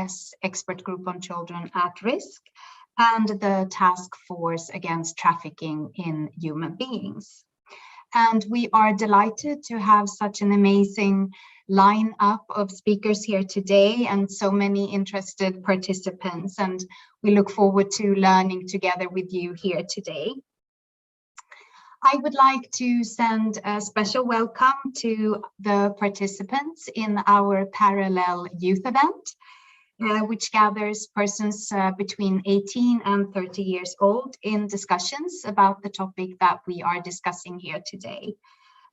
CBSS expert group on children at risk and the task force against trafficking in human beings. And we are delighted to have such an amazing lineup of speakers here today and so many interested participants. And we look forward to learning together with you here today. I would like to send a special welcome to the participants in our parallel youth event, which gathers persons between 18 and 30 years old in discussions about the topic that we are discussing here today.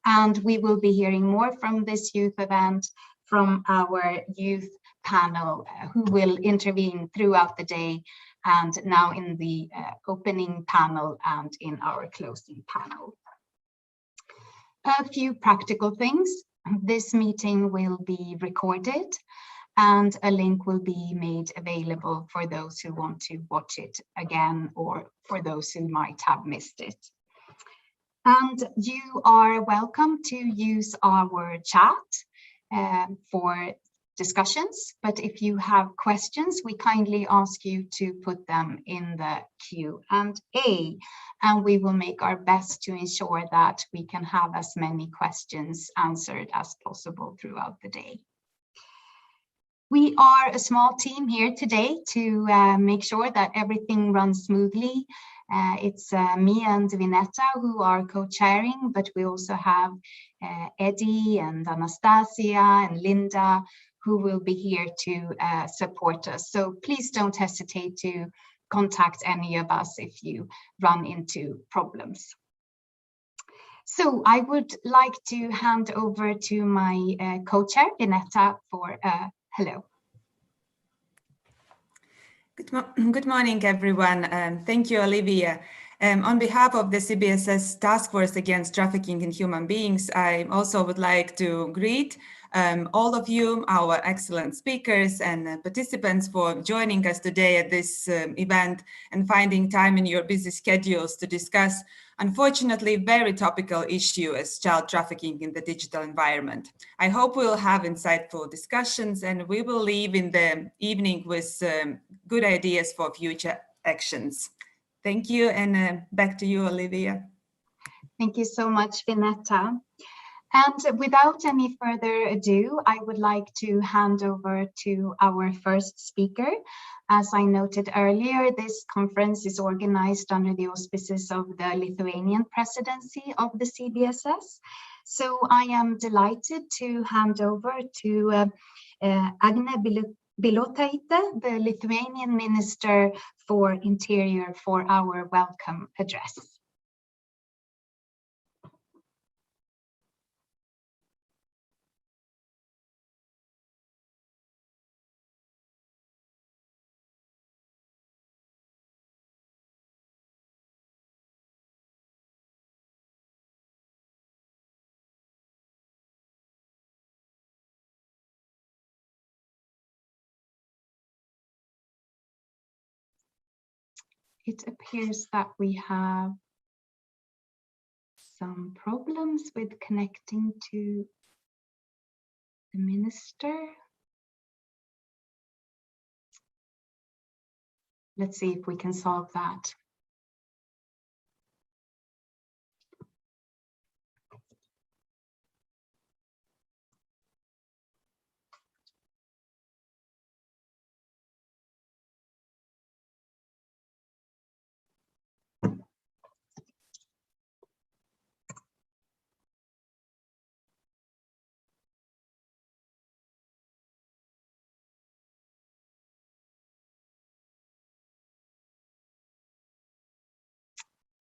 And we will be hearing more from this youth event from our youth panel who will intervene throughout the day and now in the opening panel and in our closing panel. A few practical things. This meeting will be recorded and a link will be made available for those who want to watch it again or for those who might have missed it. And you are welcome to use our chat for discussions, but if you have questions, we kindly ask you to put them in the Q&A, and we will make our best to ensure that we can have as many questions answered as possible throughout the day. We are a small team here today to make sure that everything runs smoothly. It's me and Vineta who are co-chairing, but we also have Eddie and Anastasia and Linda who will be here to support us. So please don't hesitate to contact any of us if you run into problems. So I would like to hand over to my co-chair, Vineta, for hello. Good morning, everyone. Thank you, Olivia. On behalf of the CBSS Task Force Against Trafficking in Human Beings, I also would like to greet all of you, our excellent speakers and participants, for joining us today at this event and finding time in your busy schedules to discuss, unfortunately, very topical issue as child trafficking in the digital environment. I hope we'll have insightful discussions and we will leave in the evening with good ideas for future actions. Thank you, and back to you, Olivia. Thank you so much, Vineta. And without any further ado, I would like to hand over to our first speaker. As I noted earlier, this conference is organized under the auspices of the Lithuanian Presidency of the CBSS. So I am delighted to hand over to Agnė Bilotaitė, the Lithuanian Minister for Interior, for our welcome address. It appears that we have some problems with connecting to the minister. Let's see if we can solve that.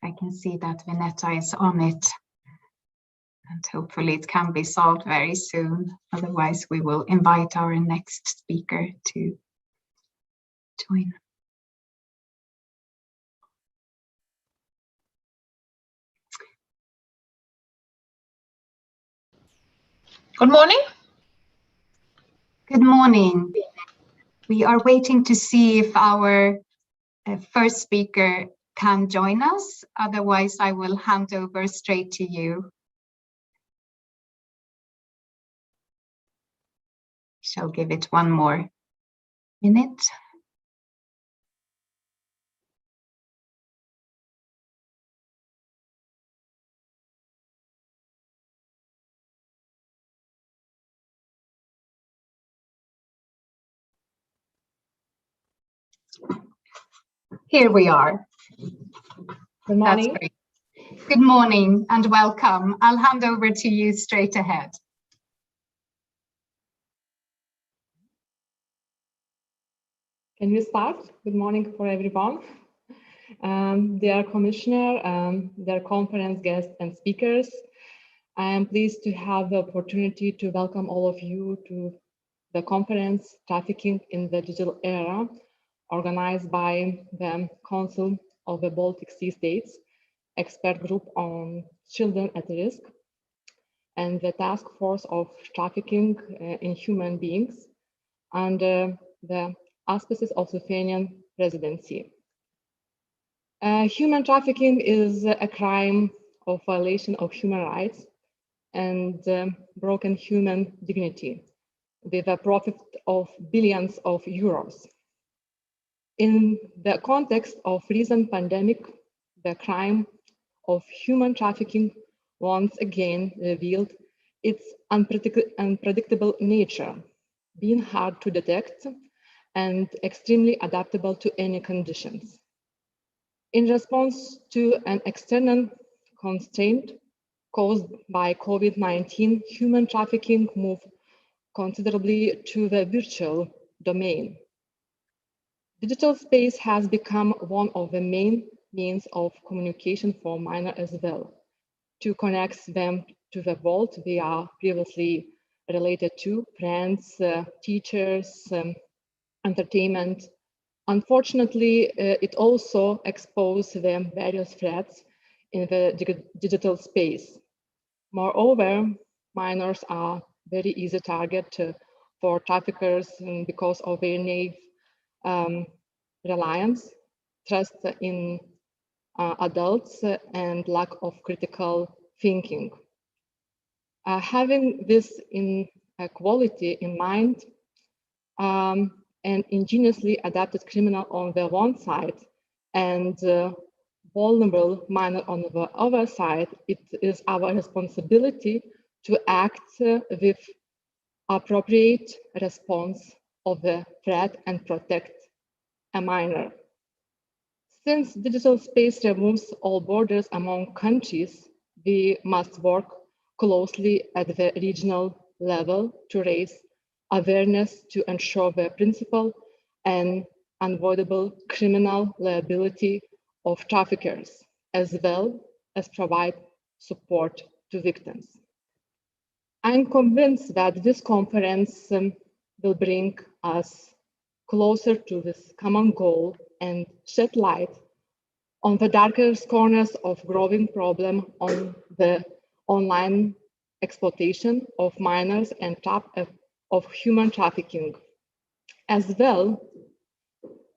I can see that Vineta is on it, and hopefully it can be solved very soon. Otherwise, we will invite our next speaker to join. Good morning. Good morning. We are waiting to see if our first speaker can join us. Otherwise, I will hand over straight to you. Shall give it one more minute. Here we are. Good morning. That's great. Good morning and welcome. I'll hand over to you straight ahead. Can we start? Good morning for everyone. Dear Commissioner, dear conference guests and speakers, I am pleased to have the opportunity to welcome all of you to the conference Trafficking in the Digital Era, organized by the Council of the Baltic Sea States, expert group on children at risk, and the task force of trafficking in human beings under the auspices of Lithuanian Presidency. Human trafficking is a crime of violation of human rights and broken human dignity with a profit of billions of euros. In the context of recent pandemic, the crime of human trafficking once again revealed its unpredictable nature, being hard to detect and extremely adaptable to any conditions. In response to an external constraint caused by COVID-19, human trafficking moved considerably to the virtual domain. Digital space has become one of the main means of communication for minors as well, to connect them to the world they are previously related to, friends, teachers, entertainment. Unfortunately, it also exposed the various threats in the digital space. Moreover, minors are very easy target for traffickers because of their naive reliance, trust in adults, and lack of critical thinking. Having this inequality in mind, an ingeniously adapted criminal on the one side and vulnerable minor on the other side, it is our responsibility to act with appropriate response of the threat and protect a minor. Since digital space removes all borders among countries, we must work closely at the regional level to raise awareness to ensure the principal and unavoidable criminal liability of traffickers, as well as provide support to victims. I'm convinced that this conference will bring us closer to this common goal and shed light on the darkest corners of growing problem on the online exploitation of minors and of human trafficking, as well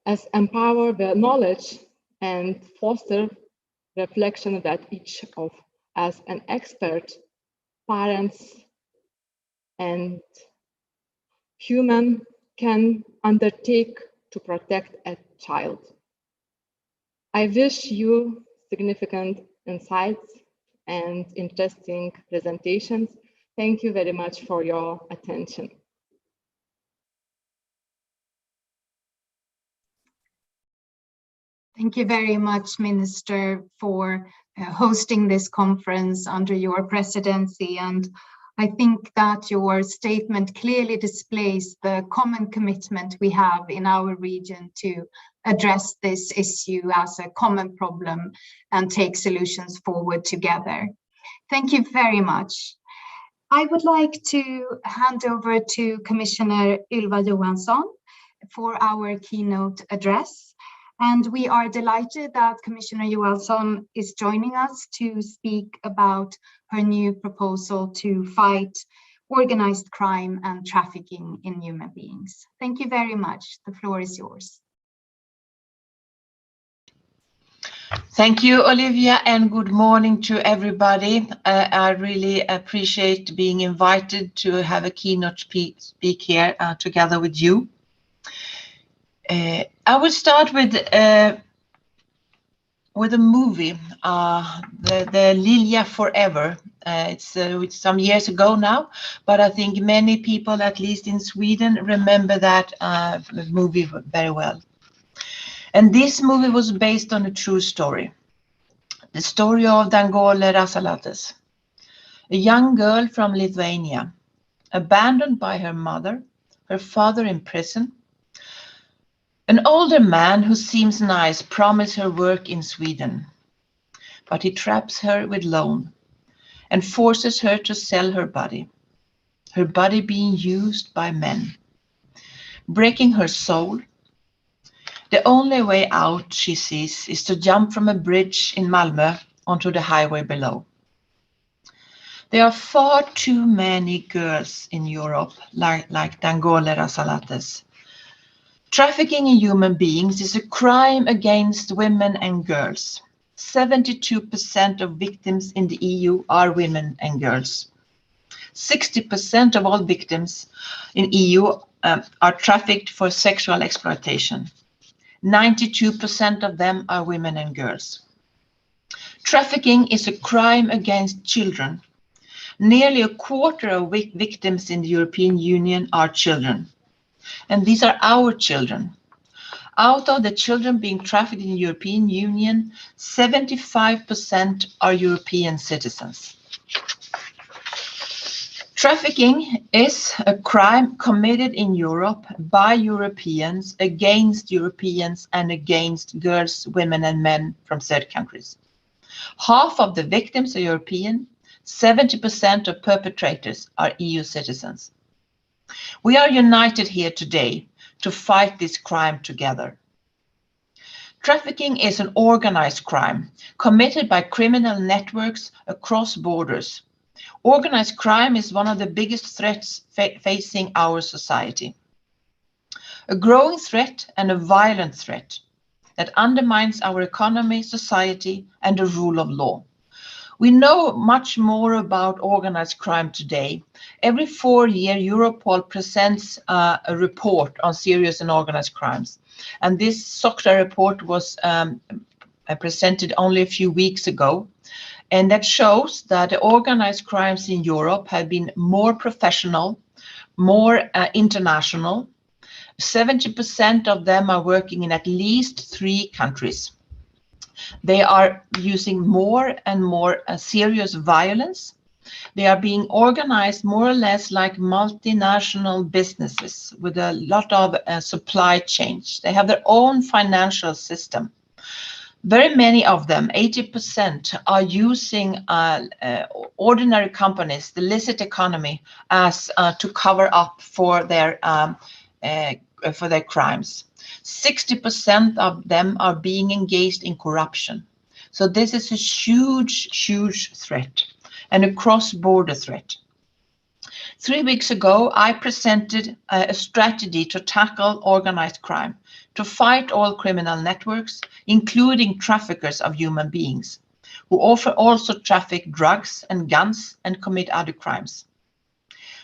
as empower the knowledge and foster reflection that each of us, an expert, parents, and human can undertake to protect a child. I wish you significant insights and interesting presentations. Thank you very much for your attention. Thank you very much, Minister, for hosting this conference under your presidency. And I think that your statement clearly displays the common commitment we have in our region to address this issue as a common problem and take solutions forward together. Thank you very much. I would like to hand over to Commissioner Ylva Johansson for our keynote address. And we are delighted that Commissioner Johansson is joining us to speak about her new proposal to fight organized crime and trafficking in human beings. Thank you very much. The floor is yours. Thank you, Olivia, and good morning to everybody. I really appreciate being invited to have a keynote speak here together with you. I will start with a movie, the Lilia Forever. It's some years ago now, but I think many people, at least in Sweden, remember that movie very well. And this movie was based on a true story. The story of Dangole Rasalates, a young girl from Lithuania, abandoned by her mother, her father in prison. An older man who seems nice promises her work in Sweden, but he traps her with loan and forces her to sell her body being used by men, breaking her soul. The only way out, she sees, is to jump from a bridge in Malmö onto the highway below. There are far too many girls in Europe like Dangole Rasalates. Trafficking in human beings is a crime against women and girls. 72% of victims in the EU are women and girls. 60% of all victims in EU are trafficked for sexual exploitation. 92% of them are women and girls. Trafficking is a crime against children. Nearly a quarter of victims in the European Union are children. And these are our children. Out of the children being trafficked in the European Union, 75% are European citizens. Trafficking is a crime committed in Europe by Europeans against Europeans and against girls, women and men from third countries. Half of the victims are European, 70% of perpetrators are EU citizens. We are united here today to fight this crime together. Trafficking is an organized crime committed by criminal networks across borders. Organized crime is one of the biggest threats facing our society. A growing threat and a violent threat that undermines our economy, society, and the rule of law. We know much more about organized crime today. Every 4 years, Europol presents a report on serious and organized crimes. And this SOCTA report was presented only a few weeks ago. And that shows that the organized crimes in Europe have been more professional, more international. 70% of them are working in at least 3 countries. They are using more and more serious violence. They are being organized more or less like multinational businesses with a lot of supply chains. They have their own financial system. Very many of them, 80%, are using ordinary companies, the illicit economy, as to cover up for their crimes. 60% of them are being engaged in corruption. So this is a huge, huge threat and a cross-border threat. 3 weeks ago, I presented a strategy to tackle organized crime, to fight all criminal networks, including traffickers of human beings, who also traffic drugs and guns and commit other crimes.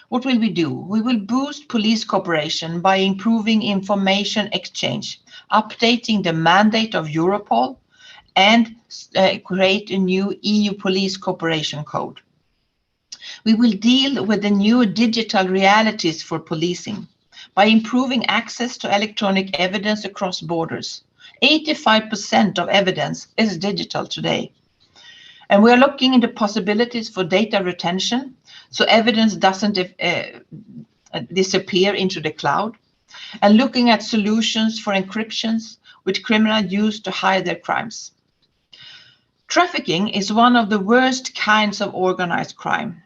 What will we do? We will boost police cooperation by improving information exchange, updating the mandate of Europol, and create a new EU police cooperation code. We will deal with the new digital realities for policing by improving access to electronic evidence across borders. 85% of evidence is digital today. And we are looking into possibilities for data retention, so evidence doesn't disappear into the cloud, and looking at solutions for encryptions which criminals use to hide their crimes. Trafficking is one of the worst kinds of organized crime.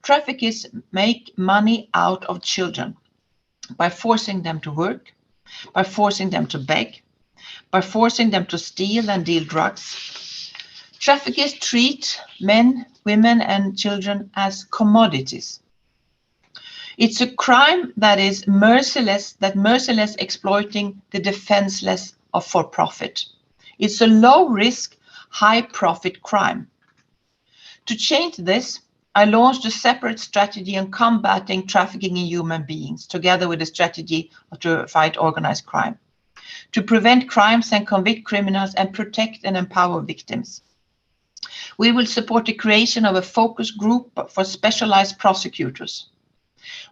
Traffickers make money out of children by forcing them to work, by forcing them to beg, by forcing them to steal and deal drugs. Traffickers treat men, women, and children as commodities. It's a crime that is merciless exploiting the defenseless for profit. It's a low-risk, high-profit crime. To change this, I launched a separate strategy on combating trafficking in human beings, together with a strategy to fight organized crime. to prevent crimes and convict criminals and protect and empower victims. We will support the creation of a focus group for specialized prosecutors.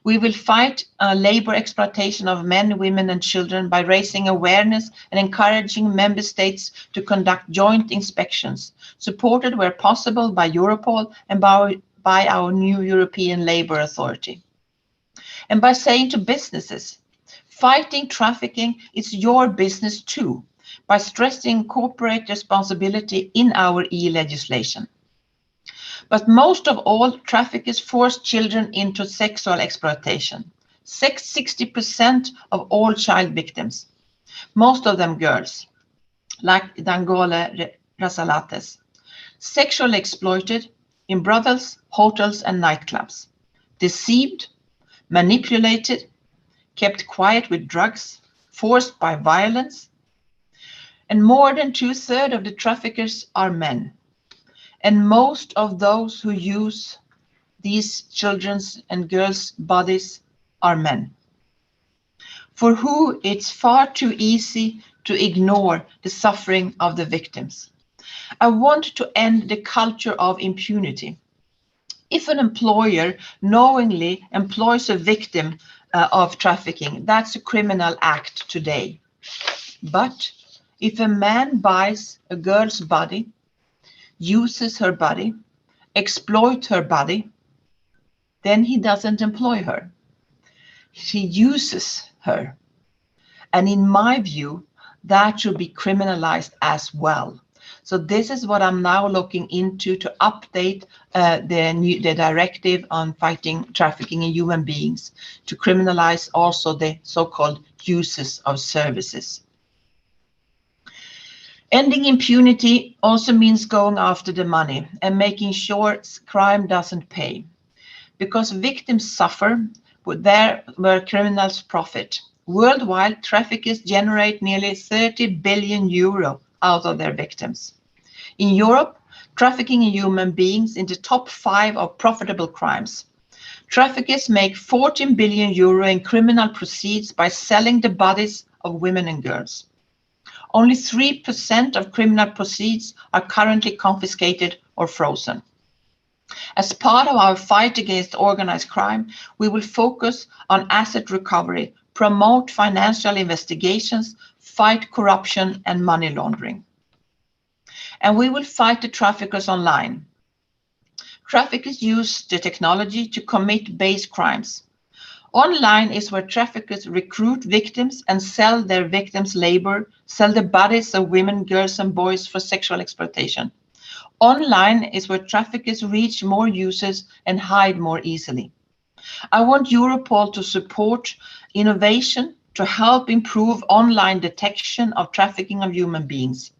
We will fight labor exploitation of men, women, and children by raising awareness and encouraging member states to conduct joint inspections, supported where possible by Europol and by our new European Labour Authority. And by saying to businesses, fighting trafficking is your business too, by stressing corporate responsibility in our EU legislation. But most of all, traffickers force children into sexual exploitation. 60% of all child victims, most of them girls, like Dangole Rasalates, sexually exploited in brothels, hotels, and nightclubs, deceived, manipulated, kept quiet with drugs, forced by violence. And more than 2/3 of the traffickers are men. And most of those who use these children's and girls' bodies are men, for who it's far too easy to ignore the suffering of the victims. I want to end the culture of impunity. If an employer knowingly employs a victim of trafficking, that's a criminal act today. But if a man buys a girl's body, uses her body, exploits her body, then he doesn't employ her. He uses her. And in my view, that should be criminalized as well. So this is what I'm now looking into to update the directive on fighting trafficking in human beings, to criminalize also the so-called uses of services. Ending impunity also means going after the money and making sure crime doesn't pay, because victims suffer where criminals profit. Worldwide, traffickers generate nearly 30 billion euro out of their victims. In Europe, trafficking in human beings in the top 5 of profitable crimes. Traffickers make 14 billion euro in criminal proceeds by selling the bodies of women and girls. Only 3% of criminal proceeds are currently confiscated or frozen. As part of our fight against organized crime, we will focus on asset recovery, promote financial investigations, fight corruption and money laundering. And we will fight the traffickers online. Traffickers use the technology to commit base crimes. Online is where traffickers recruit victims and sell their victims' labor, sell the bodies of women, girls, and boys for sexual exploitation. Online is where traffickers reach more users and hide more easily. I want Europol to support innovation to help improve online detection of trafficking of human beings.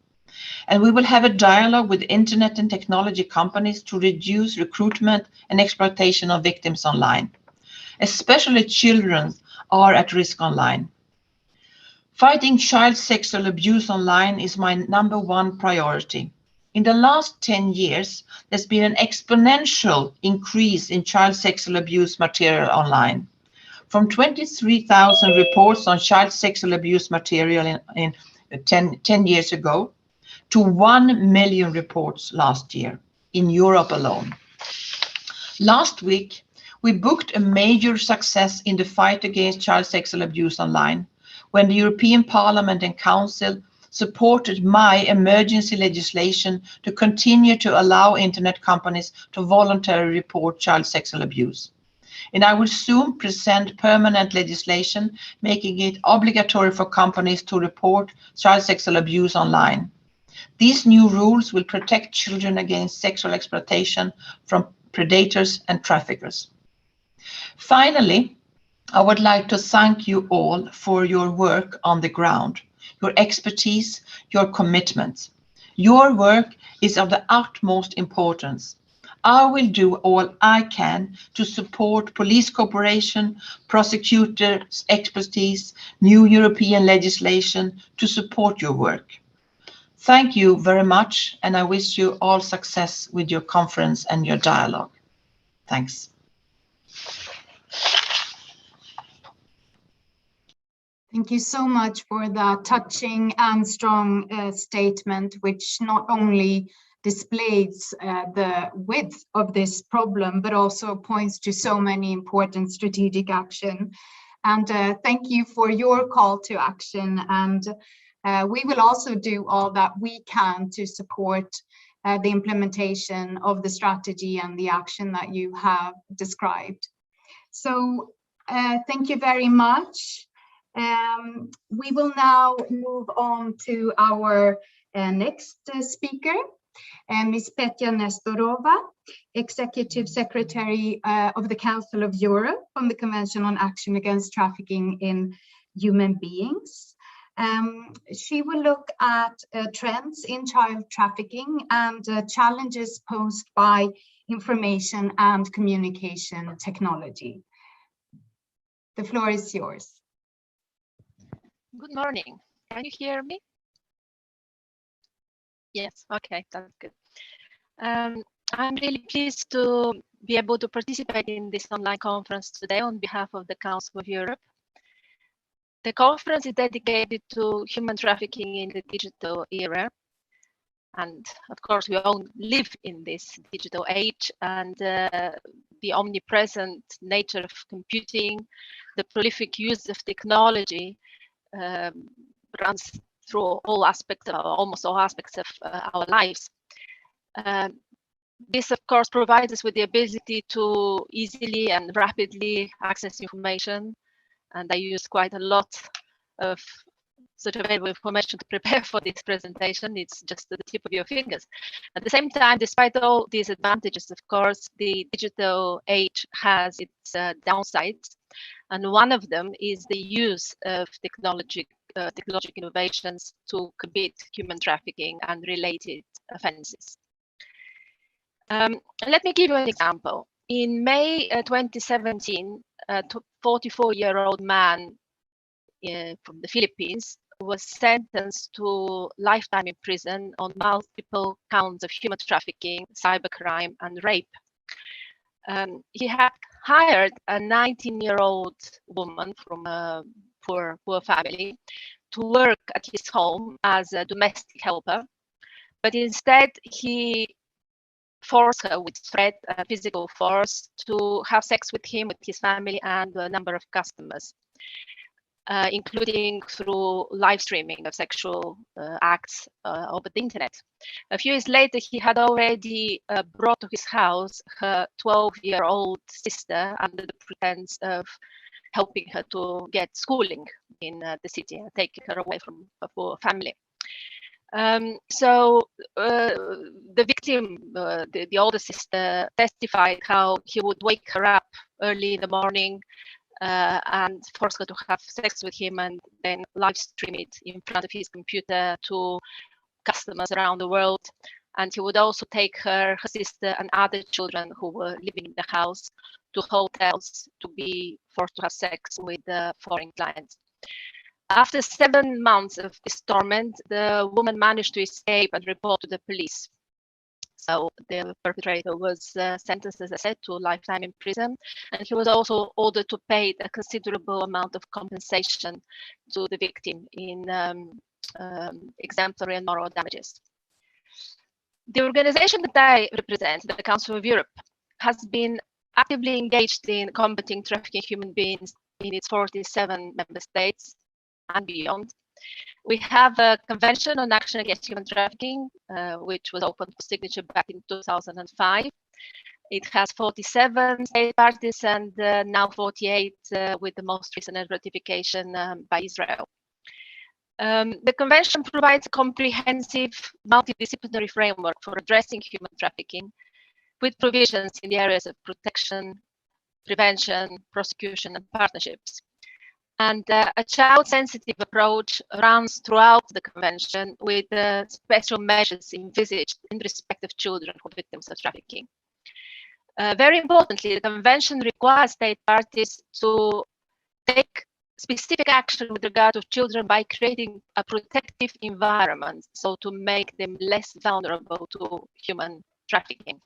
And we will have a dialogue with internet and technology companies to reduce recruitment and exploitation of victims online. Especially children are at risk online. Fighting child sexual abuse online is my #1 priority. In the last 10 years, there's been an exponential increase in child sexual abuse material online. From 23,000 reports on child sexual abuse material in 10 years ago to 1 million reports last year in Europe alone. Last week, we booked a major success in the fight against child sexual abuse online when the European Parliament and Council supported my emergency legislation to continue to allow internet companies to voluntarily report child sexual abuse. And I will soon present permanent legislation making it obligatory for companies to report child sexual abuse online. These new rules will protect children against sexual exploitation from predators and traffickers. Finally, I would like to thank you all for your work on the ground, your expertise, your commitment. Your work is of the utmost importance. I will do all I can to support police cooperation, prosecutors' expertise, new European legislation to support your work. Thank you very much, and I wish you all success with your conference and your dialogue. Thanks. Thank you so much for that touching and strong statement, which not only displays the width of this problem, but also points to so many important strategic action. And thank you for your call to action. And we will also do all that we can to support the implementation of the strategy and the action that you have described. So thank you very much. We will now move on to our next speaker, Ms. Petya Nestorova, Executive Secretary of the Council of Europe on the Convention on Action Against Trafficking in Human Beings. She will look at trends in child trafficking and challenges posed by information and communication technology. The floor is yours. Good morning. Can you hear me? Yes, okay, that's good. I'm really pleased to be able to participate in this online conference today on behalf of the Council of Europe. The conference is dedicated to human trafficking in the digital era. And of course, we all live in this digital age, and the omnipresent nature of computing, the prolific use of technology runs through all aspects, almost all aspects of our lives. This, of course, provides us with the ability to easily and rapidly access information. And I use quite a lot of such available information to prepare for this presentation. It's just at the tip of your fingers. At the same time, despite all these advantages, of course, the digital age has its downsides. And one of them is the use of technological innovations to commit human trafficking and related offenses. Let me give you an example. In May 2017, a 44-year-old man from the Philippines was sentenced to lifetime in prison on multiple counts of human trafficking, cybercrime, and rape. He had hired a 19-year-old woman from a poor family to work at his home as a domestic helper, but instead he forced her with threat and physical force to have sex with him, with his family, and a number of customers, including through live streaming of sexual acts over the internet. A few years later, he had already brought to his house her 12-year-old sister under the pretense of helping her to get schooling in the city and taking her away from her poor family. So the victim, the older sister, testified how he would wake her up early in the morning and force her to have sex with him, and then live stream it in front of his computer to customers around the world. And he would also take her sister, and other children who were living in the house to hotels to be forced to have sex with foreign clients. After 7 months of this torment, the woman managed to escape and report to the police. So the perpetrator was sentenced, as I said, to lifetime in prison, and he was also ordered to pay a considerable amount of compensation to the victim in exemplary and moral damages. The organization that I represent, the Council of Europe, has been actively engaged in combating trafficking human beings in its 47 member states and beyond. We have a Convention on Action Against Human Trafficking, which was opened for signature back in 2005. It has 47 state parties and now 48 with the most recent ratification by Israel. The Convention provides a comprehensive multidisciplinary framework for addressing human trafficking with provisions in the areas of protection, prevention, prosecution, and partnerships. And a child-sensitive approach runs throughout the Convention with special measures envisaged in respect of children who are victims of trafficking. Very importantly, the Convention requires state parties to take specific action with regard to children by creating a protective environment, so to make them less vulnerable to human trafficking.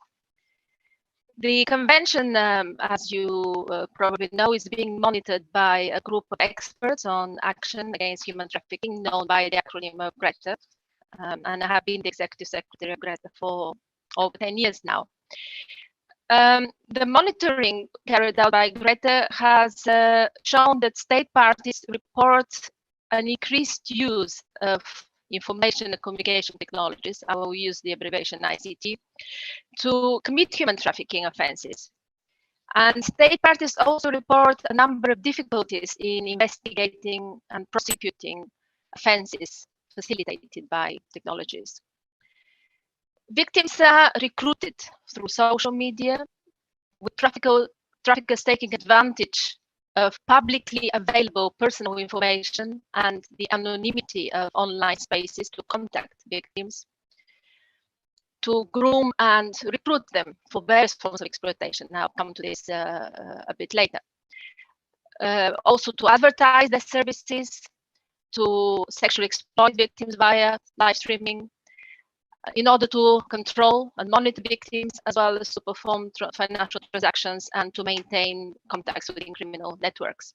The convention, as you probably know, is being monitored by a group of experts on action against human trafficking, known by the acronym of GRETA. And I have been the executive secretary of GRETA for over 10 years now. The monitoring carried out by GRETA has shown that state parties report an increased use of information and communication technologies, I will use the abbreviation ICT, to commit human trafficking offenses. And state parties also report a number of difficulties in investigating and prosecuting offenses facilitated by technologies. Victims are recruited through social media, with traffickers taking advantage of publicly available personal information and the anonymity of online spaces to contact victims, to groom and recruit them for various forms of exploitation. I'll come to this a bit later. Also to advertise their services, to sexually exploit victims via live streaming, in order to control and monitor victims, as well as to perform financial transactions and to maintain contacts within criminal networks.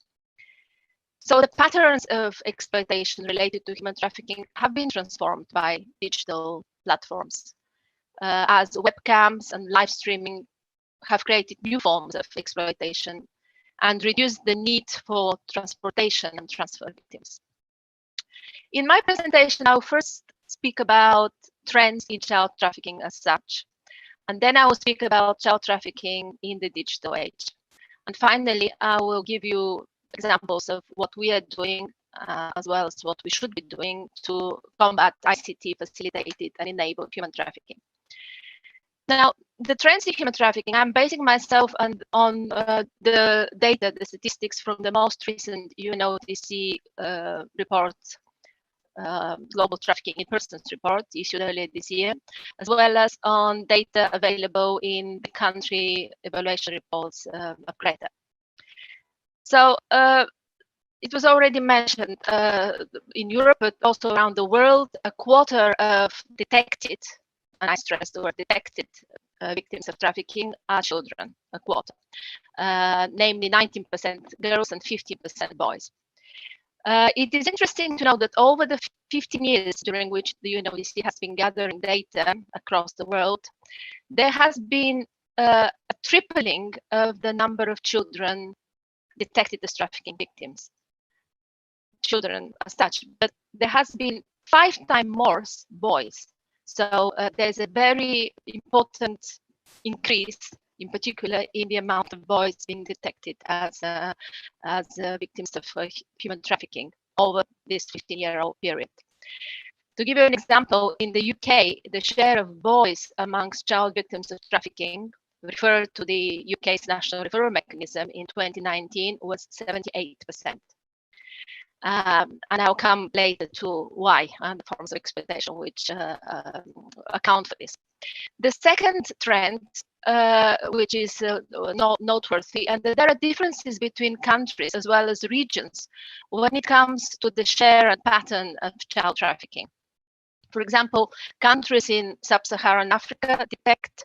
So the patterns of exploitation related to human trafficking have been transformed by digital platforms, as webcams and live streaming have created new forms of exploitation and reduced the need for transportation and transfer victims. In my presentation, I'll first speak about trends in child trafficking as such, and then I will speak about child trafficking in the digital age. And finally, I will give you examples of what we are doing, as well as what we should be doing to combat ICT facilitated and enabled human trafficking. Now, the trends in human trafficking, I'm basing myself on the data, the statistics from the most recent UNODC report, Global Trafficking in Persons report issued earlier this year, as well as on data available in the country evaluation reports of GRETA. So it was already mentioned in Europe, but also around the world, a quarter of detected, and I stress the word detected, victims of trafficking are children, a quarter, namely 19% girls and 50% boys. It is interesting to know that over the 15 years during which the UNODC has been gathering data across the world, there has been a tripling of the number of children detected as trafficking victims. Children as such, but there has been 5 times more boys. So there's a very important increase, in particular in the amount of boys being detected as victims of human trafficking over this 15-year-old period. To give you an example, in the UK, the share of boys amongst child victims of trafficking referred to the UK's national referral mechanism in 2019 was 78%. And I'll come later to why and the forms of exploitation which account for this. The second trend, which is noteworthy, and there are differences between countries as well as regions when it comes to the share and pattern of child trafficking. For example, countries in sub-Saharan Africa detect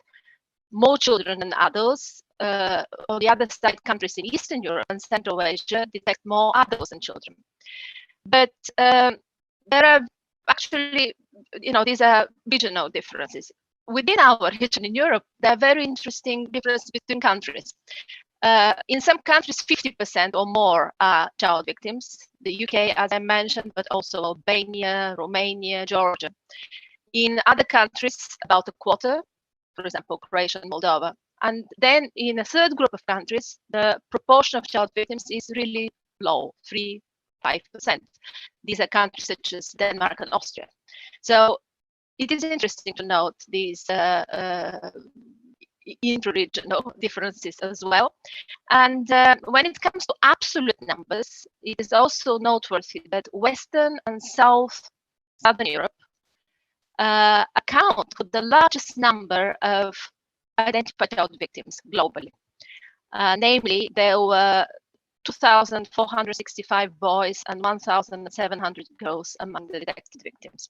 more children than adults. On the other side, countries in Eastern Europe and Central Asia detect more adults than children. But there are actually, these are regional differences. Within our region in Europe, there are very interesting differences between countries. In some countries, 50% or more are child victims. The UK, as I mentioned, but also Albania, Romania, Georgia. In other countries, about a quarter, for example, Croatia and Moldova. And then in a third group of countries, the proportion of child victims is really low, 3–5%. These are countries such as Denmark and Austria. So it is interesting to note these inter-regional differences as well. And when it comes to absolute numbers, it is also noteworthy that Western and Southern Europe account for the largest number of identified child victims globally. Namely, there were 2,465 boys and 1,700 girls among the detected victims.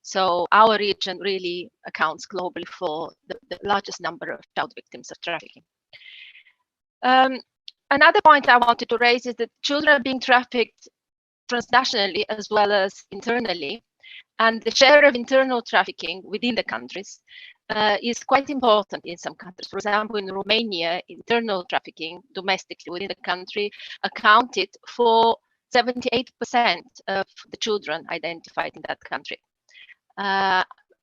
So our region really accounts globally for the largest number of child victims of trafficking. Another point I wanted to raise is that children are being trafficked transnationally as well as internally. And the share of internal trafficking within the countries is quite important in some countries. For example, in Romania, internal trafficking domestically within the country accounted for 78% of the children identified in that country.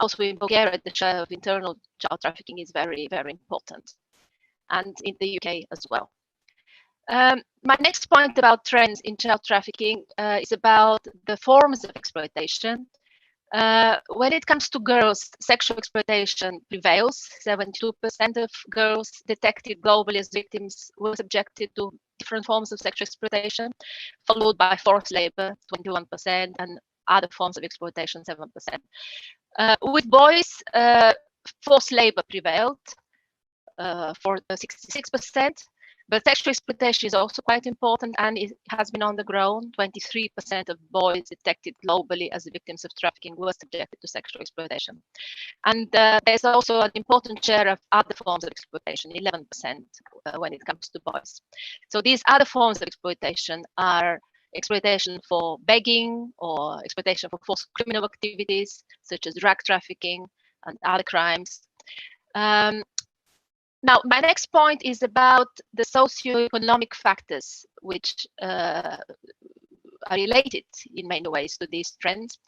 Also in Bulgaria, the share of internal child trafficking is very, very important, and in the UK as well. My next point about trends in child trafficking is about the forms of exploitation. When it comes to girls, sexual exploitation prevails. 72% of girls detected globally as victims were subjected to different forms of sexual exploitation, followed by forced labor, 21%, and other forms of exploitation, 7%. With boys, forced labor prevailed for 66%. But sexual exploitation is also quite important, and it has been on the ground. 23% of boys detected globally as victims of trafficking were subjected to sexual exploitation. And there's also an important share of other forms of exploitation, 11% when it comes to boys. So these other forms of exploitation are exploitation for begging or exploitation for forced criminal activities, such as drug trafficking and other crimes. Now, my next point is about the socioeconomic factors which are related in many ways to these trends.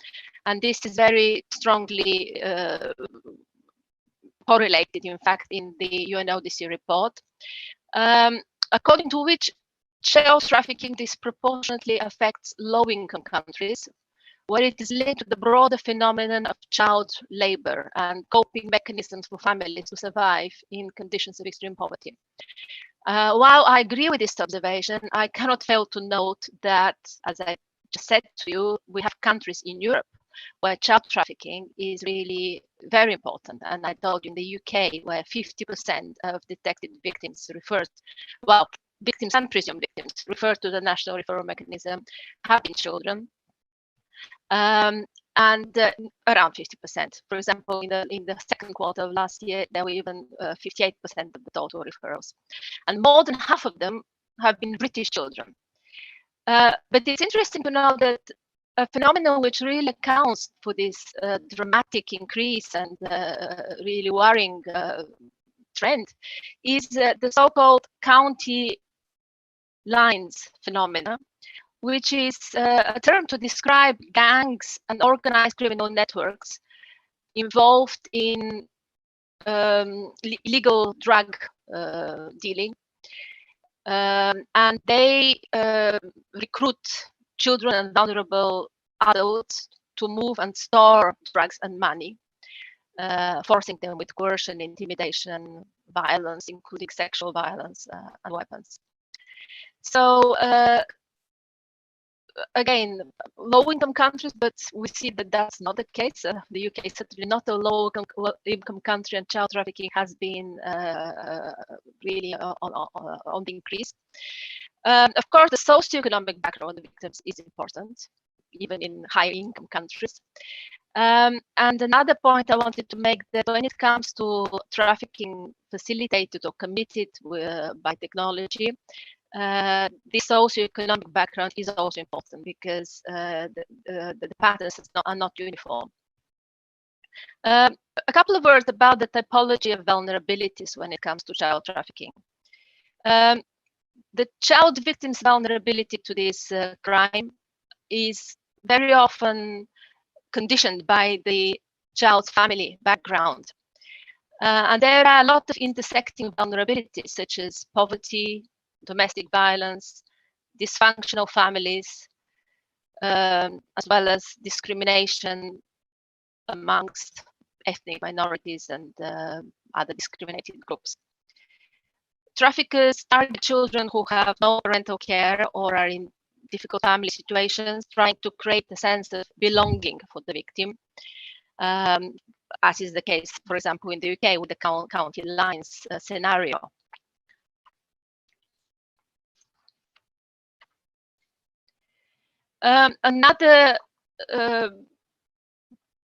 And this is very strongly correlated, in fact, in the UNODC report, according to which child trafficking disproportionately affects low-income countries, where it is linked to the broader phenomenon of child labor and coping mechanisms for families to survive in conditions of extreme poverty. While I agree with this observation, I cannot fail to note that, as I just said to you, we have countries in Europe where child trafficking is really very important. And I told you in the UK, where 50% of detected victims victims and presumed victims referred to the National Referral Mechanism have been children. And around 50%. For example, in the second quarter of last year, there were even 58% of the total referrals. And more than half of them have been British children. But it's interesting to know that a phenomenon which really accounts for this dramatic increase and really worrying trend is the so-called county lines phenomena, which is a term to describe gangs and organized criminal networks involved in illegal drug dealing. And they recruit children and vulnerable adults to move and store drugs and money, forcing them with coercion, intimidation, violence, including sexual violence and weapons. So again, low-income countries, but we see that that's not the case. The UK is certainly not a low-income country, and child trafficking has been really on the increase. Of course, the socioeconomic background of victims is important, even in high-income countries. And another point I wanted to make, that when it comes to trafficking facilitated or committed by technology, this socioeconomic background is also important, because the patterns are not uniform. A couple of words about the typology of vulnerabilities when it comes to child trafficking. The child victim's vulnerability to this crime is very often conditioned by the child's family background. And there are a lot of intersecting vulnerabilities, such as poverty, domestic violence, dysfunctional families, as well as discrimination amongst ethnic minorities and other discriminated groups. Traffickers target children who have no parental care or are in difficult family situations, trying to create a sense of belonging for the victim, as is the case, for example, in the UK with the county lines scenario. Another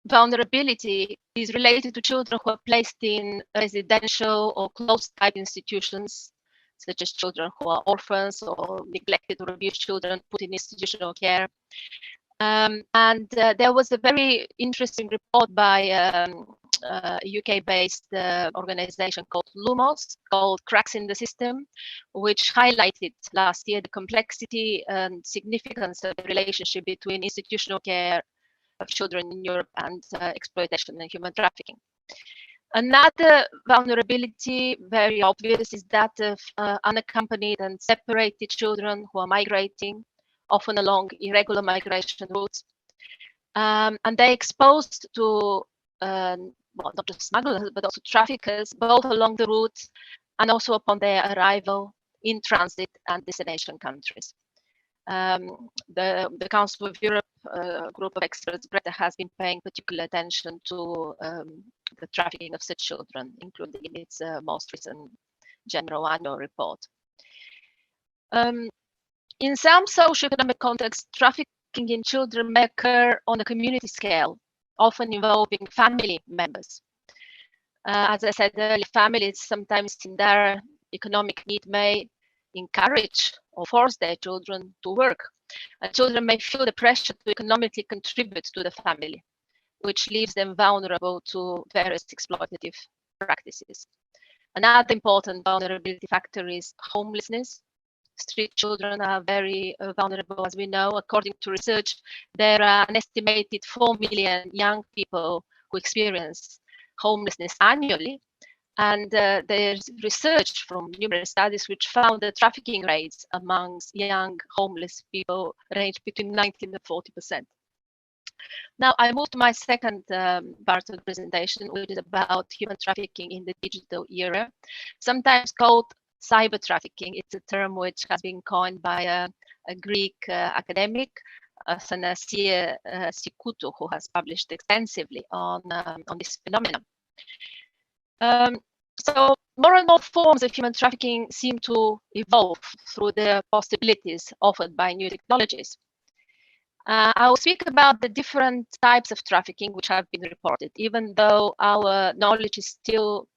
vulnerability is related to children who are placed in residential or closed-type institutions, such as children who are orphans or neglected or abused children put in institutional care. There was a very interesting report by a UK-based organization called Lumos, called Cracks in the System, which highlighted last year the complexity and significance of the relationship between institutional care of children in Europe and exploitation and human trafficking. Another vulnerability, very obvious, is that of unaccompanied and separated children who are migrating, often along irregular migration routes. And they're exposed to, well, not just smugglers, but also traffickers, both along the route and also upon their arrival in transit and destination countries. The Council of Europe group of experts, GRETA, has been paying particular attention to the trafficking of such children, including in its most recent general annual report. In some socioeconomic contexts, trafficking in children may occur on a community scale, often involving family members. As I said earlier, families sometimes in their economic need may encourage or force their children to work. And children may feel the pressure to economically contribute to the family, which leaves them vulnerable to various exploitative practices. Another important vulnerability factor is homelessness. Street children are very vulnerable, as we know. According to research, there are an estimated 4 million young people who experience homelessness annually. And there's research from numerous studies which found that trafficking rates amongst young homeless people range between 19 and 40%. Now, I move to my second part of the presentation, which is about human trafficking in the digital era, sometimes called cyber trafficking. It's a term which has been coined by a Greek academic, Athanasia Sikoutou, who has published extensively on this phenomenon. So more and more forms of human trafficking seem to evolve through the possibilities offered by new technologies. I will speak about the different types of trafficking which have been reported, even though our knowledge is still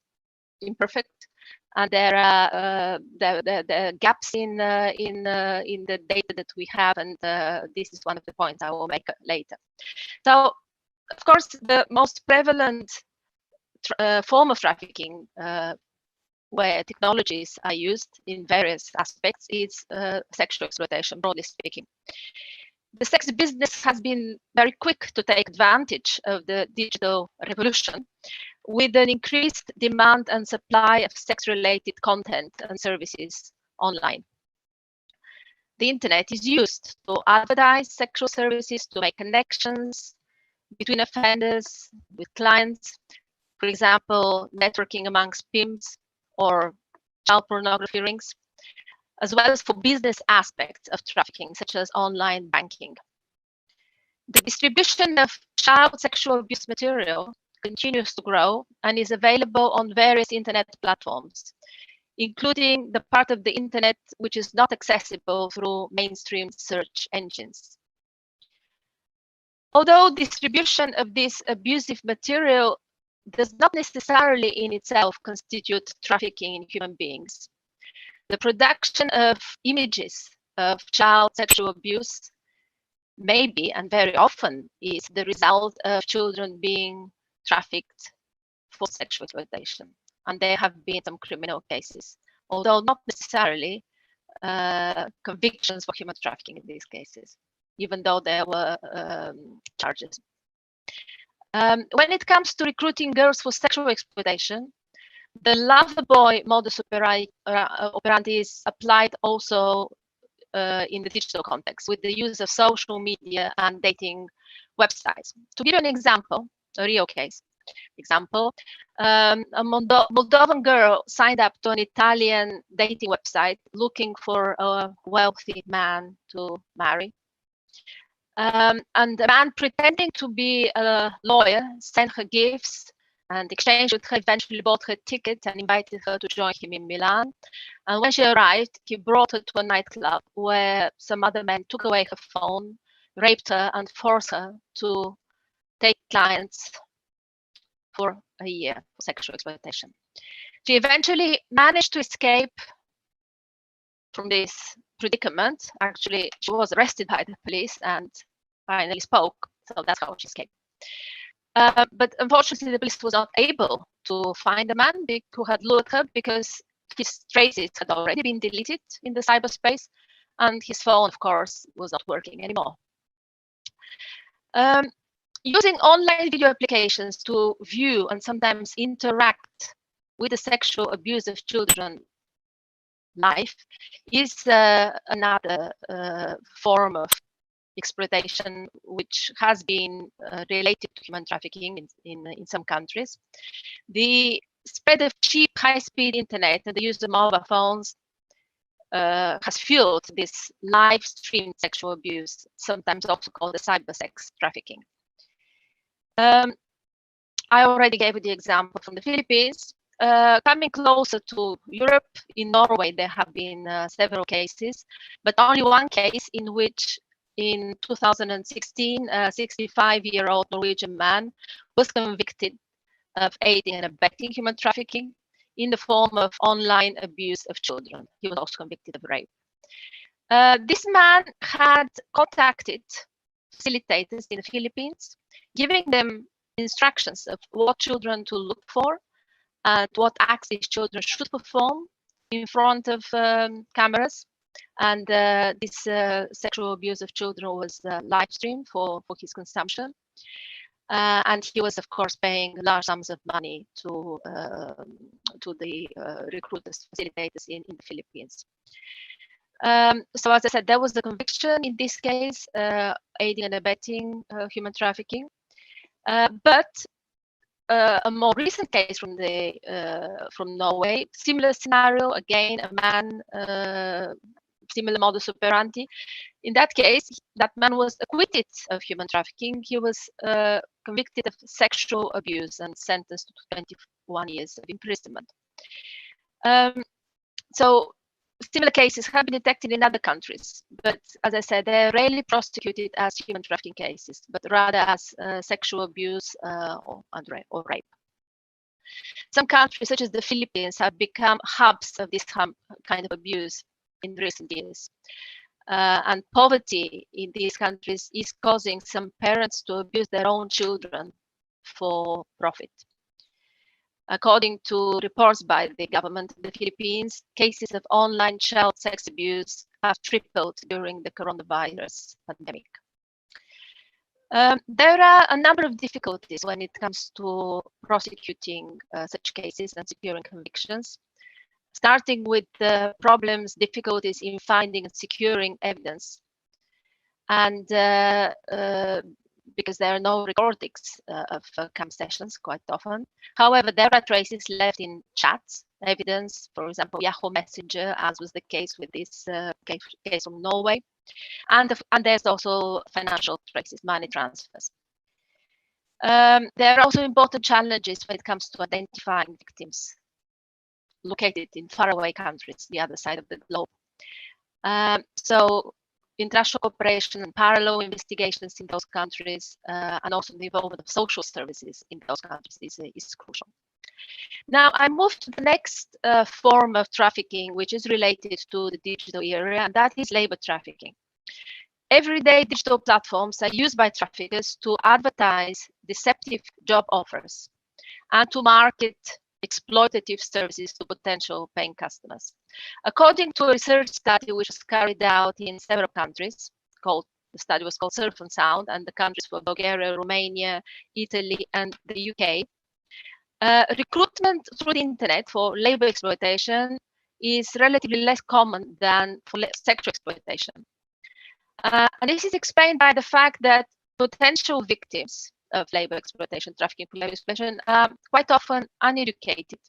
imperfect, and there are gaps in the data that we have, and this is one of the points I will make later. So, of course, the most prevalent form of trafficking where technologies are used in various aspects is sexual exploitation, broadly speaking. The sex business has been very quick to take advantage of the digital revolution with an increased demand and supply of sex-related content and services online. The internet is used to advertise sexual services, to make connections between offenders with clients, for example, networking amongst pimps or child pornography rings, as well as for business aspects of trafficking, such as online banking. The distribution of child sexual abuse material continues to grow and is available on various internet platforms, including the part of the internet which is not accessible through mainstream search engines. Although distribution of this abusive material does not necessarily in itself constitute trafficking in human beings, the production of images of child sexual abuse may be, and very often is, the result of children being trafficked for sexual exploitation. And there have been some criminal cases, although not necessarily convictions for human trafficking in these cases, even though there were charges. When it comes to recruiting girls for sexual exploitation, the lover boy modus operandi is applied also in the digital context with the use of social media and dating websites. To give you an example, a real case example, a Moldovan girl signed up to an Italian dating website looking for a wealthy man to marry. And the man, pretending to be a lawyer, sent her gifts and exchanged with her, eventually bought her ticket and invited her to join him in Milan. And when she arrived, he brought her to a nightclub where some other men took away her phone, raped her, and forced her to take clients for a year for sexual exploitation. She eventually managed to escape from this predicament. Actually, she was arrested by the police and finally spoke, so that's how she escaped. But unfortunately, the police was not able to find the man who had lured her because his traces had already been deleted in the cyberspace, and his phone, of course, was not working anymore. Using online video applications to view and sometimes interact with the sexual abuse of children live is another form of exploitation which has been related to human trafficking in some countries. The spread of cheap high-speed internet and the use of mobile phones has fueled this live streamed sexual abuse, sometimes also called the cybersex trafficking. I already gave you the example from the Philippines. Coming closer to Europe, in Norway, there have been several cases, but only one case in which in 2016, a 65-year-old Norwegian man was convicted of aiding and abetting human trafficking in the form of online abuse of children. He was also convicted of rape. This man had contacted facilitators in the Philippines, giving them instructions of what children to look for and what acts these children should perform in front of cameras. And this sexual abuse of children was live streamed for his consumption. And he was, of course, paying large sums of money to the recruiters, facilitators in the Philippines. So as I said, there was the conviction in this case, aiding and abetting human trafficking. But a more recent case from Norway, similar scenario, again, a man, similar modus operandi. In that case, that man was acquitted of human trafficking. He was convicted of sexual abuse and sentenced to 21 years of imprisonment. So similar cases have been detected in other countries, but as I said, they're rarely prosecuted as human trafficking cases, but rather as sexual abuse or rape. Some countries, such as the Philippines, have become hubs of this kind of abuse in recent years. And poverty in these countries is causing some parents to abuse their own children for profit. According to reports by the government of the Philippines, cases of online child sex abuse have tripled during the coronavirus pandemic. There are a number of difficulties when it comes to prosecuting such cases and securing convictions, starting with the problems, difficulties in finding and securing evidence. And because there are no recordings of camp sessions quite often. However, there are traces left in chats, evidence, for example, Yahoo Messenger, as was the case with this case from Norway. And there's also financial traces, money transfers. There are also important challenges when it comes to identifying victims located in faraway countries, the other side of the globe. So international cooperation and parallel investigations in those countries, and also the involvement of social services in those countries is crucial. Now I move to the next form of trafficking, which is related to the digital area, and that is labor trafficking. Everyday digital platforms are used by traffickers to advertise deceptive job offers and to market exploitative services to potential paying customers. According to a research study which was carried out in several countries, the study was called Surf and Sound, and the countries were Bulgaria, Romania, Italy, and the UK. Recruitment through the internet for labor exploitation is relatively less common than for sexual exploitation. And this is explained by the fact that potential victims of labor exploitation, trafficking for labor exploitation, are quite often uneducated,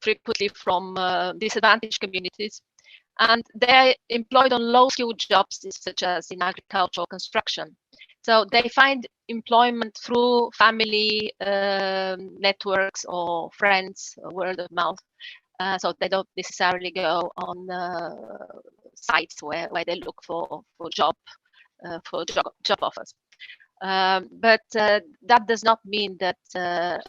frequently from disadvantaged communities, and they're employed on low-skilled jobs such as in agriculture or construction. So they find employment through family networks or friends, word of mouth. So they don't necessarily go on sites where they look for job offers. But that does not mean that there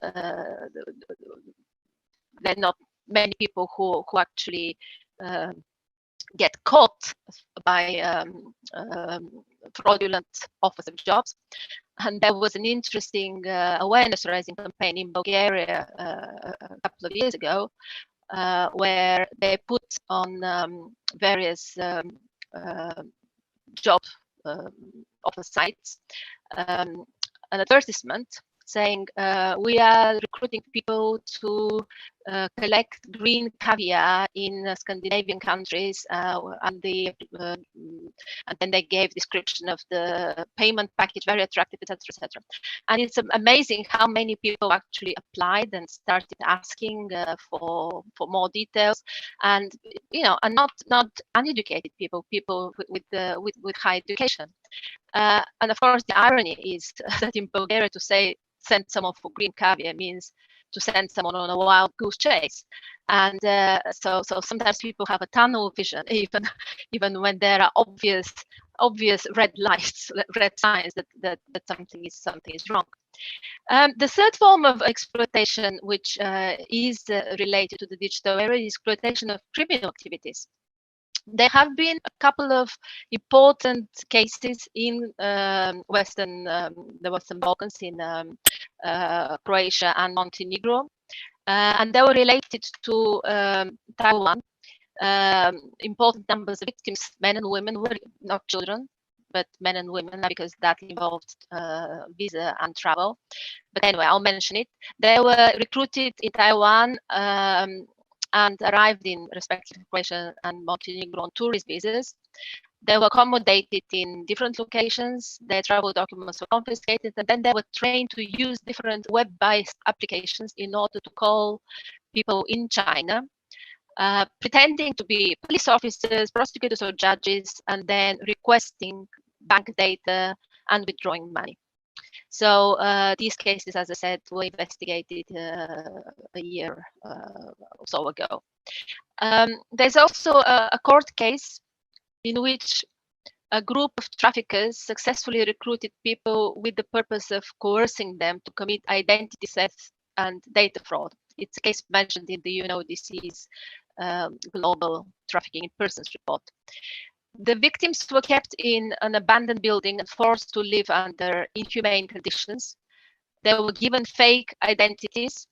are not many people who actually get caught by fraudulent offers of jobs. And there was an interesting awareness raising campaign in Bulgaria a couple of years ago, where they put on various job offer sites an advertisement saying we are recruiting people to collect green caviar in Scandinavian countries, and then they gave description of the payment package, very attractive, etc., etc. And it's amazing how many people actually applied and started asking for more details, and and not uneducated people with high education. And of course, the irony is that in Bulgaria, to say send someone for green caviar means to send someone on a wild goose chase. And so sometimes people have a tunnel vision, even when there are obvious red lights, red signs that something is wrong. The third form of exploitation, which is related to the digital era, is exploitation of criminal activities. There have been a couple of important cases in the Western Balkans, in Croatia and Montenegro, and they were related to Taiwan. Important numbers of victims, men and women, were not children, but men and women, because that involved visa and travel. But anyway, I'll mention it. They were recruited in Taiwan and arrived in respective Croatia and Montenegro on tourist visas. They were accommodated in different locations. Their travel documents were confiscated, and then they were trained to use different web-based applications in order to call people in China, pretending to be police officers, prosecutors, or judges, and then requesting bank data and withdrawing money. So these cases, as I said, were investigated a year or so ago. There's also a court case in which a group of traffickers successfully recruited people with the purpose of coercing them to commit identity theft and data fraud. It's a case mentioned in the UNODC's Global Trafficking in Persons report. The victims were kept in an abandoned building and forced to live under inhumane conditions. They were given fake identities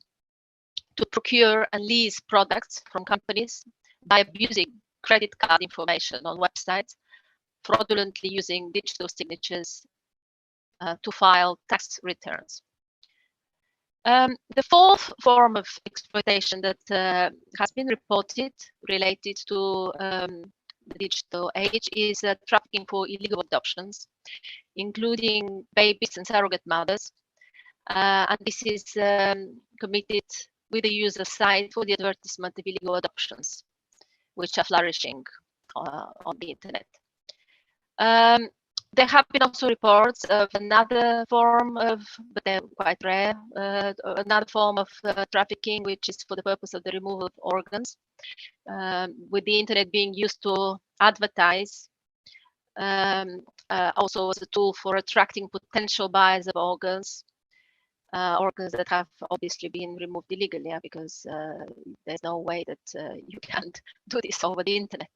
to procure and lease products from companies by abusing credit card information on websites, fraudulently using digital signatures to file tax returns. The fourth form of exploitation that has been reported related to the digital age is trafficking for illegal adoptions, including babies and surrogate mothers. And this is committed with the use of sites for the advertisement of illegal adoptions, which are flourishing on the internet. There have been also reports of another form of, but they're quite rare, another form of trafficking, which is for the purpose of the removal of organs, with the internet being used to advertise, also as a tool for attracting potential buyers of organs, organs that have obviously been removed illegally, because there's no way that you can do this over the internet.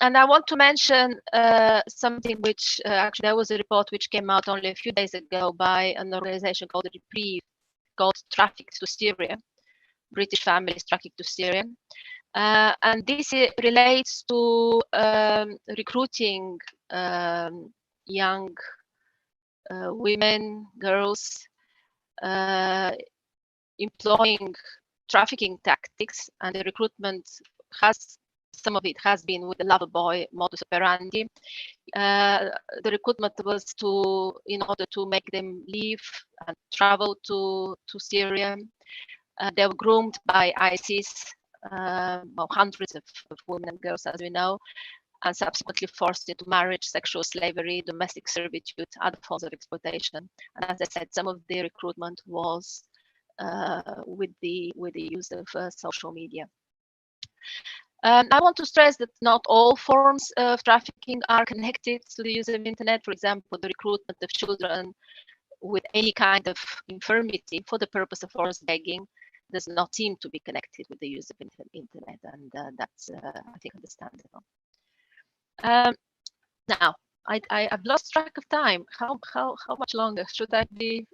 And I want to mention something which actually there was a report which came out only a few days ago by an organization called Reprieve, called Trafficked to Syria, British families trafficked to Syria. And this relates to recruiting young women, girls, employing trafficking tactics, and the recruitment some of it has been with the lover boy modus operandi. The recruitment was in order to make them leave and travel to Syria. They were groomed by ISIS, hundreds of women and girls, as we know, and subsequently forced into marriage, sexual slavery, domestic servitude, other forms of exploitation. And as I said, some of the recruitment was with the use of social media. I want to stress that not all forms of trafficking are connected to the use of internet. For example, the recruitment of children with any kind of infirmity for the purpose of forced begging does not seem to be connected with the use of internet, and that's, I think, understandable. Now, I've lost track of time. How much longer should I be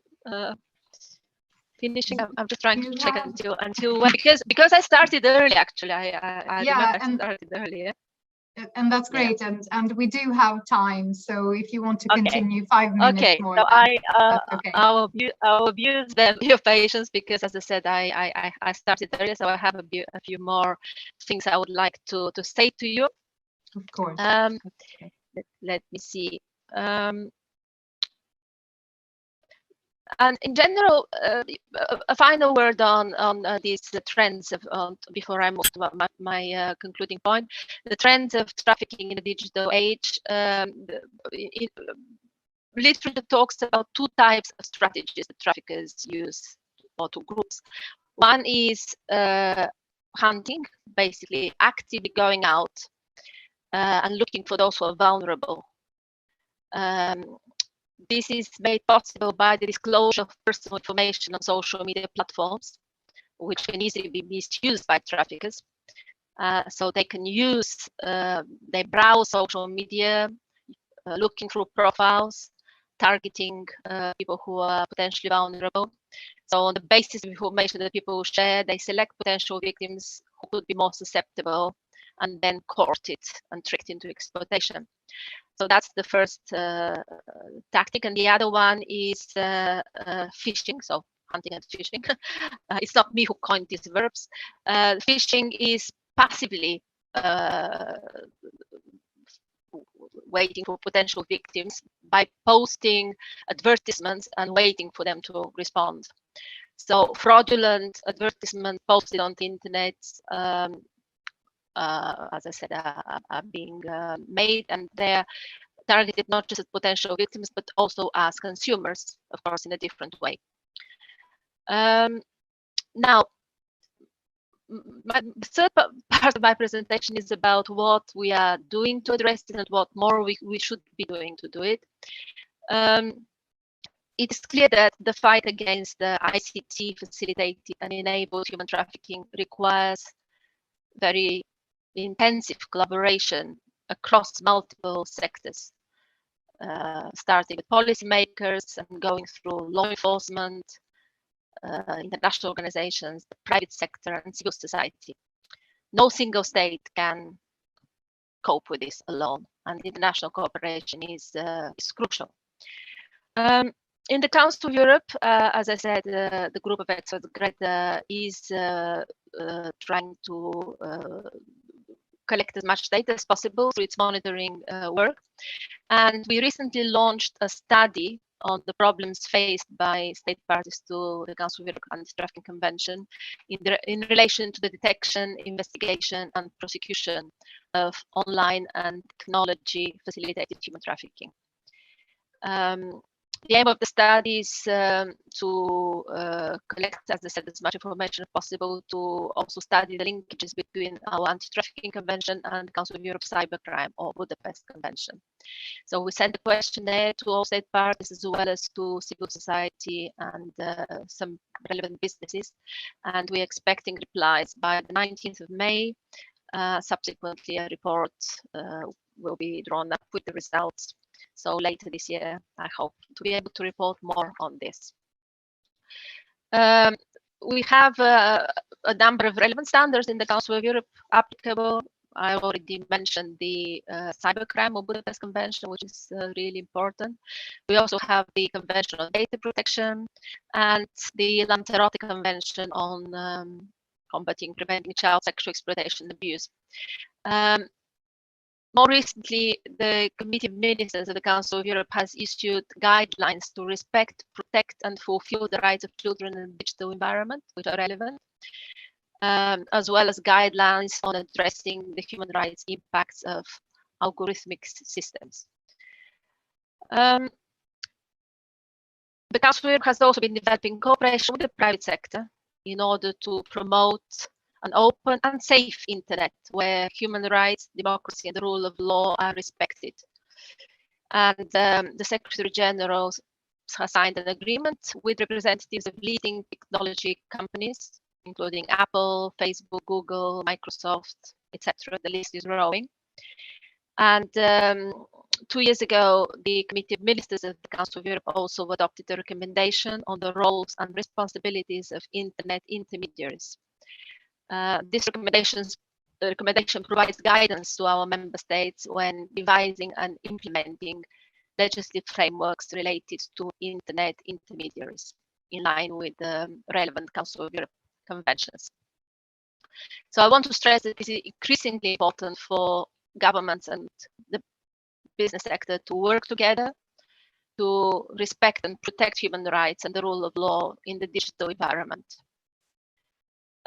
finishing? I'm just trying to check until when, because I started early. Actually, I remember I started early. And that's great, and we do have time. So if you want to continue 5 minutes more, so okay. I'll abuse your patience, because, as I said, I started earlier, so I have a few more things I would like to say to you. Of course. Let me see. And in general, a final word on these trends before I move to my concluding point. The trends of trafficking in the digital age. Literature talks about two types of strategies that traffickers use, or two groups. One is hunting, basically actively going out and looking for those who are vulnerable. This is made possible by the disclosure of personal information on social media platforms, which can easily be misused by traffickers. So they can use, they browse social media, looking through profiles, targeting people who are potentially vulnerable. So on the basis of information that people share, they select potential victims who could be more susceptible, and then courted and tricked into exploitation. So that's the first tactic, and the other one is fishing. So hunting and fishing. It's not me who coined these verbs. Fishing is passively waiting for potential victims by posting advertisements and waiting for them to respond. So fraudulent advertisements posted on the internet, as I said, are being made, and they're targeted not just as potential victims, but also as consumers, of course, in a different way. Now, the third part of my presentation is about what we are doing to address it and what more we should be doing to do it. It is clear that the fight against the ICT facilitated and enabled human trafficking requires very intensive collaboration across multiple sectors, starting with policymakers and going through law enforcement, international organizations, the private sector, and civil society. No single state can cope with this alone, and international cooperation is crucial. In the Council of Europe, as I said, the group of experts, GRETA, is trying to collect as much data as possible through its monitoring work. And we recently launched a study on the problems faced by state parties to the Council of Europe Anti-Trafficking Convention in relation to the detection, investigation, and prosecution of online and technology-facilitated human trafficking. The aim of the study is to collect, as I said, as much information as possible, to also study the linkages between our Anti-Trafficking Convention and the Council of Europe Cybercrime or Budapest Convention. So we sent a questionnaire to all state parties as well as to civil society and some relevant businesses, and we're expecting replies by the 19th of May. Subsequently, a report will be drawn up with the results. So later this year, I hope to be able to report more on this. We have a number of relevant standards in the Council of Europe applicable. I already mentioned the Cybercrime or Budapest Convention, which is really important. We also have the Convention on Data Protection and the Lanzarote Convention on combating, preventing child sexual exploitation and abuse. More recently, the Committee of Ministers of the Council of Europe has issued guidelines to respect, protect, and fulfill the rights of children in the digital environment, which are relevant, as well as guidelines on addressing the human rights impacts of algorithmic systems. The Council of Europe has also been developing cooperation with the private sector in order to promote an open and safe internet where human rights, democracy, and the rule of law are respected. And the Secretary General has signed an agreement with representatives of leading technology companies, including Apple, Facebook, Google, Microsoft, etc. The list is growing. And 2 years ago, the Committee of Ministers of the Council of Europe also adopted a recommendation on the roles and responsibilities of internet intermediaries. This recommendation provides guidance to our member states when devising and implementing legislative frameworks related to internet intermediaries in line with the relevant Council of Europe conventions. So I want to stress that this is increasingly important for governments and the business sector to work together to respect and protect human rights and the rule of law in the digital environment.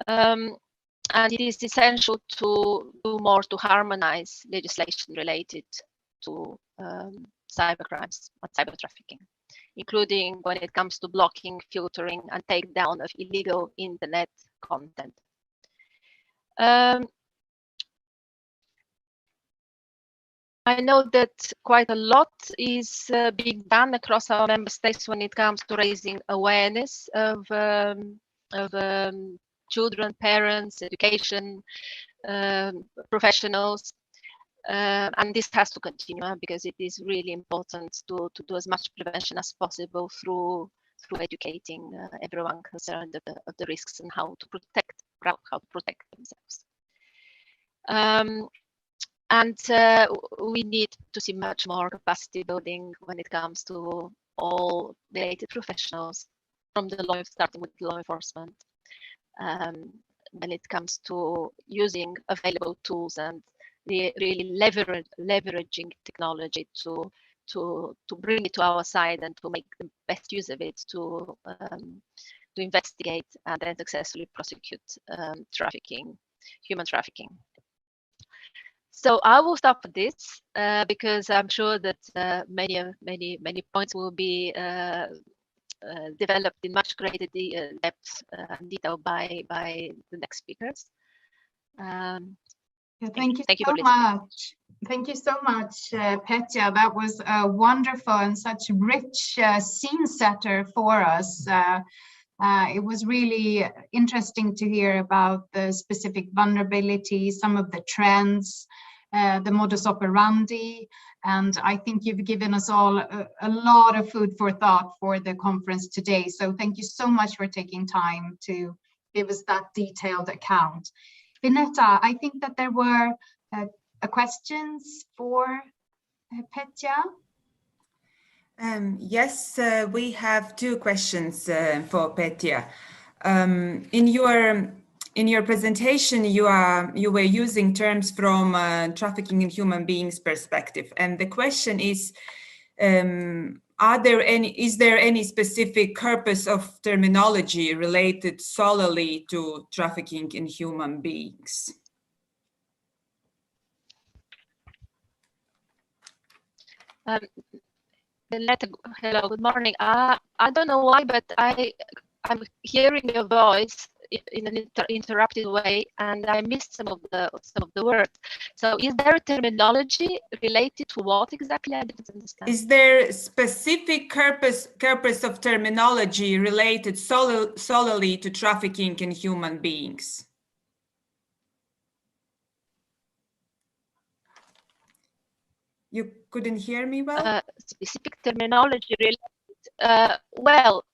And it is essential to do more to harmonize legislation related to cybercrimes and cyber trafficking, including when it comes to blocking, filtering, and takedown of illegal internet content. I know that quite a lot is being done across our member states when it comes to raising awareness of children, parents, education, professionals. And this has to continue because it is really important to do as much prevention as possible through educating everyone concerned of the risks and how to protect themselves. And we need to see much more capacity building when it comes to all related professionals, from the law, starting with law enforcement, when it comes to using available tools and really leveraging technology to bring it to our side and to make the best use of it to investigate and then successfully prosecute human trafficking. So I will stop at this because I'm sure that many points will be developed in much greater depth and detail by the next speakers. Thank you so much. Thank you so much, Petya. That was wonderful and such rich scene setter for us. It was really interesting to hear about the specific vulnerabilities, some of the trends, the modus operandi, and I think you've given us all a lot of food for thought for the conference today. So thank you so much for taking time to give us that detailed account. Vineta, I think that there were questions for Petya. Yes, we have two questions for Petya. In your presentation, you were using terms from trafficking in human beings perspective, and the question is, is there any specific corpus of terminology related solely to trafficking in human beings? Hello, good morning. I don't know why, but I'm hearing your voice in an interrupted way, and I missed some of the words. So, is there a terminology related to what exactly? I didn't understand. Is there specific corpus of terminology related solely to trafficking in human beings? You couldn't hear me well? Specific terminology related. Well,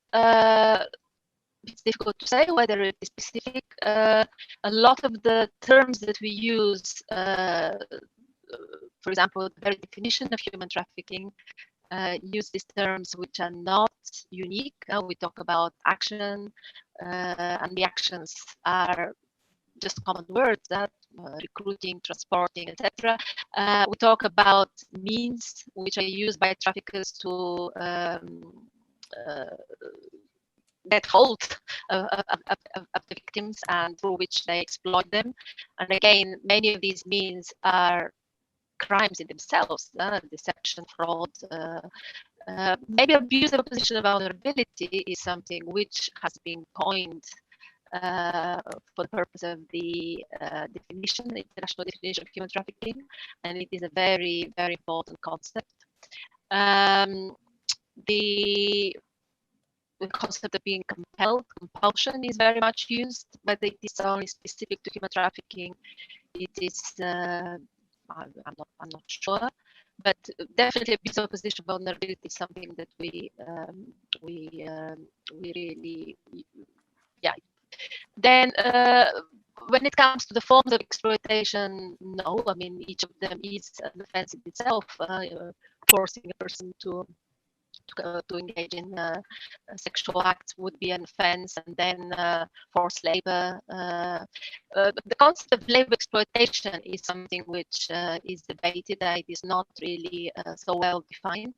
it's difficult to say whether it is specific. A lot of the terms that we use, for example, the very definition of human trafficking, use these terms which are not unique. We talk about action, and the actions are just common words, that recruiting, transporting, etc. We talk about means which are used by traffickers to get hold of the victims and through which they exploit them. And again, many of these means are crimes in themselves, deception, fraud. Maybe abuse of a position of vulnerability is something which has been coined for the purpose of the definition, the international definition of human trafficking, and it is a very, very important concept. The concept of being compelled, compulsion is very much used, but it is only specific to human trafficking. It is, I'm not sure, but definitely abuse of position vulnerability is something that we really, yeah. Then when it comes to the forms of exploitation, no, I mean, each of them is an offense in itself, forcing a person to engage in sexual acts would be an offense, and then forced labor. The concept of labor exploitation is something which is debated. It is not really so well defined.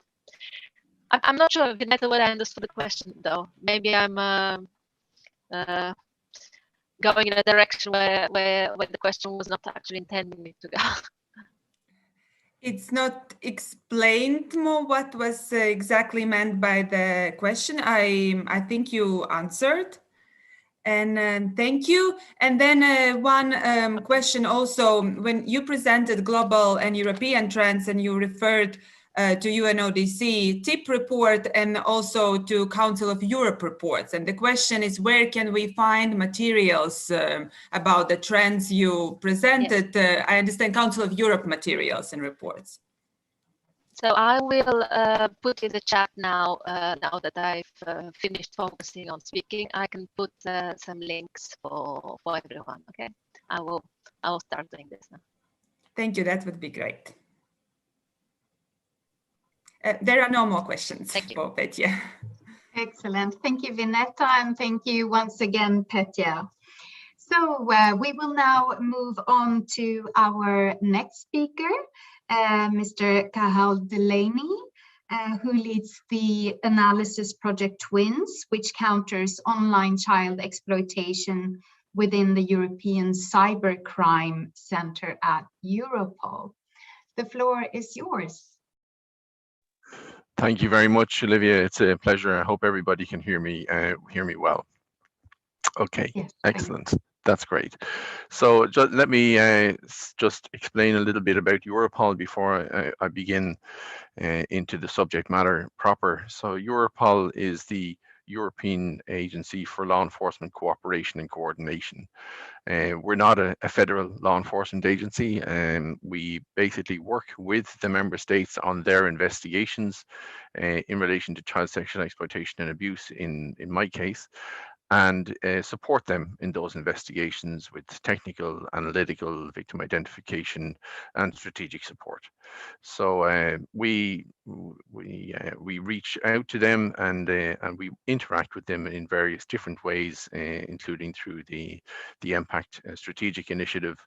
I'm not sure, Vineta, what I understood the question, though. Maybe I'm going in a direction where the question was not actually intending me to go. It's not explained more what was exactly meant by the question. I think you answered, and thank you. And then one question also, when you presented global and European trends and you referred to UNODC TIP report and also to Council of Europe reports. And the question is, where can we find materials about the trends you presented? Yes. I understand Council of Europe materials and reports. So I will put in the chat now, now that I've finished focusing on speaking, I can put some links for everyone, okay? I will start doing this now. Thank you, that would be great. There are no more questions for Petya. Excellent. Thank you, Vineta, and thank you once again, Petya. So we will now move on to our next speaker, Mr. Cathal Delaney, who leads the analysis project Twins, which counters online child exploitation within the European Cybercrime Center at Europol. The floor is yours. Thank you very much, Olivia. It's a pleasure. I hope everybody can hear me well. Okay, yes, excellent. That's great. So just let me just explain a little bit about Europol before I begin into the subject matter proper. So Europol is the European Agency for Law Enforcement Cooperation and Coordination. We're not a federal law enforcement agency. We basically work with the member states on their investigations in relation to child sexual exploitation and abuse in my case, and support them in those investigations with technical, analytical, victim identification, and strategic support. So we reach out to them and we interact with them in various different ways, including through the Impact Strategic Initiative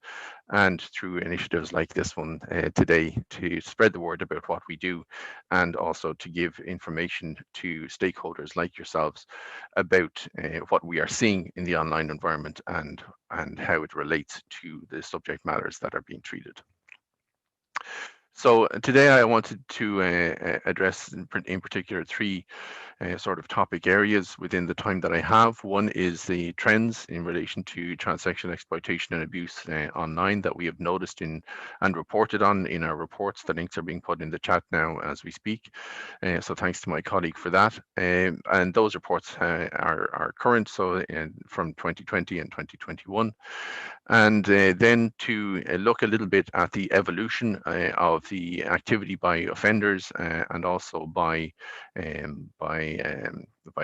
and through initiatives like this one today to spread the word about what we do, and also to give information to stakeholders like yourselves about what we are seeing in the online environment and how it relates to the subject matters that are being treated. So today I wanted to address in particular three sort of topic areas within the time that I have. One is the trends in relation to transsexual exploitation and abuse online that we have noticed and reported on in our reports. The links are being put in the chat now as we speak. So thanks to my colleague for that. And those reports are current, so from 2020 and 2021. And then to look a little bit at the evolution of the activity by offenders and also by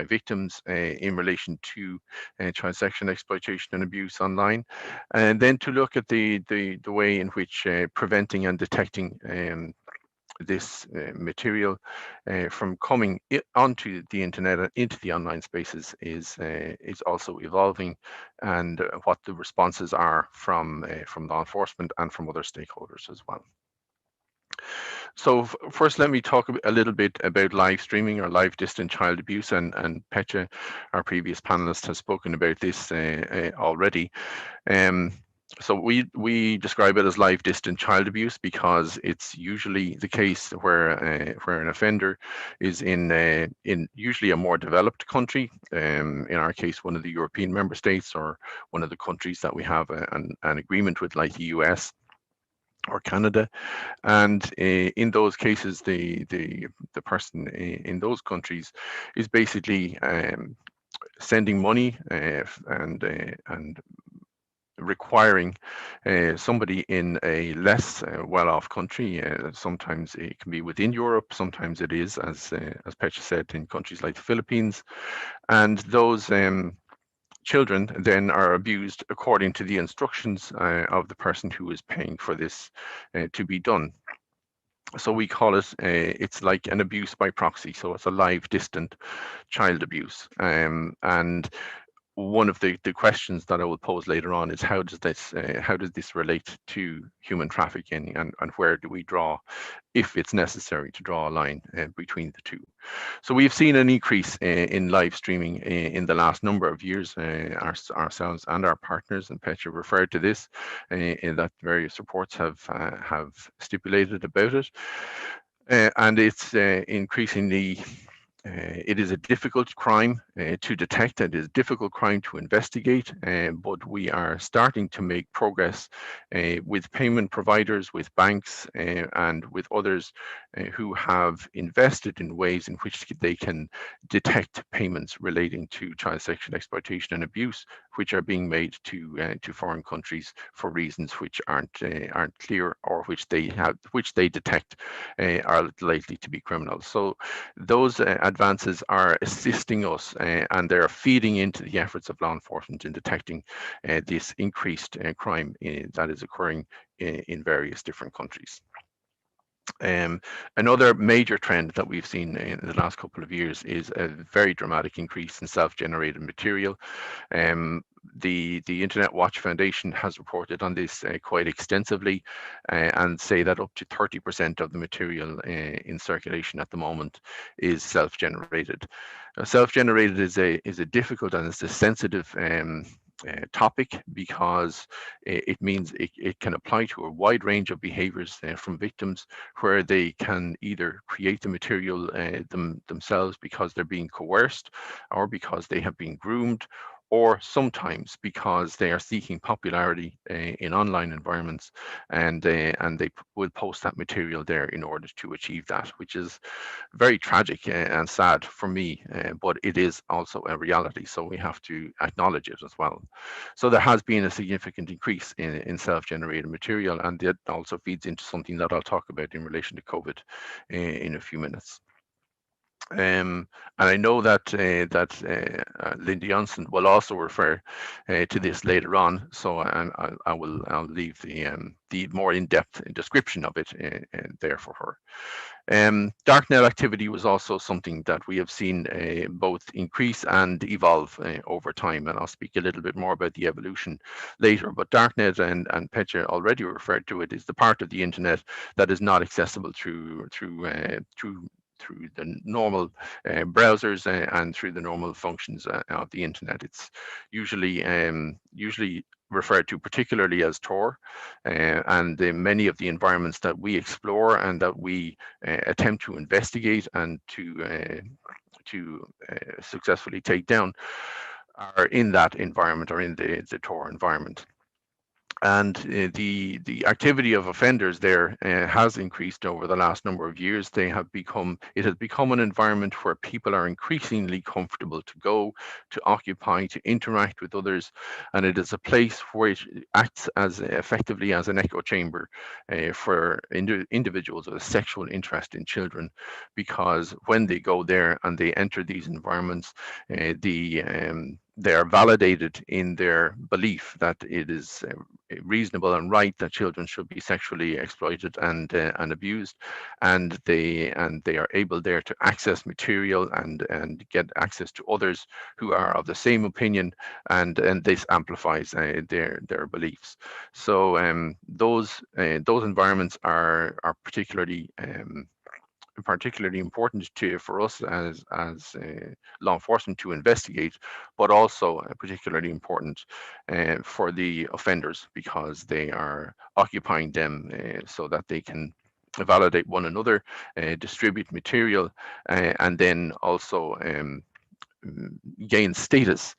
victims in relation to transsexual exploitation and abuse online, and then to look at the way in which preventing and detecting this material from coming onto the internet, into the online spaces is also evolving, and what the responses are from law enforcement and from other stakeholders as well. So first, let me talk a little bit about live streaming or live distant child abuse, and Petya, our previous panelist, has spoken about this already. So we describe it as live distant child abuse because it's usually the case where an offender is in usually a more developed country, in our case one of the European member states or one of the countries that we have an agreement with, like the US or Canada. And in those cases, the person in those countries is basically sending money and requiring somebody in a less well-off country. Sometimes it can be within Europe, sometimes it is, as Petya said, in countries like the Philippines. And those children then are abused according to the instructions of the person who is paying for this to be done. So we call it, it's like an abuse by proxy. So it's a live distant child abuse. And one of the questions that I will pose later on is how does this relate to human trafficking, and where do we draw, if it's necessary to draw a line between the two. So we've seen an increase in live streaming in the last number of years, ourselves and our partners, and Petya referred to this, in that various reports have stipulated about it. And it's increasingly it is a difficult crime to detect. It is a difficult crime to investigate, but we are starting to make progress with payment providers, with banks, and with others who have invested in ways in which they can detect payments relating to child sexual exploitation and abuse, which are being made to foreign countries for reasons which aren't clear, or which they detect are likely to be criminal. So those advances are assisting us, and they're feeding into the efforts of law enforcement in detecting this increased crime that is occurring in various different countries. Another major trend that we've seen in the last couple of years is a very dramatic increase in self-generated material. The Internet Watch Foundation has reported on this quite extensively, and say that up to 30% of the material in circulation at the moment is self-generated. Self-generated is a difficult and it's a sensitive topic, because it means it can apply to a wide range of behaviors from victims, where they can either create the material themselves because they're being coerced, or because they have been groomed, or sometimes because they are seeking popularity in online environments, and they will post that material there in order to achieve that, which is very tragic and sad for me, but it is also a reality, so we have to acknowledge it as well. So there has been a significant increase in self-generated material, and that also feeds into something that I'll talk about in relation to COVID in a few minutes. And I know that Linda Jonsson will also refer to this later on, so I'll leave the more in-depth description of it there for her. Darknet activity was also something that we have seen both increase and evolve over time, and I'll speak a little bit more about the evolution later. But Darknet, and Petya already referred to it, is the part of the internet that is not accessible through the normal browsers and through the normal functions of the internet. It's usually referred to particularly as Tor, and many of the environments that we explore and that we attempt to investigate and to successfully take down are in that environment, or in the Tor environment. And the activity of offenders there has increased over the last number of years. It has become an environment where people are increasingly comfortable to go, to occupy, to interact with others, and it is a place where it acts as effectively as an echo chamber for individuals with a sexual interest in children, because when they go there and they enter these environments, they are validated in their belief that it is reasonable and right that children should be sexually exploited and abused, and they are able there to access material and get access to others who are of the same opinion, and this amplifies their beliefs. So those environments are particularly particularly important for us as law enforcement to investigate, but also particularly important for the offenders, because they are occupying them so that they can validate one another, distribute material, and then also gain status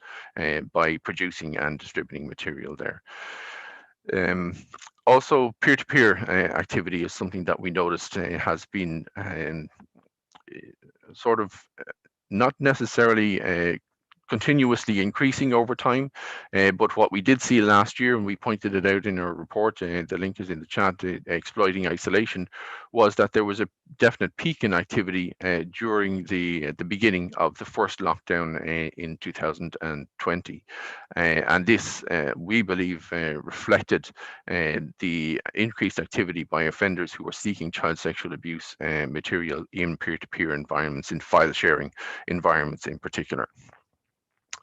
by producing and distributing material there. Also, peer-to-peer activity is something that we noticed has been sort of not necessarily continuously increasing over time, but what we did see last year, and we pointed it out in our report, the link is in the chat, exploiting isolation, was that there was a definite peak in activity during the beginning of the first lockdown in 2020, and this we believe reflected the increased activity by offenders who were seeking child sexual abuse material in peer-to-peer environments, in file sharing environments in particular.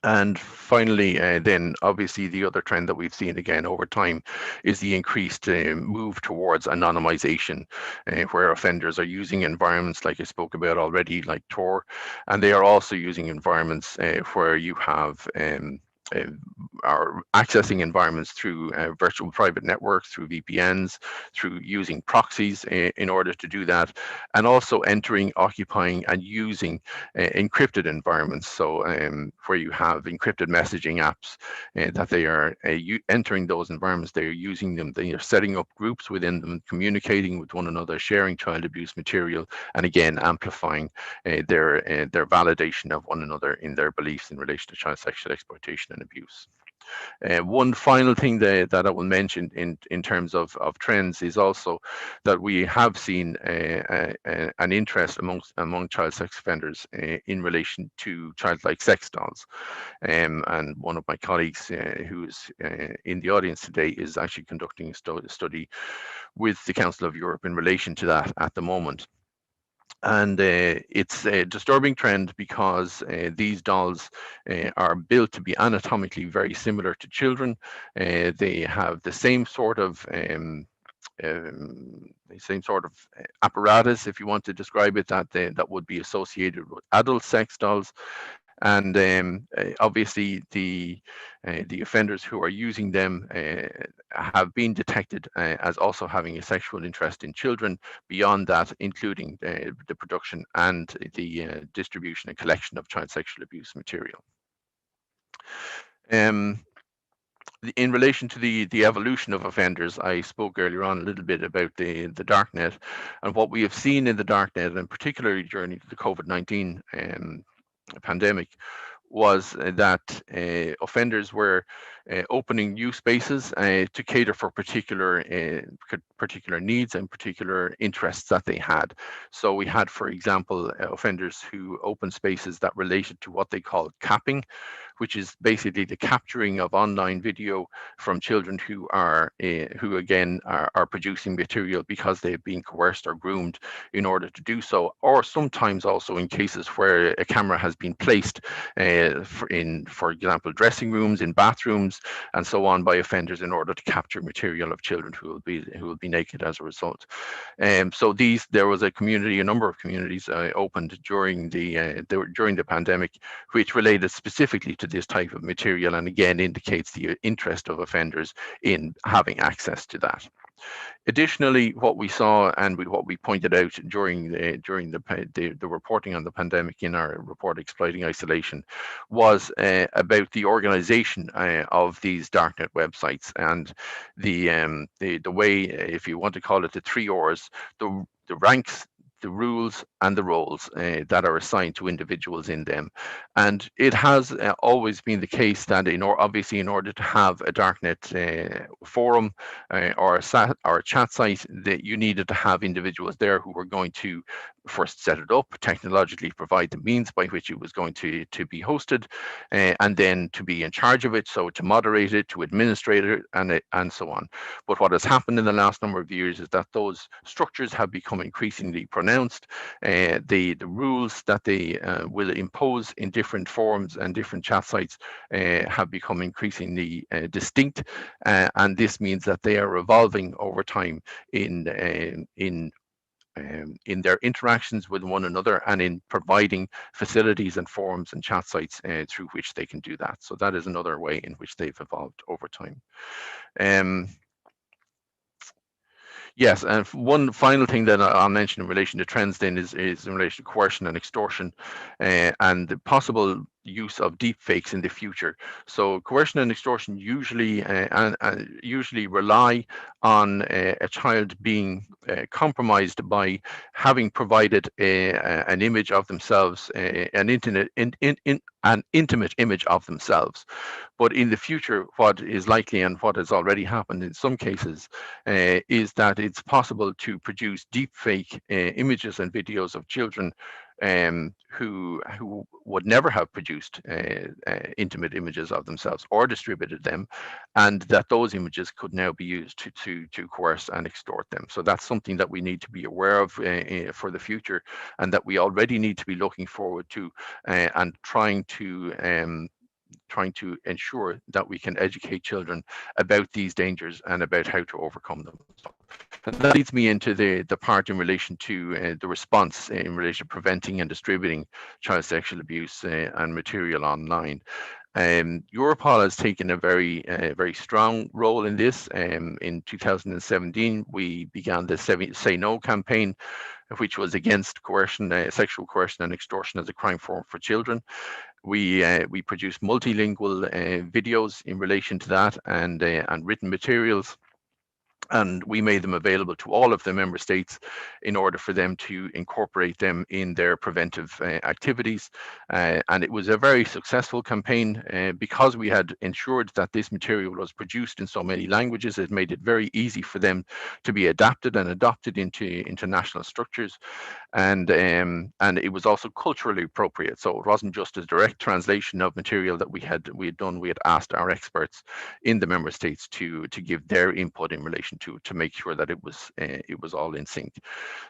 And finally, then obviously the other trend that we've seen again over time is the increased move towards anonymization, where offenders are using environments like I spoke about already, like Tor, and they are also using environments where you have are accessing environments through virtual private networks, through VPNs, through using proxies in order to do that, and also entering, occupying, and using encrypted environments. So where you have encrypted messaging apps that they are entering those environments, they are using them, they are setting up groups within them, communicating with one another, sharing child abuse material, and again amplifying their validation of one another in their beliefs in relation to child sexual exploitation and abuse. One final thing that I will mention in terms of trends is also that we have seen an interest among child sex offenders in relation to childlike sex dolls. And one of my colleagues who is in the audience today is actually conducting a study with the Council of Europe in relation to that at the moment. And it's a disturbing trend because these dolls are built to be anatomically very similar to children. They have the same sort of apparatus, if you want to describe it, that would be associated with adult sex dolls. And obviously the offenders who are using them have been detected as also having a sexual interest in children, beyond that including the production and the distribution and collection of child sexual abuse material. In relation to the evolution of offenders, I spoke earlier on a little bit about the darknet, and what we have seen in the darknet, and particularly during the COVID-19 pandemic, was that offenders were opening new spaces to cater for particular needs and particular interests that they had. So we had, for example, offenders who opened spaces that related to what they call capping, which is basically the capturing of online video from children who again are producing material because they've been coerced or groomed in order to do so, or sometimes also in cases where a camera has been placed for example, dressing rooms, in bathrooms, and so on, by offenders in order to capture material of children who will be naked as a result. So there was a number of communities opened during the pandemic, which related specifically to this type of material, and again indicates the interest of offenders in having access to that. Additionally, what we saw and what we pointed out during the reporting on the pandemic in our report Exploiting Isolation was about the organization of these darknet websites, and the way, if you want to call it, the three R's, the ranks, the rules, and the roles that are assigned to individuals in them. And it has always been the case that obviously in order to have a darknet forum or a chat site, that you needed to have individuals there who were going to first set it up, technologically provide the means by which it was going to be hosted, and then to be in charge of it, so to moderate it, to administrate it, and so on. But what has happened in the last number of years is that those structures have become increasingly pronounced. The rules that they will impose in different forums and different chat sites have become increasingly distinct, and this means that they are evolving over time in in their interactions with one another and in providing facilities and forums and chat sites through which they can do that. So that is another way in which they've evolved over time. Yes, and one final thing that I'll mention in relation to trends then is in relation to coercion and extortion and the possible use of deep fakes in the future. So coercion and extortion usually usually rely on a child being compromised by having provided an image of themselves, an intimate image of themselves. But in the future, what is likely and what has already happened in some cases is that it's possible to produce deep fake images and videos of children who would never have produced intimate images of themselves or distributed them, and that those images could now be used to coerce and extort them. So that's something that we need to be aware of for the future, and that we already need to be looking forward to and trying to ensure that we can educate children about these dangers and about how to overcome them. And that leads me into the part in relation to the response in relation to preventing and distributing child sexual abuse and material online. Europol has taken a very strong role in this. In 2017, we began the Say No campaign, which was against coercion, sexual coercion and extortion as a crime form for children. We produced multilingual videos in relation to that and written materials, and we made them available to all of the member states in order for them to incorporate them in their preventive activities. And it was a very successful campaign because we had ensured that this material was produced in so many languages. It made it very easy for them to be adapted and adopted into international structures. And it was also culturally appropriate. So it wasn't just a direct translation of material that we had done. We had asked our experts in the member states to give their input in relation to make sure that it was all in sync.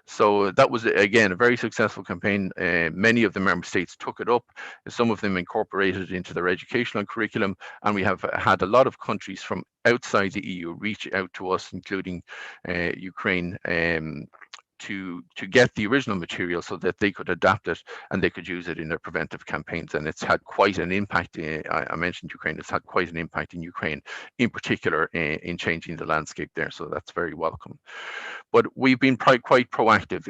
So that was again a very successful campaign. Many of the member states took it up. Some of them incorporated it into their educational curriculum, and we have had a lot of countries from outside the EU reach out to us, including Ukraine, to get the original material so that they could adapt it and they could use it in their preventive campaigns. And it's had quite an impact. I mentioned Ukraine. It's had quite an impact in Ukraine, in particular, in changing the landscape there. So that's very welcome. But we've been quite proactive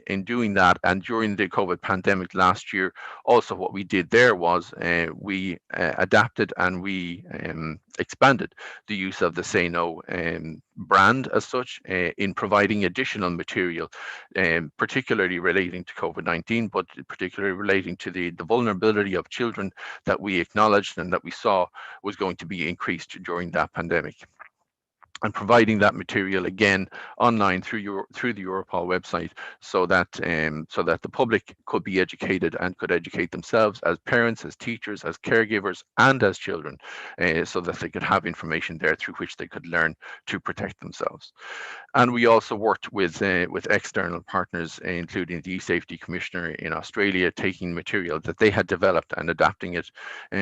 in doing that. And during the COVID pandemic last year, also what we did there was we adapted and we expanded the use of the Say No brand as such in providing additional material, particularly relating to COVID-19, but particularly relating to the vulnerability of children that we acknowledged and that we saw was going to be increased during that pandemic. And providing that material again online through the Europol website, so that the public could be educated and could educate themselves as parents, as teachers, as caregivers, and as children, so that they could have information there through which they could learn to protect themselves. And we also worked with external partners, including the E-Safety Commissioner in Australia, taking material that they had developed and adapting it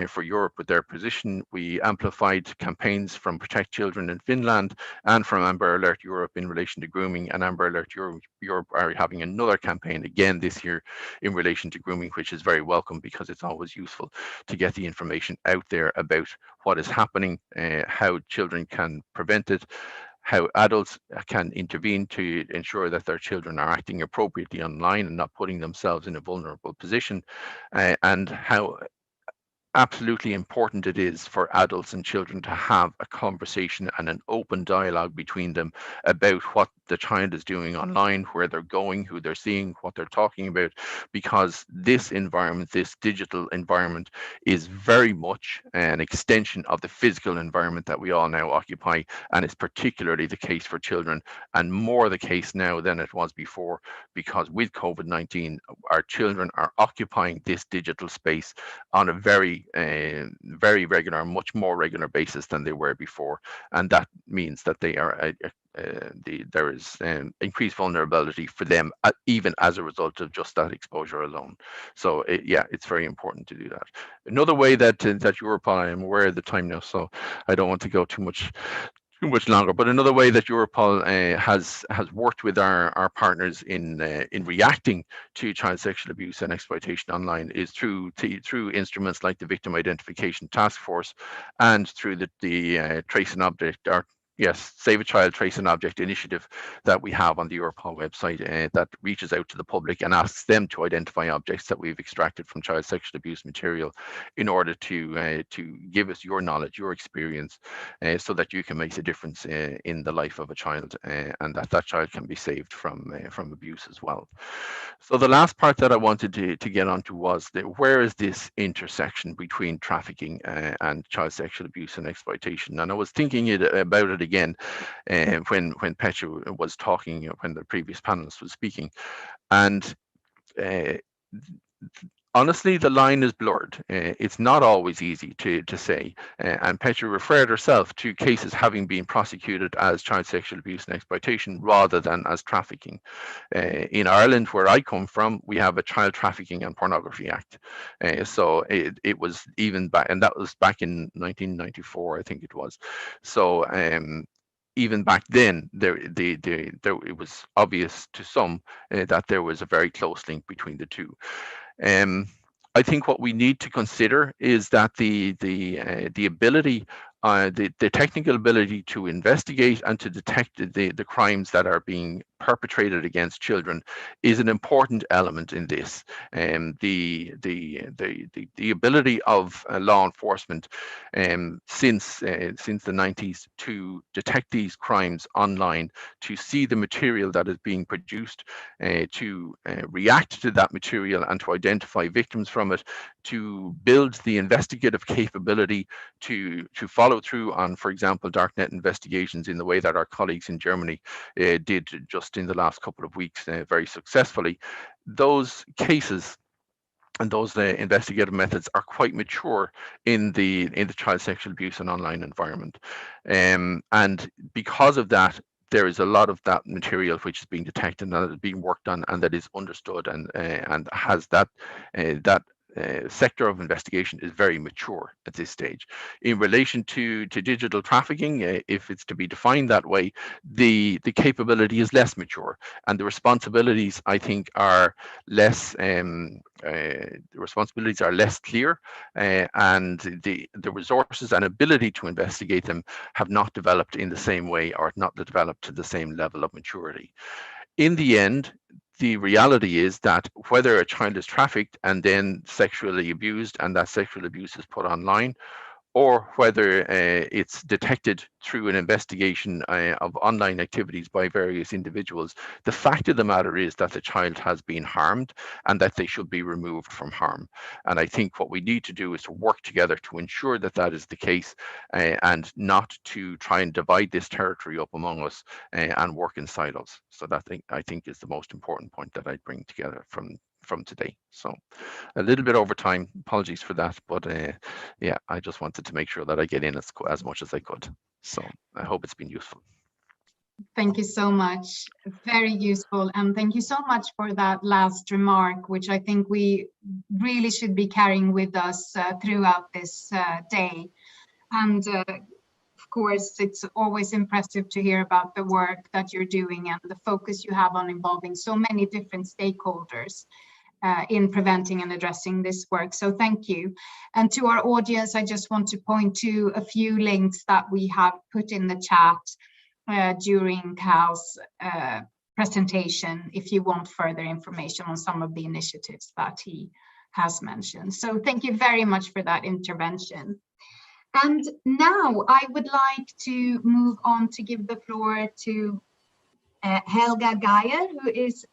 for Europe with their position. We amplified campaigns from Protect Children in Finland and from Amber Alert Europe in relation to grooming, and Amber Alert Europe are having another campaign again this year in relation to grooming, which is very welcome because it's always useful to get the information out there about what is happening, how children can prevent it, how adults can intervene to ensure that their children are acting appropriately online and not putting themselves in a vulnerable position, and how absolutely important it is for adults and children to have a conversation and an open dialogue between them about what the child is doing online, where they're going, who they're seeing, what they're talking about, because this environment, this digital environment, is very much an extension of the physical environment that we all now occupy, and it's particularly the case for children, and more the case now than it was before, because with COVID-19, our children are occupying this digital space on a very regular, much more regular basis than they were before, and that means that they are there is increased vulnerability for them, even as a result of just that exposure alone. So yeah, it's very important to do that. Another way that Europol, I am aware of the time now, so I don't want to go too much much longer. But another way that Europol has worked with our partners in reacting to child sexual abuse and exploitation online is through instruments like the Victim Identification Task Force and through the Trace and Object, or yes, Save a Child Trace and Object initiative that we have on the Europol website that reaches out to the public and asks them to identify objects that we've extracted from child sexual abuse material in order to give us your knowledge, your experience, so that you can make a difference in the life of a child and that child can be saved from abuse as well. So the last part that I wanted to get onto was where is this intersection between trafficking and child sexual abuse and exploitation? And I was thinking about it again when Petya was talking, when the previous panelist was speaking, and honestly, the line is blurred. It's not always easy to say. And Petya referred herself to cases having been prosecuted as child sexual abuse and exploitation rather than as trafficking. In Ireland, where I come from, we have a Child Trafficking and Pornography Act. So it was even back, and that was back in 1994, I think it was. So even back then, it was obvious to some that there was a very close link between the two. I think what we need to consider is that the ability, the technical ability to investigate and to detect the crimes that are being perpetrated against children is an important element in this. The ability of law enforcement since the 90s to detect these crimes online, to see the material that is being produced, to react to that material and to identify victims from it, to build the investigative capability to follow through on, for example, darknet investigations in the way that our colleagues in Germany did just in the last couple of weeks very successfully. Those cases and those investigative methods are quite mature in the child sexual abuse and online environment, and because of that, there is a lot of that material which is being detected and that is being worked on and that is understood and has that sector of investigation is very mature at this stage. In relation to digital trafficking, if it's to be defined that way, the capability is less mature and the responsibilities, I think, are less clear, and the resources and ability to investigate them have not developed in the same way or not developed to the same level of maturity. In the end, the reality is that whether a child is trafficked and then sexually abused and that sexual abuse is put online, or whether it's detected through an investigation of online activities by various individuals, the fact of the matter is that the child has been harmed and that they should be removed from harm. And I think what we need to do is to work together to ensure that that is the case, and not to try and divide this territory up among us and work in silos. So that I think is the most important point that I'd bring together from today. So a little bit over time, apologies for that, but yeah, I just wanted to make sure that I get in as much as I could. So I hope it's been useful. Thank you so much. Very useful. And thank you so much for that last remark, which I think we really should be carrying with us throughout this day. And of course, it's always impressive to hear about the work that you're doing and the focus you have on involving so many different stakeholders in preventing and addressing this work. So thank you. And to our audience, I just want to point to a few links that we have put in the chat during Cal's presentation if you want further information on some of the initiatives that he has mentioned. So thank you very much for that intervention. And now I would like to move on to give the floor to Helga Geyer, who is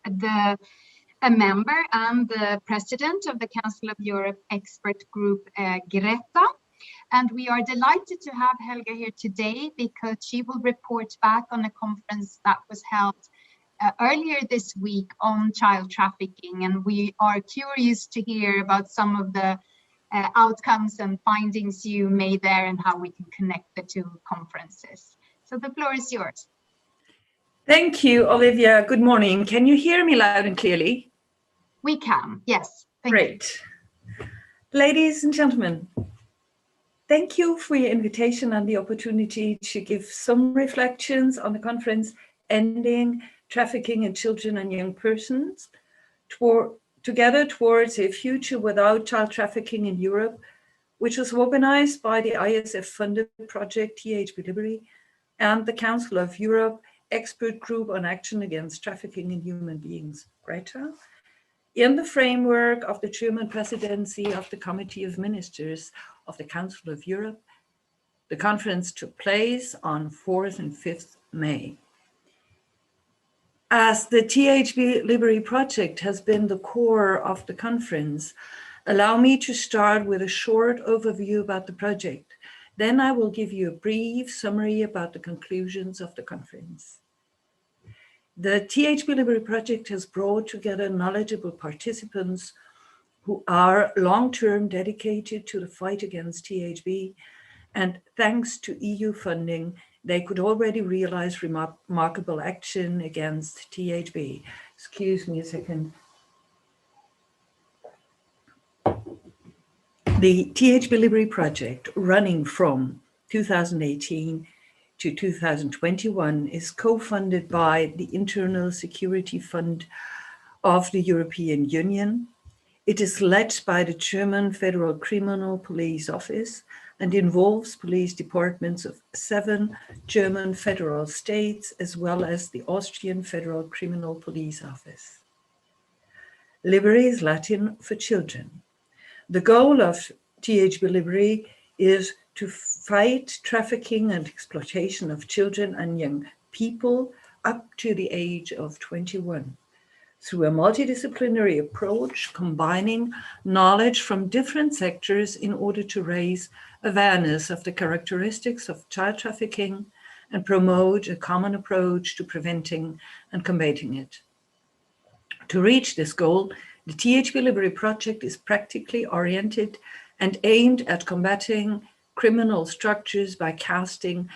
a member and the president of the Council of Europe expert group GRETA. And we are delighted to have Helga here today because she will report back on a conference that was held earlier this week on child trafficking. And we are curious to hear about some of the outcomes and findings you made there and how we can connect the two conferences. So the floor is yours. Thank you, Olivia. Good morning. Can you hear me loud and clearly? We can, yes. Thank Great. You. Ladies and gentlemen, Thank you for your invitation and the opportunity to give some reflections on the conference Ending Trafficking in Children and Young Persons, together towards a future without child trafficking in Europe, which was organized by the ISF-funded project THB Library and the Council of Europe Expert Group on Action Against Trafficking in Human Beings, GRETA, in the framework of the German presidency of the Committee of Ministers of the Council of Europe. The conference took place on 4th and 5th May. As the THB Library project has been the core of the conference, allow me to start with a short overview about the project. Then I will give you a brief summary about the conclusions of the conference. The THB Library project has brought together knowledgeable participants who are long-term dedicated to the fight against THB, and thanks to EU funding, they could already realize remarkable action against THB. Excuse me a second. The THB Library project, running from 2018 to 2021, is co-funded by the Internal Security Fund of the European Union. It is led by the German Federal Criminal Police Office and involves police departments of 7 German federal states, as well as the Austrian Federal Criminal Police Office. Library is Latin for children. The goal of THB Library is to fight trafficking and exploitation of children and young people up to the age of 21 through a multidisciplinary approach, combining knowledge from different sectors in order to raise awareness of the characteristics of child trafficking and promote a common approach to preventing and combating it. To reach this goal, the THB Library project is practically oriented and aimed at combating criminal structures by casting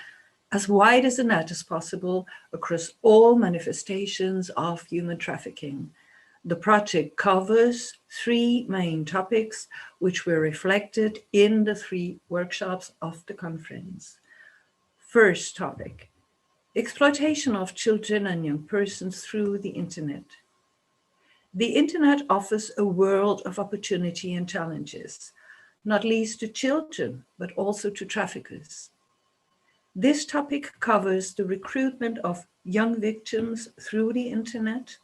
as wide as a net as possible across all manifestations of human trafficking. The project covers 3 main topics, which were reflected in the 3 workshops of the conference. First topic, exploitation of children and young persons through the internet. The internet offers a world of opportunity and challenges, not least to children, but also to traffickers. This topic covers the recruitment of young victims through the internet,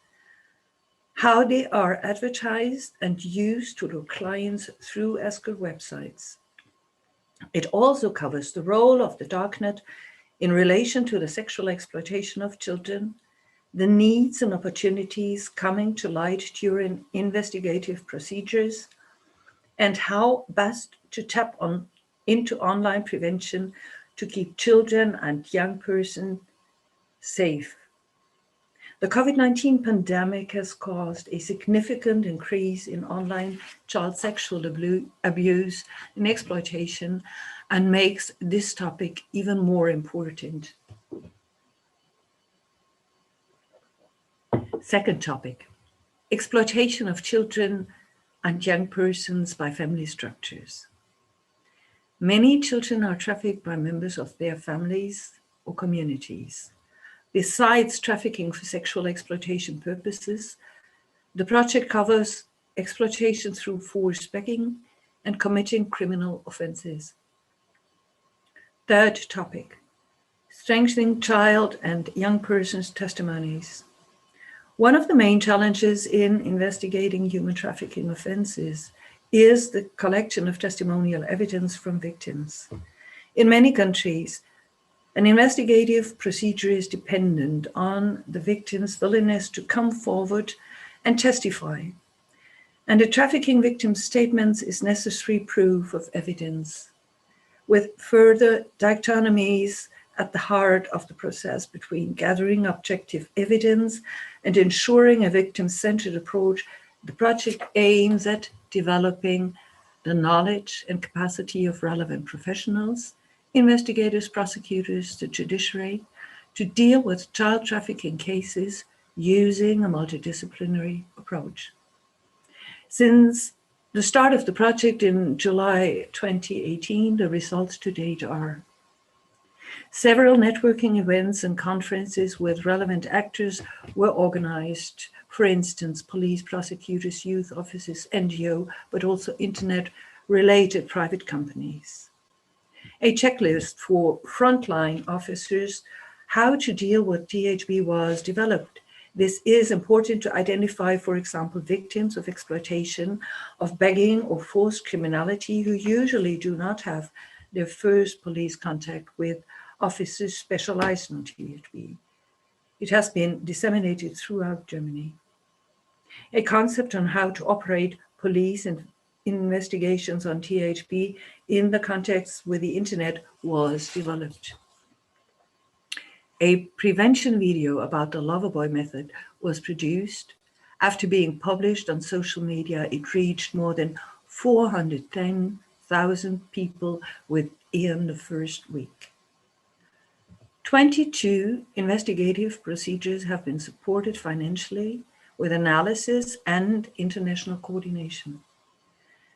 how they are advertised and used to lure clients through escort websites. It also covers the role of the darknet in relation to the sexual exploitation of children, the needs and opportunities coming to light during investigative procedures, and how best to tap into online prevention to keep children and young persons safe. The COVID-19 pandemic has caused a significant increase in online child sexual abuse and exploitation and makes this topic even more important. Second topic, exploitation of children and young persons by family structures. Many children are trafficked by members of their families or communities. Besides trafficking for sexual exploitation purposes, the project covers exploitation through forced begging and committing criminal offenses. Third topic, strengthening child and young persons' testimonies. One of the main challenges in investigating human trafficking offenses is the collection of testimonial evidence from victims. In many countries, an investigative procedure is dependent on the victim's willingness to come forward and testify, and a trafficking victim's statements is necessary proof of evidence, with further dichotomies at the heart of the process between gathering objective evidence and ensuring a victim-centered approach. The project aims at developing the knowledge and capacity of relevant professionals, investigators, prosecutors, the judiciary, to deal with child trafficking cases using a multidisciplinary approach. Since The start of the project in July 2018, the results to date are several networking events and conferences with relevant actors were organized. For instance, police, prosecutors, youth offices, NGO, but also internet-related private companies. A checklist for frontline officers how to deal with THB was developed. This is important to identify, for example, victims of exploitation, of begging or forced criminality who usually do not have their first police contact with officers specialized on THB. It has been disseminated throughout Germany. A concept on how to operate police and investigations on THB in the context with the internet was developed. A prevention video about the Loverboy method was produced. After being published on social media, it reached more than 410,000 people within the first week. 22 investigative procedures have been supported financially with analysis and international coordination.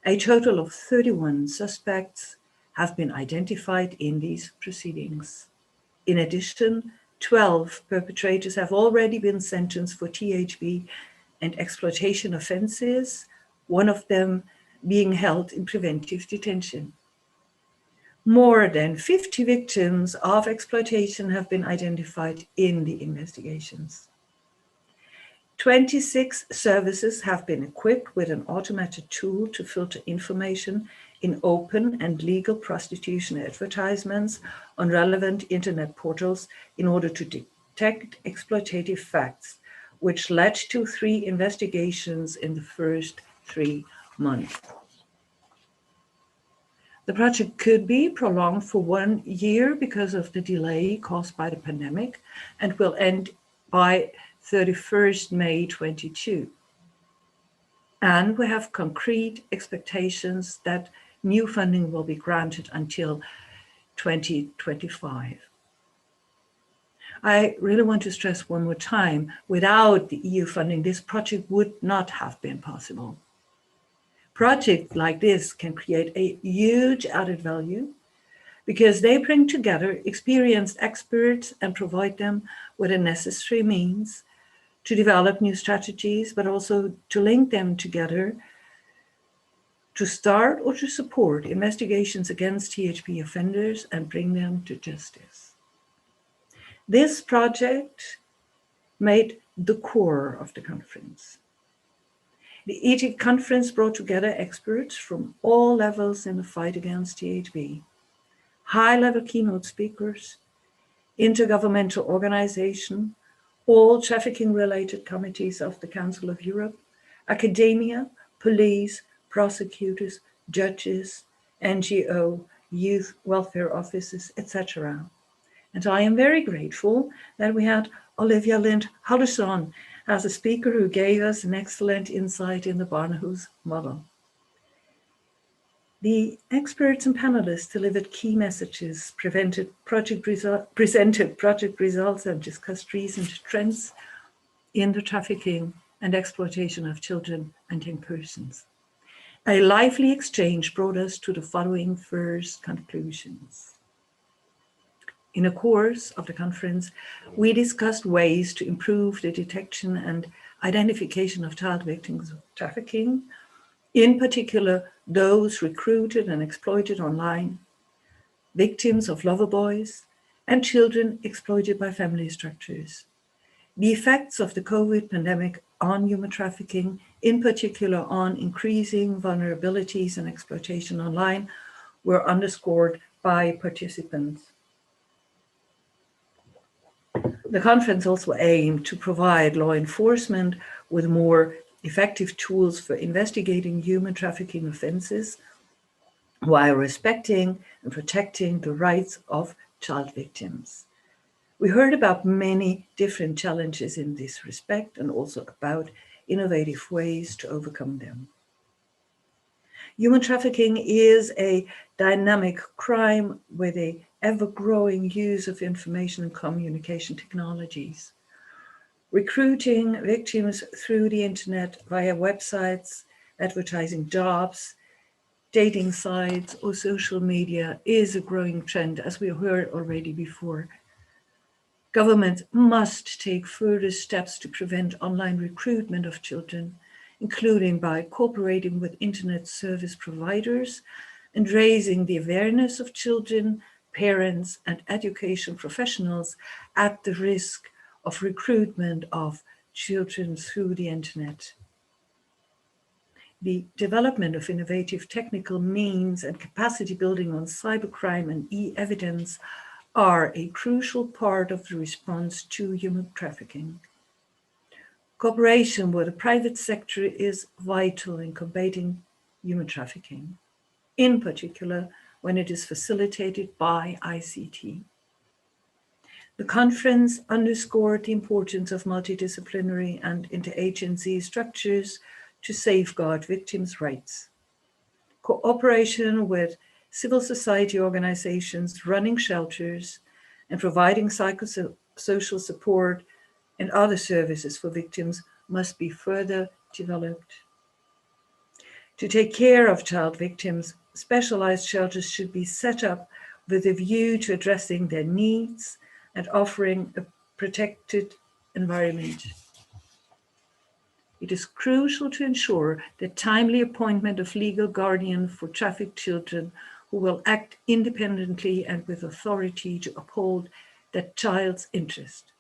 A total of 31 suspects have been identified in these proceedings. In addition, 12 perpetrators have already been sentenced for THB and exploitation offenses, one of them being held in preventive detention. More than 50 victims of exploitation have been identified in the investigations. 26 services have been equipped with an automated tool to filter information in open and legal prostitution advertisements on relevant internet portals in order to detect exploitative facts, which led to 3 investigations in the first 3 months. The project could be prolonged for 1 year because of the delay caused by the pandemic and will end by 31st May 2022. And we have concrete expectations that new funding will be granted until 2025. I really want to stress one more time, without the EU funding, this project would not have been possible. Projects like this can create a huge added value because they bring together experienced experts and provide them with the necessary means to develop new strategies, but also to link them together to start or to support investigations against THB offenders and bring them to justice. This project made the core of the conference. The ETIC conference brought together experts from all levels in the fight against THB, high-level keynote speakers, intergovernmental organization, all trafficking-related committees of the Council of Europe, academia, police, prosecutors, judges, NGO, youth welfare offices, etc. And I am very grateful that we had Olivia Haldorsson as a speaker who gave us an excellent insight in the Barnahus model. The experts and panelists delivered key messages, presented project results, and discussed recent trends in the trafficking and exploitation of children and young persons. A lively exchange brought us to the following first conclusions. In the course of the conference, we discussed ways to improve the detection and identification of child victims of trafficking, in particular those recruited and exploited online, victims of lover boys, and children exploited by family structures. The effects of the COVID pandemic on human trafficking, in particular on increasing vulnerabilities and exploitation online, were underscored by participants. The conference also aimed to provide law enforcement with more effective tools for investigating human trafficking offenses while respecting and protecting the rights of child victims. We heard about many different challenges in this respect and also about innovative ways to overcome them. Human trafficking is a dynamic crime with an ever-growing use of information and communication technologies. Recruiting victims through the internet via websites advertising jobs, dating sites, or social media is a growing trend, as we heard already before. Governments must take further steps to prevent online recruitment of children, including by cooperating with internet service providers and raising the awareness of children, parents, and education professionals at the risk of recruitment of children through the internet. The development of innovative technical means and capacity building on cybercrime and e-evidence are a crucial part of the response to human trafficking. Cooperation with the private sector is vital in combating human trafficking, in particular when it is facilitated by ICT. The conference underscored the importance of multidisciplinary and interagency structures to safeguard victims' rights. Cooperation with civil society organizations running shelters and providing psychosocial support and other services for victims must be further developed. To take care of child victims, specialized shelters should be set up with a view to addressing their needs and offering a protected environment. It is crucial to ensure the timely appointment of legal guardian for trafficked children who will act independently and with authority to uphold that child's interest.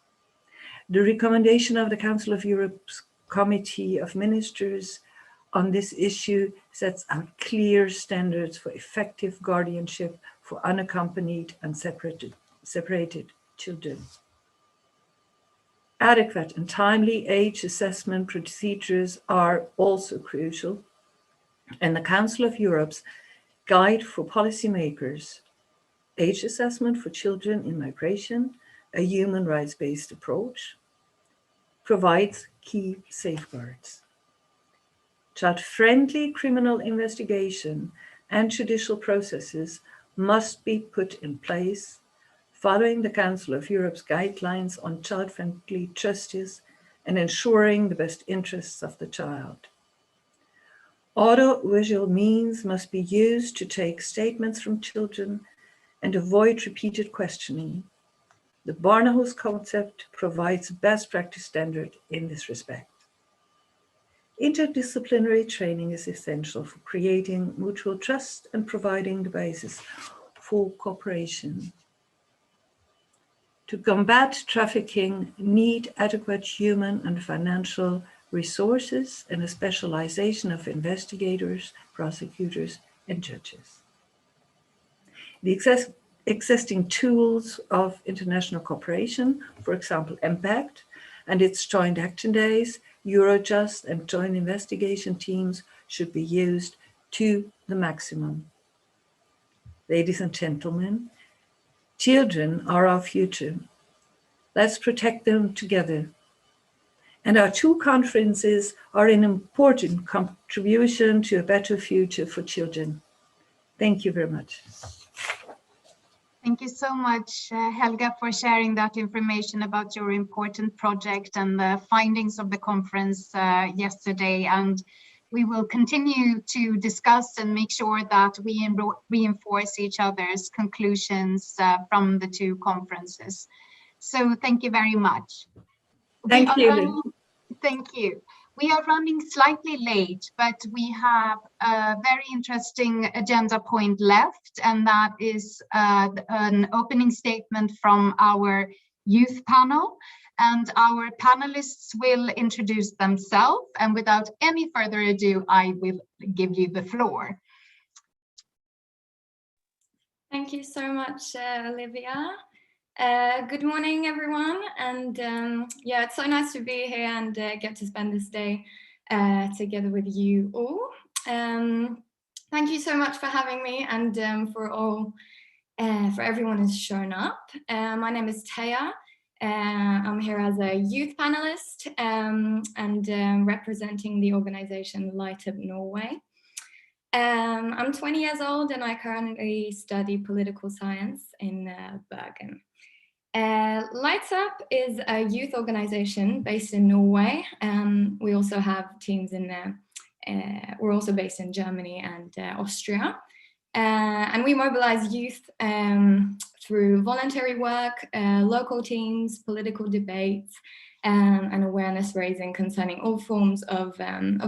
The recommendation of the Council of Europe's Committee of Ministers on this issue sets out clear standards for effective guardianship for unaccompanied and separated children. Adequate and timely age assessment procedures are also crucial, and the Council of Europe's Guide for Policymakers, Age Assessment for Children in Migration, a human rights-based approach, provides key safeguards. Child-friendly criminal investigation and judicial processes must be put in place following the Council of Europe's guidelines on child-friendly justice and ensuring the best interests of the child. Audio-visual means must be used to take statements from children and avoid repeated questioning. The Barnahus concept provides a best practice standard in this respect. Interdisciplinary training is essential for creating mutual trust and providing the basis for cooperation. To combat trafficking, need adequate human and financial resources and a specialization of investigators, prosecutors, and judges. The existing tools of international cooperation, for example, MPACT and its joint action days, Eurojust and joint investigation teams should be used to the maximum. Ladies and gentlemen, children are our future. Let's protect them together. And our two conferences are an important contribution to a better future for children. Thank you very much. Thank you so much, Helga, for sharing that information about your important project and the findings of the conference yesterday. And we will continue to discuss and make sure that we reinforce each other's conclusions from the two conferences. So thank you very much. Thank you. Thank you. We are running slightly late, but we have a very interesting agenda point left, and that is an opening statement from our youth panel. And our panelists will introduce themselves. And without any further ado, I will give you the floor. Thank you so much, Olivia. Good morning, everyone. And yeah, it's so nice to be here and get to spend this day together with you all. Thank you so much for having me and for everyone who's shown up. My name is Petya. I'm here as a youth panelist and representing the organization Light Up Norway. I'm 20 years old and I currently study political science in Bergen. Lights Up is a youth organization based in Norway. We also have teams in we're also based in Germany and Austria. And we mobilize youth through voluntary work, local teams, political debates, and awareness raising concerning all forms of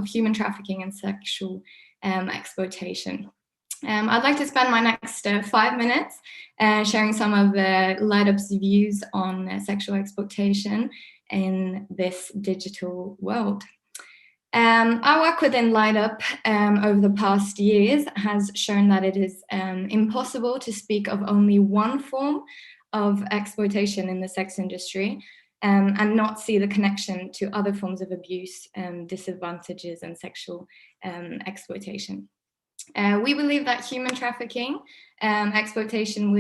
human trafficking and sexual exploitation. I'd like to spend my next 5 minutes sharing some of Light Up's views on sexual exploitation in this digital world. Our work within Light Up over the past years has shown that it is impossible to speak of only one form of exploitation in the sex industry and not see the connection to other forms of abuse, disadvantages, and sexual exploitation. We believe that human trafficking, exploitation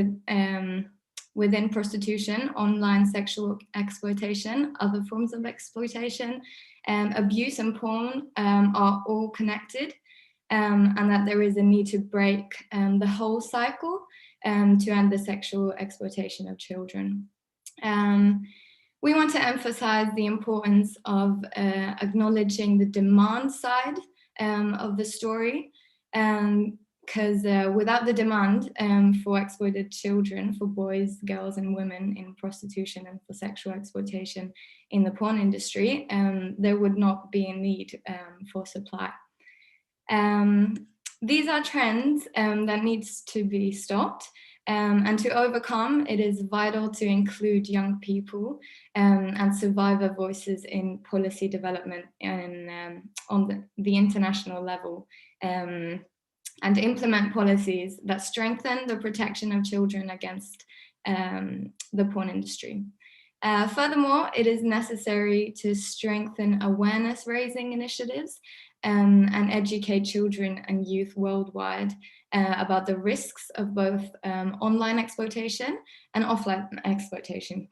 within prostitution, online sexual exploitation, other forms of exploitation, abuse and porn are all connected, and that there is a need to break the whole cycle to end the sexual exploitation of children. We want to emphasize the importance of acknowledging the demand side of the story, because without the demand for exploited children, for boys, girls, and women in prostitution and for sexual exploitation in the porn industry, there would not be a need for supply. These are trends that needs to be stopped, and to overcome, it is vital to include young people and survivor voices in policy development and on the international level. And implement policies that strengthen the protection of children against the porn industry. Furthermore, it is necessary to strengthen awareness raising initiatives and educate children and youth worldwide about the risks of both online exploitation and offline exploitation,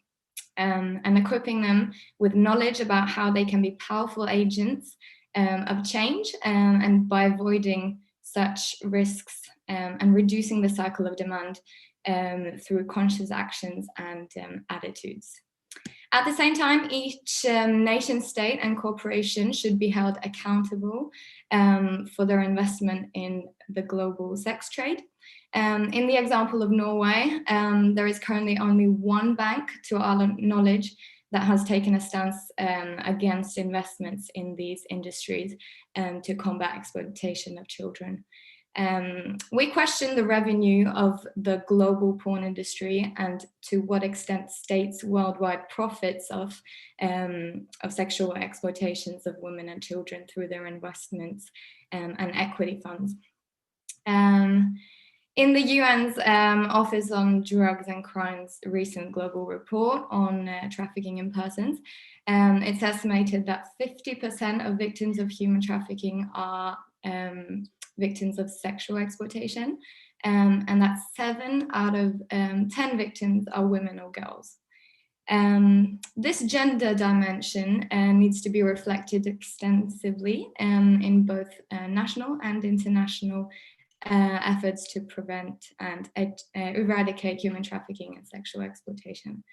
and equipping them with knowledge about how they can be powerful agents of change, and by avoiding such risks and reducing the cycle of demand through conscious actions and attitudes. At the same time, each nation state and corporation should be held accountable for their investment in the global sex trade. In the example of Norway, there is currently only one bank, to our knowledge, that has taken a stance against investments in these industries to combat exploitation of children. We question the revenue of the global porn industry and to what extent states worldwide profits of sexual exploitations of women and children through their investments and equity funds. In the UN's Office on Drugs and Crime's recent global report on trafficking in persons, it's estimated that 50% of victims of human trafficking are victims of sexual exploitation, and that 7 out of 10 victims are women or girls. This gender dimension needs to be reflected extensively in both national and international efforts to prevent and eradicate human trafficking and sexual exploitation.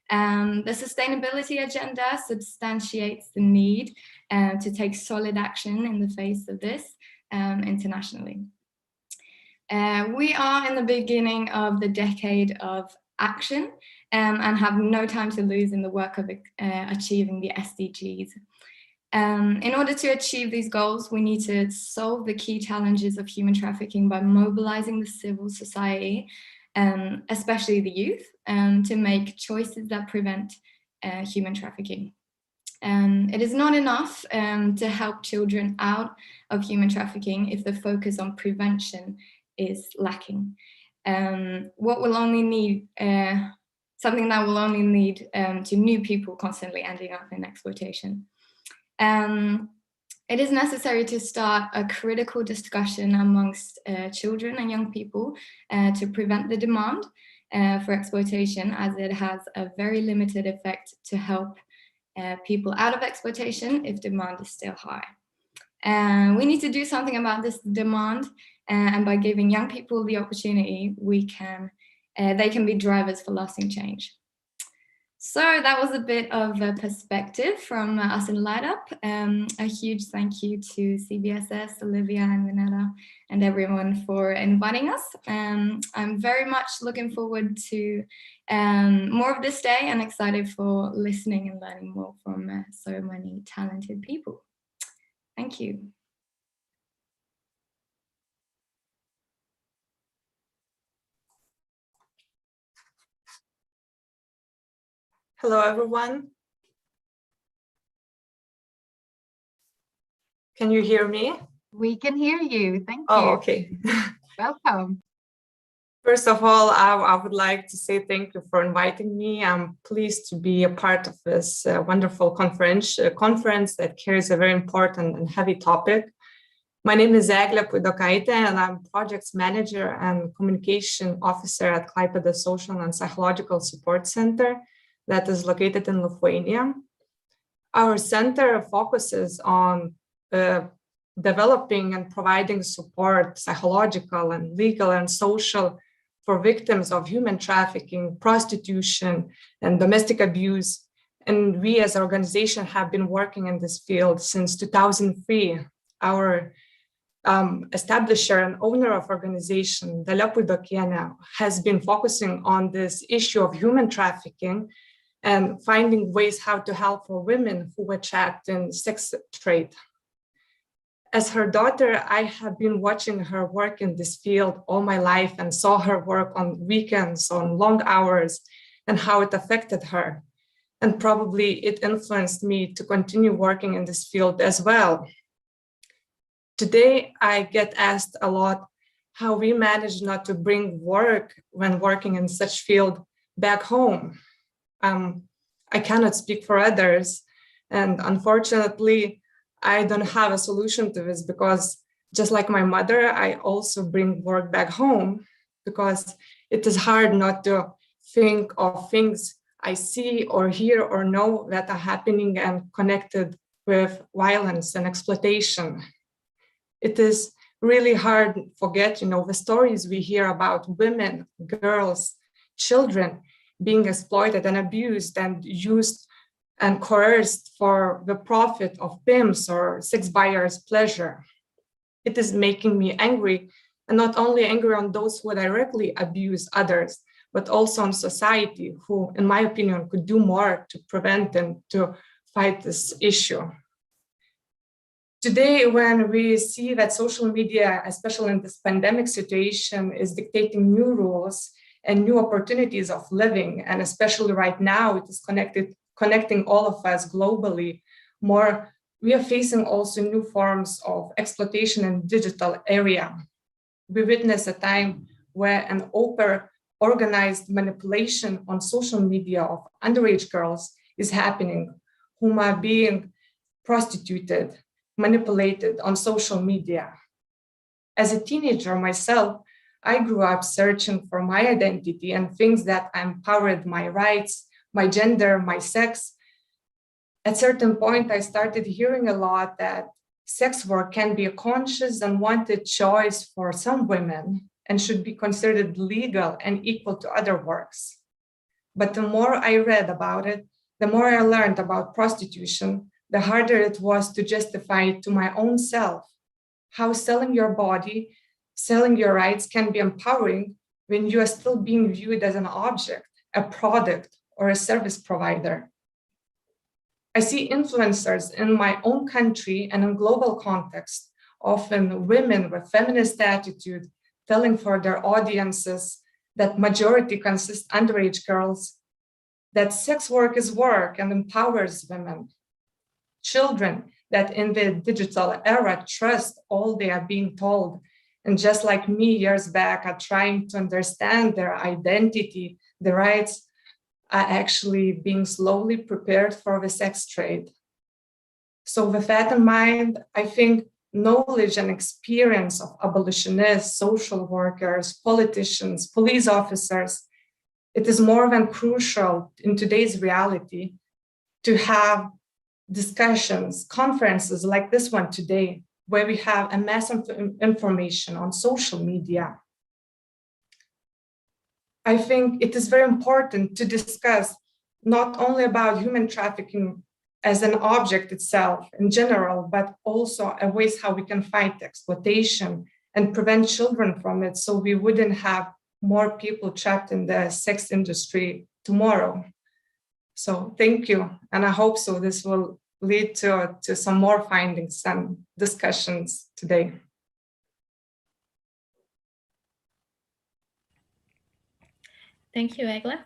The sustainability agenda substantiates the need to take solid action in the face of this internationally. We are in the beginning of the decade of action and have no time to lose in the work of achieving the SDGs. In order to achieve these goals, we need to solve the key challenges of human trafficking by mobilizing the civil society, especially the youth, to make choices that prevent human trafficking. It is not enough to help children out of human trafficking if the focus on prevention is lacking. What will only need, something that will only lead to new people constantly ending up in exploitation. It is necessary to start a critical discussion amongst children and young people to prevent the demand for exploitation, as it has a very limited effect to help people out of exploitation if demand is still high. We need to do something about this demand, and by giving young people the opportunity, they can be drivers for lasting change. So that was a bit of a perspective from us in Light Up. A huge thank you to CBSS, Olivia and Vineta and everyone for inviting us. I'm very much looking forward to more of this day and excited for listening and learning more from so many talented people. Thank you. Hello, everyone. Can you hear me? We can hear you. Thank you. Oh, okay. Welcome. First of all, I would like to say thank you for inviting me. I'm pleased to be a part of this wonderful conference that carries a very important and heavy topic. My name is Agnė and I'm projects manager and communication officer at Klaipėda Social and Psychological Support Center that is located in Lithuania. Our center focuses on developing and providing support, psychological and legal and social, for victims of human trafficking, prostitution, and domestic abuse. And we as an organization have been working in this field since 2003. Our establisher and owner of organization, Dalia, has been focusing on this issue of human trafficking and finding ways how to help for women who were trapped in sex trade. As her daughter, I have been watching her work in this field all my life and saw her work on weekends, on long hours, and how it affected her. And probably it influenced me to continue working in this field as well. Today, I get asked a lot how we manage not to bring work when working in such field back home. I cannot speak for others, and unfortunately, I don't have a solution to this because just like my mother, I also bring work back home because it is hard not to think of things I see or hear or know that are happening and connected with violence and exploitation. It is really hard to forget, the stories we hear about women, girls, children being exploited and abused and used and coerced for the profit of pimps or sex buyers' pleasure. It is making me angry, and not only angry on those who directly abuse others, but also on society who, in my opinion, could do more to prevent and to fight this issue. Today, when we see that social media, especially in this pandemic situation, is dictating new rules and new opportunities of living, and especially right now, it is connecting all of us globally more, we are facing also new forms of exploitation in digital area. We witness a time where an organized manipulation on social media of underage girls is happening, whom are being prostituted, manipulated on social media. As a teenager myself, I grew up searching for my identity and things that empowered my rights, my gender, my sex. At a certain point, I started hearing a lot that sex work can be a conscious and wanted choice for some women and should be considered legal and equal to other works. But the more I read about it, the more I learned about prostitution, the harder it was to justify it to my own self, how selling your body, selling your rights can be empowering when you are still being viewed as an object, a product, or a service provider. I see influencers in my own country and in global context, often women with feminist attitude, telling for their audiences that majority consist underage girls, that sex work is work and empowers women. Children that in the digital era trust all they are being told, and just like me years back are trying to understand their identity, the rights, are actually being slowly prepared for the sex trade. So with that in mind, I think knowledge and experience of abolitionists, social workers, politicians, police officers, it is more than crucial in today's reality to have discussions, conferences like this one today, where we have a mass of information on social media. I think it is very important to discuss not only about human trafficking as an object itself in general, but also a ways how we can fight exploitation and prevent children from it, so we wouldn't have more people trapped in the sex industry tomorrow. So thank you, and I hope so this will lead to some more findings and discussions today. Thank you, Egle.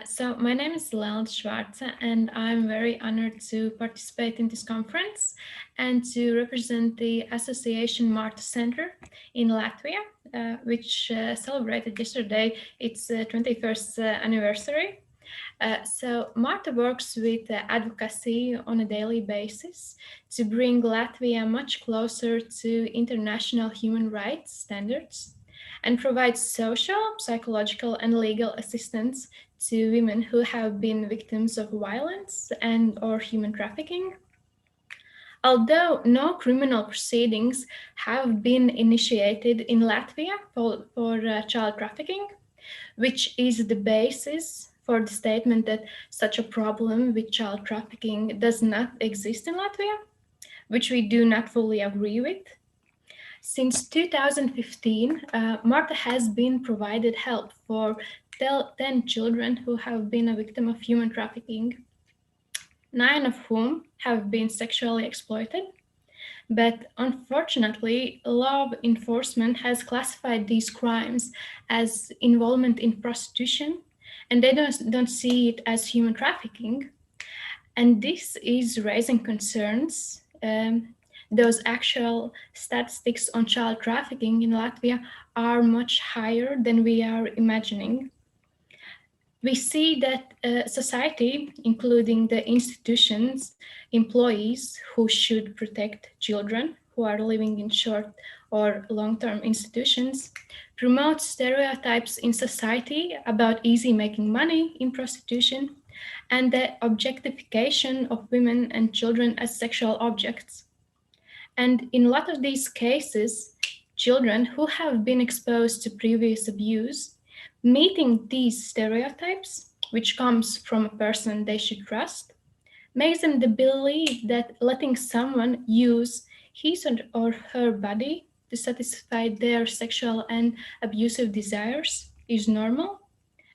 So my name is Leld Schwarze, and I'm very honored to participate in this conference and to represent the Association Marta Center in Latvia, which celebrated yesterday its 21st anniversary. So Marta works with advocacy on a daily basis to bring Latvia much closer to international human rights standards, and provides social, psychological, and legal assistance to women who have been victims of violence and/or human trafficking. Although no criminal proceedings have been initiated in Latvia for child trafficking, which is the basis for the statement that such a problem with child trafficking does not exist in Latvia, which we do not fully agree with. Since 2015, Marta has been provided help for 10 children who have been a victim of human trafficking, 9 of whom have been sexually exploited. But unfortunately, law enforcement has classified these crimes as involvement in prostitution, and they don't see it as human trafficking. And this is raising concerns. Those actual statistics on child trafficking in Latvia are much higher than we are imagining. We see that society, including the institutions, employees who should protect children who are living in short or long-term institutions, promote stereotypes in society about easy making money in prostitution and the objectification of women and children as sexual objects. And in a lot of these cases, children who have been exposed to previous abuse, meeting these stereotypes, which comes from a person they should trust, makes them believe that letting someone use his or her body to satisfy their sexual and abusive desires is normal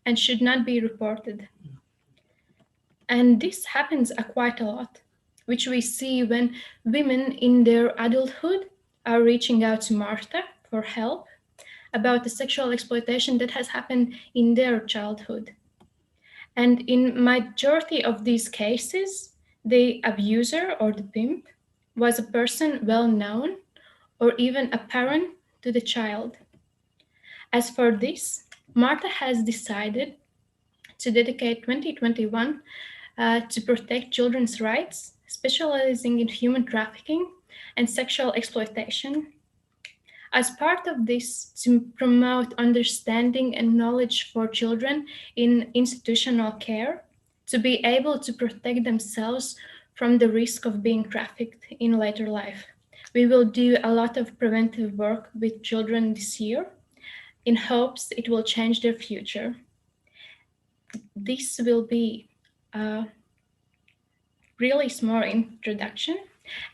and should not be reported. And this happens quite a lot, which we see when women in their adulthood are reaching out to Marta for help about the sexual exploitation that has happened in their childhood. And in majority of these cases, the abuser or the pimp was a person well known or even a parent to the child. As for this, Marta has decided to dedicate 2021 to protect children's rights, specializing in human trafficking and sexual exploitation. As part of this, to promote understanding and knowledge for children in institutional care, to be able to protect themselves from the risk of being trafficked in later life. We will do a lot of preventive work with children this year in hopes it will change their future. This will be a really small introduction,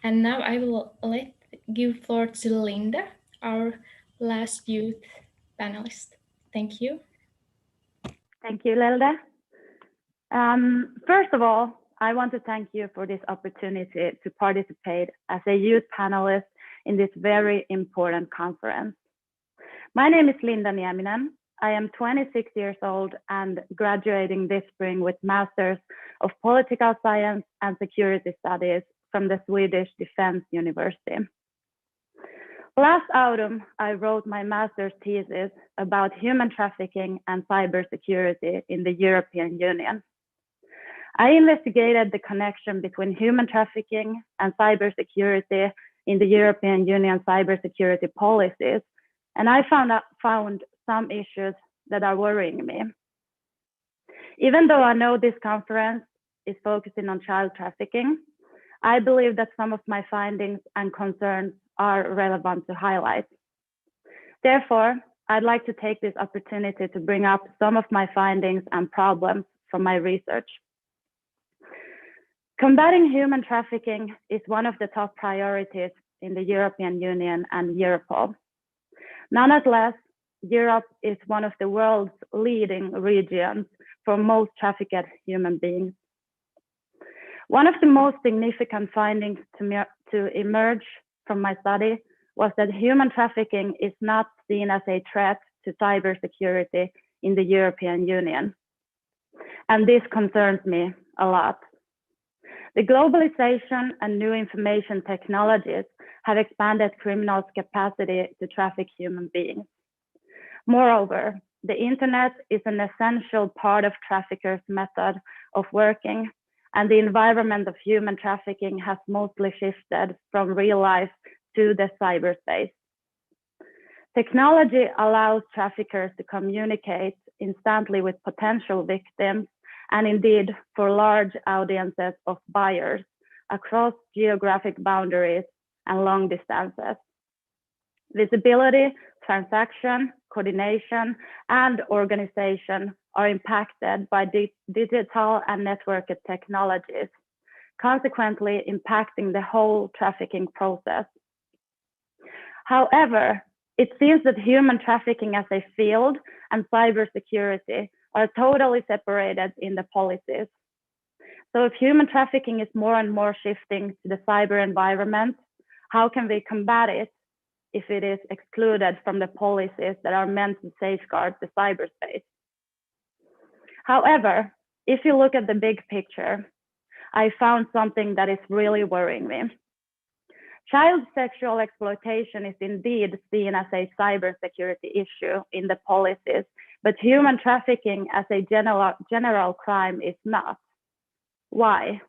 and now I will give floor to Linda, our last youth panelist. Thank you. Thank you, Lelde. First of all, I want to thank you for this opportunity to participate as a youth panelist in this very important conference. My name is Linda Nieminen. I am 26 years old and graduating this spring with Masters of Political Science and Security Studies from the Swedish Defense University. Last autumn, I wrote my master's thesis about human trafficking and cybersecurity in the European Union. I investigated the connection between human trafficking and cybersecurity in the European Union cybersecurity policies, and I found some issues that are worrying me. Even though I know this conference is focusing on child trafficking, I believe that some of my findings and concerns are relevant to highlight. Therefore, I'd like to take this opportunity to bring up some of my findings and problems from my research. Combating human trafficking is one of the top priorities in the European Union and Europol. Nonetheless, Europe is one of the world's leading regions for most trafficked human beings. One of the most significant findings to emerge from my study was that human trafficking is not seen as a threat to cybersecurity in the European Union. And this concerns me a lot. The globalization and new information technologies have expanded criminals' capacity to traffic human beings. Moreover, the internet is an essential part of traffickers' method of working, and the environment of human trafficking has mostly shifted from real life to the cyberspace. Technology allows traffickers to communicate instantly with potential victims, and indeed for large audiences of buyers across geographic boundaries and long distances. Visibility, transaction, coordination, and organization are impacted by digital and networked technologies, consequently impacting the whole trafficking process. However, it seems that human trafficking as a field and cybersecurity are totally separated in the policies. So if human trafficking is more and more shifting to the cyber environment, how can we combat it if it is excluded from the policies that are meant to safeguard the cyberspace? However, if you look at the big picture, I found something that is really worrying me. Child sexual exploitation is indeed seen as a cybersecurity issue in the policies, but human trafficking as a general crime is not. Why?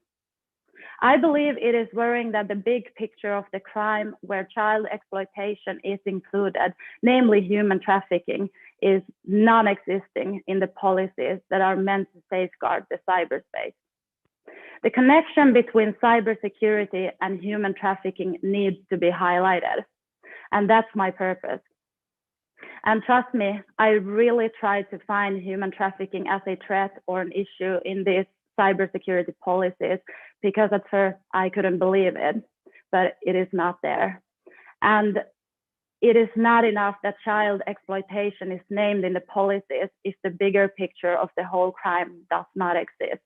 I believe it is worrying that the big picture of the crime where child exploitation is included, namely human trafficking, is non-existing in the policies that are meant to safeguard the cyberspace. The connection between cybersecurity and human trafficking needs to be highlighted, and that's my purpose. And trust me, I really tried to find human trafficking as a threat or an issue in these cybersecurity policies, because at first I couldn't believe it, but it is not there. And it is not enough that child exploitation is named in the policies if the bigger picture of the whole crime does not exist.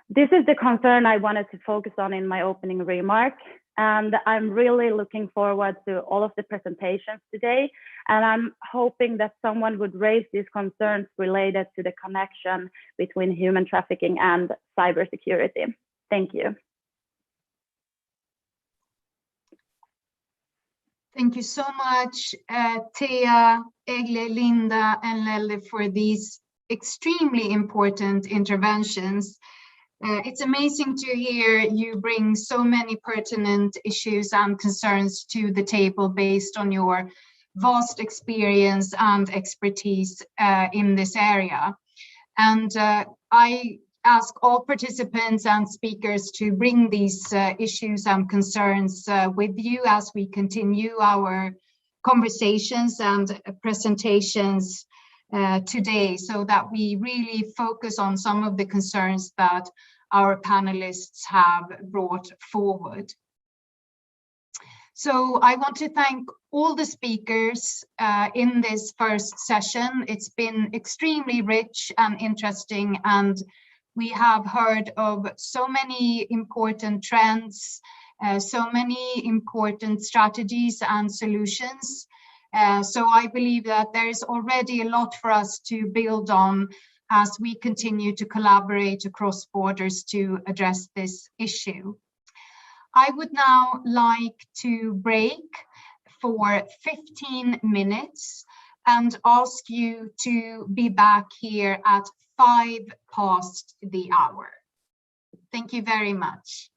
This is the concern I wanted to focus on in my opening remark, and I'm really looking forward to all of the presentations today, and I'm hoping that someone would raise these concerns related to the connection between human trafficking and cybersecurity. Thank you. Thank you so much, Thea, Egle, Linda, and Lelle for these extremely important interventions. It's amazing to hear you bring so many pertinent issues and concerns to the table based on your vast experience and expertise in this area. And I ask all participants and speakers to bring these issues and concerns with you as we continue our conversations and presentations today, so that we really focus on some of the concerns that our panelists have brought forward. So I want to thank all the speakers in this first session. It's been extremely rich and interesting, and we have heard of so many important trends, so many important strategies and solutions. So I believe that there is already a lot for us to build on as we continue to collaborate across borders to address this issue. I would now like to break for 15 minutes and ask you to be back here at 5 past the hour. Thank you very much.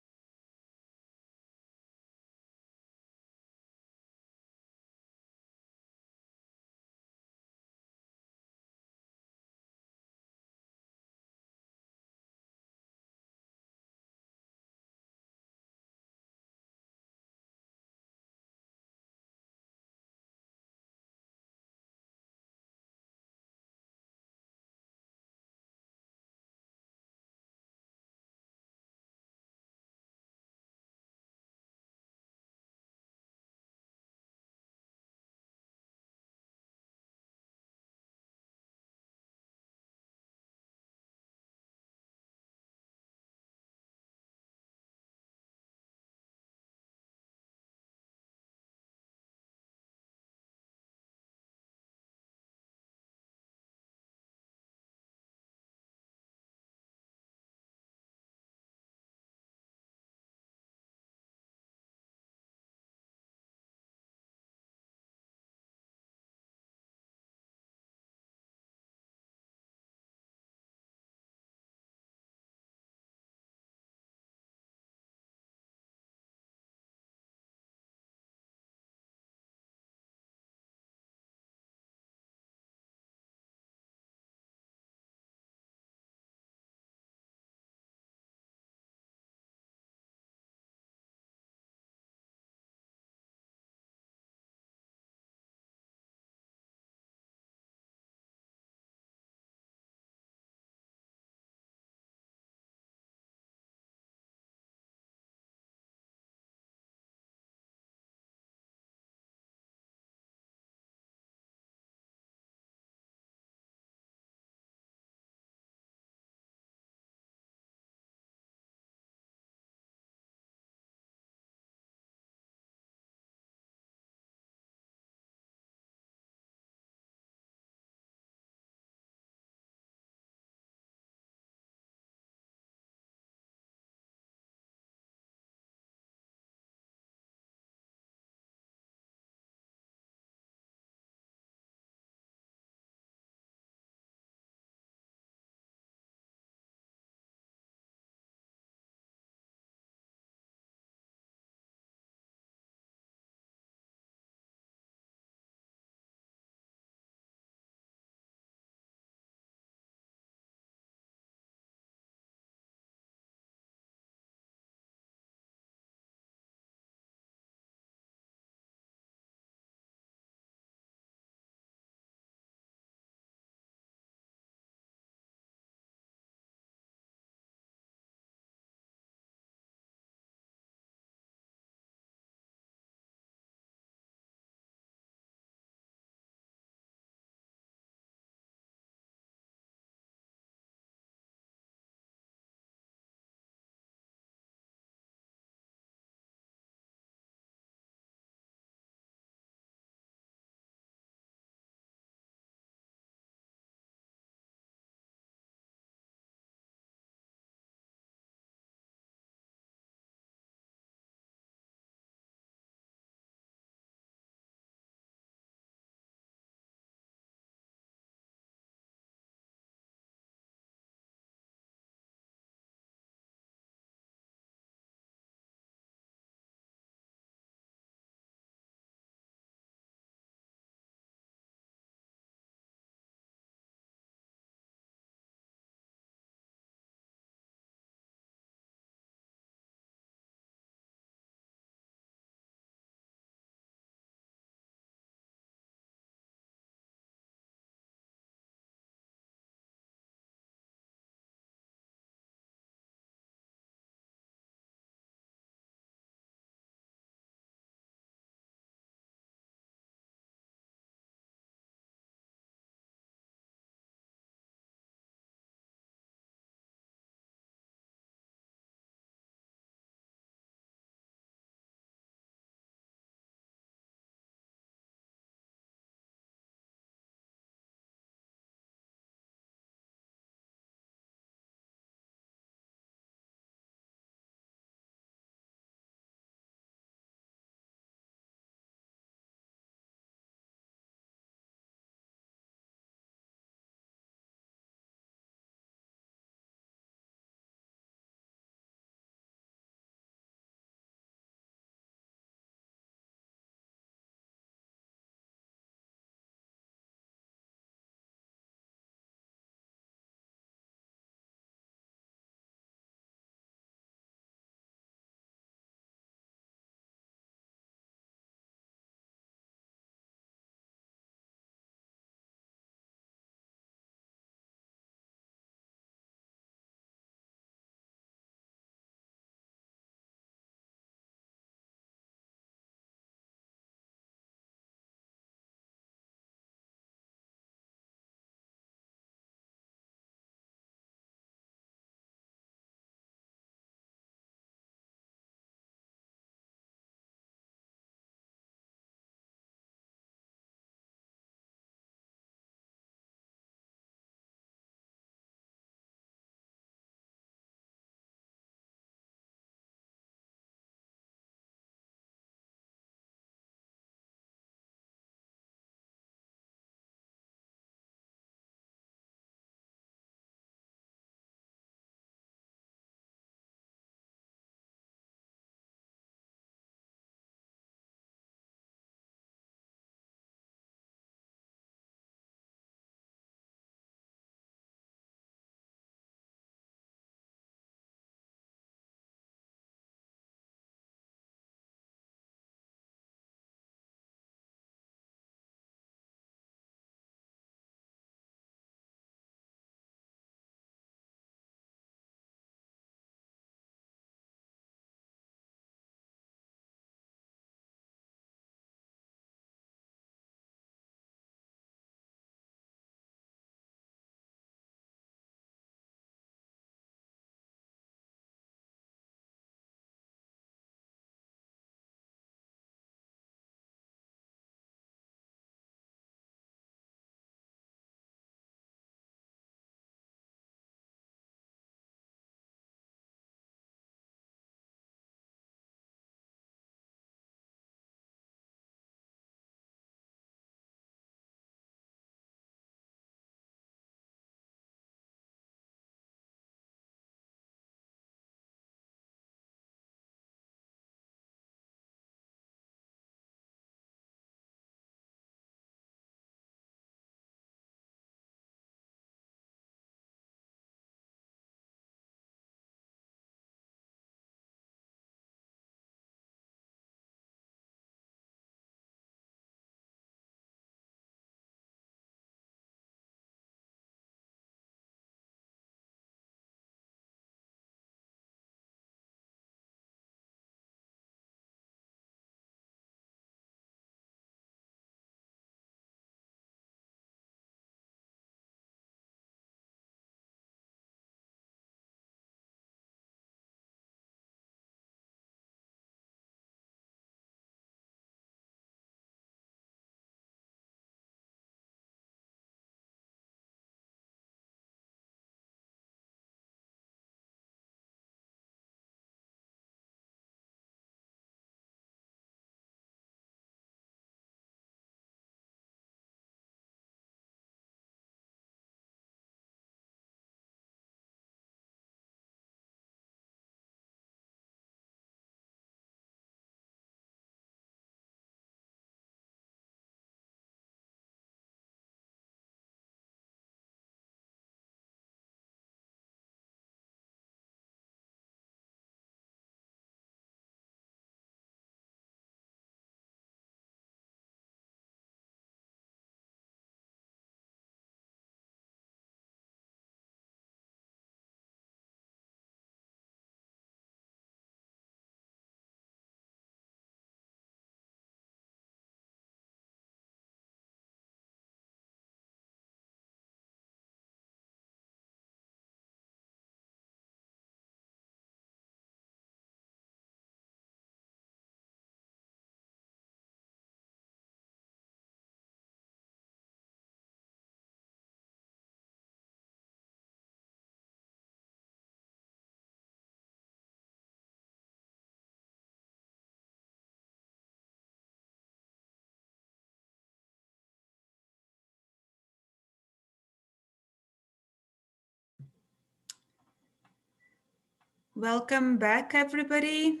Welcome back, everybody.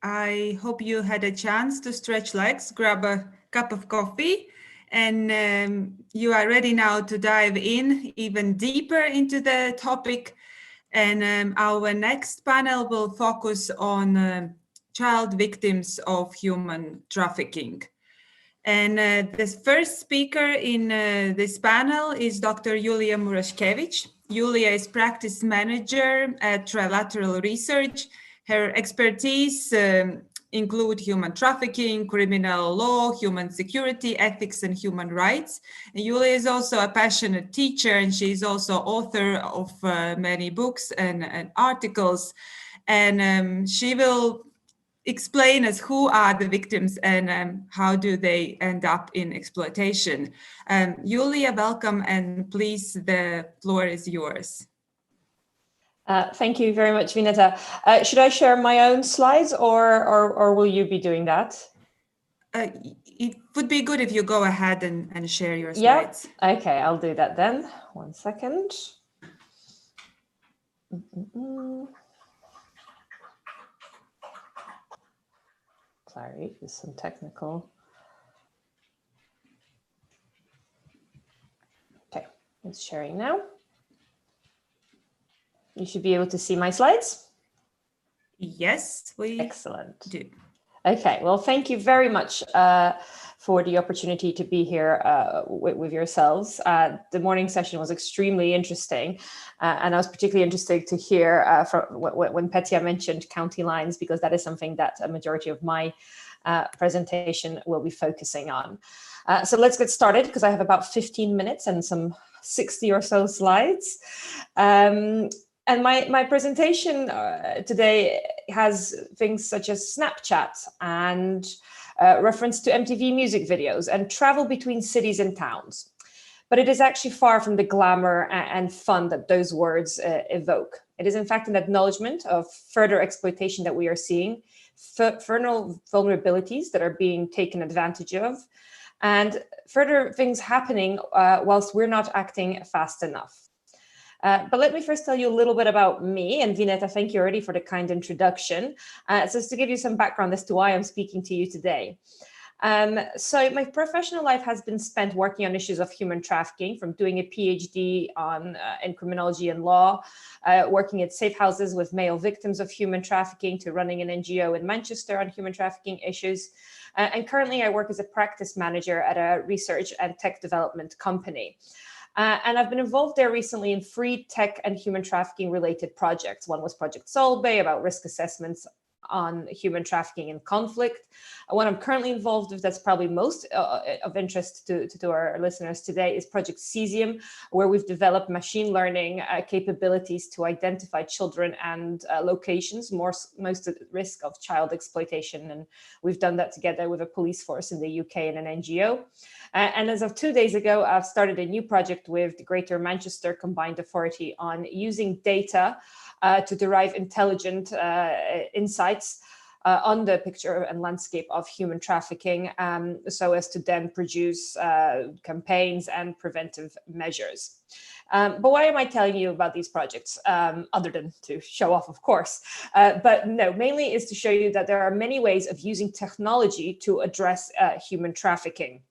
I hope you had a chance to stretch legs, grab a cup of coffee, and you are ready now to dive in even deeper into the topic. And our next panel will focus on child victims of human trafficking. And the first speaker in this panel is Dr. Julia Muraszkiewicz. Julia is practice manager at Trilateral Research. Her expertise include human trafficking, criminal law, human security, ethics, and human rights. And Julia is also a passionate teacher, and she is also author of many books and articles. And she will explain us who are the victims and how do they end up in exploitation. Julia, welcome, and please, the floor is yours. Thank you very much, Vineta. Should I share my own slides or will you be doing that? It would be good if you go ahead and share your slides. Yeah, okay, I'll do that then. 1 second. Sorry, there's some technical. Okay, it's sharing now. You should be able to see my slides. Yes, we Excellent. do. Okay, well, thank you very much for the opportunity to be here with yourselves. The morning session was extremely interesting, and I was particularly interested to hear from when Petya mentioned county lines, because that is something that a majority of my presentation will be focusing on. So let's get started, because I have about 15 minutes and some 60 or so slides. And my presentation today has things such as Snapchat and reference to MTV music videos and travel between cities and towns. But it is actually far from the glamour and fun that those words evoke. It is in fact an acknowledgement of further exploitation that we are seeing, further vulnerabilities that are being taken advantage of, and further things happening whilst we're not acting fast enough. But let me first tell you a little bit about me, and Vineta, thank you already for the kind introduction. So just to give you some background as to why I'm speaking to you today. So my professional life has been spent working on issues of human trafficking, from doing a PhD in criminology and law, working at safe houses with male victims of human trafficking, to running an NGO in Manchester on human trafficking issues. And currently I work as a practice manager at a research and tech development company. And I've been involved there recently in 3 tech and human trafficking related projects. One was Project Solvay, about risk assessments on human trafficking and conflict. What I'm currently involved with, that's probably most of interest to our listeners today, is Project Cesium, where we've developed machine learning capabilities to identify children and locations most at risk of child exploitation. And we've done that together with a police force in the UK and an NGO. And as of 2 days ago, I've started a new project with the Greater Manchester Combined Authority on using data to derive intelligent insights on the picture and landscape of human trafficking, so as to then produce campaigns and preventive measures. But why am I telling you about these projects, other than to show off, of course? But no, mainly is to show you that there are many ways of using technology to address human trafficking.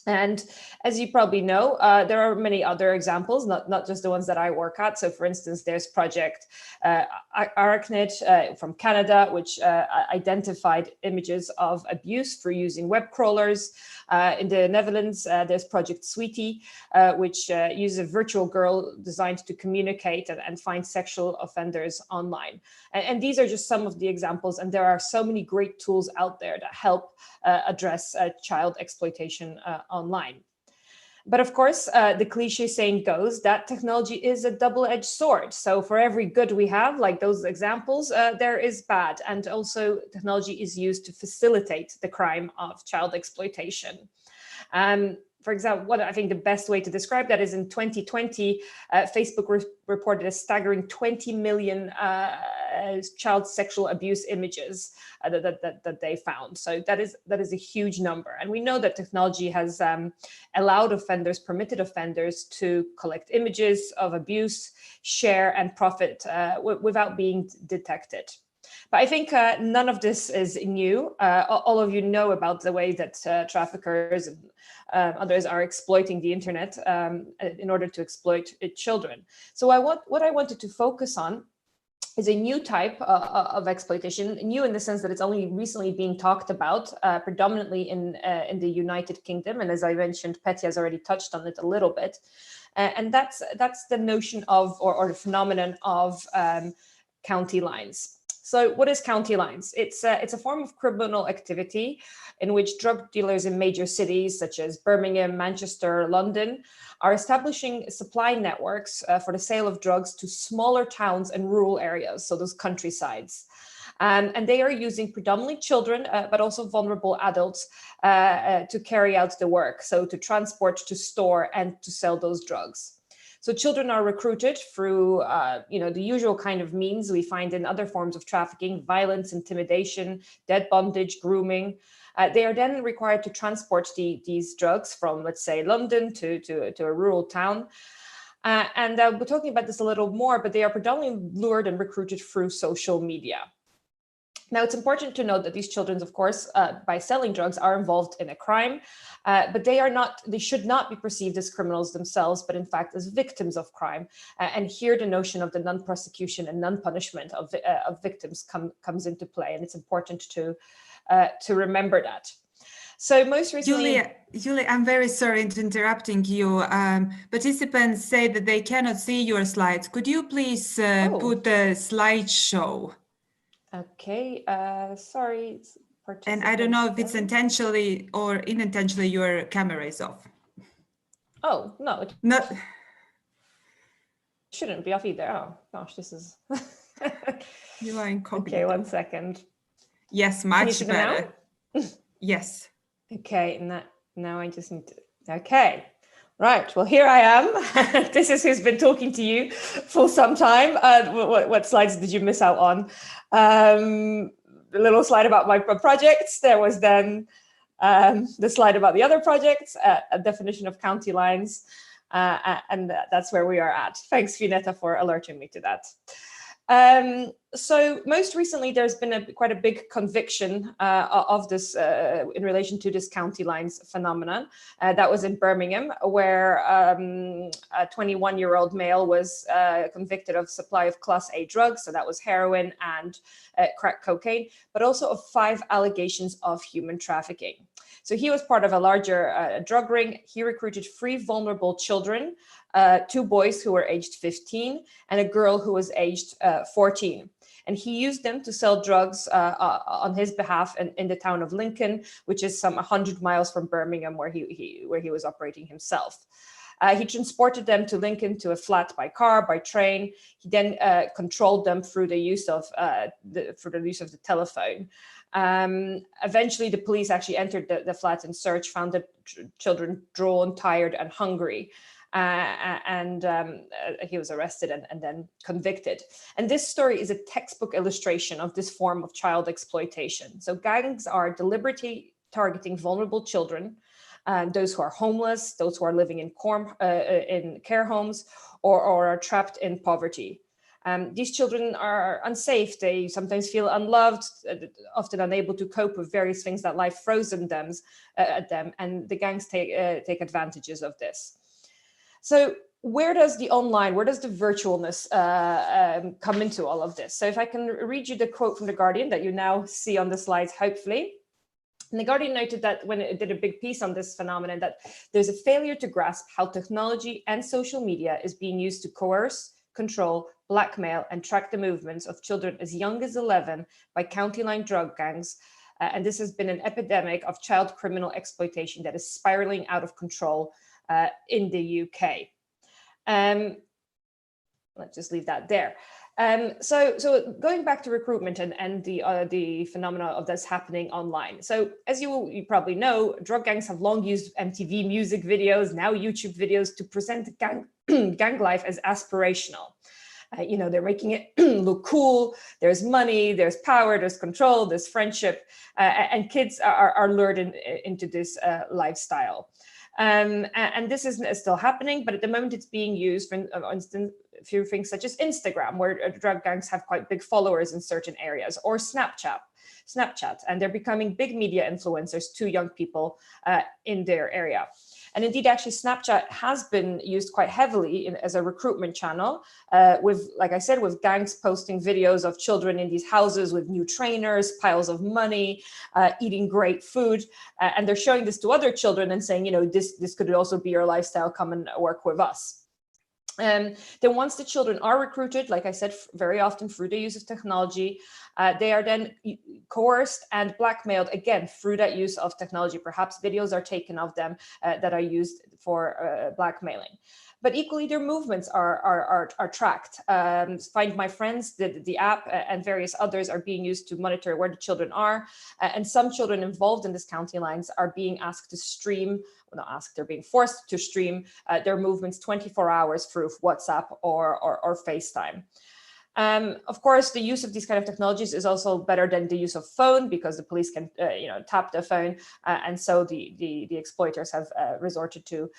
And as you probably know, there are many other examples, not just the ones that I work at. So for instance, there's Project Agnė from Canada, which identified images of abuse through using web crawlers. In the Netherlands, there's Project Sweetie, which uses a virtual girl designed to communicate and find sexual offenders online. And these are just some of the examples. And there are so many great tools out there that help address child exploitation online. But of course, the cliche saying goes that technology is a double-edged sword. So for every good we have, like those examples, there is bad. And also technology is used to facilitate the crime of child exploitation. for example, what I think the best way to describe that is in 2020, Facebook reported a staggering 20 million child sexual abuse images that they found. So that is a huge number. And we know that technology has allowed offenders, permitted offenders to collect images of abuse, share and profit without being detected. But I think none of this is new. All of you know about the way that traffickers and others are exploiting the internet in order to exploit children. So what I wanted to focus on is a new type of exploitation, new in the sense that it's only recently being talked about, predominantly in the United Kingdom. And as I mentioned, Petya has already touched on it a little bit. And that's the notion of, or the phenomenon of county lines. So what is county lines? It's a form of criminal activity in which drug dealers in major cities such as Birmingham, Manchester, London are establishing supply networks for the sale of drugs to smaller towns and rural areas, so those countrysides. And they are using predominantly children, but also vulnerable adults to carry out the work, so to transport, to store, and to sell those drugs. So children are recruited through, the usual kind of means we find in other forms of trafficking: violence, intimidation, debt bondage, grooming. They are then required to transport these drugs from, let's say, London to a rural town. And we're talking about this a little more, but they are predominantly lured and recruited through social media. Now, it's important to note that these children, of course, by selling drugs, are involved in a crime, but they should not be perceived as criminals themselves, but in fact as victims of crime. And here the notion of the non-prosecution and non-punishment of victims comes into play, and it's important to remember that. So most recently, Julie, I'm very sorry for interrupting you. Participants say that they cannot see your slides. Could you please put the slideshow? Okay, sorry. And I don't know if it's intentionally or unintentionally your camera is off. Oh, no. No. Shouldn't be off either. Oh, gosh, this is... You are incognito. Okay, 1 second. Yes, much better. Yes. Okay, now I just need to... Okay. Right, well, here I am. This is who's been talking to you for some time. What slides did you miss out on? The little slide about my projects. There was then the slide about the other projects, a definition of county lines, and that's where we are at. Thanks, Vineta, for alerting me to that. So most recently, there's been quite a big conviction of this in relation to this county lines phenomenon. That was in Birmingham, where a 21-year-old male was convicted of supply of Class A drugs. So that was heroin and crack cocaine, but also of 5 allegations of human trafficking. So he was part of a larger drug ring. He recruited 3 vulnerable children, 2 boys who were aged 15 and a girl who was aged 14. And he used them to sell drugs on his behalf in the town of Lincoln, which is some 100 miles from Birmingham, where he was operating himself. He transported them to Lincoln to a flat by car, by train. He then controlled them through the use of the telephone. Eventually, the police actually entered the flat in search, found the children drawn, tired, and hungry. And he was arrested and then convicted. And this story is a textbook illustration of this form of child exploitation. So gangs are deliberately targeting vulnerable children, those who are homeless, those who are living in care homes, or are trapped in poverty. These children are unsafe. They sometimes feel unloved, often unable to cope with various things that life throws at them, and the gangs take advantages of this. So where does the virtualness come into all of this? So if I can read you the quote from The Guardian that you now see on the slides, hopefully. And The Guardian noted that when it did a big piece on this phenomenon, that there's a failure to grasp how technology and social media is being used to coerce, control, blackmail, and track the movements of children as young as 11 by county line drug gangs. And this has been an epidemic of child criminal exploitation that is spiraling out of control in the UK. Let's just leave that there. So going back to recruitment and the phenomena of this happening online. So as you probably know, drug gangs have long used MTV music videos, now YouTube videos, to present gang life as aspirational. You know, they're making it look cool. There's money, there's power, there's control, there's friendship, and kids are lured into this lifestyle. And this is still happening, but at the moment it's being used, for instance, a few things such as Instagram, where drug gangs have quite big followers in certain areas, or Snapchat, and they're becoming big media influencers to young people in their area. And indeed, actually, Snapchat has been used quite heavily as a recruitment channel, with, like I said, with gangs posting videos of children in these houses with new trainers, piles of money, eating great food. And they're showing this to other children and saying, you know, this could also be your lifestyle, come and work with us. Then once the children are recruited, like I said, very often through the use of technology, they are then coerced and blackmailed again through that use of technology. Perhaps videos are taken of them that are used for blackmailing. But equally, their movements are tracked. Find My Friends, the app, and various others are being used to monitor where the children are. And some children involved in this county lines are being asked to stream, well, not asked, they're being forced to stream their movements 24 hours through WhatsApp or FaceTime. Of course, the use of these kind of technologies is also better than the use of phone, because the police can, tap the phone, and so the exploiters have resorted to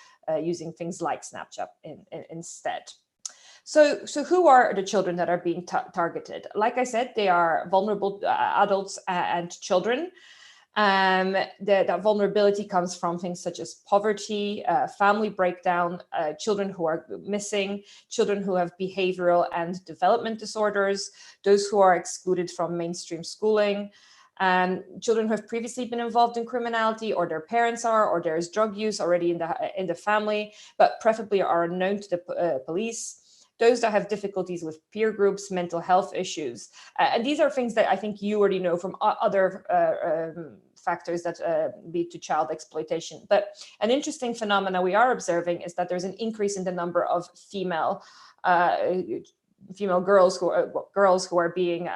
using things like Snapchat instead. So who are the children that are being targeted? Like I said, they are vulnerable adults and children. That vulnerability comes from things such as poverty, family breakdown, children who are missing, children who have behavioral and development disorders, those who are excluded from mainstream schooling, children who have previously been involved in criminality, or their parents are, or there is drug use already in the family, but preferably are unknown to the police. Those that have difficulties with peer groups, mental health issues. And these are things that I think you already know from other factors that lead to child exploitation. But an interesting phenomena we are observing is that there's an increase in the number of female girls who are being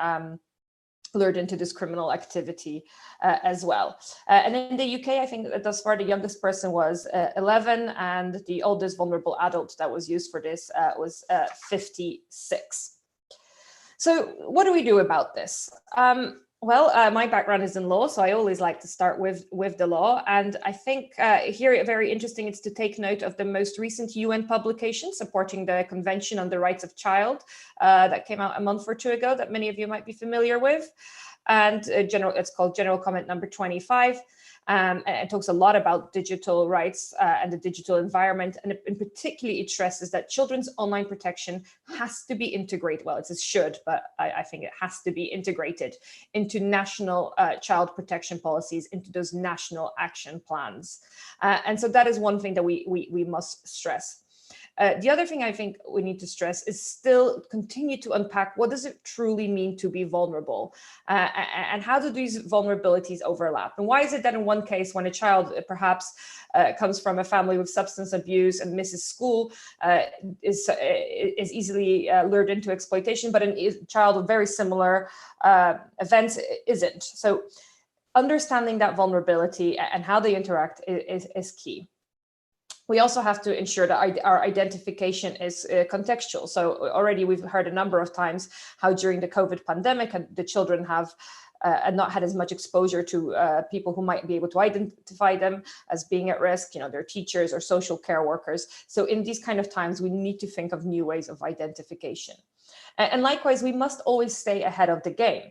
lured into this criminal activity as well. And in the UK, I think that thus far the youngest person was 11, and the oldest vulnerable adult that was used for this was 56. So what do we do about this? Well, my background is in law, so I always like to start with the law. And I think here, very interesting, it's to take note of the most recent UN publication supporting the Convention on the Rights of Child that came out a month or two ago, that many of you might be familiar with. And it's called General Comment number 25. And it talks a lot about digital rights and the digital environment. And in particular, it stresses that children's online protection has to be integrated. Well, it says should, but I think it has to be integrated into national child protection policies, into those national action plans. And so that is one thing that we must stress. The other thing I think we need to stress is still continue to unpack what does it truly mean to be vulnerable, and how do these vulnerabilities overlap? And why is it that in one case, when a child perhaps comes from a family with substance abuse and misses school, is easily lured into exploitation, but a child with very similar events isn't? So understanding that vulnerability and how they interact is key. We also have to ensure that our identification is contextual. So already we've heard a number of times how during the COVID pandemic, the children have not had as much exposure to people who might be able to identify them as being at risk, their teachers or social care workers. So in these kind of times, we need to think of new ways of identification. And likewise, we must always stay ahead of the game.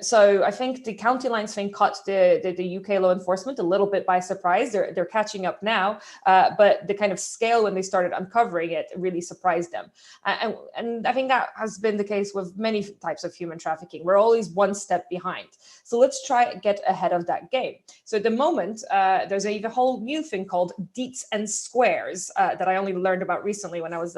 So I think the county lines thing caught the UK law enforcement a little bit by surprise. They're catching up now, but the kind of scale when they started uncovering it really surprised them. And I think that has been the case with many types of human trafficking. We're always one step behind. So let's try and get ahead of that game. So at the moment, there's a whole new thing called deets and squares that I only learned about recently when I was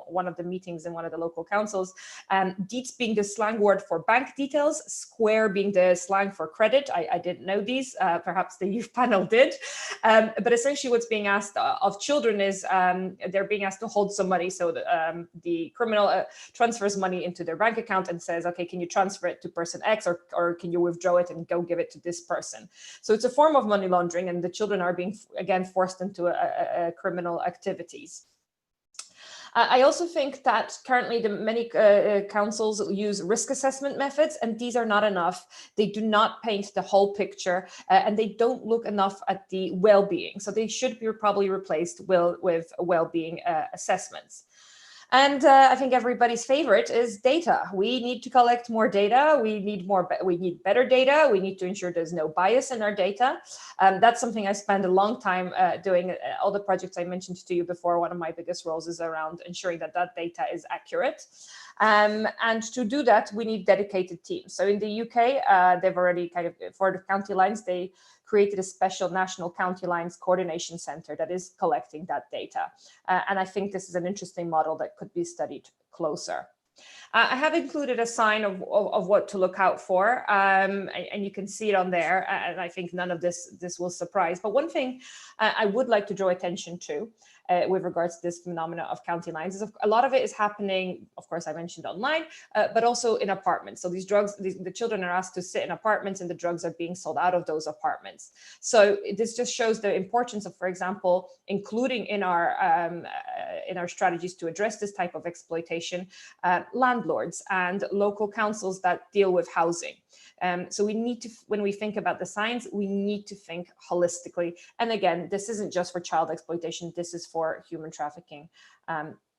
one of the meetings in one of the local councils. Deets being the slang word for bank bank details, square being the slang for credit. I didn't know these, perhaps the youth panel did. But essentially what's being asked of children is they're being asked to hold some money. So the criminal transfers money into their bank account and says, okay, can you transfer it to person X, or can you withdraw it and go give it to this person? So it's a form of money laundering, and the children are being, again, forced into criminal activities. I also think that currently many councils use risk assessment methods, and these are not enough. They do not paint the whole picture, and they don't look enough at the well-being. So they should be probably replaced with well-being assessments. And I think everybody's favorite is data. We need to collect more data. We need better data. We need to ensure there's no bias in our data. That's something I spend a long time doing. All the projects I mentioned to you before, one of my biggest roles is around ensuring that that data is accurate. And to do that, we need dedicated teams. So in the UK, they've already kind of, for the county lines, they created a special national county lines coordination center that is collecting that data. And I think this is an interesting model that could be studied closer. I have included a sign of what to look out for, and you can see it on there. And I think none of this will surprise. But one thing I would like to draw attention to with regards to this phenomena of county lines is a lot of it is happening, of course, I mentioned online, but also in apartments. So these drugs, the children are asked to sit in apartments, and the drugs are being sold out of those apartments. So this just shows the importance of, for example, including in our strategies to address this type of exploitation, landlords and local councils that deal with housing. So we need to, when we think about the science, we need to think holistically. And again, this isn't just for child exploitation, this is for human trafficking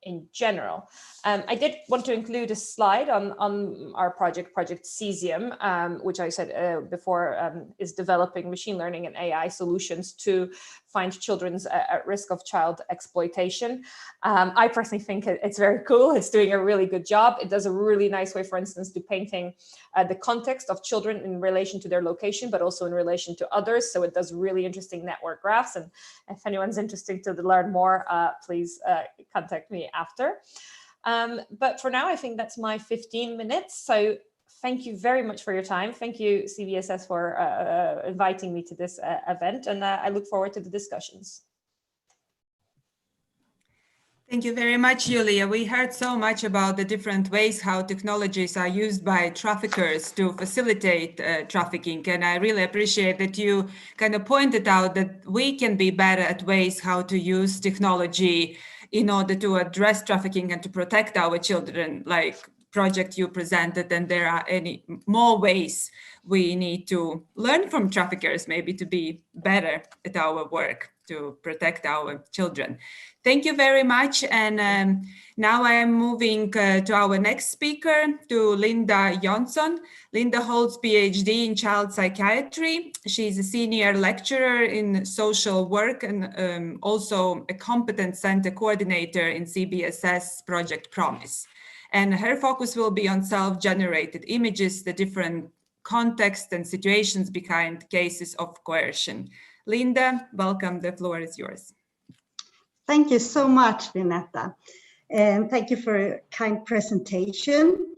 in general. I did want to include a slide on our project Cesium, which I said before is developing machine learning and AI solutions to find children's at risk of child exploitation. I personally think it's very cool. It's doing a really good job. It does a really nice way, for instance, to painting the context of children in relation to their location, but also in relation to others. So it does really interesting network graphs. And if anyone's interested to learn more, please contact me after. But for now, I think that's my 15 minutes. So thank you very much for your time. Thank you, CBSS, for inviting me to this event. And I look forward to the discussions. Thank you very much, Julia. We heard so much about the different ways how technologies are used by traffickers to facilitate trafficking. And I really appreciate that you kind of pointed out that we can be better at ways how to use technology in order to address trafficking and to protect our children, like project you presented, and there are any more ways we need to learn from traffickers, maybe to be better at our work to protect our children. Thank you very much. And now I am moving to our next speaker, to Linda Jonsson. Linda holds PhD in child psychiatry. She's a senior lecturer in social work and also a competence center coordinator in CBSS Project Promise. And her focus will be on self-generated images, the different contexts and situations behind cases of coercion. Linda, welcome. The floor is yours. Thank you so much, Vineta. And thank you for a kind presentation.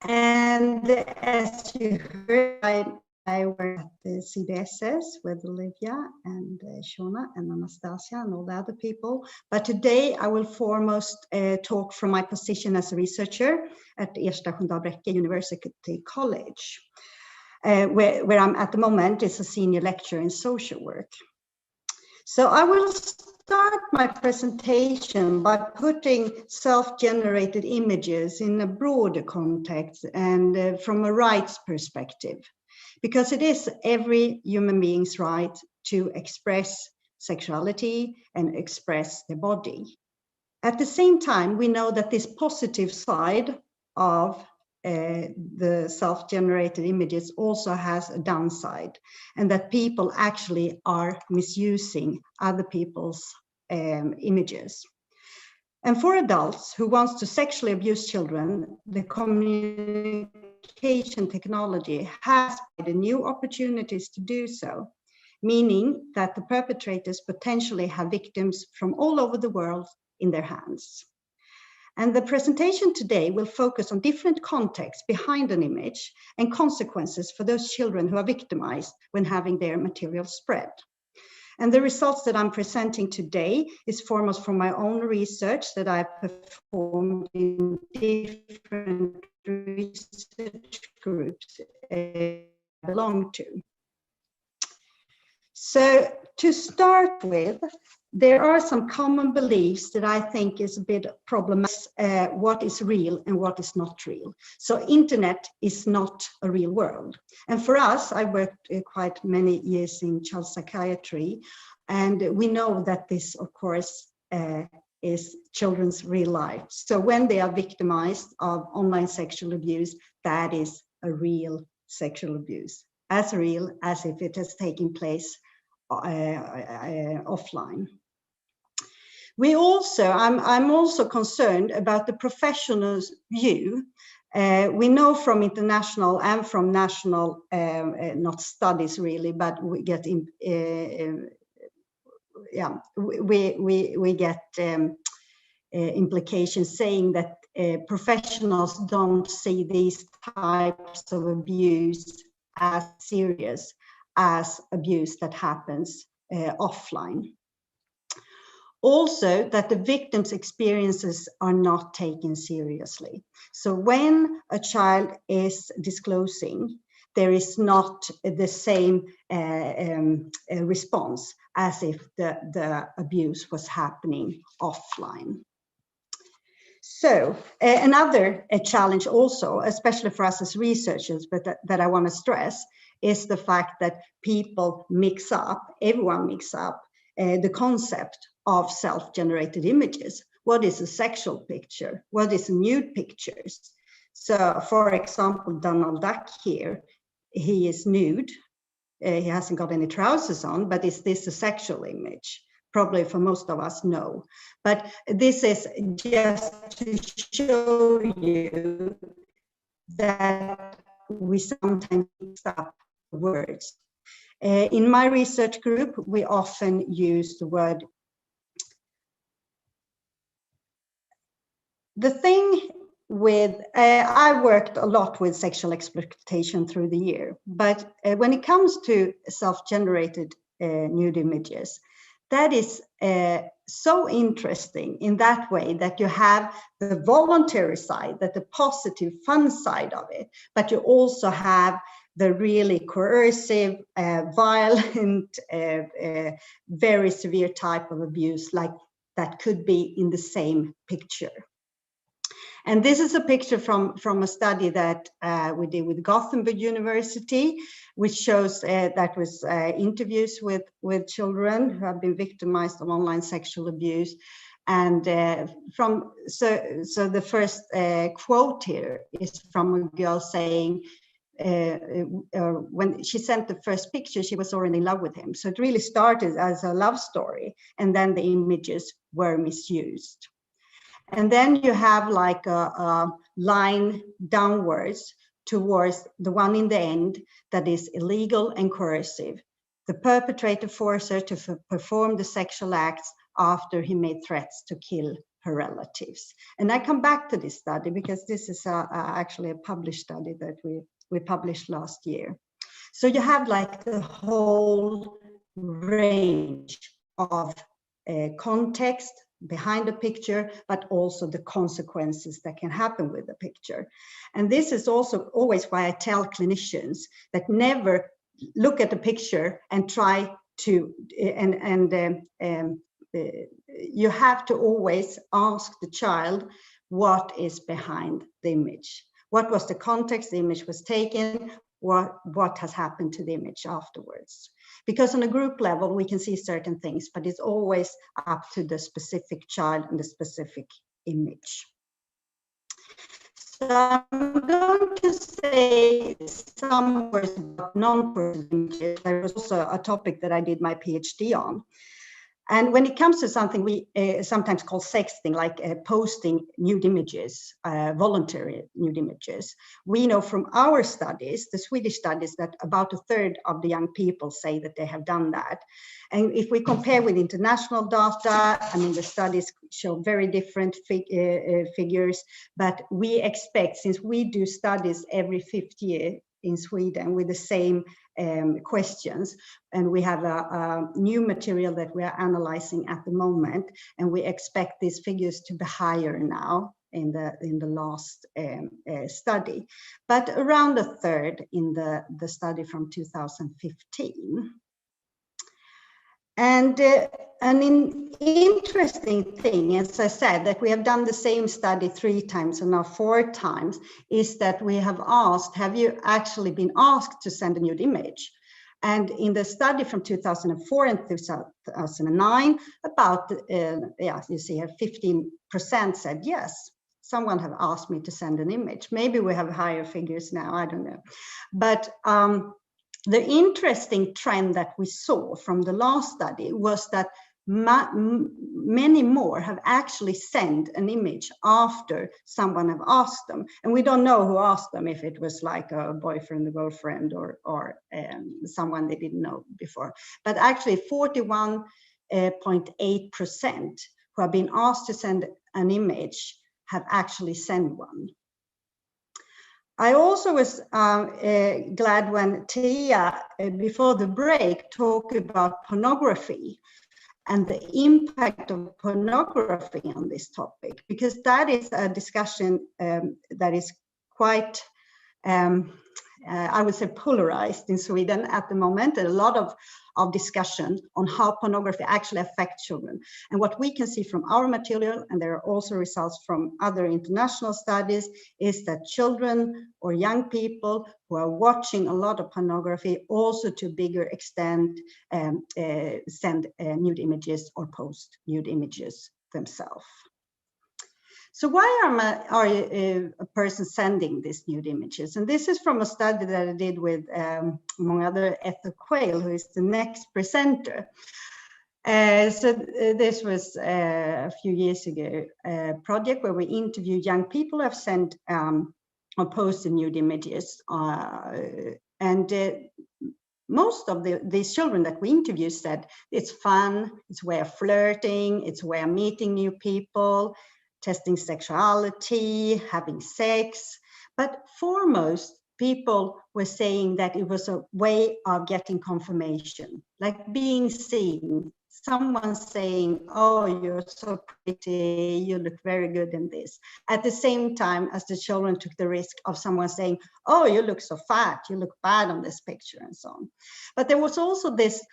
And as you heard, I work at the CBSS with Olivia and Shona and Anastasia and all the other people. But today I will foremost talk from my position as a researcher at Ersta Bräcke University College, where I'm at the moment is a senior lecturer in social work. So I will start my presentation by putting self-generated images in a broader context and from a rights perspective, because it is every human being's right to express sexuality and express their body. At the same time, we know that this positive side of the self-generated images also has a downside, and that people actually are misusing other people's images. And for adults who wants to sexually abuse children, the communication technology has provided new opportunities to do so, meaning that the perpetrators potentially have victims from all over the world in their hands. And the presentation today will focus on different contexts behind an image and consequences for those children who are victimized when having their material spread. And the results that I'm presenting today is foremost from my own research that I performed in different research groups I belong to. So to start with, there are some common beliefs that I think is a bit problematic, what is real and what is not real. So internet is not a real world. And for us, I worked quite many years in child psychiatry, and we know that this, of course, is children's real life. So when they are victimized of online sexual abuse, that is a real sexual abuse, as real as if it has taken place offline. We also, I'm also concerned about the professional's view. We know from international and from national, not studies really, but we get we get implications saying that professionals don't see these types of abuse as serious as abuse that happens offline. Also, that the victim's experiences are not taken seriously. So when a child is disclosing, there is not the same response as if the abuse was happening offline. So another challenge also, especially for us as researchers, but that I want to stress, is the fact that people mix up, everyone mix up the concept of self-generated images. What is a sexual picture? What is nude pictures? So for example, Donald Duck here, he is nude. He hasn't got any trousers on, but is this a sexual image? Probably for most of us, no. But this is just to show you that we sometimes mix up words. In my research group, we often use the word. The thing with, I worked a lot with sexual exploitation through the year, but when it comes to self-generated nude images, that is so interesting in that way that you have the voluntary side, that the positive, fun side of it, but you also have the really coercive, violent, very severe type of abuse like that could be in the same picture. And this is a picture from a study that we did with Gothenburg University, which shows that was interviews with children who have been victimized of online sexual abuse. And so the first quote here is from a girl saying, when she sent the first picture, she was already in love with him. So it really started as a love story, and then the images were misused. And then you have like a line downwards towards the one in the end that is illegal and coercive. The perpetrator forced her to perform the sexual acts after he made threats to kill her relatives. And I come back to this study because this is actually a published study that we published last year. So you have like the whole range of context behind the picture, but also the consequences that can happen with the picture. And this is also always why I tell clinicians that never look at the picture and try to, you have to always ask the child what is behind the image. What was the context the image was taken? What has happened to the image afterwards? Because on a group level, we can see certain things, but it's always up to the specific child and the specific image. So I'm going to say some words about non-coercive images. There was also a topic that I did my PhD on. And when it comes to something we sometimes call sexting, like posting nude images, voluntary nude images, we know from our studies, the Swedish studies, that about a third of the young people say that they have done that. And if we compare with international data, I mean, the studies show very different figures, but we expect, since we do studies every 5th year in Sweden with the same questions, and we have a new material that we are analyzing at the moment, and we expect these figures to be higher now in the last study, but around a third in the study from 2015. And an interesting thing, as I said, that we have done the same study 3 times and now 4 times, is that we have asked, have you actually been asked to send a nude image? And in the study from 2004 and 2009, about, you see here, 15% said yes. Someone have asked me to send an image. Maybe we have higher figures now, I don't know. But the interesting trend that we saw from the last study was that many more have actually sent an image after someone have asked them. And we don't know who asked them, if it was like a boyfriend, a girlfriend, or someone they didn't know before. But actually 41.8% who have been asked to send an image have actually sent one. I also was glad when Petya, before the break, talked about pornography and the impact of pornography on this topic, because that is a discussion that is quite, I would say, polarized in Sweden at the moment. And a lot of discussion on how pornography actually affects children. And what we can see from our material, and there are also results from other international studies, is that children or young people who are watching a lot of pornography also to a bigger extent send nude images or post nude images themselves. So why are a person sending these nude images? And this is from a study that I did with, among other, Ethel, who is the next presenter. So this was a few years ago, a project where we interviewed young people who have sent or posted nude images. Most of these children that we interviewed said it's fun, it's a way of flirting, it's a way of meeting new people, testing sexuality, having sex. But foremost, people were saying that it was a way of getting confirmation, like being seen, someone saying, oh, you're so pretty, you look very good in this. At the same time as the children took the risk of someone saying, oh, you look so fat, you look bad on this picture, and so on. But there was also this,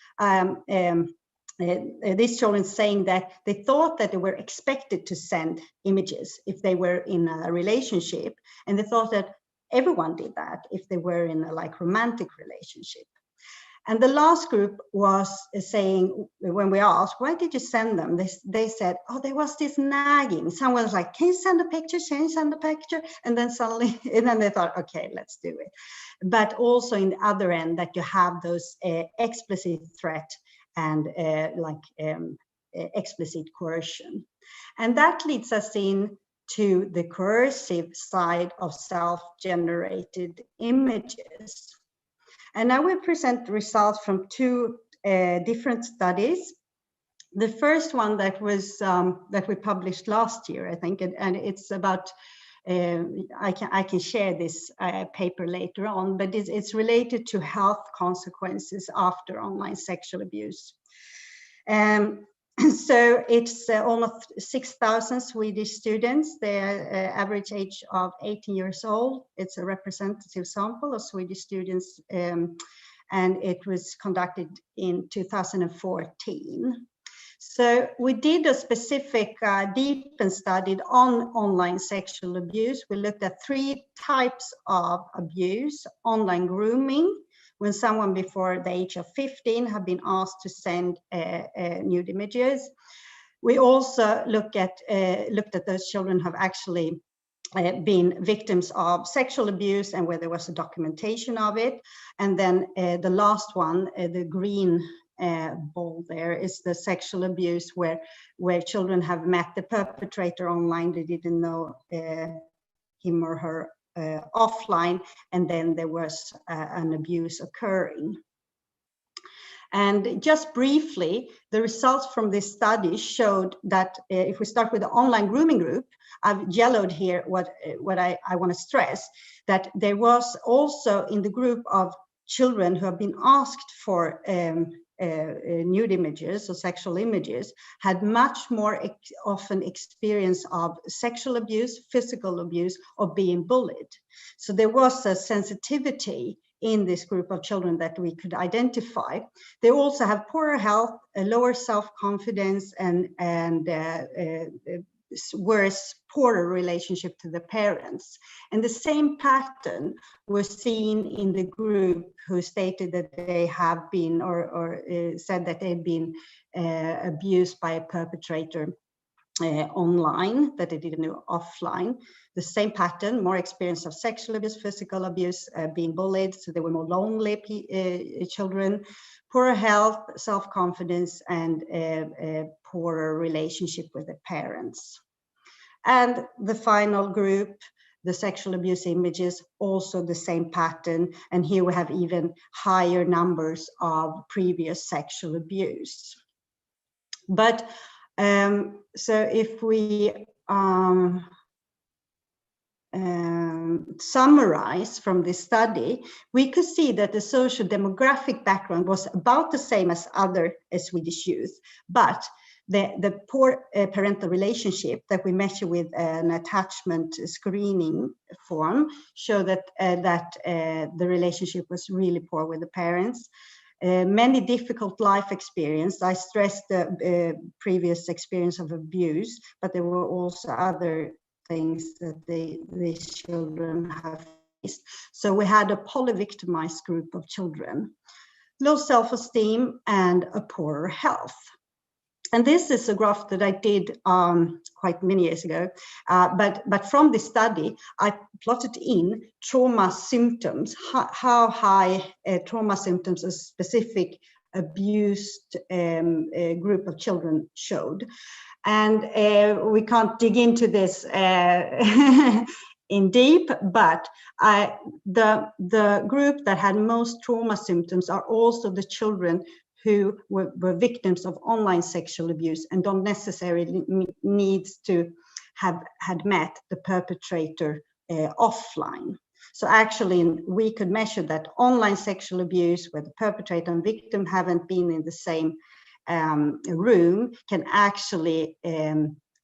these children saying that they thought that they were expected to send images if they were in a relationship, and they thought that everyone did that if they were in a romantic relationship. And the last group was saying, when we asked, why did you send them? They said, oh, there was this nagging. Someone was like, can you send a picture? Can you send a picture? And then suddenly, and then they thought, okay, let's do it. But also in the other end, that you have those explicit threat and explicit coercion. And that leads us in to the coercive side of self-generated images. And I will present results from 2 different studies. The first one that was that we published last year, I think, and it's about, I can share this paper later on, but it's related to health consequences after online sexual abuse. So it's almost 6,000 Swedish students. Their average age of 18 years old. It's a representative sample of Swedish students, and it was conducted in 2014. So we did a specific deepened study on online sexual abuse. We looked at 3 types of abuse: online grooming, when someone before the age of 15 have been asked to send nude images. We also looked at those children who have actually been victims of sexual abuse and where there was a documentation of it. And then the last one, the green ball there is the sexual abuse where children have met the perpetrator online. They didn't know him or her offline, and then there was an abuse occurring. And just briefly, the results from this study showed that if we start with the online grooming group, I've yellowed here what I want to stress, that there was also in the group of children who have been asked for nude images or sexual images, had much more often experience of sexual abuse, physical abuse, or being bullied. So there was a sensitivity in this group of children that we could identify. They also have poorer health, a lower self-confidence, and worse, poorer relationship to the parents. And the same pattern was seen in the group who stated that they have been or said that they've been abused by a perpetrator online, that they didn't know offline. The same pattern, more experience of sexual abuse, physical abuse, being bullied, so they were more lonely children, poorer health, self-confidence, and poorer relationship with the parents. And the final group, the sexual abuse images, also the same pattern, and here we have even higher numbers of previous sexual abuse. But so if we summarize from this study, we could see that the social demographic background was about the same as other Swedish youth, but the poor parental relationship that we measure with an attachment screening form show that the relationship was really poor with the parents. Many difficult life experience. I stressed the previous experience of abuse, but there were also other things that these children have faced. So we had a poly-victimized group of children, low self-esteem, and a poorer health. And this is a graph that I did quite many years ago, but from this study, I plotted in trauma symptoms, how high trauma symptoms a specific abused group of children showed. And we can't dig into this in deep, but the group that had most trauma symptoms are also the children who were victims of online sexual abuse and don't necessarily needs to have had met the perpetrator offline. So actually we could measure that online sexual abuse where the perpetrator and victim haven't been in the same room can actually,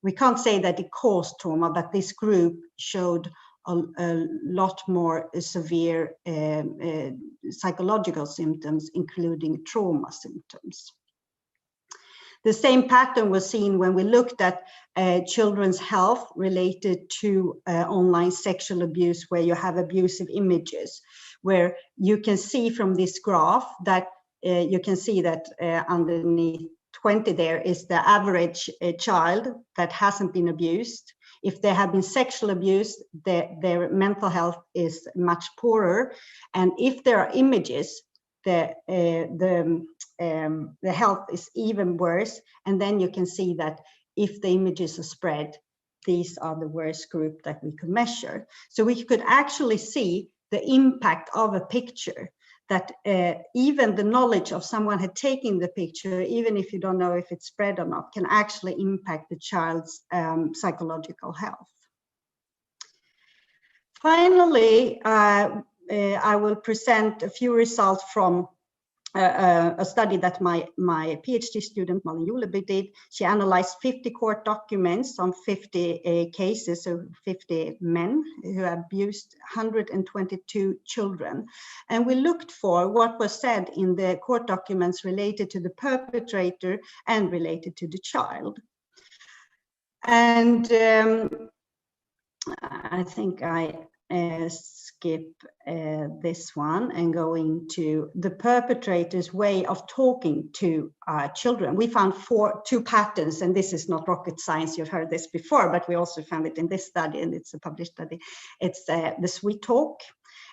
we can't say that it caused trauma, but this group showed a lot more severe psychological symptoms, including trauma symptoms. The same pattern was seen when we looked at children's health related to online sexual abuse, where you have abusive images, where you can see from this graph that you can see that underneath 20 there is the average child that hasn't been abused. If they have been sexually abused, their mental health is much poorer. And if there are images, the health is even worse. And then you can see that if the images are spread, these are the worst group that we could measure. So we could actually see the impact of a picture, that even the knowledge of someone had taken the picture, even if you don't know if it's spread or not, can actually impact the child's psychological health. Finally, I will present a few results from a study that my PhD student, Malin Juleby, did. She analyzed 50 court documents on 50 cases of 50 men who abused 122 children. And we looked for what was said in the court documents related to the perpetrator and related to the child. And I think I skip this one and go into the perpetrator's way of talking to children. We found two patterns, and this is not rocket science, you've heard this before, but we also found it in this study, and it's a published study. It's the sweet talk.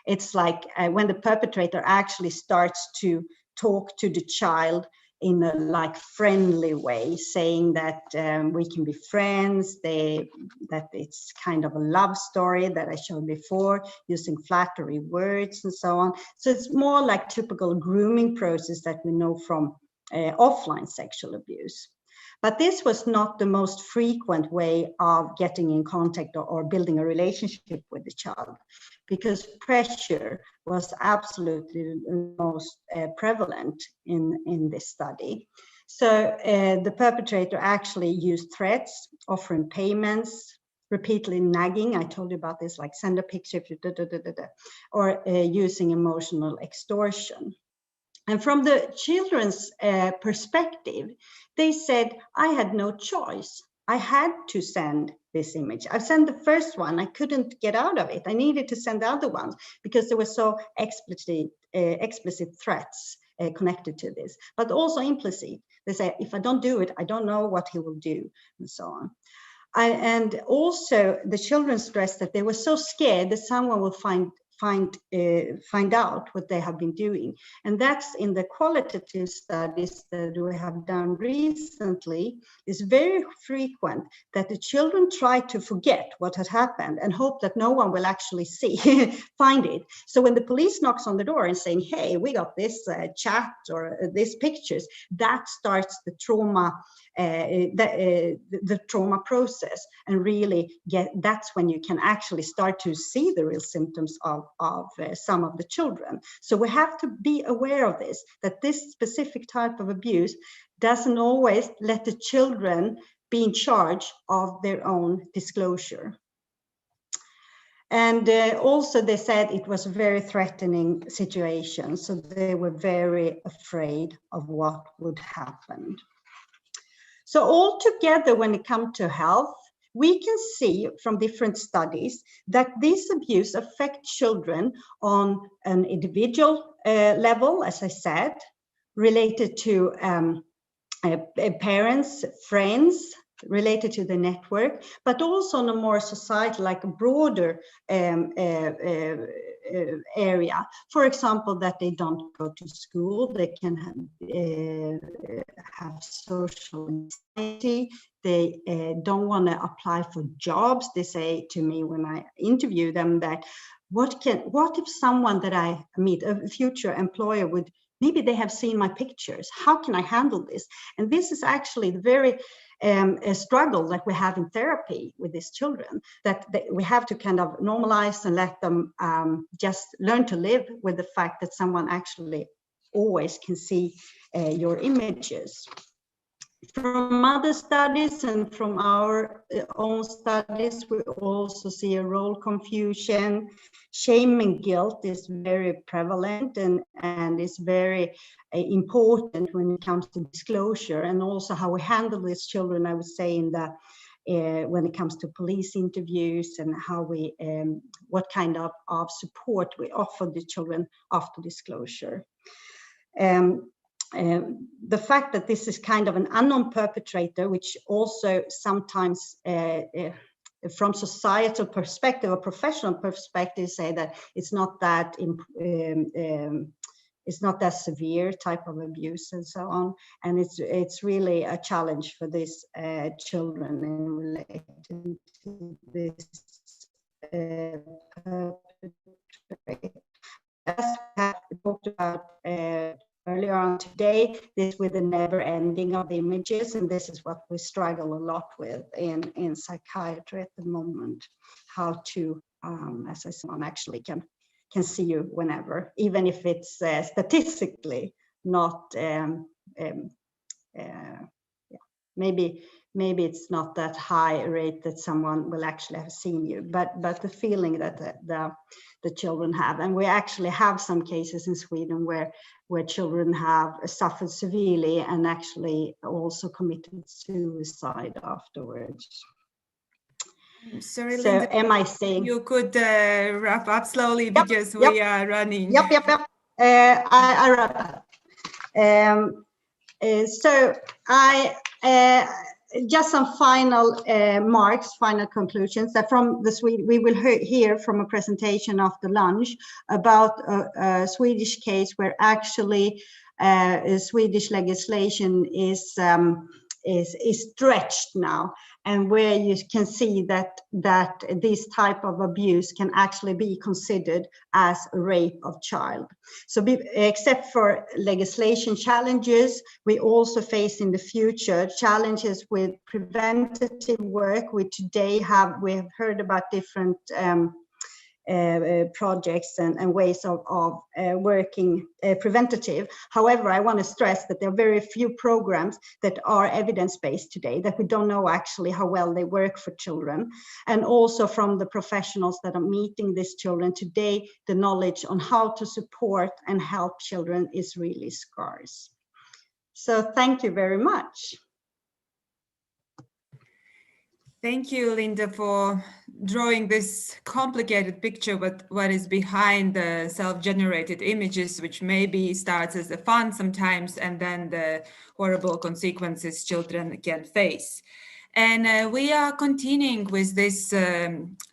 It's like when the perpetrator actually starts to talk to the child in a like friendly way, saying that we can be friends, that it's kind of a love story that I showed before, using flattery words and so on. So it's more like typical grooming process that we know from offline sexual abuse. But this was not the most frequent way of getting in contact or building a relationship with the child, because pressure was absolutely the most prevalent in this study. So the perpetrator actually used threats, offering payments, repeatedly nagging. I told you about this, like send a picture if you or using emotional extortion. And from the children's perspective, they said, I had no choice. I had to send this image. I sent the first one. I couldn't get out of it. I needed to send the other ones because there were so explicit threats connected to this, but also implicit. They say, if I don't do it, I don't know what he will do, and so on. And also the children stressed that they were so scared that someone will find out what they have been doing. And that's in the qualitative studies that we have done recently. It's very frequent that the children try to forget what had happened and hope that no one will actually find it. So when the police knocks on the door and saying, hey, we got this chat or these pictures, that starts the trauma, the trauma process, and really that's when you can actually start to see the real symptoms of some of the children. So we have to be aware of this, that this specific type of abuse doesn't always let the children be in charge of their own disclosure. And also they said it was a very threatening situation, so they were very afraid of what would happen. So altogether, when it comes to health, we can see from different studies that this abuse affects children on an individual level, as I said, related to parents, friends, related to the network, but also on a more societal, like a broader area. For example, that they don't go to school, they can have social anxiety, they don't want to apply for jobs. They say to me when I interview them that, what if someone that I meet, a future employer, would, maybe they have seen my pictures, how can I handle this? And this is actually the very a struggle that we have in therapy with these children, that we have to kind of normalize and let them just learn to live with the fact that someone actually always can see your images. From other studies and from our own studies, we also see a role confusion. Shame and guilt is very prevalent and is very important when it comes to disclosure, and also how we handle these children, I would say, in the when it comes to police interviews, and how we what kind of support we offer the children after disclosure. The fact that this is kind of an unknown perpetrator, which also sometimes from societal perspective or professional perspective say that it's not that severe type of abuse and so on, and it's really a challenge for these children in relation to this perpetrator. As we have talked about earlier on today, this with the never ending of the images, and this is what we struggle a lot with in psychiatry at the moment, how to, as I said, someone actually can see you whenever, even if it's statistically not, maybe it's not that high rate that someone will actually have seen you, but the feeling that the children have. And we actually have some cases in Sweden where children have suffered severely and actually also committed suicide afterwards. Sorry, so Linda, am I saying you could wrap up slowly because we are running. Yep. I wrap up. So I just some final final conclusions. That from the Swede, we will hear from a presentation after lunch about a Swedish case where actually Swedish legislation is stretched now, and where you can see that this type of abuse can actually be considered as a rape of child. So except for legislation challenges, we also face in the future challenges with preventative work. We have heard about different projects and ways of working preventative. However, I want to stress that there are very few programs that are evidence-based today, that we don't know actually how well they work for children. And also from the professionals that are meeting these children today, the knowledge on how to support and help children is really scarce. So thank you very much. Thank you, Linda, for drawing this complicated picture with what is behind the self-generated images, which maybe starts as a fun sometimes, and then the horrible consequences children can face. And we are continuing with this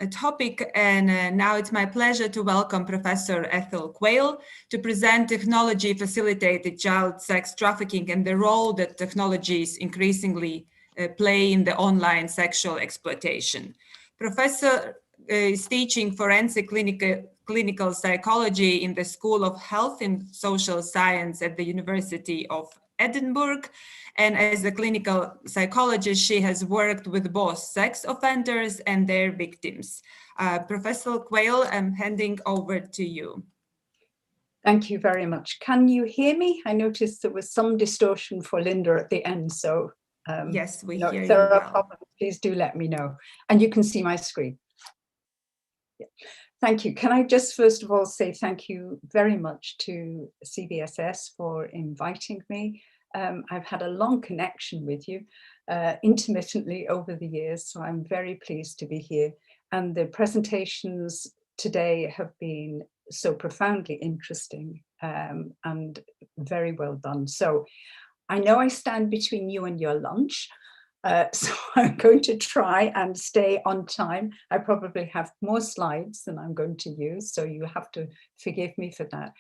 topic, and now it's my pleasure to welcome Professor Ethel Quayle to present technology-facilitated child sex trafficking and the role that technologies increasingly play in the online sexual exploitation. Professor is teaching forensic clinical psychology in the School of Health and Social Science at the University of Edinburgh. And as a clinical psychologist, she has worked with both sex offenders and their victims. Professor Quayle, I'm handing over to you. Thank you very much. Can you hear me? I noticed there was some distortion for Linda at the end, so yes, we hear you. If there are well. problems, please do let me know. And you can see my screen. Yeah. Thank you. Can I just first of all say thank you very much to CBSS for inviting me. I've had a long connection with you intermittently over the years, so I'm very pleased to be here. And the presentations today have been so profoundly interesting and very well done. So I know I stand between you and your lunch, so I'm going to try and stay on time. I probably have more slides than I'm going to use, so you have to forgive me for that.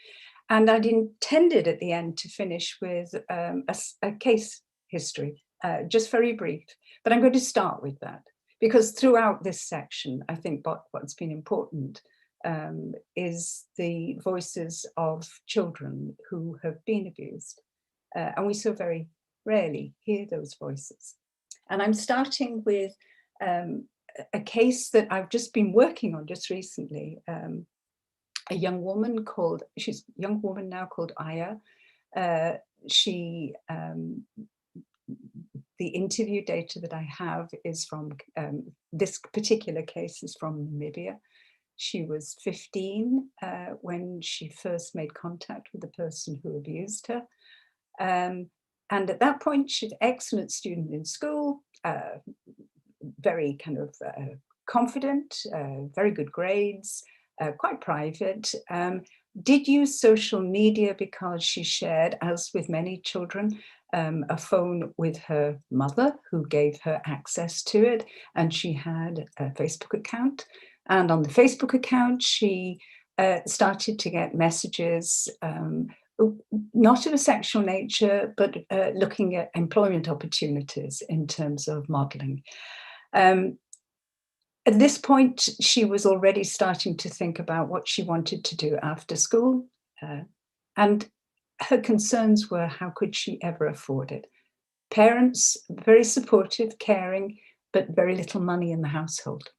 And I'd intended at the end to finish with a case history, just very brief, but I'm going to start with that, because throughout this section, I think what's been important is the voices of children who have been abused. And we so very rarely hear those voices. And I'm starting with a case that I've just been working on just recently. A young woman she's a young woman now called Aya. The interview data that I have is from, this particular case is from Namibia. She was 15 when she first made contact with the person who abused her. And at that point, she's an excellent student in school, very kind of confident, very good grades, quite private. Did use social media because she shared, as with many children, a phone with her mother who gave her access to it. And she had a Facebook account. And on the Facebook account, she started to get messages, not of a sexual nature, but looking at employment opportunities in terms of modeling. At this point, she was already starting to think about what she wanted to do after school. And her concerns were, how could she ever afford it? Parents, very supportive, caring, but very little money in the household.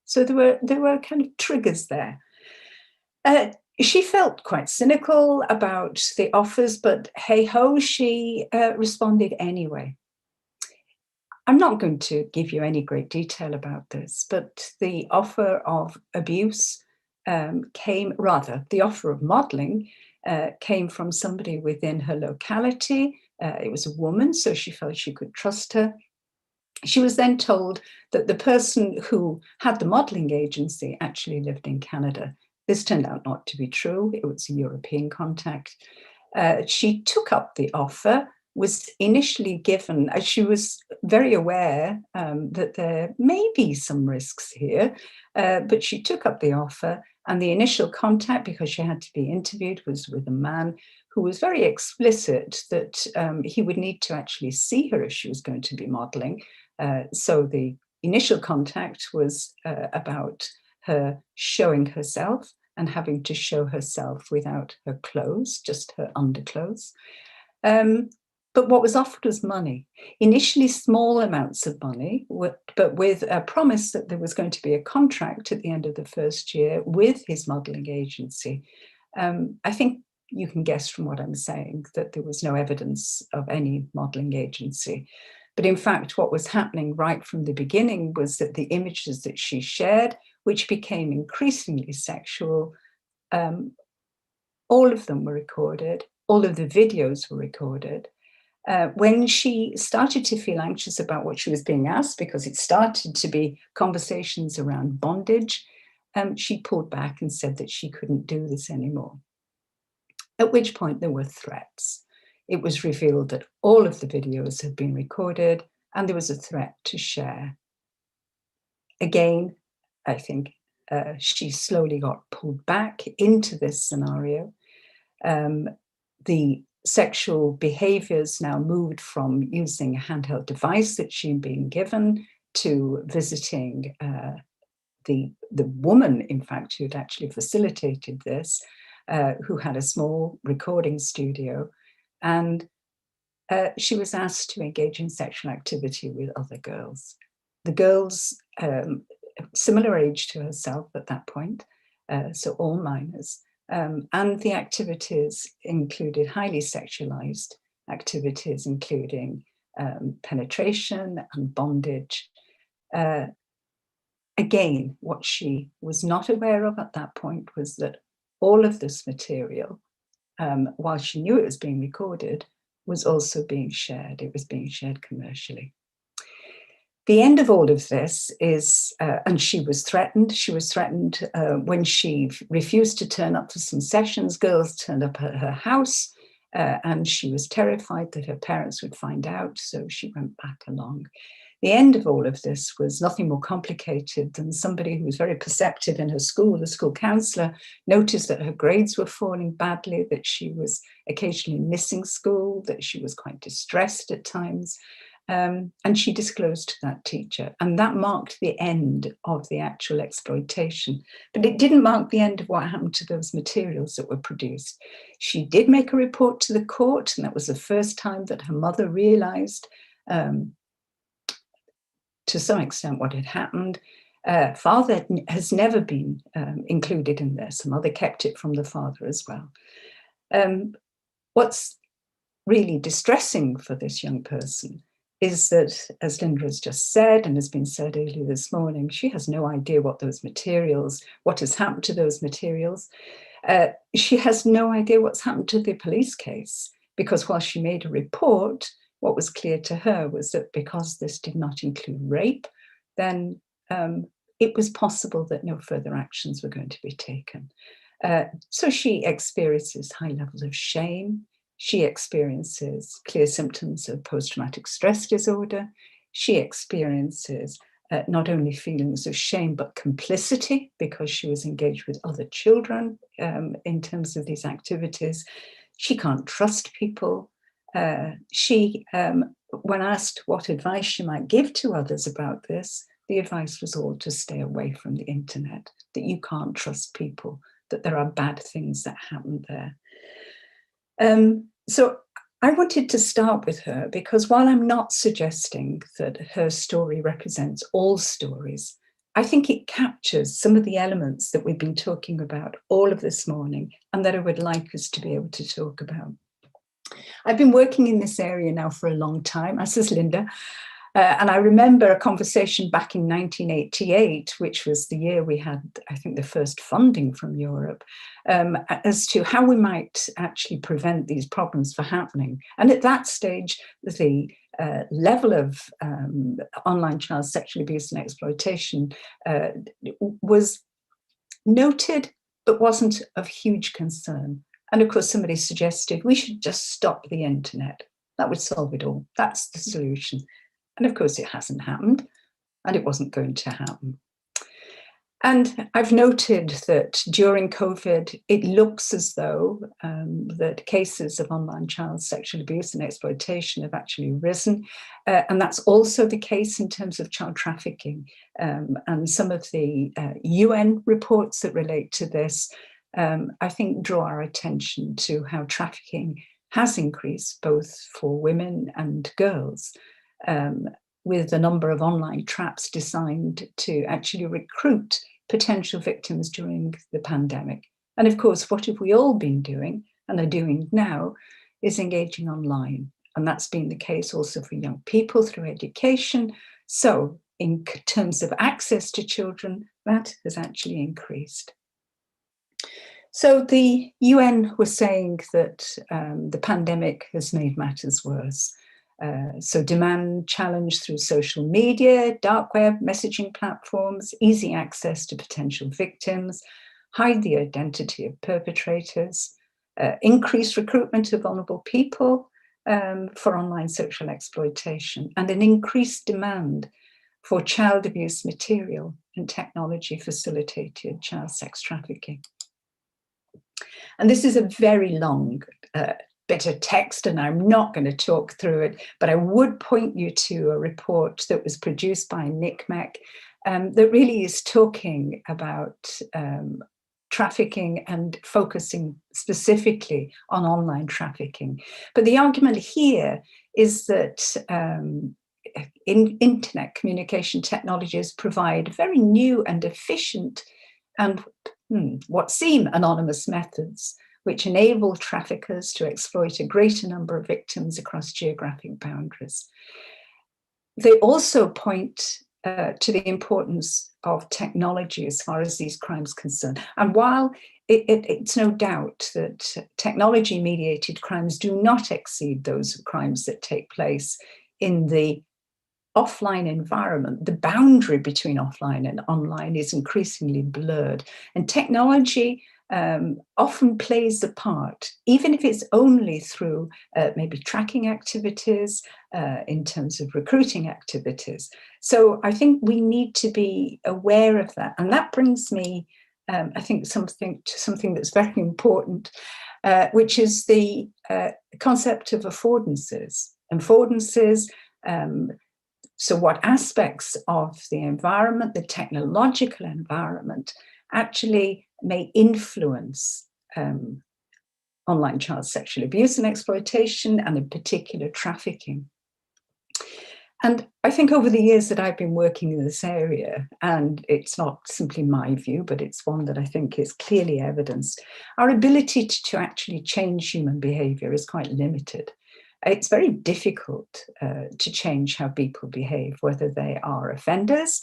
So there were kind of triggers there. She felt quite cynical about the offers, but hey-ho, she responded anyway. I'm not going to give you any great detail about this, but the offer of abuse the offer of modeling came from somebody within her locality. It was a woman, so she felt she could trust her. She was then told that the person who had the modeling agency actually lived in Canada. This turned out not to be true. It was a European contact. She took up the offer, was initially given, she was very aware that there may be some risks here, but she took up the offer, and the initial contact, because she had to be interviewed, was with a man who was very explicit that he would need to actually see her if she was going to be modeling. So the initial contact was about her showing herself and having to show herself without her clothes, just her underclothes. But what was offered was money, initially small amounts of money, but with a promise that there was going to be a contract at the end of the first year with his modelling agency. I think you can guess from what I'm saying that there was no evidence of any modelling agency. But in fact, what was happening right from the beginning was that the images that she shared, which became increasingly sexual, all of them were recorded, all of the videos were recorded. When she started to feel anxious about what she was being asked, because it started to be conversations around bondage, she pulled back and said that she couldn't do this anymore. At which point there were threats. It was revealed that all of the videos had been recorded and there was a threat to share. Again, I think she slowly got pulled back into this scenario. The sexual behaviors now moved from using a handheld device that she'd been given to visiting the woman, in fact, who had actually facilitated this, who had a small recording studio. And she was asked to engage in sexual activity with other girls. The girls, similar age to herself at that point, so all minors. And the activities included highly sexualized activities, including penetration and bondage. Again, what she was not aware of at that point was that all of this material, while she knew it was being recorded, was also being shared. It was being shared commercially. The end of all of this is, and she was threatened. She was threatened when she refused to turn up for some sessions. Girls turned up at her house and she was terrified that her parents would find out, so she went back along. The end of all of this was nothing more complicated than somebody who was very perceptive in her school, the school counsellor, noticed that her grades were falling badly, that she was occasionally missing school, that she was quite distressed at times. And she disclosed to that teacher, and that marked the end of the actual exploitation. But it didn't mark the end of what happened to those materials that were produced. She did make a report to the court, and that was the first time that her mother realised to some extent what had happened. Father has never been included in this. Mother kept it from the father as well. What's really distressing for this young person is that, as Linda has just said and has been said earlier this morning, she has no idea what those materials, what has happened to those materials. She has no idea what's happened to the police case, because while she made a report, what was clear to her was that because this did not include rape, then it was possible that no further actions were going to be taken. So she experiences high levels of shame. She experiences clear symptoms of post-traumatic stress disorder. She experiences not only feelings of shame, but complicity, because she was engaged with other children in terms of these activities. She can't trust people. When asked what advice she might give to others about this, the advice was all to stay away from the internet, that you can't trust people, that there are bad things that happen there. So I wanted to start with her because while I'm not suggesting that her story represents all stories, I think it captures some of the elements that we've been talking about all of this morning and that I would like us to be able to talk about. I've been working in this area now for a long time, as has Linda, and I remember a conversation back in 1988, which was the year we had, I think, the first funding from Europe, as to how we might actually prevent these problems from happening. And at that stage, the level of online child sexual abuse and exploitation was noted, but wasn't of huge concern. And of course, somebody suggested we should just stop the internet. That would solve it all. That's the solution. And of course, it hasn't happened, and it wasn't going to happen. And I've noted that during COVID, it looks as though that cases of online child sexual abuse and exploitation have actually risen. And that's also the case in terms of child trafficking. And some of the UN reports that relate to this, I think, draw our attention to how trafficking has increased both for women and girls, with a number of online traps designed to actually recruit potential victims during the pandemic. And of course, what have we all been doing and are doing now is engaging online. And that's been the case also for young people through education. So in terms of access to children, that has actually increased. So the UN was saying that the pandemic has made matters worse. So demand challenge through social media, dark web, messaging platforms, easy access to potential victims, hide the identity of perpetrators, increased recruitment of vulnerable people for online sexual exploitation, and an increased demand for child abuse material and technology facilitated child sex trafficking. And this is a very long bit of text, and I'm not going to talk through it, but I would point you to a report that was produced by NICMEC that really is talking about trafficking and focusing specifically on online trafficking. But the argument here is that internet communication technologies provide very new and efficient and what seem anonymous methods which enable traffickers to exploit a greater number of victims across geographic boundaries. They also point to the importance of technology as far as these crimes are concerned. And while it's no doubt that technology-mediated crimes do not exceed those crimes that take place in the offline environment, the boundary between offline and online is increasingly blurred. And technology often plays a part, even if it's only through maybe tracking activities, in terms of recruiting activities. So I think we need to be aware of that. And that brings me, I think, something that's very important, which is the concept of affordances. Affordances, so what aspects of the environment, the technological environment, actually may influence online child sexual abuse and exploitation, and in particular trafficking. And I think over the years that I've been working in this area, and it's not simply my view, but it's one that I think is clearly evidenced, our ability to actually change human behavior is quite limited. It's very difficult to change how people behave, whether they are offenders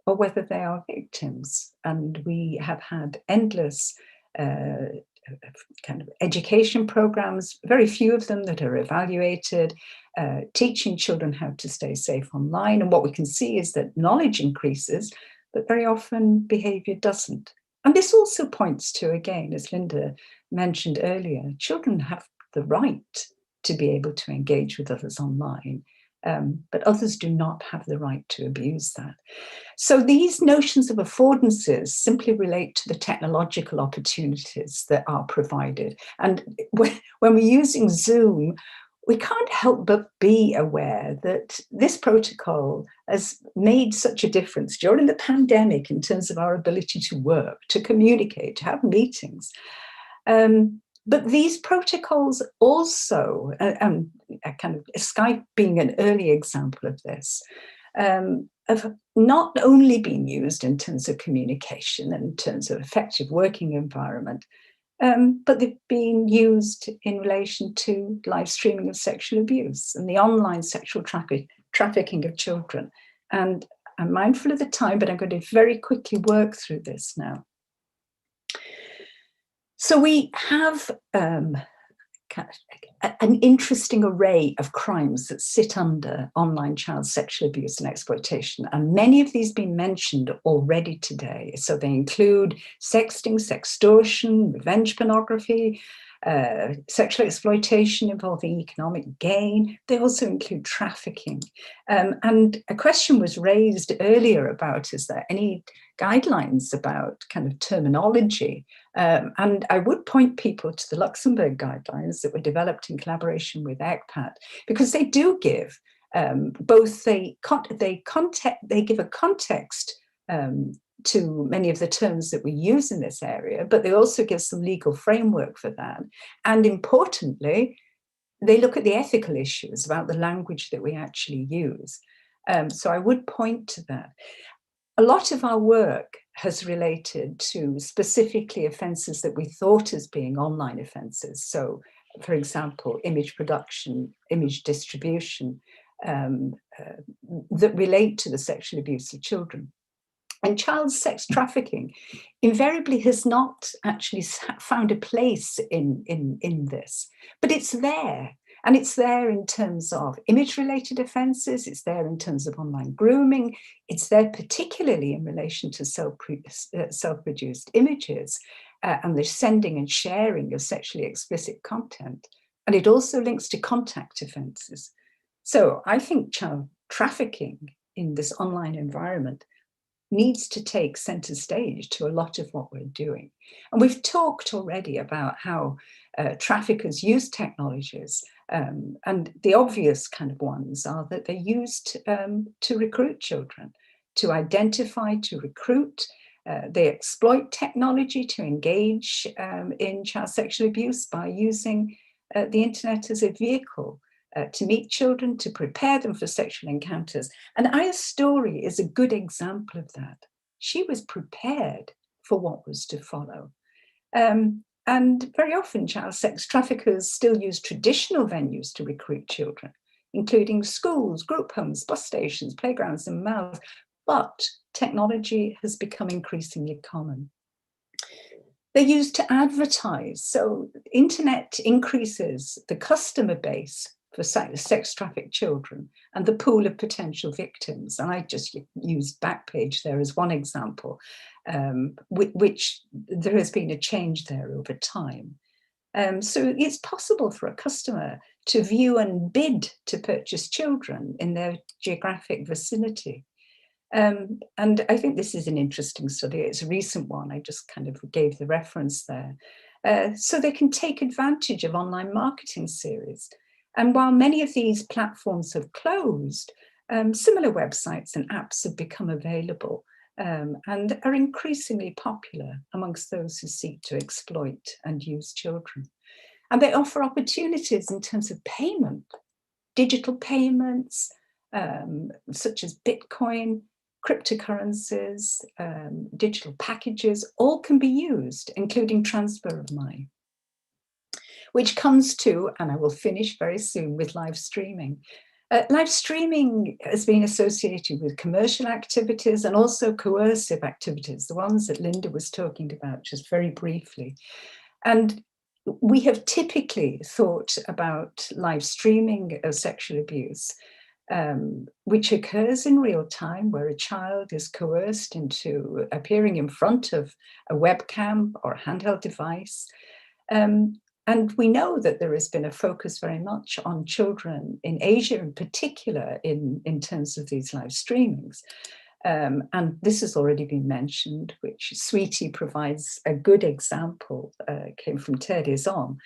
or whether they are victims. And we have had endless kind of education programs, very few of them that are evaluated, teaching children how to stay safe online. And what we can see is that knowledge increases, but very often behavior doesn't. And this also points to, again, as Linda mentioned earlier, children have the right to be able to engage with others online, but others do not have the right to abuse that. So these notions of affordances simply relate to the technological opportunities that are provided. And when we're using Zoom, we can't help but be aware that this protocol has made such a difference during the pandemic in terms of our ability to work, to communicate, to have meetings. But these protocols also, kind of Skype being an early example of this, have not only been used in terms of communication and in terms of effective working environment, but they've been used in relation to live streaming of sexual abuse and the online sexual trafficking of children. And I'm mindful of the time, but I'm going to very quickly work through this now. So we have an interesting array of crimes that sit under online child sexual abuse and exploitation, and many of these been mentioned already today. So they include sexting, sextortion, revenge pornography, sexual exploitation involving economic gain. They also include trafficking. And a question was raised earlier about, is there any guidelines about kind of terminology? And I would point people to the Luxembourg guidelines that were developed in collaboration with ECPAT, because they do give both they give a context to many of the terms that we use in this area, but they also give some legal framework for that. And importantly, they look at the ethical issues about the language that we actually use. So I would point to that. A lot of our work has related to specifically offences that we thought as being online offences. So, for example, image production, image distribution, that relate to the sexual abuse of children. And child sex trafficking invariably has not actually found a place in this, but it's there. And it's there in terms of image-related offences, it's there in terms of online grooming, it's there particularly in relation to self-produced images and the sending and sharing of sexually explicit content. And it also links to contact offences. So I think child trafficking in this online environment needs to take centre stage to a lot of what we're doing. And we've talked already about how traffickers use technologies, and the obvious kind of ones are that they're used to recruit children, to identify, to recruit. They exploit technology to engage in child sexual abuse by using the internet as a vehicle to meet children, to prepare them for sexual encounters. And Aya's story is a good example of that. She was prepared for what was to follow. And very often child sex traffickers still use traditional venues to recruit children, including schools, group homes, bus stations, playgrounds and malls. But technology has become increasingly common. They're used to advertise. So internet increases the customer base for sex trafficked children and the pool of potential victims. And I just used Backpage there as one example, which there has been a change there over time. So it's possible for a customer to view and bid to purchase children in their geographic vicinity. And I think this is an interesting study. It's a recent one. I just kind of gave the reference there. So they can take advantage of online marketing series. And while many of these platforms have closed, similar websites and apps have become available and are increasingly popular amongst those who seek to exploit and use children. And they offer opportunities in terms of payment, digital payments, such as Bitcoin, cryptocurrencies, digital packages, all can be used, including transfer of money. Which comes to, and I will finish very soon, with live streaming. Live streaming has been associated with commercial activities and also coercive activities, the ones that Linda was talking about just very briefly. And we have typically thought about live streaming of sexual abuse, which occurs in real time, where a child is coerced into appearing in front of a webcam or a handheld device. And we know that there has been a focus very much on children in Asia in particular in terms of these live streamings. And this has already been mentioned, which Sweetie provides a good example, came from Terezon,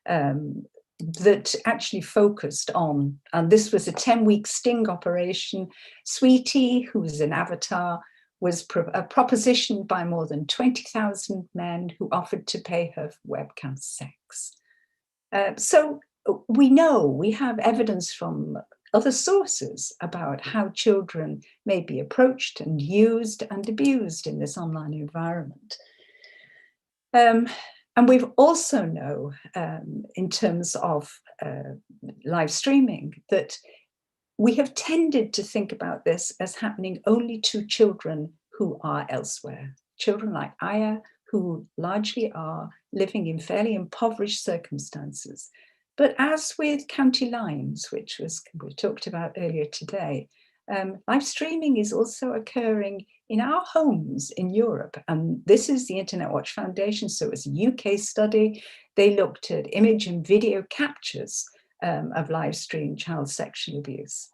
that actually focused on, and this was a 10-week sting operation. Sweetie, who was an avatar, was propositioned by more than 20,000 men who offered to pay her for webcam sex. So we know, we have evidence from other sources about how children may be approached and used and abused in this online environment. And we also know, in terms of live streaming, that we have tended to think about this as happening only to children who are elsewhere. Children like Aya, who largely are living in fairly impoverished circumstances. But as with county lines, which we talked about earlier today, live streaming is also occurring in our homes in Europe, and this is the Internet Watch Foundation, so it's a UK study. They looked at image and video captures of live stream child sexual abuse.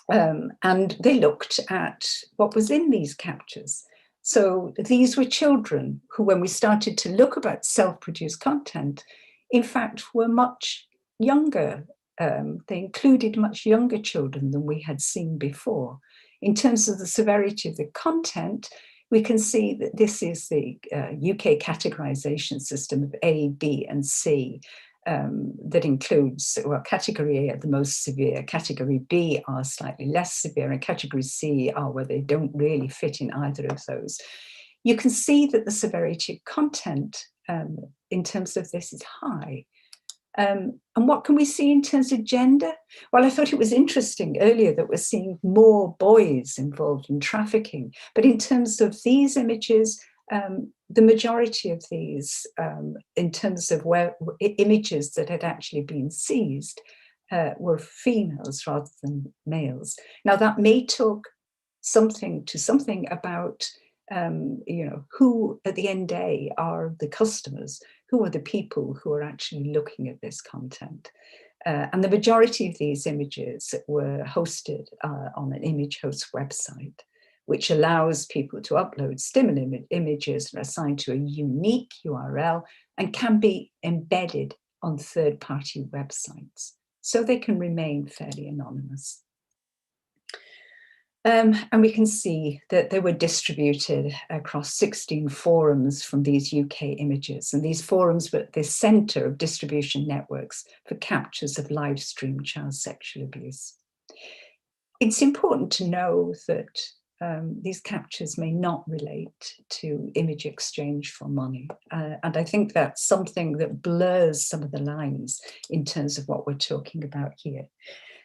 And they looked at what was in these captures. So these were children who, when we started to look about self-produced content, in fact, were much younger. They included much younger children than we had seen before. In terms of the severity of the content, we can see that this is the UK categorization system of A, B, and C. That includes, well, category A are the most severe, category B are slightly less severe, and category C are where they don't really fit in either of those. You can see that the severity of content in terms of this is high. And what can we see in terms of gender? Well, I thought it was interesting earlier that we're seeing more boys involved in trafficking, but in terms of these images, the majority of these, in terms of where images that had actually been seized, were females rather than males. Now that may talk something about, who at the end day are the customers, who are the people who are actually looking at this content. And the majority of these images were hosted on an image host website, which allows people to upload still images that are assigned to a unique URL and can be embedded on third-party websites, so they can remain fairly anonymous. And we can see that they were distributed across 16 forums from these UK images, and these forums were the centre of distribution networks for captures of live stream child sexual abuse. It's important to know that these captures may not relate to image exchange for money. And I think that's something that blurs some of the lines in terms of what we're talking about here.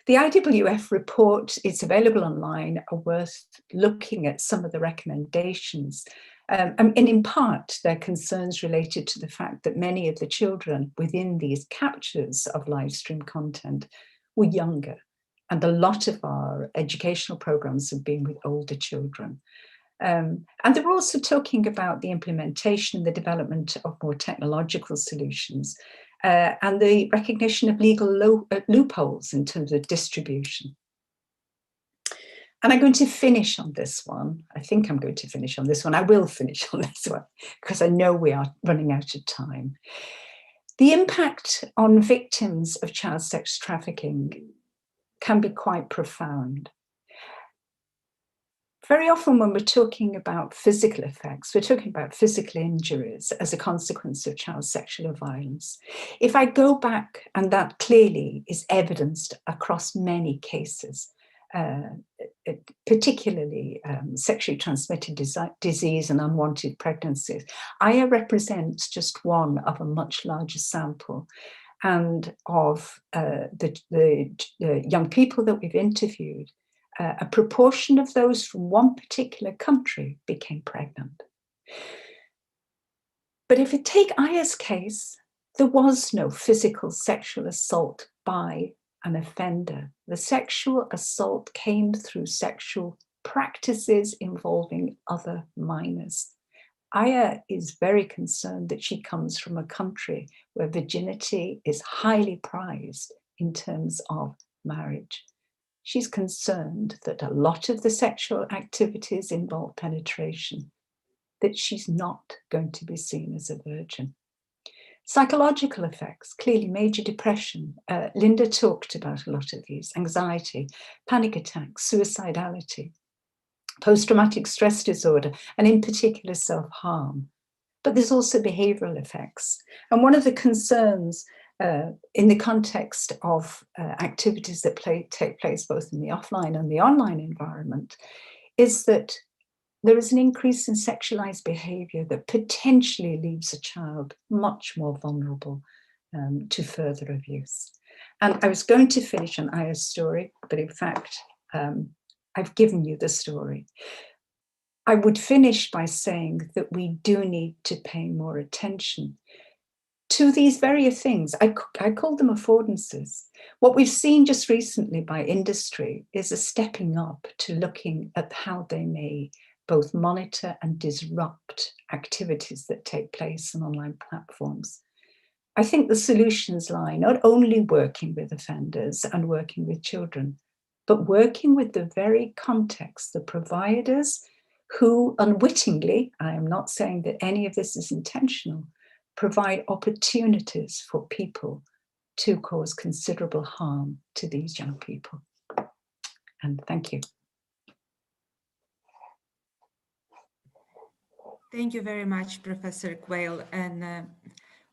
The IWF report is available online, are worth looking at some of the recommendations. And in part, their concerns related to the fact that many of the children within these captures of live stream content were younger. And a lot of our educational programs have been with older children. And they're also talking about the implementation and the development of more technological solutions and the recognition of legal loopholes in terms of distribution. And I'm going to finish on this one. I think I'm going to finish on this one. I will finish on this one because I know we are running out of time. The impact on victims of child sex trafficking can be quite profound. Very often when we're talking about physical effects, we're talking about physical injuries as a consequence of child sexual violence. If I go back, and that clearly is evidenced across many cases, particularly sexually transmitted disease and unwanted pregnancies, Aya represents just one of a much larger sample. And of the young people that we've interviewed, a proportion of those from one particular country became pregnant. But if you take Aya's case, there was no physical sexual assault by an offender. The sexual assault came through sexual practices involving other minors. Aya is very concerned that she comes from a country where virginity is highly prized in terms of marriage. She's concerned that a lot of the sexual activities involve penetration, that she's not going to be seen as a virgin. Psychological effects, clearly major depression. Linda talked about a lot of these: anxiety, panic attacks, suicidality, post-traumatic stress disorder, and in particular self-harm. But there's also behavioral effects. And one of the concerns in the context of activities that take place both in the offline and the online environment is that there is an increase in sexualized behavior that potentially leaves a child much more vulnerable to further abuse. And I was going to finish on Aya's story, but in fact, I've given you the story. I would finish by saying that we do need to pay more attention to these very things. I call them affordances. What we've seen just recently by industry is a stepping up to looking at how they may both monitor and disrupt activities that take place on online platforms. I think the solutions lie not only working with offenders and working with children, but working with the very context, the providers who unwittingly, I am not saying that any of this is intentional, provide opportunities for people to cause considerable harm to these young people. And thank you. Thank you very much, Professor Quayle. And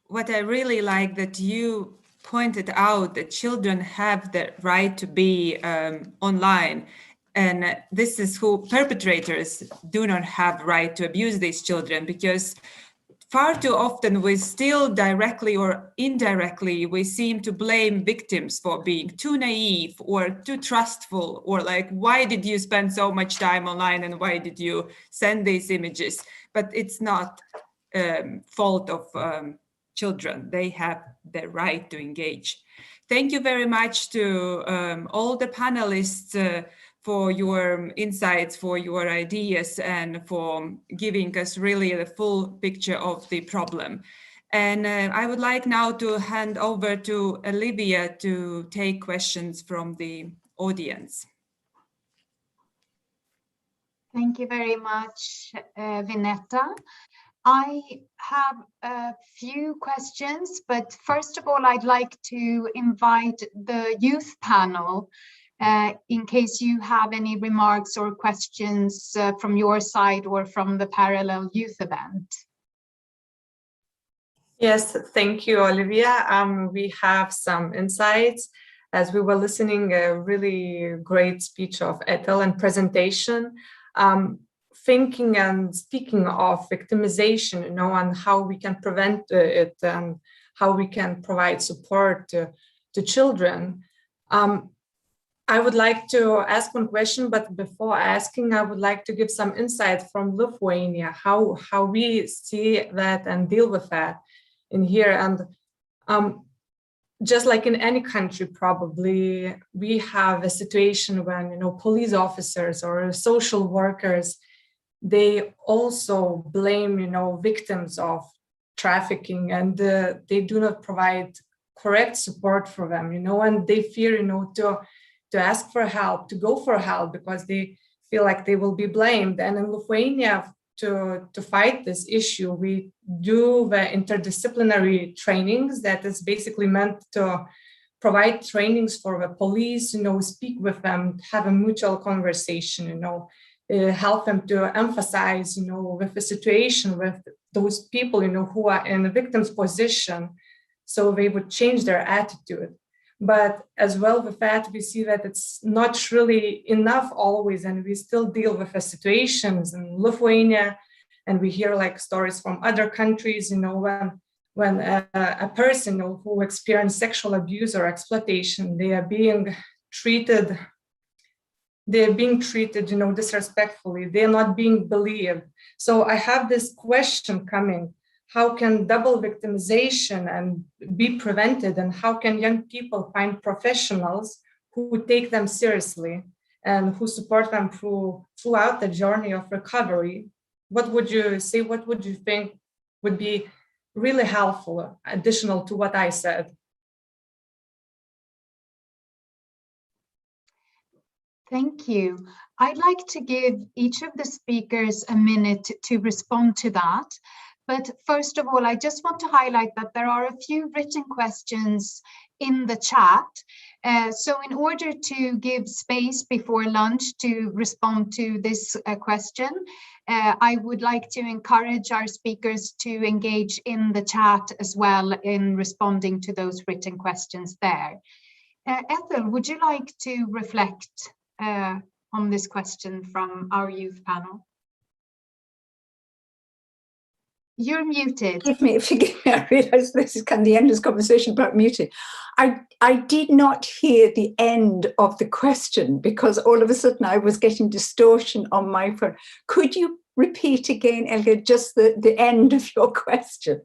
what I really like that you pointed out that children have the right to be online. And this is who perpetrators do not have right to abuse these children, because far too often we still directly or indirectly, we seem to blame victims for being too naive or too trustful, or like, why did you spend so much time online and why did you send these images? But it's not fault of children. They have the right to engage. Thank you very much to all the panelists for your insights, for your ideas, and for giving us really the full picture of the problem. And I would like now to hand over to Olivia to take questions from the audience. Thank you very much, Vineta. I have a few questions, but first of all, I'd like to invite the youth panel in case you have any remarks or questions from your side or from the parallel youth event. Yes, thank you, Olivia. We have some insights as we were listening a really great speech of Ethel and presentation. Thinking and speaking of victimization, you know, and how we can prevent it and how we can provide support to children. I would like to ask one question, but before asking, I would like to give some insight from Lithuania, how we see that and deal with that in here. And just like in any country, probably, we have a situation when, you know, police officers or social workers, they also blame, you know, victims of trafficking, and they do not provide correct support for them, you know, and they fear, you know, to ask for help, to go for help, because they feel like they will be blamed. And in Lithuania, to fight this issue, we do the interdisciplinary trainings that is basically meant to provide trainings for the police, you know, speak with them, have a mutual conversation, you know, help them to emphasize, you know, with the situation with those people, you know, who are in the victim's position, so they would change their attitude. But as well with that, we see that it's not really enough always, and we still deal with the situations in Lithuania, and we hear like stories from other countries, you know, when a person, you know, who experienced sexual abuse or exploitation, they are being treated, you know, disrespectfully. They're not being believed. So I have this question coming: how can double victimization and be prevented, and how can young people find professionals who take them seriously and who support them throughout the journey of recovery? What would you say? What would you think would be really helpful, additional to what I said? Thank you. I'd like to give each of the speakers a minute to respond to that. But first of all, I just want to highlight that there are a few written questions in the chat. So in order to give space before lunch to respond to this question, I would like to encourage our speakers to engage in the chat as well in responding to those written questions there. Ethel, would you like to reflect on this question from our youth panel? You're muted. Forgive me, I realize this is kind of the end of this conversation about muting. I did not hear the end of the question because all of a sudden I was getting distortion on my phone. Could you repeat again, Helga, just the end of your question?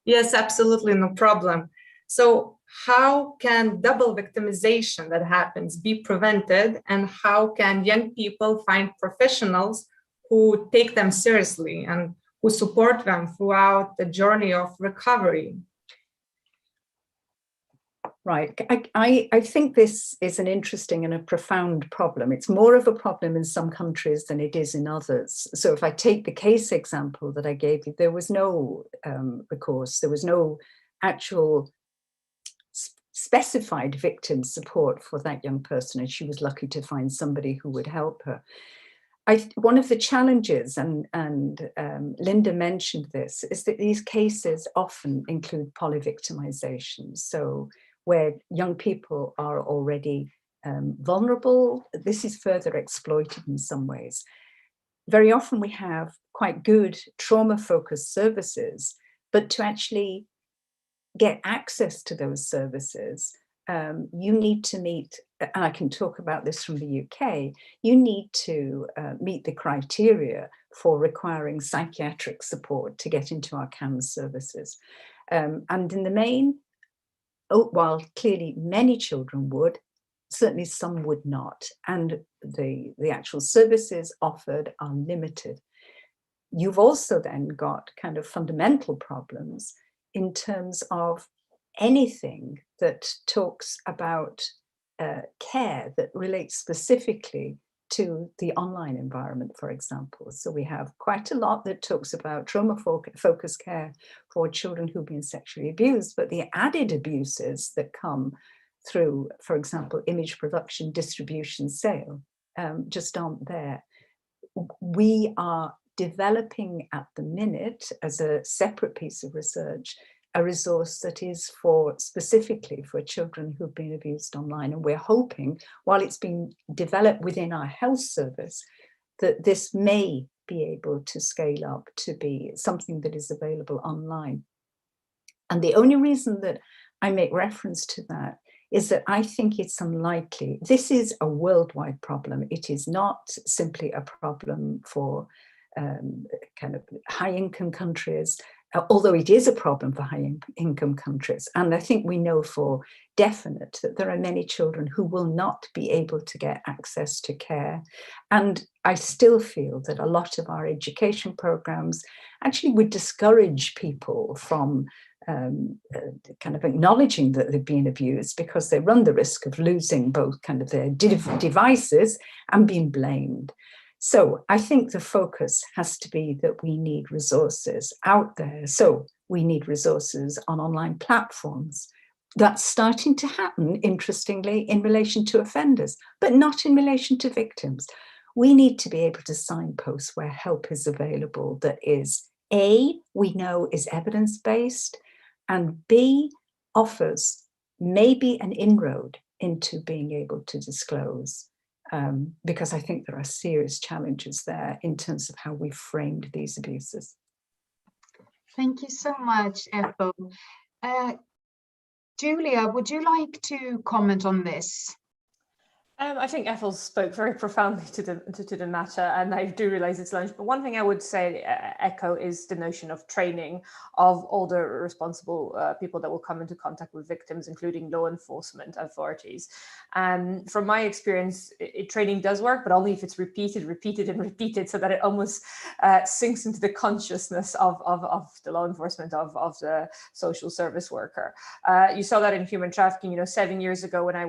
Yes, absolutely, no problem. So how can double victimization that happens be prevented, and how can young people find professionals who take them seriously and who support them throughout the journey of recovery? Right. I think this is an interesting and a profound problem. It's more of a problem in some countries than it is in others. So if I take the case example that I gave you, there was no recourse, there was no actual specified victim support for that young person, and she was lucky to find somebody who would help her. One of the challenges, and Linda mentioned this, is that these cases often include polyvictimization. So where young people are already vulnerable, this is further exploited in some ways. Very often we have quite good trauma-focused services, but to actually get access to those services, you need to meet, and I can talk about this from the UK, you need to meet the criteria for requiring psychiatric support to get into our CAMS services. And in the main, while clearly many children would, certainly some would not, and the actual services offered are limited. You've also then got kind of fundamental problems in terms of anything that talks about care that relates specifically to the online environment, for example. So we have quite a lot that talks about trauma-focused care for children who've been sexually abused, but the added abuses that come through, for example, image production, distribution, sale, just aren't there. We are developing at the minute, as a separate piece of research, a resource that is specifically for children who've been abused online. And we're hoping, while it's being developed within our health service, that this may be able to scale up to be something that is available online. And the only reason that I make reference to that is that I think it's unlikely. This is a worldwide problem. It is not simply a problem for kind of high-income countries, although it is a problem for high-income countries. And I think we know for definite that there are many children who will not be able to get access to care. And I still feel that a lot of our education programs actually would discourage people from kind of acknowledging that they've been abused, because they run the risk of losing both kind of their devices and being blamed. So I think the focus has to be that we need resources out there. So we need resources on online platforms. That's starting to happen, interestingly, in relation to offenders, but not in relation to victims. We need to be able to signpost where help is available that is, A, we know is evidence-based, and B, offers maybe an inroad into being able to disclose. Because I think there are serious challenges there in terms of how we framed these abuses. Thank you so much, Ethel. Julia, would you like to comment on this? I think Ethel spoke very profoundly to the matter, and I do realize it's lunch. But one thing I would say, echo, is the notion of training of all the responsible people that will come into contact with victims, including law enforcement authorities. And from my experience, training does work, but only if it's repeated, and repeated, so that it almost sinks into the consciousness of the law enforcement, of the social service worker. You saw that in human trafficking. 7 years ago when I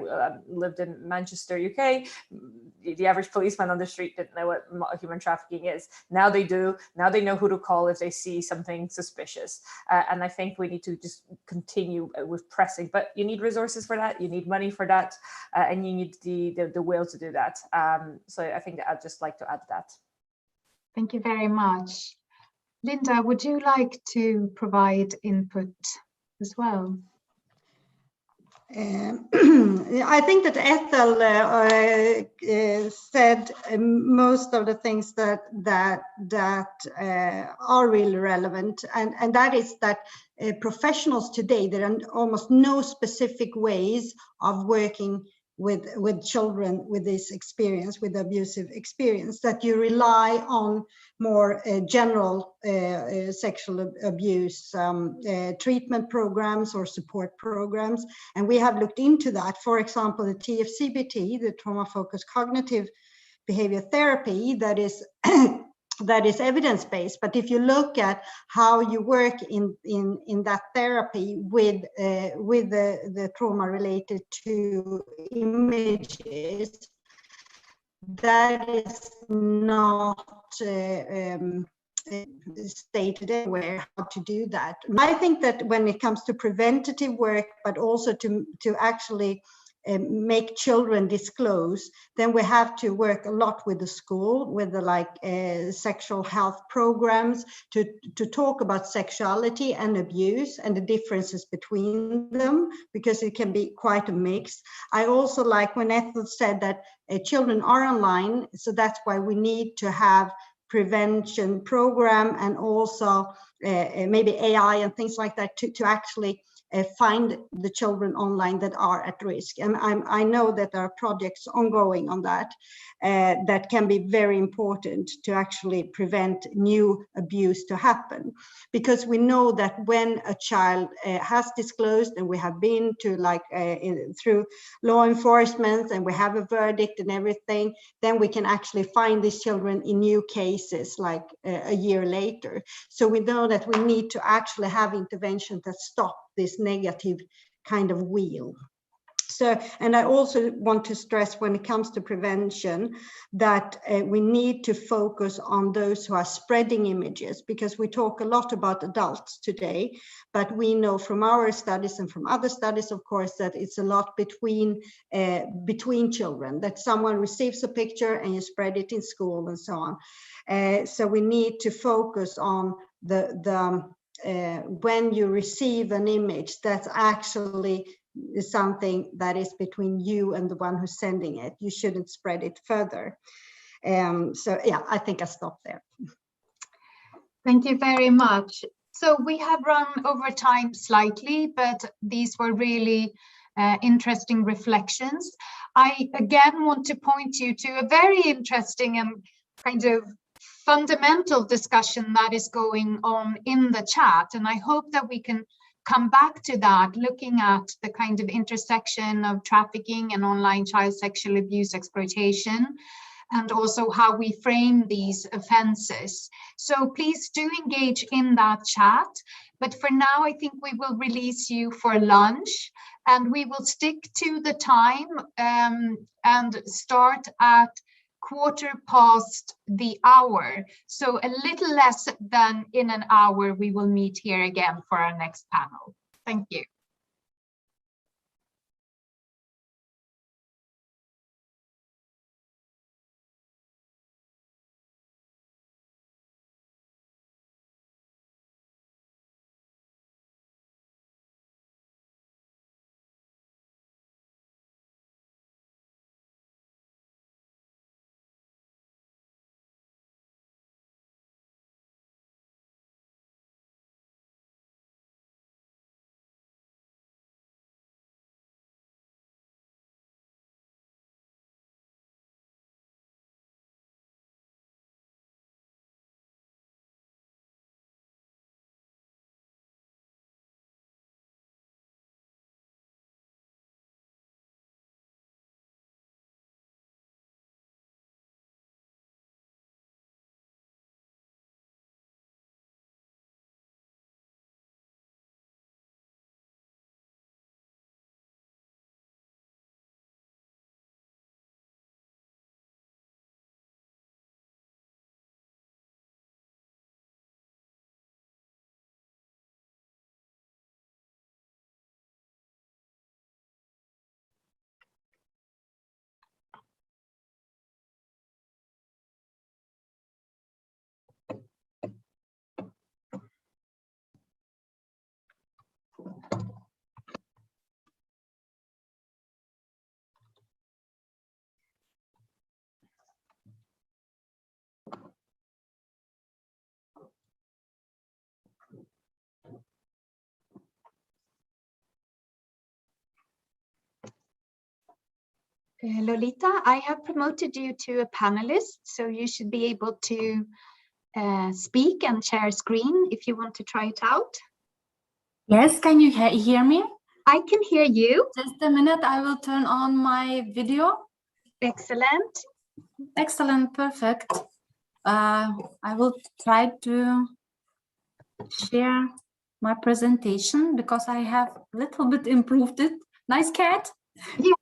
lived in Manchester, UK, the average policeman on the street didn't know what human trafficking is. Now they do. Now they know who to call if they see something suspicious. And I think we need to just continue with pressing. But you need resources for that. You need money for that. And you need the will to do that. So I think that I'd just like to add that. Thank you very much. Linda, would you like to provide input as well? I think that Ethel said most of the things that are really relevant, and that is that professionals today, there are almost no specific ways of working with children with this experience, with abusive experience, that you rely on more general sexual abuse treatment programs or support programs. And we have looked into that. For example, the TF-THB, the trauma-focused cognitive behavior therapy, that is that is evidence-based. But if you look at how you work in that therapy with the trauma related to images, that is not stated anywhere how to do that. I think that when it comes to preventative work, but also to actually make children disclose, then we have to work a lot with the school, with the sexual health programs, to talk about sexuality and abuse and the differences between them, because it can be quite a mix. I also like when Ethel said that children are online, so that's why we need to have prevention program and also maybe AI and things like that to actually find the children online that are at risk. And I know that there are projects ongoing on that that can be very important to actually prevent new abuse to happen. Because we know that when a child has disclosed, and we have been to through law enforcement and we have a verdict and everything, then we can actually find these children in new cases like a year later. So we know that we need to actually have interventions that stop this negative kind of wheel. So, and I also want to stress when it comes to prevention that we need to focus on those who are spreading images, because we talk a lot about adults today, but we know from our studies and from other studies, of course, that it's a lot between children, that someone receives a picture and you spread it in school and so on. So we need to focus on when you receive an image, that's actually something that is between you and the one who's sending it. You shouldn't spread it further. So yeah, I think I stop there. Thank you very much. So we have run over time slightly, but these were really interesting reflections. I again want to point you to a very interesting and kind of fundamental discussion that is going on in the chat, and I hope that we can come back to that, looking at the kind of intersection of trafficking and online child sexual abuse exploitation, and also how we frame these offenses. So please do engage in that chat. But for now, I think we will release you for lunch, and we will stick to the time and start at 1/4 the hour. So a little less than in an hour, we will meet here again for our next panel. Thank you. Lolita, I have promoted you to a panelist, so you should be able to speak and share screen if you want to try it out. Yes, can you hear me? I can hear you. Just a minute, I will turn on my video. Excellent. Excellent, perfect. I will try to share my presentation because I have a little bit improved it. Nice cat. Yes.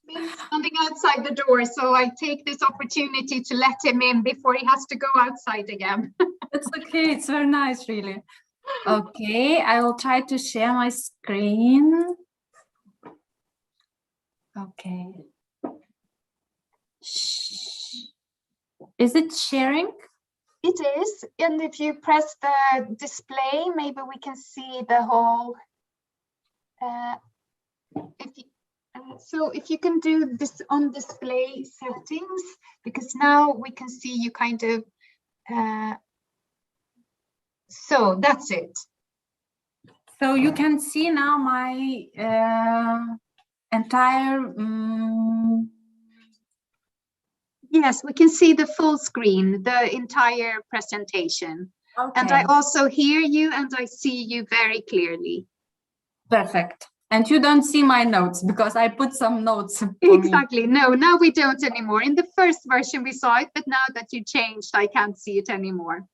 He's standing outside the door, so I take this opportunity to let him in before he has to go outside again. It's okay, it's very nice, really. Okay, I will try to share my screen. Okay. Is it sharing? It is, and if you press the display, maybe we can see the whole. So if you can do this on display settings, because now we can see you kind of. So that's it. So you can see now my entire. Yes, we can see the full screen, the entire presentation. Okay. And I also hear you and I see you very clearly. Perfect. And you don't see my notes because I put some notes. Exactly. No, now we don't anymore. In the first version we saw it, but now that you changed, I can't see it anymore.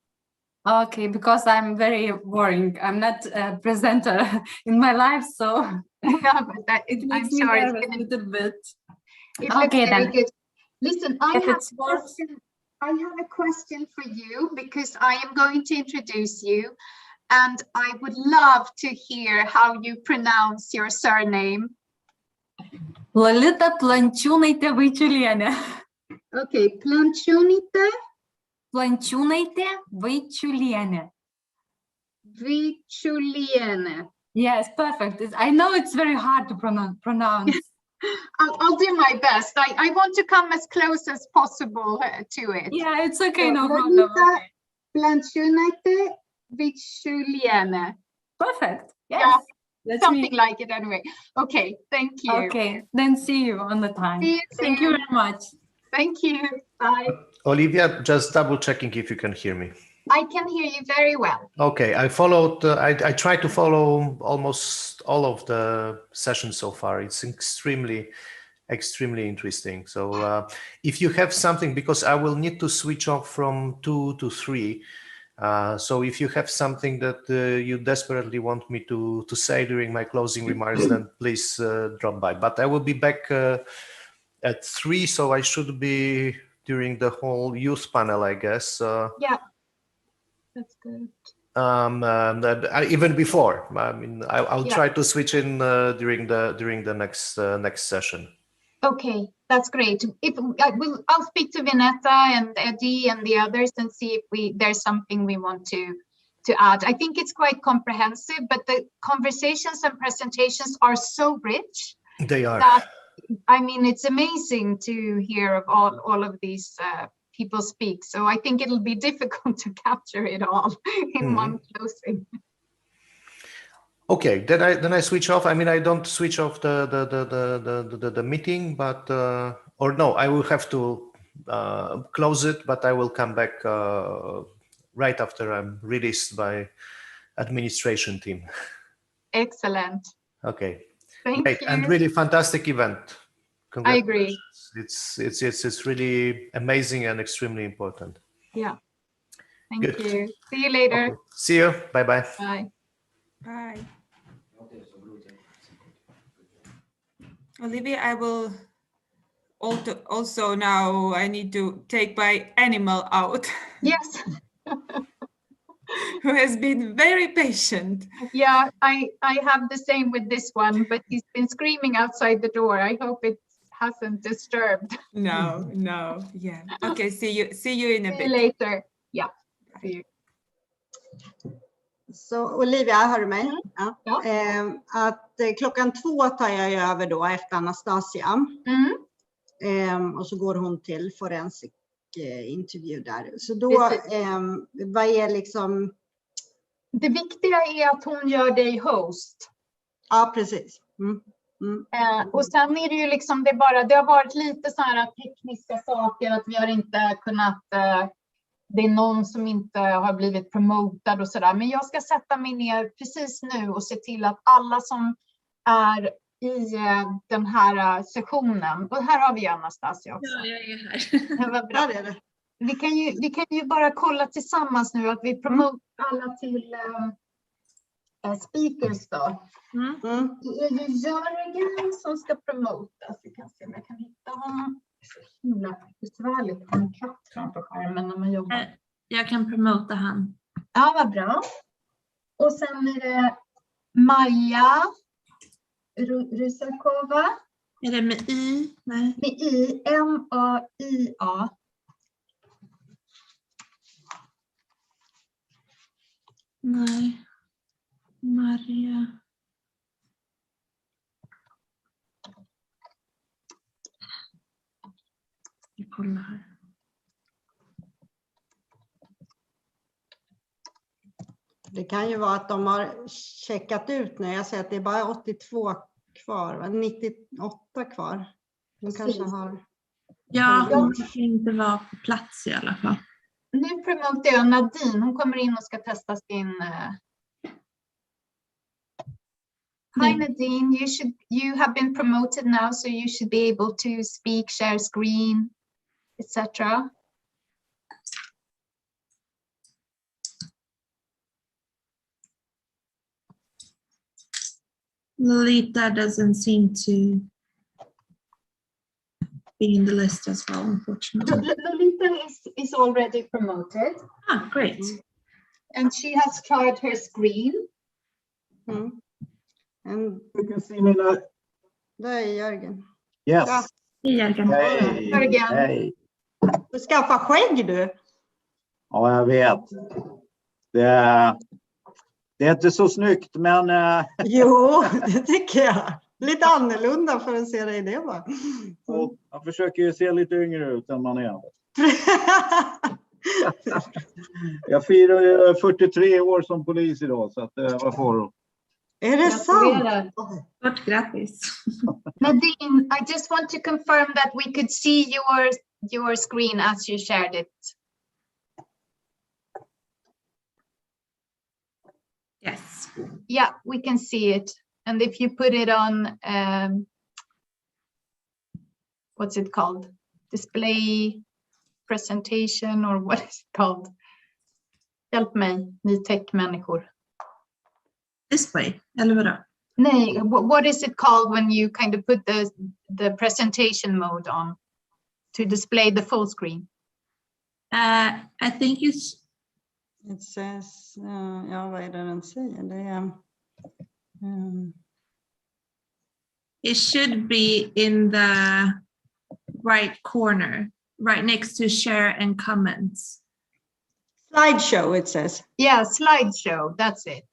Okay, because I'm very boring. I'm not a presenter in my life, so yeah, but I'm sure it's a little bit. It looks very good. Listen, I have a question for you because I am going to introduce you, and I would love to hear how you pronounce your surname. Plančiūnaitė-Vaičiulienė. Okay, Plančiūnaitė-Vaičiulienė. Vaičiulienė. Yes, perfect. I know it's very hard to pronounce. I'll do my best. I want to come as close as possible to it. Yeah, it's okay, no problem. Okay. Plančiūnaitė-Vaičiulienė. Perfect. Yes. Yeah, something like it anyway. Okay, thank you. Okay, then see you on the time. Thank you very much. Thank you. Bye. Olivia, just double checking if you can hear me. I can hear you very well. Okay, I followed, I tried to follow almost all of the sessions so far. It's extremely interesting. So if you have something, because I will need to switch off from 2 to 3. So if you have something that you desperately want me to say during my closing remarks, then please drop by. But I will be back at 3, so I should be during the whole youth panel, I guess. Yeah. That's good. Even before, I mean, I'll try to switch in during the next session. Okay, that's great. I'll speak to Vineta and Eddie and the others and see if there's something we want to add. I think it's quite comprehensive, but the conversations and presentations are so rich. They are. That, I mean, it's amazing to hear of all of these. People speak, so I think it'll be difficult to capture it all in one closing. Okay, then I switch off. I mean, I don't switch off the meeting, but or no, I will have to close it, but I will come back right after I'm released by administration team. Excellent. Okay. Thank you. And really fantastic event. I agree. It's really amazing and extremely important. Yeah. Thank you. See you later. Okay. See you. Bye-bye. Bye. Bye. Olivia, I will also now I need to take my animal out. Yes. Who has been very patient. Yeah, I have the same with this one, but he's been screaming outside the door. I hope it hasn't disturbed. No, yeah. Okay, see you in a bit. See you later. Yeah. See you. Så Olivia, hör du mig? Ja. Att klockan 2 tar jag över då efter Anastasia. Och så går hon till forensic intervju där. Så då, vad är liksom... Det viktiga är att hon gör dig host. Ja, precis. Och sen är det ju liksom det har varit lite så här tekniska saker, att vi har inte kunnat, det är någon som inte har blivit promotad och sådär. Men jag ska sätta mig ner precis nu och se till att alla som är i den här sessionen, och här har vi Anastasia också. Ja, jag är här. Det var bra. Vi kan ju bara kolla tillsammans nu att vi promotar alla till speakers då. Det är ju Jörgen som ska promotas. Vi kan se om jag kan hitta honom. Det är så himla besvärligt att ha en katt framför skärmen när man jobbar. Jag kan promota han. Ja, vad bra. Och sen är det Maja Rusakova. Är det med I? Nej. Med I, M-A-I-A. Nej. Maria. Jag kollar här. Det kan ju vara att de har checkat ut nu. Jag säger att det är bara 82 kvar, 98 kvar. De kanske har... Ja, hon ska inte vara på plats i alla fall. Nu promotar jag Nadine. Hon kommer in och ska testa sin... Hi Nadine, you have been promoted now, so you should be able to speak, share screen, etc. Lolita doesn't seem to be in the list as well, unfortunately. Lolita is already promoted. Ah, great. And she has tried her screen. And you can see me now. Där är Jörgen. Yes. Ja. Jörgen. Hej. Du skaffar skägg du. Ja, jag vet. Det är inte så snyggt, men... Jo, det tycker jag. Lite annorlunda för att se dig det va? Jag försöker ju se lite yngre ut än man är. Jag firar 43 år som polis idag, så att vad får. Är det sant? Stort grattis. Nadine, I just want to confirm that we could see your screen as you shared it. Yes. Yeah, we can see it. And if you put it on, what's it called? Display presentation, or what is it called? Hjälp mig, ni tech-människor. Display, eller vadå? Nej, what is it called when you kind of put the presentation mode on to display the full screen? I think it says, ja, vad är det den säger? Det är, it should be in the right corner, right next to share and comments. Slideshow, it says. Yeah, slideshow, that's it.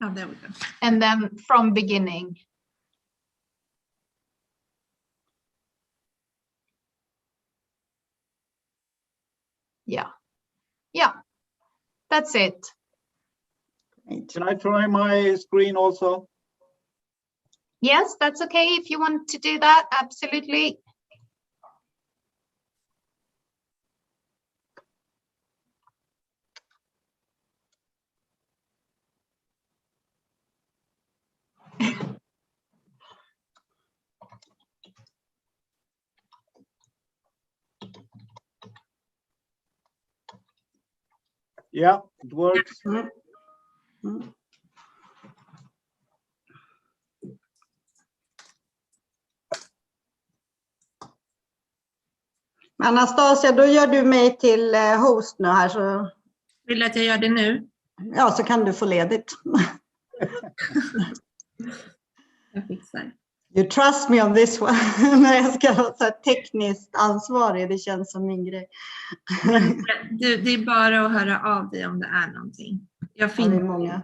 Oh, there we go. And then from beginning. Yeah. Yeah, that's it. Can I try my screen also? Yes, that's okay. If you want to do that, absolutely. Yeah, it works. Anastasia, då gör du mig till host nu här. Så... Vill du att jag gör det nu? Ja, så kan du få ledigt. Jag fixar. You trust me on this one. När jag ska vara så här tekniskt ansvarig, det känns som min grej. Det är bara att höra av dig om det är någonting. Jag finner många.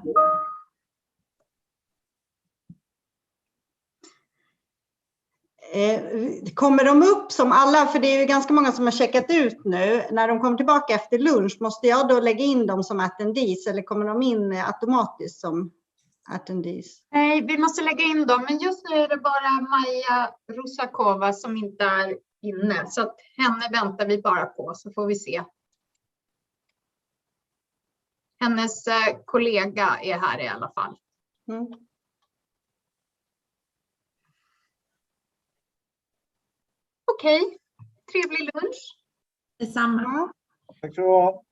Kommer de upp som alla, för det är ju ganska många som har checkat ut nu, när de kommer tillbaka efter lunch, måste jag då lägga in dem som attendees eller kommer de in automatiskt som attendees? Nej, vi måste lägga in dem, men just nu är det bara Maja Rusakova som inte är inne, så att henne väntar vi bara på, så får vi se. Hennes kollega är här i alla fall. Okej, trevlig lunch. Detsamma. Tack så du ha.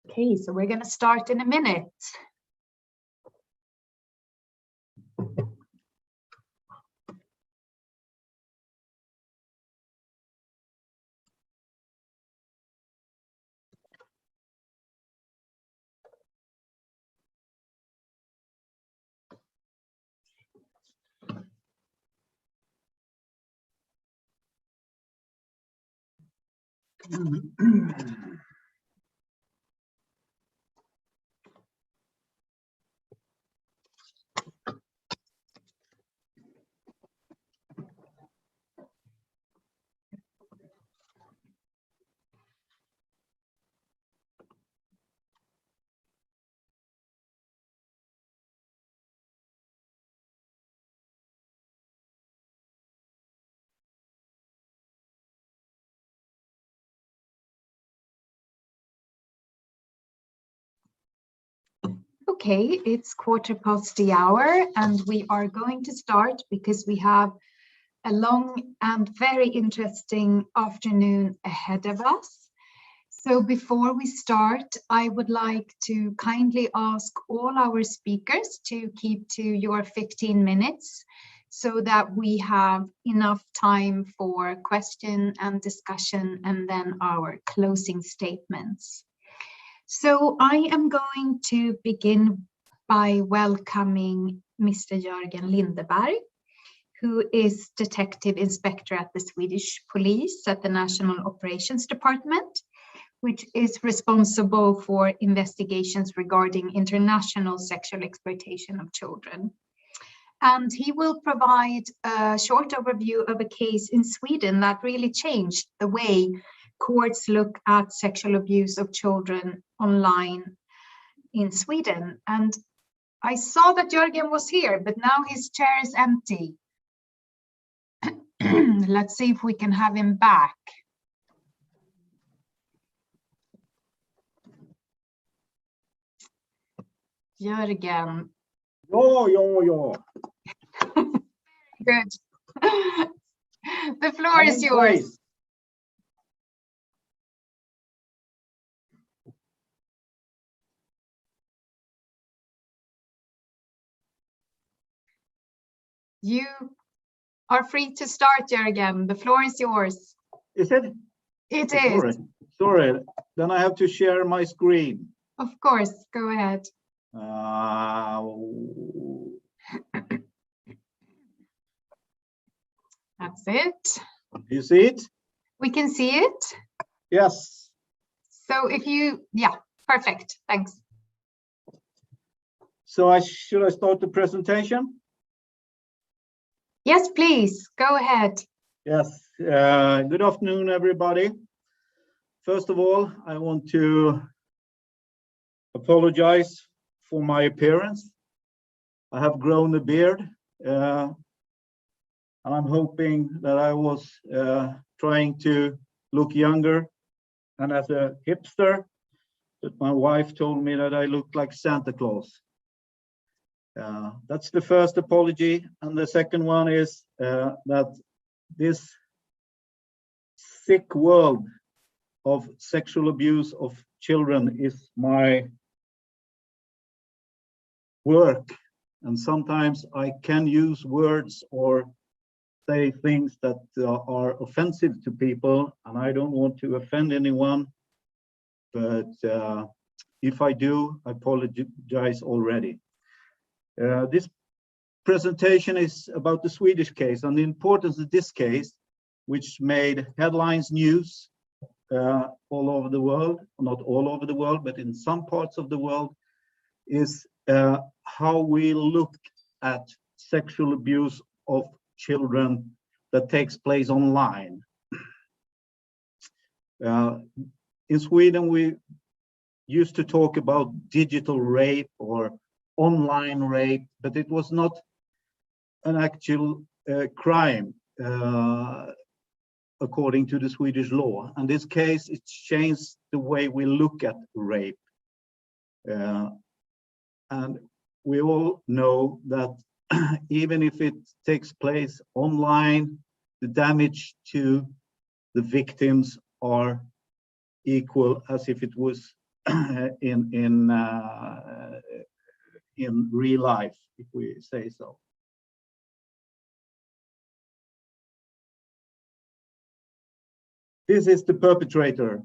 Okay, so we're going to start in a minute. Okay, it's 1/4 the hour and we are going to start because we have a long and very interesting afternoon ahead of us. So before we start, I would like to kindly ask all our speakers to keep to your 15 minutes so that we have enough time for question and discussion and then our closing statements. So I am going to begin by welcoming Mr. Jörgen Lindeberg, who is Detective Inspector at the Swedish Police at the National Operations Department, which is responsible for investigations regarding international sexual exploitation of children. And he will provide a short overview of a case in Sweden that really changed the way courts look at sexual abuse of children online in Sweden. And I saw that Jörgen was here, but now his chair is empty. Let's see if we can have him back. Jörgen. Ja. Good. The floor is yours. Place. You are free to start, Jörgen. The floor is yours. Is it? It is. Sorry. Then I have to share my screen. Of course. Go ahead. That's it. You see it? We can see it. Yes. So if you, yeah, perfect. Thanks. So should I start the presentation? Yes, please. Go ahead. Yes. Good afternoon, everybody. First of all, I want to apologize for my appearance. I have grown a beard. And I'm hoping that I was trying to look younger and as a hipster, but my wife told me that I looked like Santa Claus. That's the first apology. And the second one is that this sick world of sexual abuse of children is my work. And sometimes I can use words or say things that are offensive to people, and I don't want to offend anyone. But if I do, I apologize already. This presentation is about the Swedish case and the importance of this case, which made headlines news all over the world, not all over the world, but in some parts of the world, is how we look at sexual abuse of children that takes place online. In Sweden, we used to talk about digital rape or online rape, but it was not an actual crime according to the Swedish law. In this case, it changed the way we look at rape. And we all know that even if it takes place online, the damage to the victims are equal as if it was in real life, if we say so. This is the perpetrator,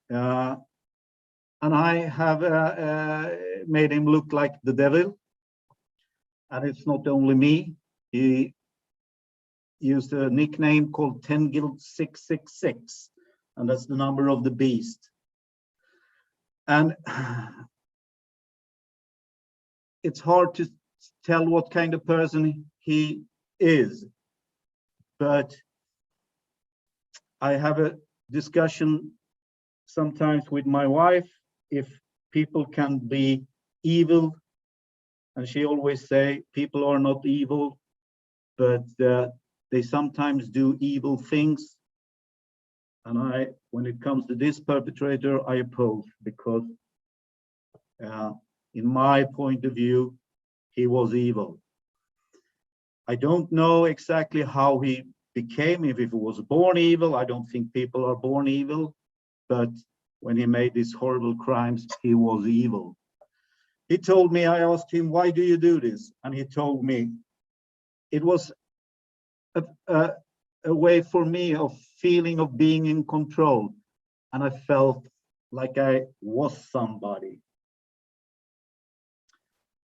and I have made him look like the devil. And it's not only me. He used a nickname called 10 Guild 666, and that's the number of the beast. And it's hard to tell what kind of person he is, but I have a discussion sometimes with my wife if people can be evil, and she always say people are not evil, but they sometimes do evil things. And when it comes to this perpetrator, I oppose, because in my point of view, he was evil. I don't know exactly how he became, if he was born evil. I don't think people are born evil, but when he made these horrible crimes, he was evil. He told me, I asked him, why do you do this? And he told me it was a way for me of feeling of being in control. And I felt like I was somebody.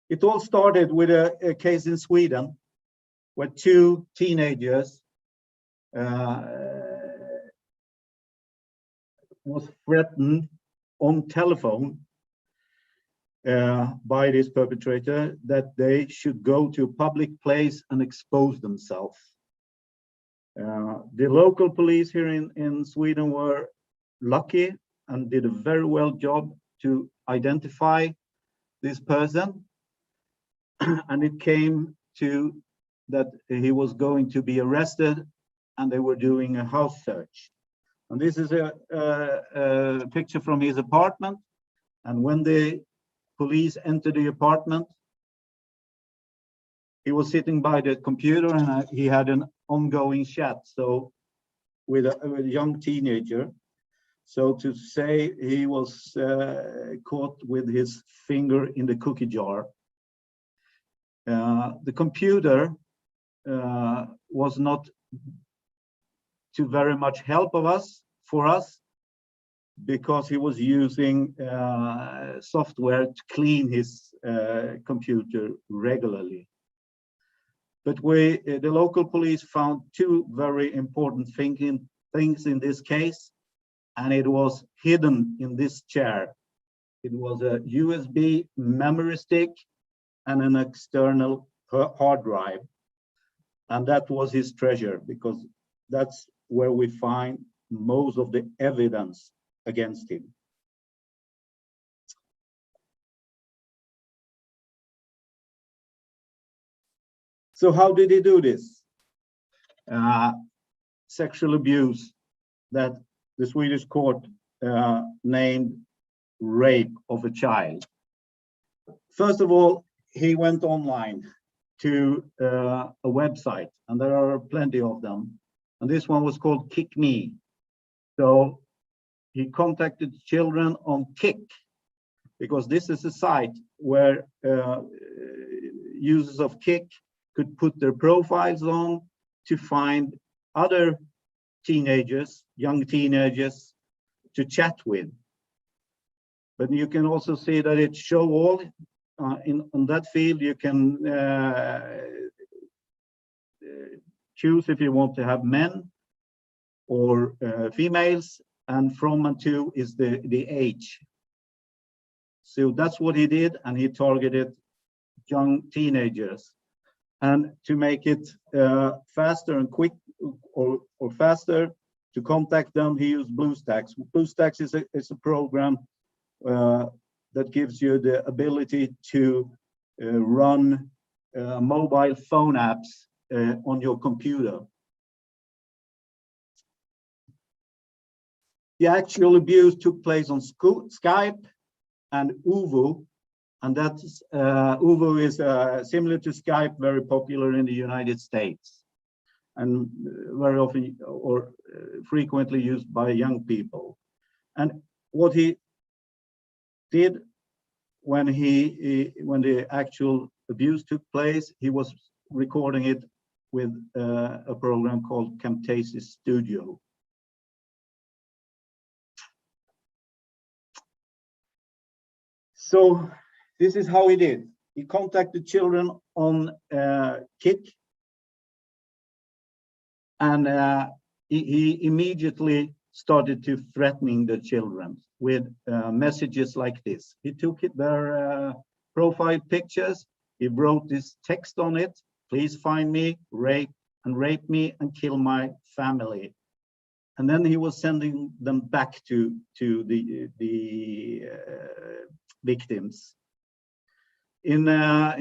It all started with a case in Sweden where two teenagers was threatened on telephone by this perpetrator that they should go to a public place and expose themselves. The local police here in Sweden were lucky and did a very well job to identify this person. And it came to that he was going to be arrested, and they were doing a house search. And this is a picture from his apartment. And when the police entered the apartment, he was sitting by the computer, and he had an ongoing chat with a young teenager. So to say, he was caught with his finger in the cookie jar. The computer was not to very much help for us, because he was using software to clean his computer regularly. But the local police found two very important things in this case, and it was hidden in this chair. It was a USB memory stick and an external hard drive. And that was his treasure, because that's where we find most of the evidence against him. So how did he do this? Sexual abuse that the Swedish court named rape of a child. First of all, he went online to a website, and there are plenty of them. And this one was called Kick Me. So he contacted children on Kick, because this is a site where users of Kick could put their profiles on to find other teenagers, young teenagers, to chat with. But you can also see that it's show all. On that field, you can choose if you want to have men or females, and from and to is the age. So that's what he did, and he targeted young teenagers. And to make it faster and quick, or faster to contact them, he used BlueStacks. BlueStacks is a program that gives you the ability to run mobile phone apps on your computer. The actual abuse took place on Skype and Uvu, and that's Uvu is similar to Skype, very popular in the United States, and very often or frequently used by young people. And what he did when the actual abuse took place, he was recording it with a program called Camtasia Studio. So this is how he did. He contacted children on Kik, and he immediately started to threatening the children with messages like this. He took their profile pictures. He wrote this text on it: "Please find me, rape me, and kill my family." And then he was sending them back to the victims. In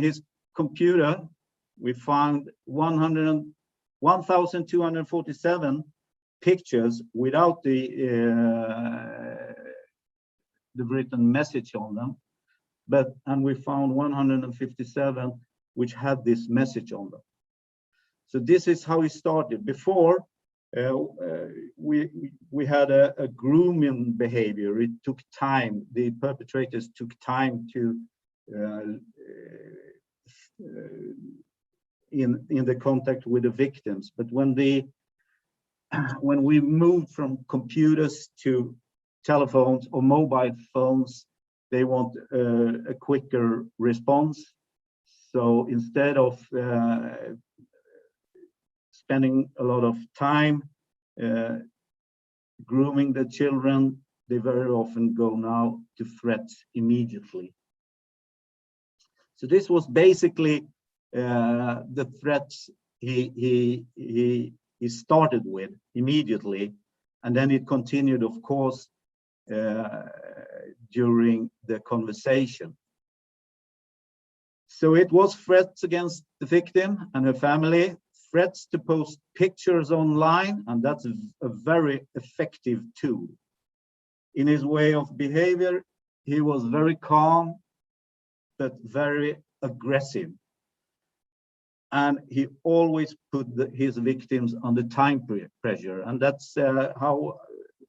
his computer, we found 1,247 pictures without the written message on them, and we found 157 which had this message on them. So this is how he started. Before, we had a grooming behavior. It took time. The perpetrators took time to in the contact with the victims. But when we moved from computers to telephones or mobile phones, they want a quicker response. So instead of spending a lot of time grooming the children, they very often go now to threats immediately. So this was basically the threats he started with immediately, and then it continued, of course, during the conversation. So it was threats against the victim and her family, threats to post pictures online, and that's a very effective tool. In his way of behavior, he was very calm, but very aggressive. And he always put his victims under time pressure. And that's how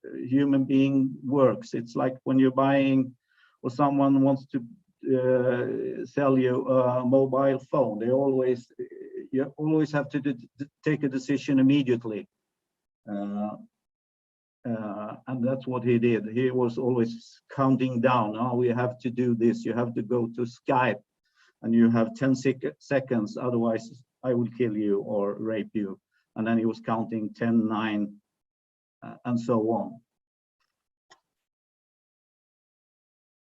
a human being works. It's like when you're buying, or someone wants to sell you a mobile phone. You always have to take a decision immediately. And that's what he did. He was always counting down. Oh, we have to do this. You have to go to Skype, and you have 10 seconds. Otherwise, I will kill you or rape you. And then he was counting 10, 9, and so on.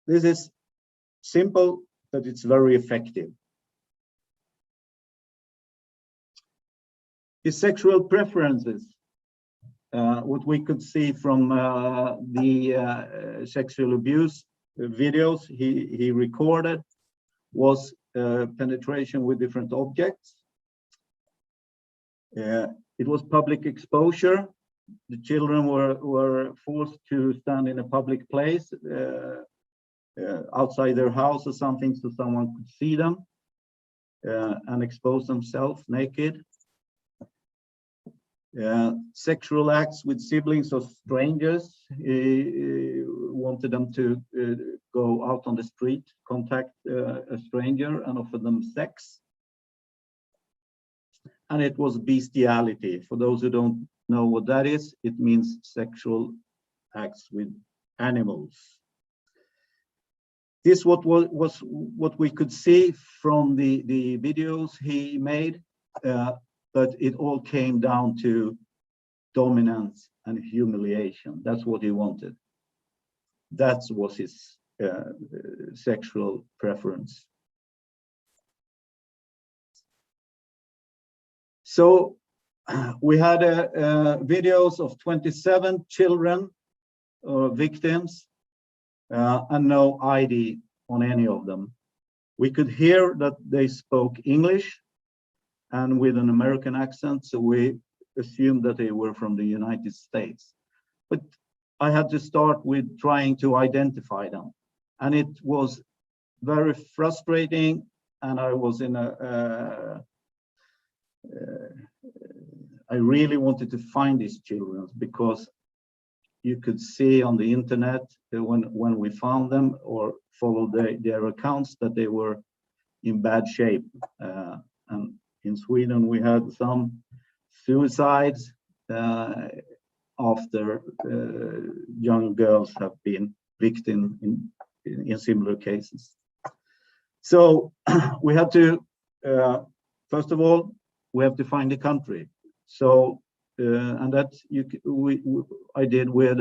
This is simple, but it's very effective. His sexual preferences. What we could see from the sexual abuse videos he recorded was penetration with different objects. It was public exposure. The children were forced to stand in a public place outside their house or something, so someone could see them and expose themselves naked. Sexual acts with siblings or strangers. He wanted them to go out on the street, contact a stranger and offer them sex. And it was bestiality. For those who don't know what that is, it means sexual acts with animals. This was what we could see from the videos he made. But it all came down to dominance and humiliation. That's what he wanted. That was his sexual preference. So we had videos of 27 children or victims and no ID on any of them. We could hear that they spoke English and with an American accent, so we assumed that they were from the United States. But I had to start with trying to identify them, and it was very frustrating, and I was in I really wanted to find these children, because you could see on the internet when we found them or followed their accounts that they were in bad shape. And in Sweden, we had some suicides after young girls have been victims in similar cases. So we had to, first of all, we have to find the country. So, and that I did with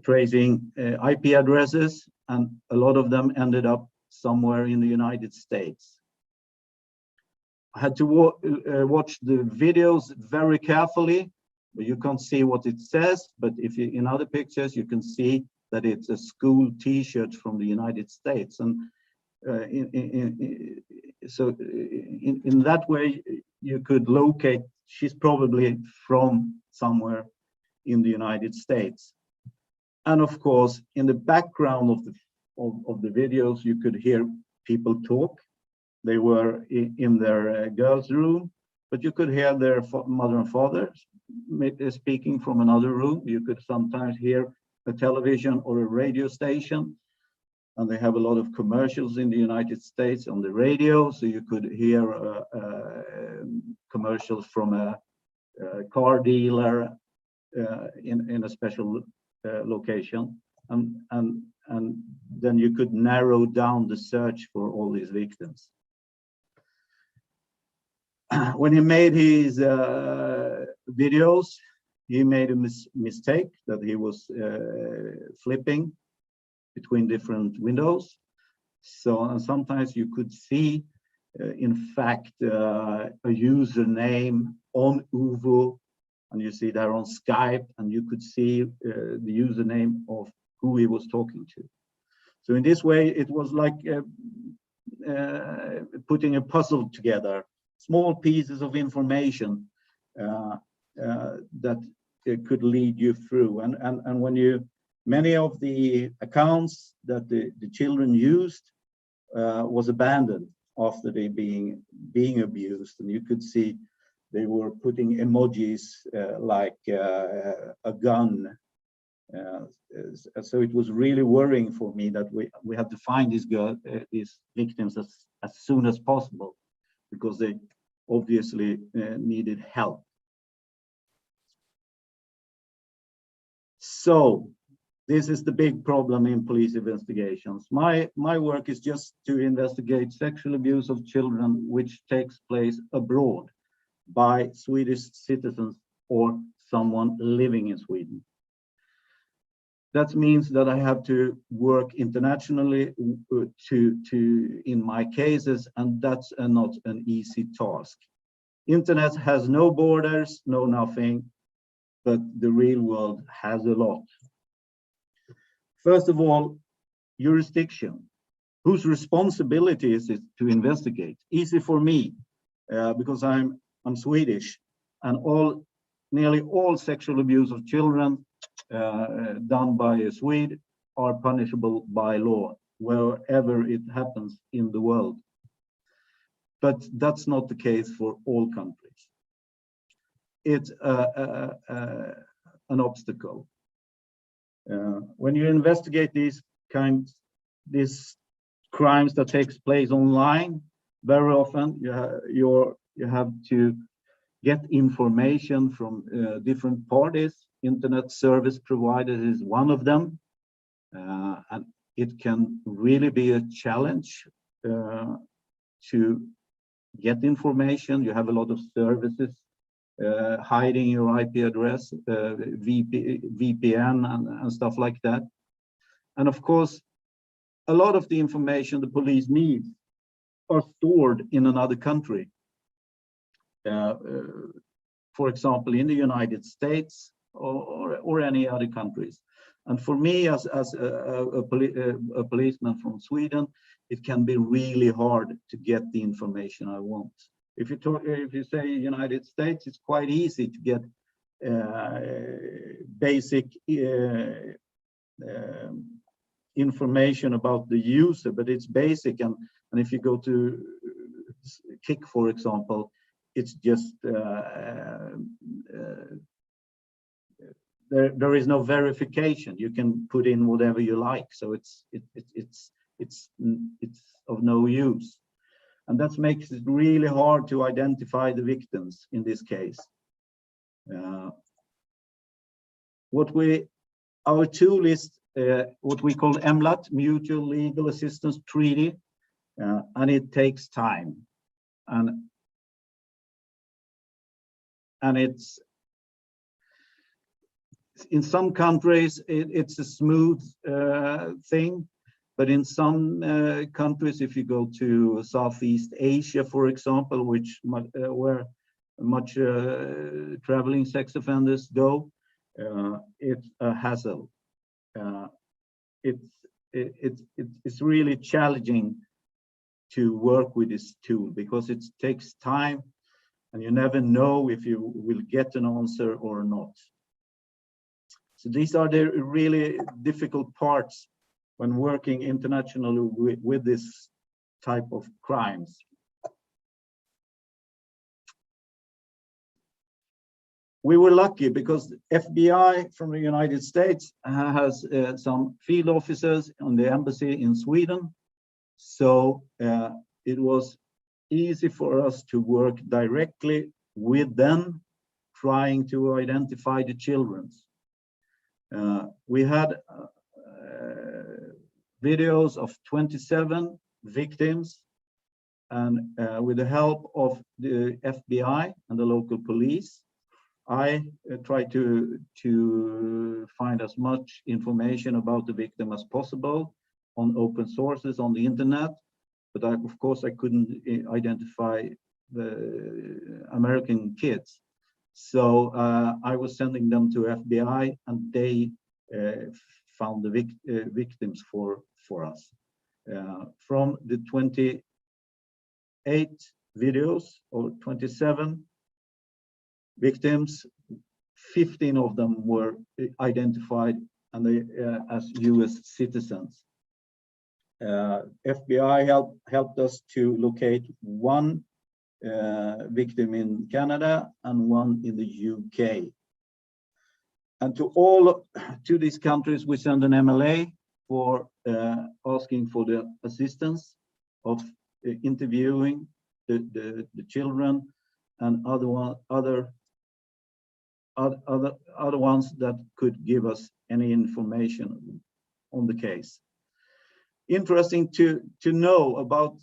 tracing IP addresses, and a lot of them ended up somewhere in the United States. I had to watch the videos very carefully. You can't see what it says, but if you, in other pictures, you can see that it's a school T-shirt from the United States. And so in that way, you could locate, she's probably from somewhere in the United States. And of course, in the background of the videos, you could hear people talk. They were in their girls' room, but you could hear their mother and father speaking from another room. You could sometimes hear a television or a radio station, and they have a lot of commercials in the United States on the radio, so you could hear commercials from a car dealer in a special location, and then you could narrow down the search for all these victims. When he made his videos, he made a mistake that he was flipping between different windows. So and sometimes you could see, in fact, a username on Uvo, and you see there on Skype, and you could see the username of who he was talking to. So in this way, it was like putting a puzzle together. Small pieces of information that could lead you through, and when you, many of the accounts that the children used was abandoned after they being abused, and you could see they were putting emojis like a gun. So it was really worrying for me that we had to find these victims as soon as possible, because they obviously needed help. So this is the big problem in police investigations. My work is just to investigate sexual abuse of children which takes place abroad by Swedish citizens or someone living in Sweden. That means that I have to work internationally in my cases, and that's not an easy task. Internet has no borders, no nothing, but the real world has a lot. First of all, jurisdiction. Whose responsibility is it to investigate? Easy for me, because I'm Swedish, and nearly all sexual abuse of children done by a Swede are punishable by law wherever it happens in the world. But that's not the case for all countries. It's an obstacle. When you investigate these crimes that takes place online, very often you have to get information from different parties. Internet service providers is one of them, and it can really be a challenge to get information. You have a lot of services hiding your IP address, VPN and stuff like that. And of course, a lot of the information the police needs are stored in another country. For example, in the United States or any other countries. And for me, as a policeman from Sweden, it can be really hard to get the information I want. If you say United States, it's quite easy to get basic information about the user, but it's basic. And if you go to Kik, for example, it's just there is no verification. You can put in whatever you like, so it's of no use, and that makes it really hard to identify the victims in this case. Our tool is what we call MLAT, Mutual Legal Assistance Treaty, and it takes time, and it's in some countries it's a smooth thing, but in some countries, if you go to Southeast Asia, for example, where much traveling sex offenders go, it's a hassle. It's really challenging to work with this tool because it takes time, and you never know if you will get an answer or not. So these are the really difficult parts when working internationally with this type of crimes. We were lucky because FBI from the United States has some field officers on the embassy in Sweden. So it was easy for us to work directly with them, trying to identify the children. We had videos of 27 victims, and with the help of the FBI and the local police, I tried to find as much information about the victim as possible on open sources on the internet, but of course I couldn't identify the American kids. So I was sending them to FBI, and they found the victims for us. From the 28 videos, or 27 victims, 15 of them were identified and they as US citizens. FBI helped us to locate one victim in Canada and one in the UK. And to these countries, we send an MLA for asking for the assistance of interviewing the children and other ones that could give us any information on the case. Interesting to know about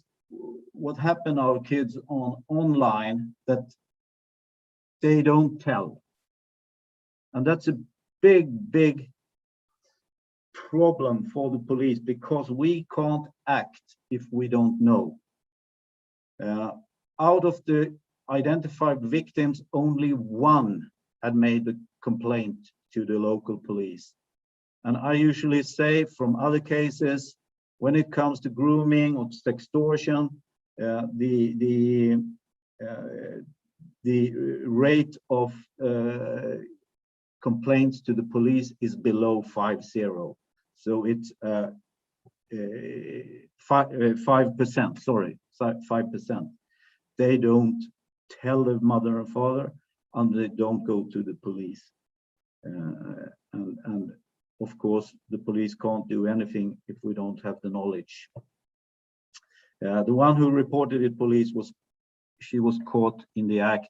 what happened to our kids online that they don't tell. And that's a big problem for the police, because we can't act if we don't know. Out of the identified victims, only one had made a complaint to the local police. And I usually say from other cases, when it comes to grooming or sextortion, the rate of complaints to the police is below 50. So it's 5%, sorry, 5%. They don't tell the mother and father, and they don't go to the police. And of course, the police can't do anything if we don't have the knowledge. The one who reported it police was caught in the act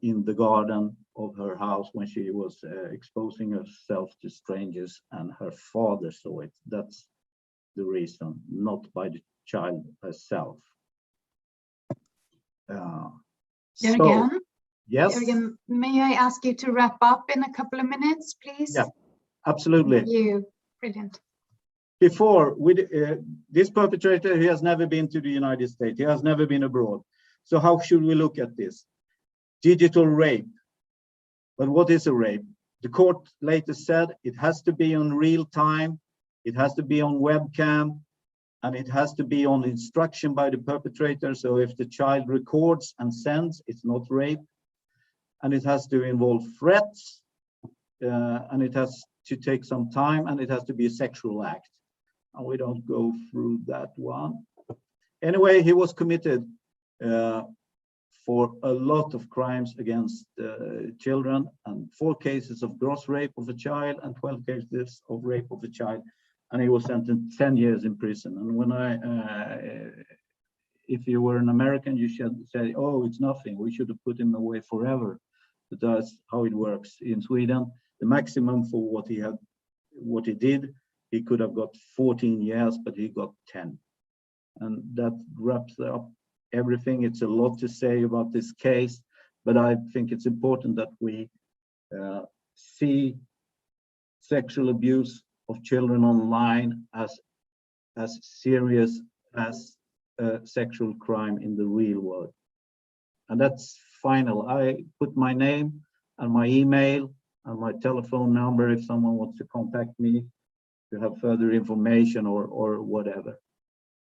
in the garden of her house when she was exposing herself to strangers, and her father saw it. That's the reason, not by the child herself. Jörgen? Yes? Jörgen, may I ask you to wrap up in a couple of minutes, please? Yeah, absolutely. Thank you. Brilliant. Before, this perpetrator, he has never been to the United States. He has never been abroad. So how should we look at this? Digital rape. But what is a rape? The court later said it has to be on real time, it has to be on webcam, and it has to be on instruction by the perpetrator. So if the child records and sends, it's not rape. And it has to involve threats, and it has to take some time, and it has to be a sexual act. And we don't go through that one. Anyway, he was committed for a lot of crimes against children, and 4 cases of gross rape of a child and 12 cases of rape of a child, and he was sentenced 10 years in prison. And when if you were an American, you should say, oh, it's nothing, we should have put him away forever. But that's how it works in Sweden. The maximum for what he did, he could have got 14 years, but he got 10. And that wraps up everything. It's a lot to say about this case, but I think it's important that we see sexual abuse of children online as serious as sexual crime in the real world. And that's final. I put my name and my email and my telephone number if someone wants to contact me to have further information or whatever.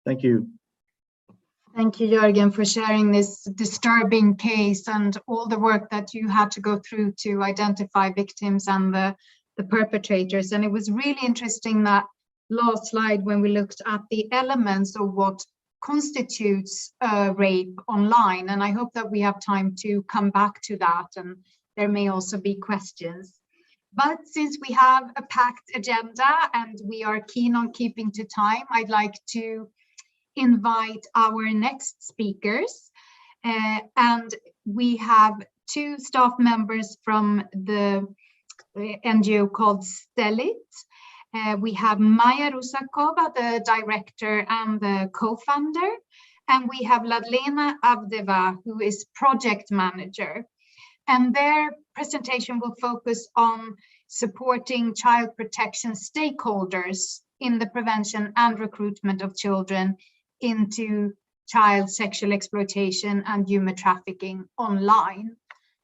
Thank you. Thank you, Jörgen, for sharing this disturbing case and all the work that you had to go through to identify victims and the perpetrators. And it was really interesting, that last slide, when we looked at the elements of what constitutes rape online. And I hope that we have time to come back to that, and there may also be questions. But since we have a packed agenda and we are keen on keeping to time, I'd like to invite our next speakers. And we have 2 staff members from the NGO called Stellit. We have Maja Rusakova, the director and the co-founder, and we have Ladlena Avdeva, who is project manager. And their presentation will focus on supporting child protection stakeholders in the prevention and recruitment of children into child sexual exploitation and human trafficking online.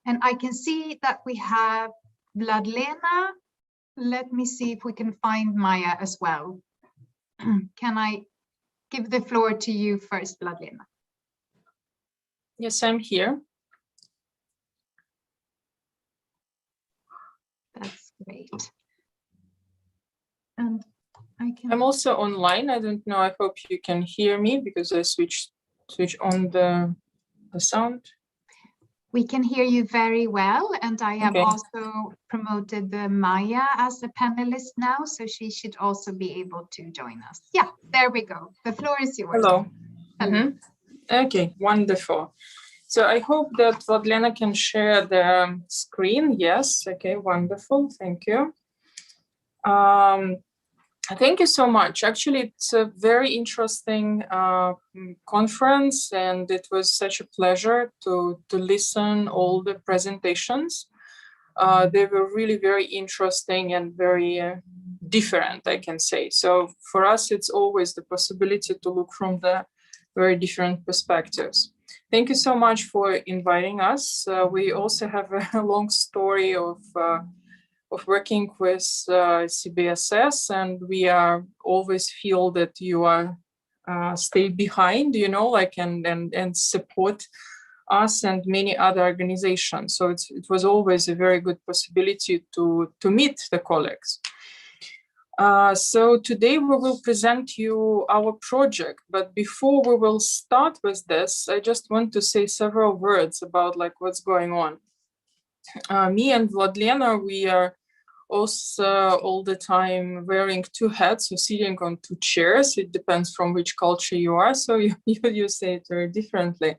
And I can see that we have Ladlena. Let me see if we can find Maja as well. Can I give the floor to you first, Ladlena? Yes, I'm here. That's great. And I'm also online. I don't know. I hope you can hear me because I switch on the sound. We can hear you very well, and I have also promoted the Maja as a panelist now, so she should also be able to join us. Yeah, there we go. The floor is yours. Hello. Hello. Okay, wonderful. So I hope that Ladlena can share the screen. Yes. Okay, wonderful. Thank you. Thank you so much. Actually, it's a very interesting conference, and it was such a pleasure to listen all the presentations. They were really very interesting and very different, I can say. So for us, it's always the possibility to look from the very different perspectives. Thank you so much for inviting us. We also have a long story of working with CBSS, and we are always feel that you are stay behind, you know, like and support us and many other organizations. So it was always a very good possibility to meet the colleagues. So today we will present you our project, but before we will start with this, I just want to say several words about like what's going on. Me and Ladlena, we are also all the time wearing 2 hats or sitting on 2 chairs. It depends from which culture you are, so you say it very differently.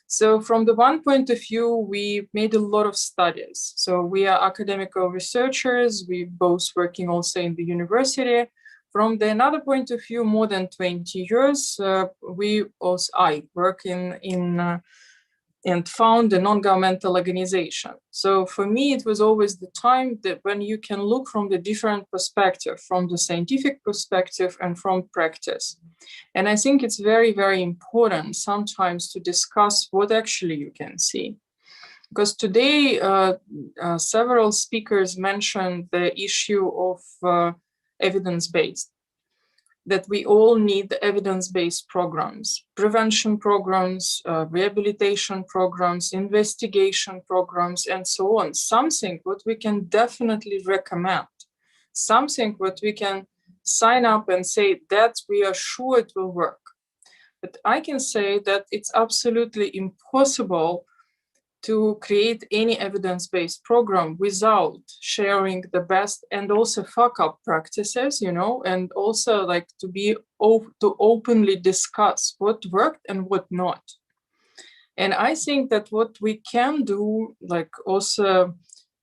So from the one point of view, we made a lot of studies. So we are academical researchers. We both working also in the university. From the another point of view, more than 20 years, I work in and found a non-governmental organization. So for me, it was always the time that when you can look from the different perspective, from the scientific perspective and from practice. And I think it's very, very important sometimes to discuss what actually you can see. Because today, several speakers mentioned the issue of evidence-based, that we all need evidence-based programs, prevention programs, rehabilitation programs, investigation programs, and so on. Something what we can definitely recommend, something what we can sign up and say that we are sure it will work. But I can say that it's absolutely impossible to create any evidence-based program without sharing the best and also fuck-up practices, you know, and also like to openly discuss what worked and what not. And I think that what we can do, like also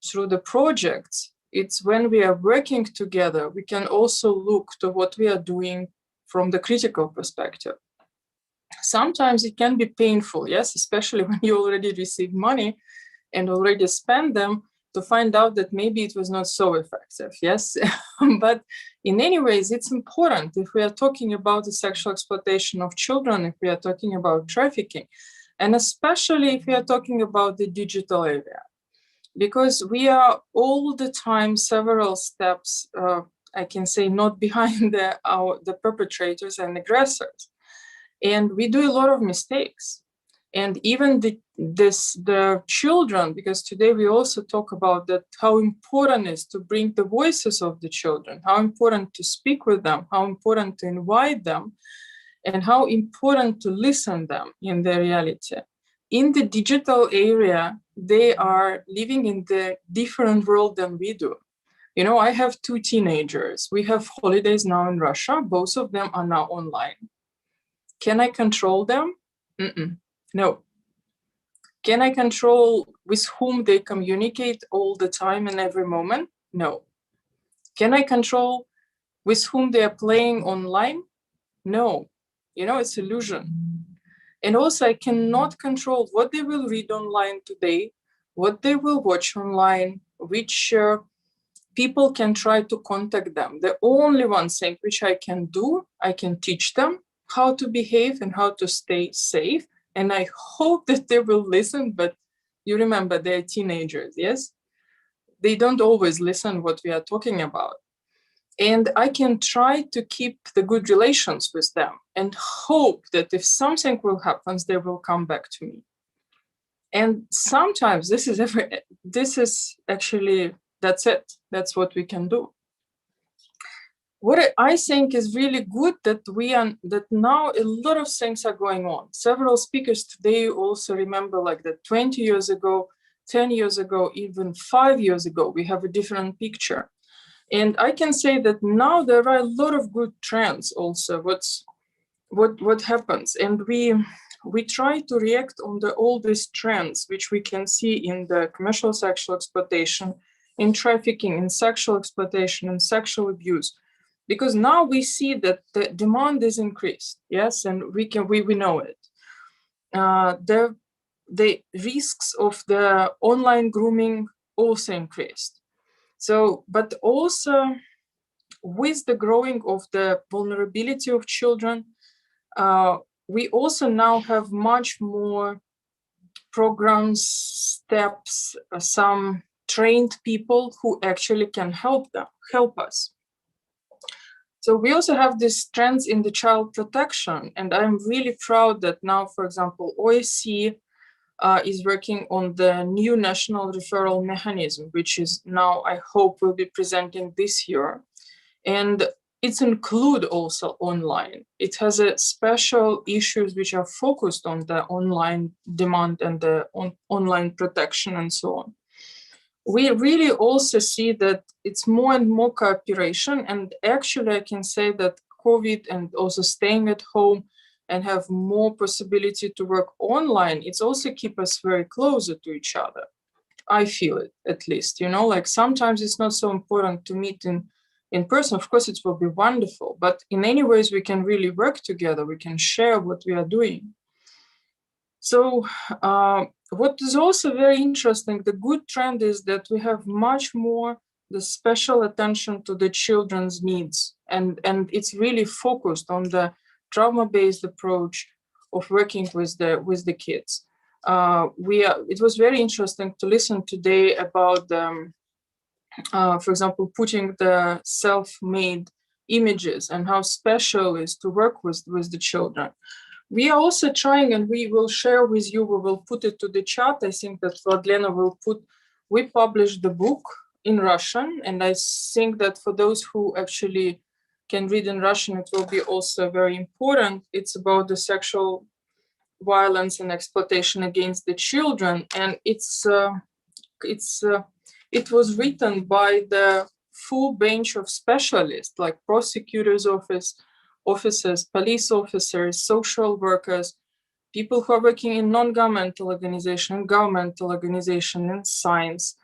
through the projects, it's when we are working together, we can also look to what we are doing from the critical perspective. Sometimes it can be painful, yes, especially when you already receive money and already spend them, to find out that maybe it was not so effective, yes. But in any ways, it's important if we are talking about the sexual exploitation of children, if we are talking about trafficking, and especially if we are talking about the digital area, because we are all the time several steps, I can say, not behind the perpetrators and aggressors. And we do a lot of mistakes. And even the children, because today we also talk about that, how important it is to bring the voices of the children, how important to speak with them, how important to invite them, and how important to listen them in their reality. In the digital area, they are living in the different world than we do. You know, I have 2 teenagers. We have holidays now in Russia. Both of them are now online. Can I control them? No. Can I control with whom they communicate all the time and every moment? No. Can I control with whom they are playing online? No. You know, it's illusion. And also I cannot control what they will read online today, what they will watch online, which people can try to contact them. The only one thing which I can do, I can teach them how to behave and how to stay safe. And I hope that they will listen, but you remember they're teenagers, yes? They don't always listen what we are talking about. And I can try to keep the good relations with them and hope that if something will happen, they will come back to me. And sometimes this is actually, that's it. That's what we can do. What I think is really good that now a lot of things are going on. Several speakers today also remember like that 20 years ago, 10 years ago, even 5 years ago, we have a different picture. And I can say that now there are a lot of good trends also, what happens. And we try to react on all these trends, which we can see in the commercial sexual exploitation, in trafficking, in sexual exploitation, and sexual abuse. Because now we see that the demand is increased, yes, and we know it. The risks of the online grooming also increased. So, but also with the growing of the vulnerability of children, we also now have much more programs, steps, some trained people who actually can help us. So we also have these trends in the child protection, and I'm really proud that now, for example, OSCE is working on the new national referral mechanism, which is now, I hope, will be presenting this year. And it's include also online. It has a special issues which are focused on the online demand and the online protection and so on. We really also see that it's more and more cooperation. And actually, I can say that COVID and also staying at home and have more possibility to work online, it's also keep us very closer to each other. I feel it, at least, you know, like sometimes it's not so important to meet in person. Of course, it will be wonderful, but in any ways we can really work together. We can share what we are doing. So what is also very interesting, the good trend is that we have much more the special attention to the children's needs. And it's really focused on the trauma-based approach of working with the kids. It was very interesting to listen today about, for example, putting the self-made images and how special it is to work with the children. We are also trying, and we will share with you, we will put it to the chat. I think that Vladlena will we published the book in Russian, and I think that for those who actually can read in Russian, it will be also very important. It's about the sexual violence and exploitation against the children, and it was written by the full bench of specialists like prosecutors' officers, police officers, social workers, people who are working in non-governmental organization, governmental organization, and science.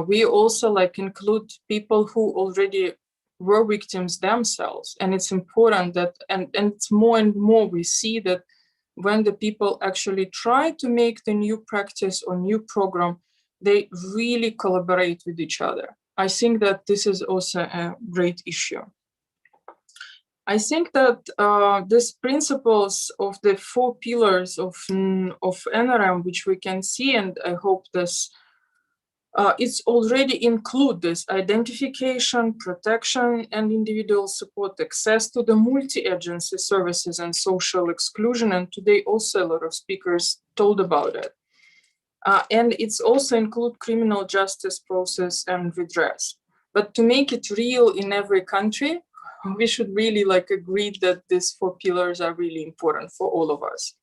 We also include people who already were victims themselves, and it's important that, and it's more and more we see that when the people actually try to make the new practice or new program, they really collaborate with each other. I think that this is also a great issue. I think that these principles of the 4 pillars of NRM, which we can see, and I hope this, it's already include this identification, protection, and individual support, access to the multi-agency services and social exclusion. And today also a lot of speakers told about it. And it's also include criminal justice process and redress. But to make it real in every country, we should really agree that these 4 pillars are really important for all of us.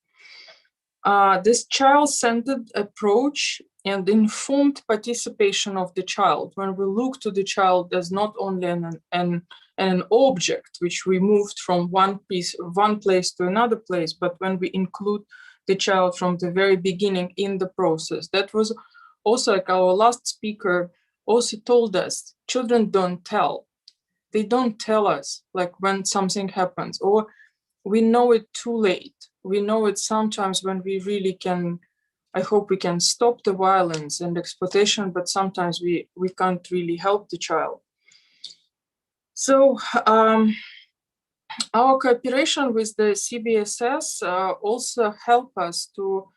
This child-centered approach and informed participation of the child, when we look to the child as not only an object which we moved from one place to another place, but when we include the child from the very beginning in the process. That was also our last speaker also told us, children don't tell. They don't tell us when something happens, or we know it too late. We know it sometimes when we really can, I hope we can stop the violence and exploitation, but sometimes we can't really help the child. So our cooperation with the CBSS also help us to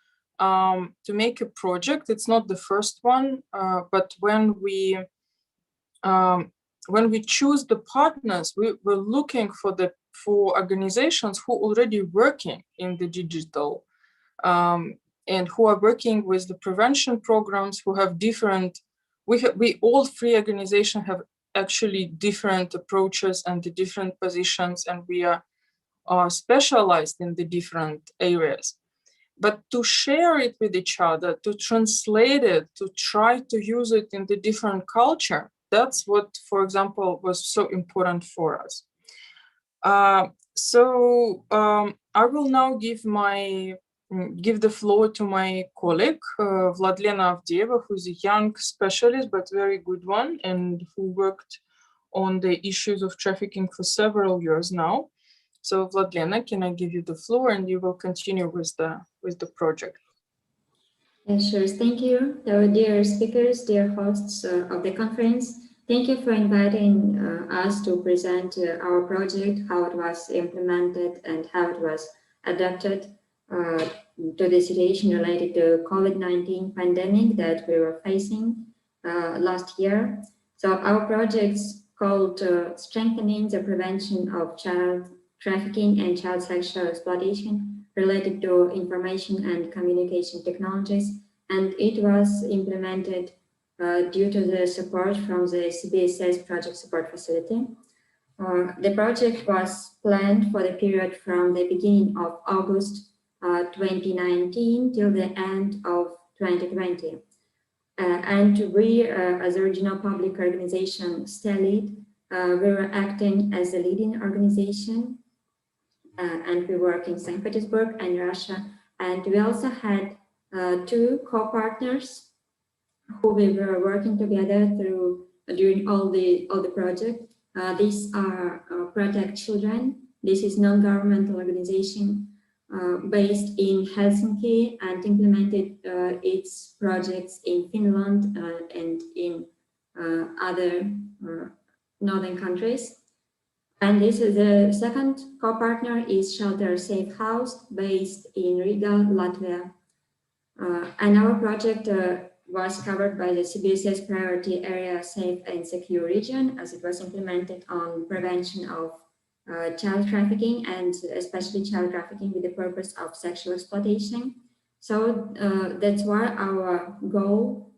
make a project. It's not the first one, but when we choose the partners, we're looking for organizations who are already working in the digital and who are working with the prevention programs, who have different, we all 3 organizations have actually different approaches and the different positions, and we are specialized in the different areas. But to share it with each other, to translate it, to try to use it in the different culture, that's what, for example, was so important for us. I will now give the floor to my colleague, Vladlena Avdeeva, who's a young specialist, but very good one, and who worked on the issues of trafficking for several years now. So Vladlena, can I give you the floor and you will continue with the project? Sure, thank you. Our dear speakers, dear hosts of the conference, thank you for inviting us to present our project, how it was implemented and how it was adapted to the situation related to COVID-19 pandemic that we were facing last year. So our project's called Strengthening the Prevention of Child Trafficking and Child Sexual Exploitation related to Information and Communication Technologies, and it was implemented due to the support from the CBSS Project Support Facility. The project was planned for the period from the beginning of August 2019 till the end of 2020. And we, as a regional public organization, STELID, we were acting as a leading organization, and we work in St. Petersburg and Russia. And we also had 2 co-partners who we were working together during all the project. These are Protect Children. This is non-governmental organization based in Helsinki and implemented its projects in Finland and in other northern countries. And this is the second co-partner is Shelter Safe House based in Riga, Latvia. And our project was covered by the CBSS priority area safe and secure region, as it was implemented on prevention of child trafficking, and especially child trafficking with the purpose of sexual exploitation. So that's why our goal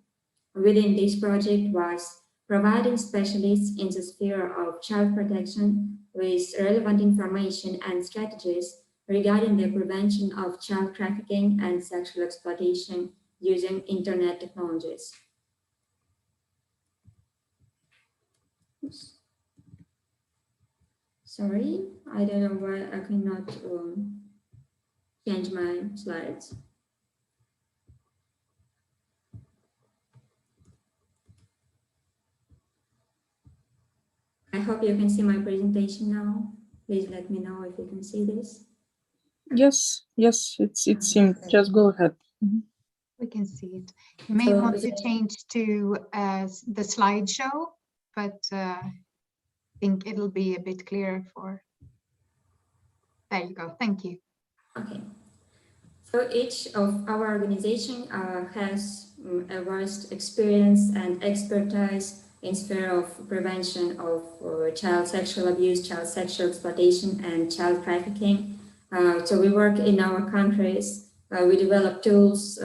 within this project was providing specialists in the sphere of child protection with relevant information and strategies regarding the prevention of child trafficking and sexual exploitation using internet technologies. Oops. Sorry, I don't know why I cannot change my slides. I hope you can see my presentation now. Please let me know if you can see this. Yes, it seems. Just go ahead. We can see it. You may want to change to the slideshow, but I think it'll be a bit clearer for. There you go. Thank you. Okay. So each of our organization has a vast experience and expertise in sphere of prevention of child sexual abuse, child sexual exploitation, and child trafficking. So we work in our countries. We develop tools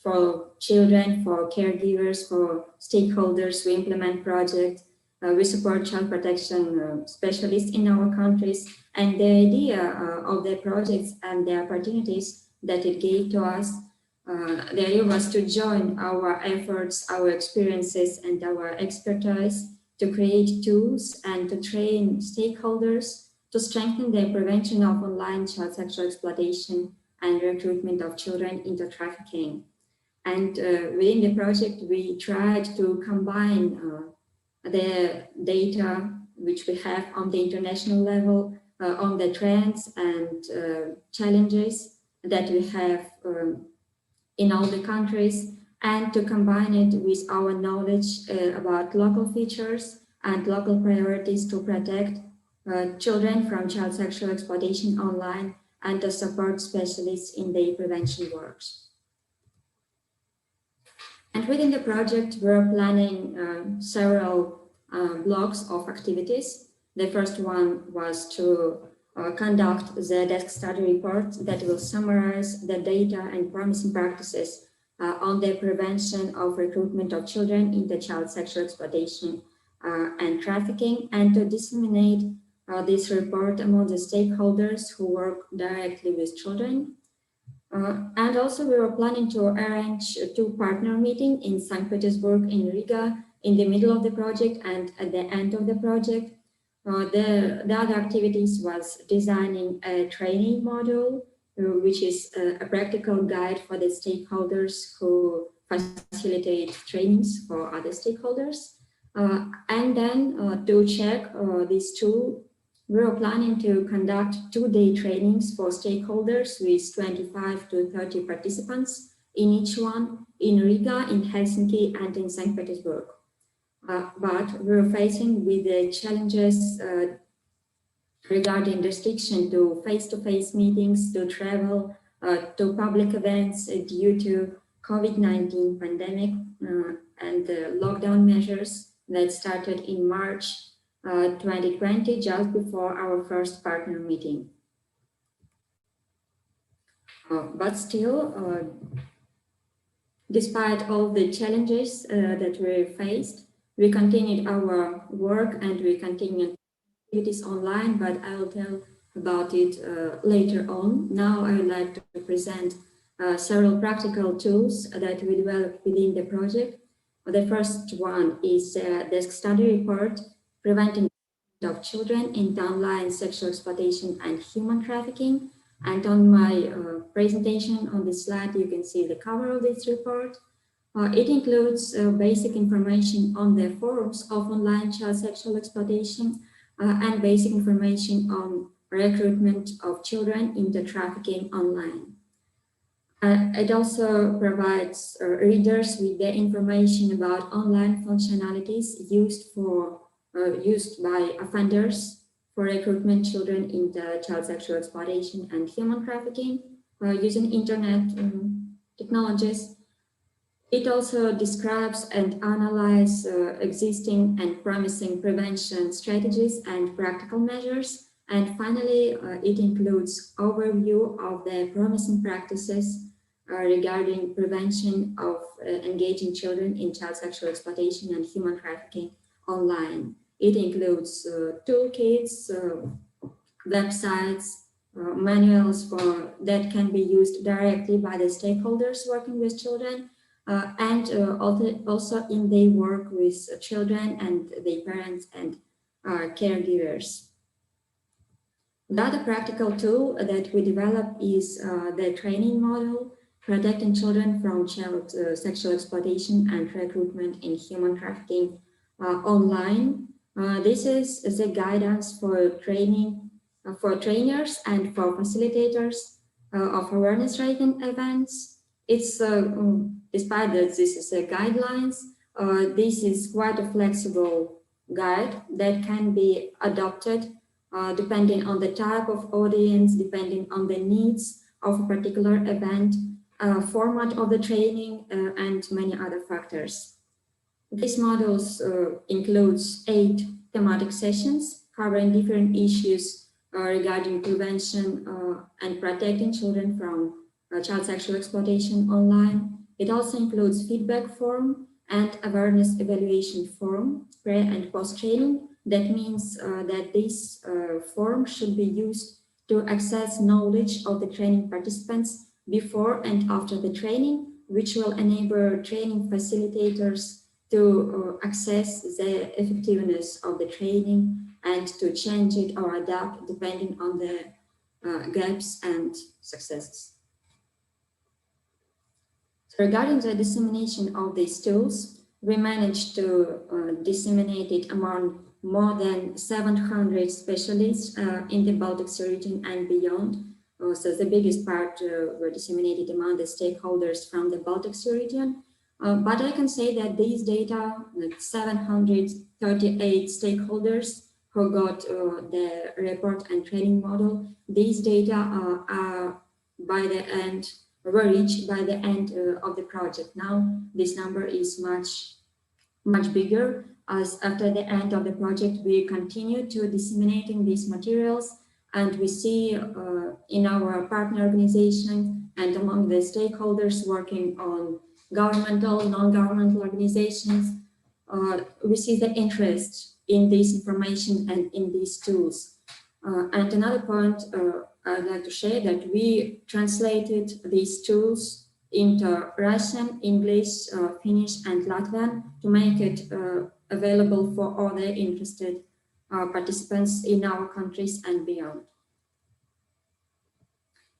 for children, for caregivers, for stakeholders. We implement projects. We support child protection specialists in our countries. And the idea of the projects and the opportunities that it gave to us, the idea was to join our efforts, our experiences, and our expertise to create tools and to train stakeholders to strengthen the prevention of online child sexual exploitation and recruitment of children into trafficking. And within the project, we tried to combine the data which we have on the international level, on the trends and challenges that we have in all the countries, and to combine it with our knowledge about local features and local priorities to protect children from child sexual exploitation online and to support specialists in their prevention works. And within the project, we're planning several blocks of activities. The first one was to conduct the desk study report that will summarize the data and promising practices on the prevention of recruitment of children into child sexual exploitation and trafficking, and to disseminate this report among the stakeholders who work directly with children. And also we were planning to arrange 2 partner meetings in St. Petersburg, in Riga, in the middle of the project and at the end of the project. The other activities was designing a training module, which is a practical guide for the stakeholders who facilitate trainings for other stakeholders. And then to check these 2, we are planning to conduct 2-day trainings for stakeholders with 25 to 30 participants in each one, in Riga, in Helsinki, and in St. Petersburg. But we're facing with the challenges regarding restriction to face-to-face meetings, to travel, to public events due to COVID-19 pandemic and the lockdown measures that started in March 2020, just before our first partner meeting. But still, despite all the challenges that we faced, we continued our work and we continued activities online, but I will tell about it later on. Now I would like to present several practical tools that we developed within the project. The first one is a desk study report, Preventing of Children in Online Sexual Exploitation and Human Trafficking. And on my presentation on this slide, you can see the cover of this report. It includes basic information on the forms of online child sexual exploitation and basic information on recruitment of children into trafficking online. It also provides readers with the information about online functionalities used by offenders for recruitment children into child sexual exploitation and human trafficking using internet technologies. It also describes and analyzes existing and promising prevention strategies and practical measures. And finally, it includes overview of the promising practices regarding prevention of engaging children in child sexual exploitation and human trafficking online. It includes toolkits, websites, manuals that can be used directly by the stakeholders working with children, and also in their work with children and their parents and caregivers. Another practical tool that we develop is the training model, Protecting Children from Child Sexual Exploitation and Recruitment in Human Trafficking Online. This is the guidance for training, for trainers and for facilitators of awareness-raising events. It's, despite that this is a guidelines, this is quite a flexible guide that can be adopted depending on the type of audience, depending on the needs of a particular event, format of the training, and many other factors. These models includes 8 thematic sessions covering different issues regarding prevention and protecting children from child sexual exploitation online. It also includes feedback form and awareness evaluation form, pre and post training. That means that this form should be used to access knowledge of the training participants before and after the training, which will enable training facilitators to access the effectiveness of the training and to change it or adapt depending on the gaps and successes. So regarding the dissemination of these tools, we managed to disseminate it among more than 700 specialists in the Baltic region and beyond. So the biggest part were disseminated among the stakeholders from the Baltic region. But I can say that these data, like 738 stakeholders who got the report and training model, these data are were reached by the end of the project. Now this number is much bigger, as after the end of the project we continue to disseminating these materials, and we see in our partner organization and among the stakeholders working on governmental, non-governmental organizations, we see the interest in this information and in these tools. And another point I'd like to share that we translated these tools into Russian, English, Finnish, and Latvian to make it available for all the interested participants in our countries and beyond.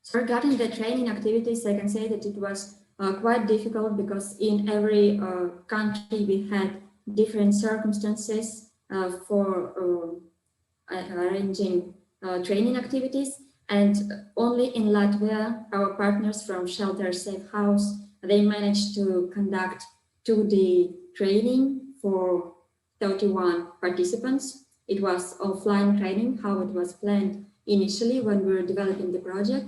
So regarding the training activities, I can say that it was quite difficult because in every country we had different circumstances for arranging training activities. And only in Latvia, our partners from Shelter Safe House, they managed to conduct 2D training for 31 participants. It was offline training, how it was planned initially when we were developing the project.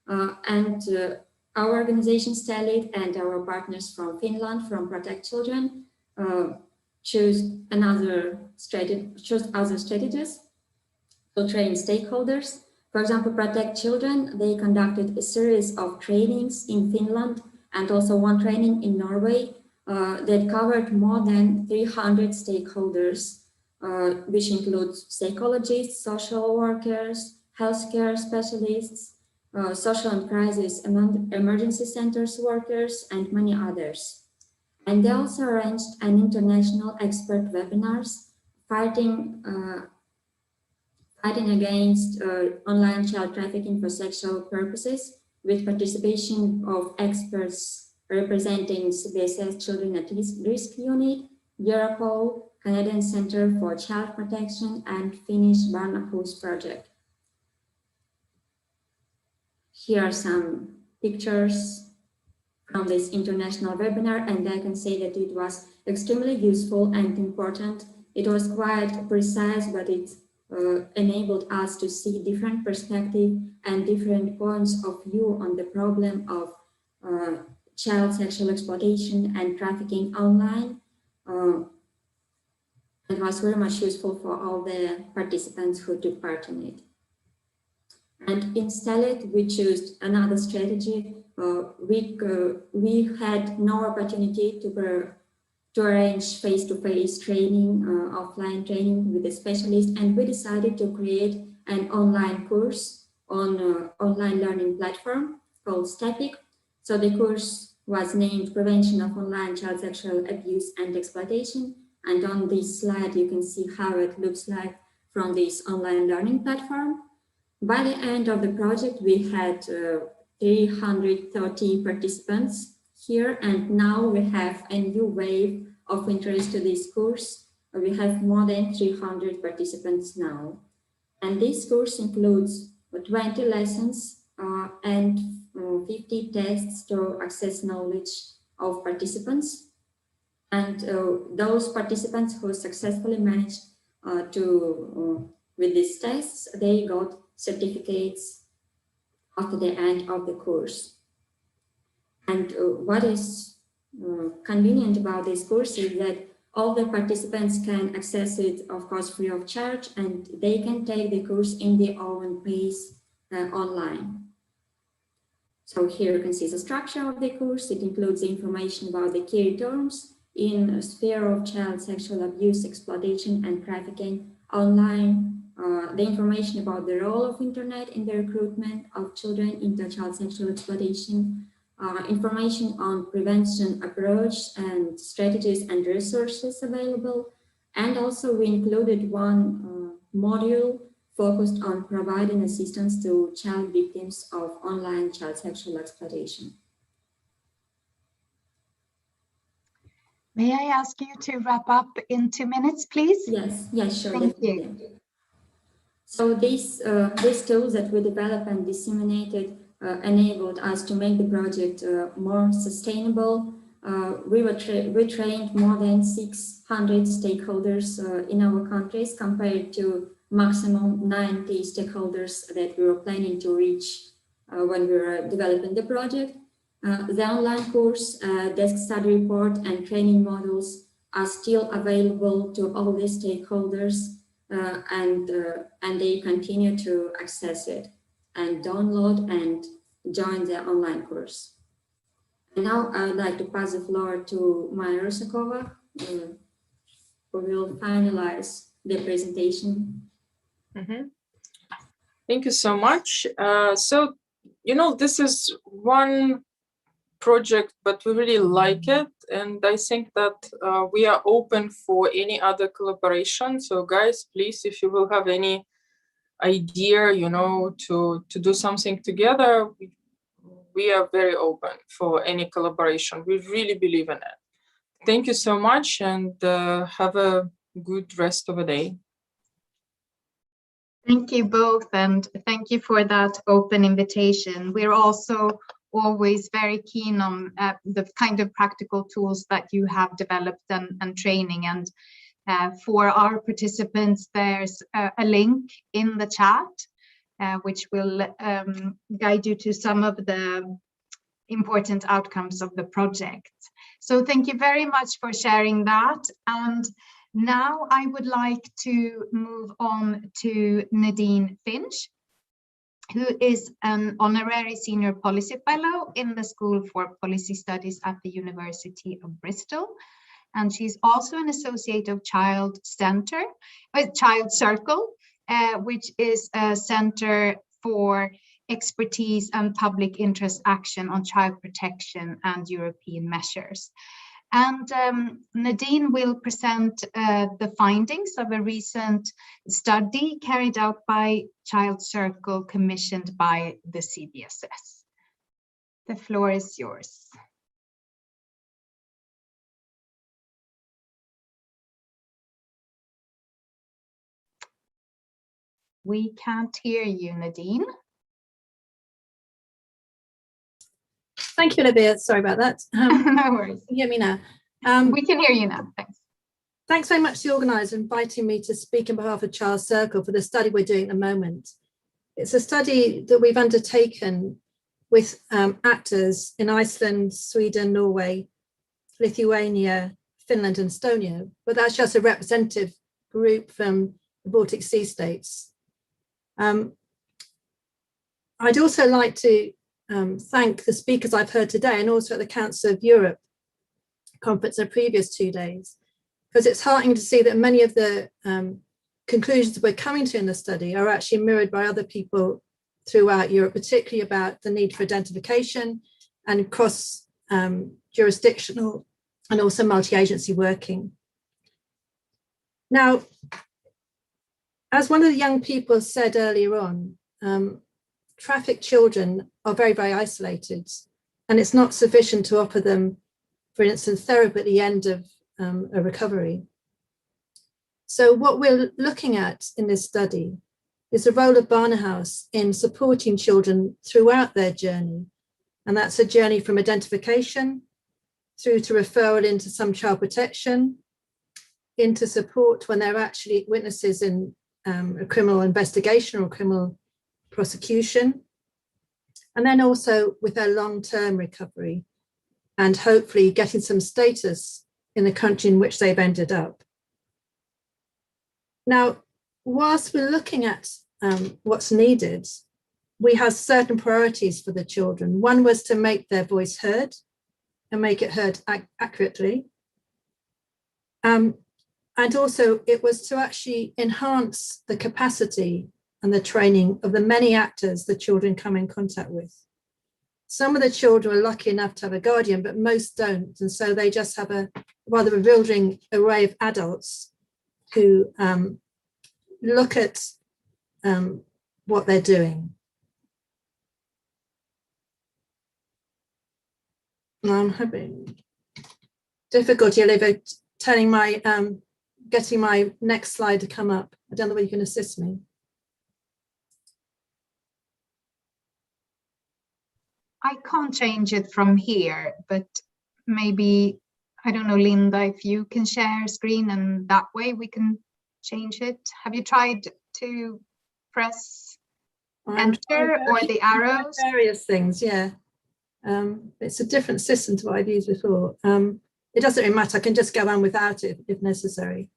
Our organization, Stellit, and our partners from Finland, from Protect Children, chose other strategies to train stakeholders. For example, Protect Children, they conducted a series of trainings in Finland and also one training in Norway that covered more than 300 stakeholders, which includes psychologists, social workers, healthcare specialists, social and crisis emergency centers workers, and many others. And they also arranged an international expert webinars fighting against online child trafficking for sexual purposes, with participation of experts representing CBSS Children at Risk Unit, Europol, Canadian Center for Child Protection, and Finnish Barnahus project. Here are some pictures from this international webinar, and I can say that it was extremely useful and important. It was quite precise, but it enabled us to see different perspectives and different points of view on the problem of child sexual exploitation and trafficking online. It was very much useful for all the participants who took part in it. And instead, we chose another strategy. We had no opportunity to arrange face-to-face training, offline training with a specialist, and we decided to create an online course on online learning platform called Trafficking. So the course was named Prevention of Online Child Sexual Abuse and Exploitation. And on this slide, you can see how it looks like from this online learning platform. By the end of the project, we had 330 participants here, and now we have a new wave of interest to this course. We have more than 300 participants now. And this course includes 20 lessons and 50 tests to access knowledge of participants. And those participants who successfully managed with these tests, they got certificates after the end of the course. And what is convenient about this course is that all the participants can access it, of course, free of charge, and they can take the course in their own pace online. So here you can see the structure of the course. It includes information about the key terms in the sphere of child sexual abuse, exploitation, and trafficking online, the information about the role of internet in the recruitment of children into child sexual exploitation, information on prevention approach and strategies and resources available. And also we included one module focused on providing assistance to child victims of online child sexual exploitation. May I ask you to wrap up in 2 minutes, please? Yes, sure. Thank you. So these tools that we developed and disseminated enabled us to make the project more sustainable. We trained more than 600 stakeholders in our countries compared to maximum 90 stakeholders that we were planning to reach when we were developing the project. The online course, desk study report, and training modules are still available to all the stakeholders, and they continue to access it and download and join the online course. And now I would like to pass the floor to Muraszkiewicz, who will finalize the presentation. Thank you so much. So, this is one project, but we really like it. And I think that we are open for any other collaboration. So guys, please, if you will have any idea, to do something together, we are very open for any collaboration. We really believe in it. Thank you so much, and have a good rest of the day. Thank you both, and thank you for that open invitation. We're also always very keen on the kind of practical tools that you have developed and training. And for our participants, there's a link in the chat, which will guide you to some of the important outcomes of the project. So thank you very much for sharing that. And now I would like to move on to Nadine Finch, who is an honorary senior policy fellow in the School for Policy Studies at the University of Bristol. And she's also an associate of Child Circle, which is a center for expertise and public interest action on child protection and European measures. And Nadine will present the findings of a recent study carried out by Child Circle, commissioned by the CBSS. The floor is yours. We can't hear you, Nadine. Thank you, Olivia. Sorry about that. No worries. Can you hear me now? We can hear you now. Thanks. Thanks very much to the organiser inviting me to speak on behalf of Child Circle for the study we're doing at the moment. It's a study that we've undertaken with actors in Iceland, Sweden, Norway, Lithuania, Finland, and Estonia, but that's just a representative group from the Baltic Sea states. I'd also like to thank the speakers I've heard today, and also at the Council of Europe conference the previous 2 days, because it's heartening to see that many of the conclusions we're coming to in the study are actually mirrored by other people throughout Europe, particularly about the need for identification and cross jurisdictional and also multi-agency working. Now, as one of the young people said earlier on, trafficked children are very, very isolated, and it's not sufficient to offer them, for instance, therapy at the end of a recovery. So what we're looking at in this study is the role of Barnahus in supporting children throughout their journey. And that's a journey from identification through to referral into some child protection, into support when they're actually witnesses in a criminal investigation or criminal prosecution, and then also with their long-term recovery and hopefully getting some status in the country in which they've ended up. Now, whilst we're looking at what's needed, we have certain priorities for the children. One was to make their voice heard and make it heard accurately. And also it was to actually enhance the capacity and the training of the many actors the children come in contact with. Some of the children are lucky enough to have a guardian, but most don't. And so they just have a rather bewildering array of adults who look at what they're doing. I'm having difficulty, Olivia, telling my, getting my next slide to come up. I don't know whether you can assist me. I can't change it from here, but maybe, I don't know, Linda, if you can share screen and that way we can change it. Have you tried to press enter or the arrows? Various things, yeah. It's a different system to what I've used before. It doesn't really matter, I can just go on without it if necessary.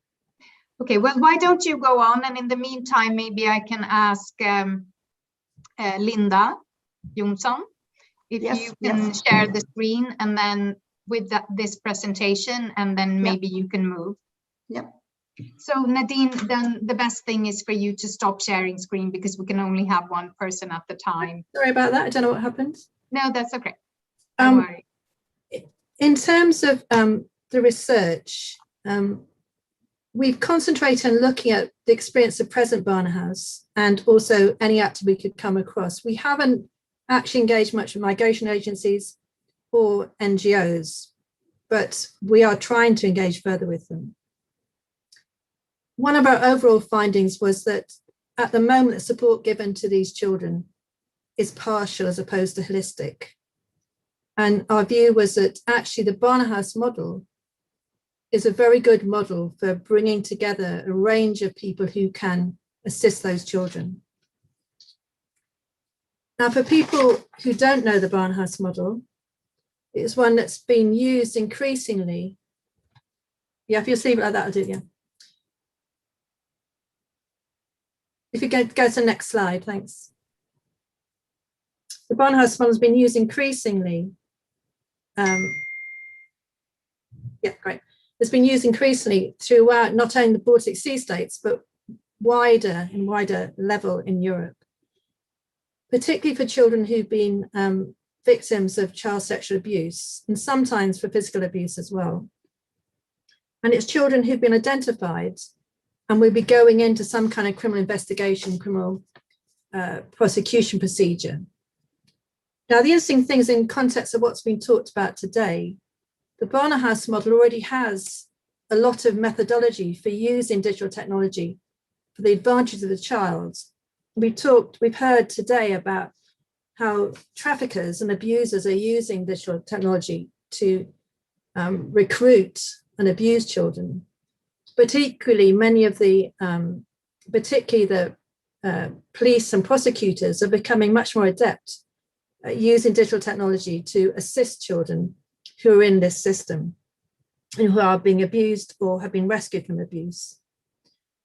Okay, well, why don't you go on, and in the meantime, maybe I can ask Linda Jonsson, if you can share the screen, and then with this presentation, and then maybe you can move. Yep. So Nadine, then the best thing is for you to stop sharing screen because we can only have one person at the time. Sorry about that, I don't know what happened. No, that's okay. Don't worry. In terms of the research, we've concentrated on looking at the experience of present Barnahus and also any actor we could come across. We haven't actually engaged much with migration agencies or NGOs, but we are trying to engage further with them. One of our overall findings was that at the moment, the support given to these children is partial as opposed to holistic. And our view was that actually the Barnahus model is a very good model for bringing together a range of people who can assist those children. Now, for people who don't know the Barnahus model, it's one that's been used increasingly. Yeah, if you see it like that, I'll do it, yeah. If you go to the next slide, thanks. The Barnahus model has been used increasingly. Yeah, great. It's been used increasingly throughout not only the Baltic Sea states, but wider level in Europe, particularly for children who've been victims of child sexual abuse and sometimes for physical abuse as well. And it's children who've been identified and will be going into some kind of criminal investigation, criminal prosecution procedure. Now, the interesting thing is in context of what's been talked about today, the Barnahus model already has a lot of methodology for using digital technology for the advantage of the child. We've heard today about how traffickers and abusers are using digital technology to recruit and abuse children. But equally, many of the, particularly the police and prosecutors are becoming much more adept at using digital technology to assist children who are in this system and who are being abused or have been rescued from abuse.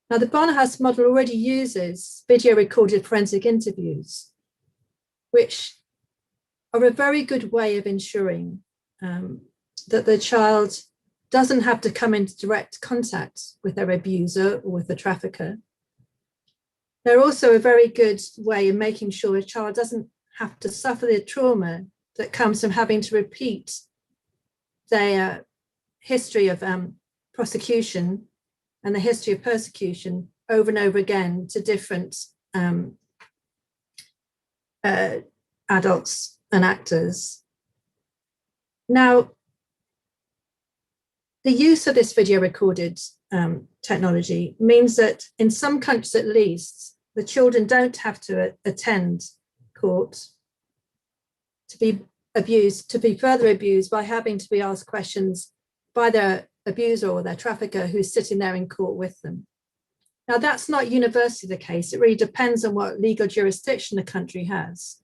Now, the Barnahus model already uses video recorded forensic interviews, which are a very good way of ensuring that the child doesn't have to come into direct contact with their abuser or with the trafficker. They're also a very good way of making sure a child doesn't have to suffer the trauma that comes from having to repeat their history of prosecution and the history of persecution over and over again to different adults and actors. Now, the use of this video recorded technology means that in some countries at least, the children don't have to attend court to be abused, to be further abused by having to be asked questions by their abuser or their trafficker who's sitting there in court with them. Now, that's not universally the case. It really depends on what legal jurisdiction the country has.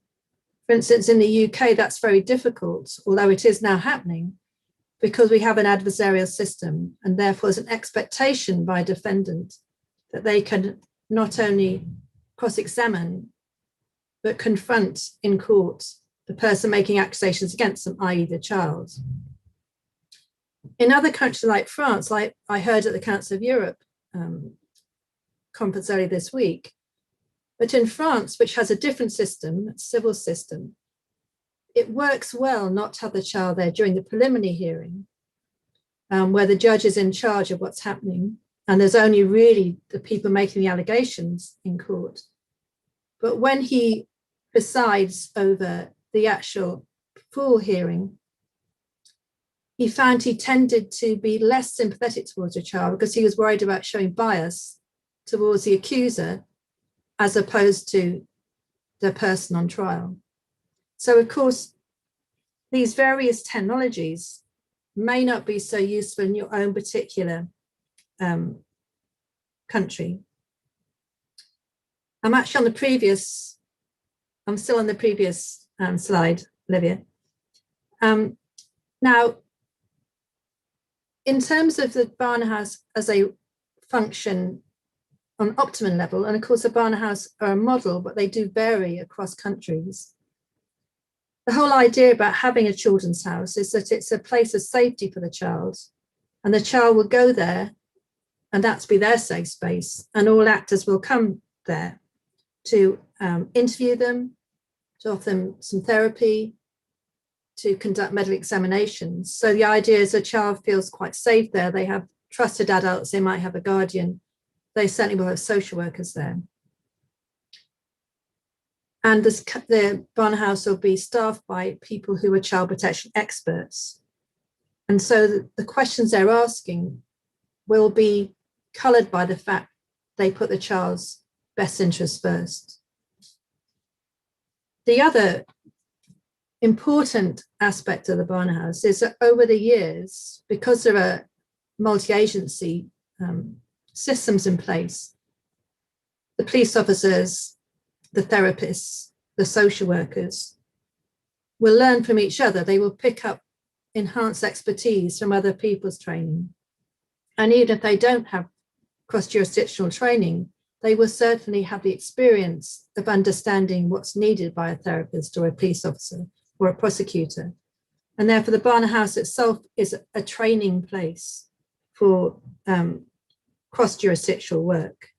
For instance, in the UK, that's very difficult, although it is now happening, because we have an adversarial system, and therefore there's an expectation by a defendant that they can not only cross-examine, but confront in court the person making accusations against them, i.e. the child. In other countries like France, like I heard at the Council of Europe conference earlier this week, but in France, which has a different system, civil system, it works well not to have the child there during the preliminary hearing, where the judge is in charge of what's happening, and there's only really the people making the allegations in court. But when he presides over the actual full hearing, he found he tended to be less sympathetic towards the child because he was worried about showing bias towards the accuser as opposed to the person on trial. So, of course, these various technologies may not be so useful in your own particular country. I'm actually on the previous, I'm still on the previous slide, Olivia. Now, in terms of the Barnahus as a function on optimum level, and of course the Barnahus are a model, but they do vary across countries. The whole idea about having a children's house is that it's a place of safety for the child, and the child will go there, and that's be their safe space, and all actors will come there to interview them, to offer them some therapy, to conduct medical examinations. So the idea is a child feels quite safe there. They have trusted adults, they might have a guardian, they certainly will have social workers there. And the Barnahus will be staffed by people who are child protection experts. And so the questions they're asking will be coloured by the fact they put the child's best interests first. The other important aspect of the Barnahus is that over the years, because there are multi-agency systems in place, the police officers, the therapists, the social workers will learn from each other. They will pick up enhanced expertise from other people's training. And even if they don't have cross-jurisdictional training, they will certainly have the experience of understanding what's needed by a therapist or a police officer or a prosecutor. And therefore the Barnahus itself is a training place for cross-jurisdictional work.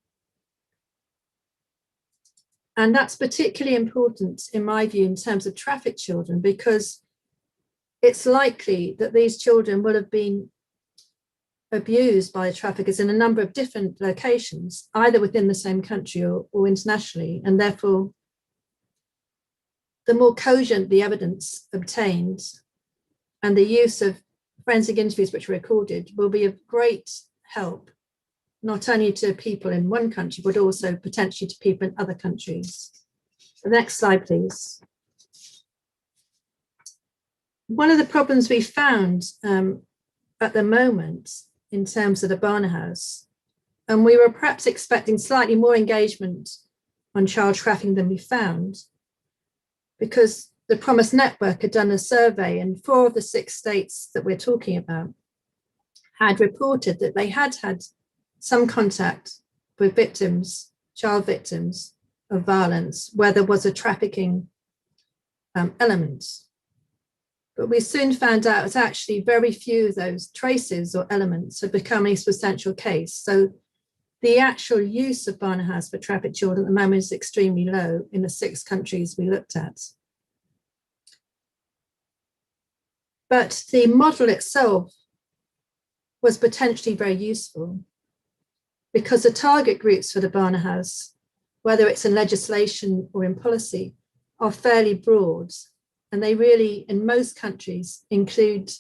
And that's particularly important, in my view, in terms of trafficked children, because it's likely that these children will have been abused by traffickers in a number of different locations, either within the same country or internationally. And therefore, the more cogent the evidence obtained and the use of forensic interviews which were recorded will be of great help, not only to people in one country, but also potentially to people in other countries. The next slide, please. One of the problems we found at the moment in terms of the Barnahus, and we were perhaps expecting slightly more engagement on child trafficking than we found, because the Promise Network had done a survey, and 4 of the 6 states that we're talking about had reported that they had had some contact with victims, child victims of violence, where there was a trafficking element. But we soon found out that actually very few of those traces or elements had become a substantial case. So the actual use of Barnahus for trafficked children at the moment is extremely low in the 6 countries we looked at. But the model itself was potentially very useful because the target groups for the Barnahus, whether it's in legislation or in policy, are fairly broad. And they really, in most countries, include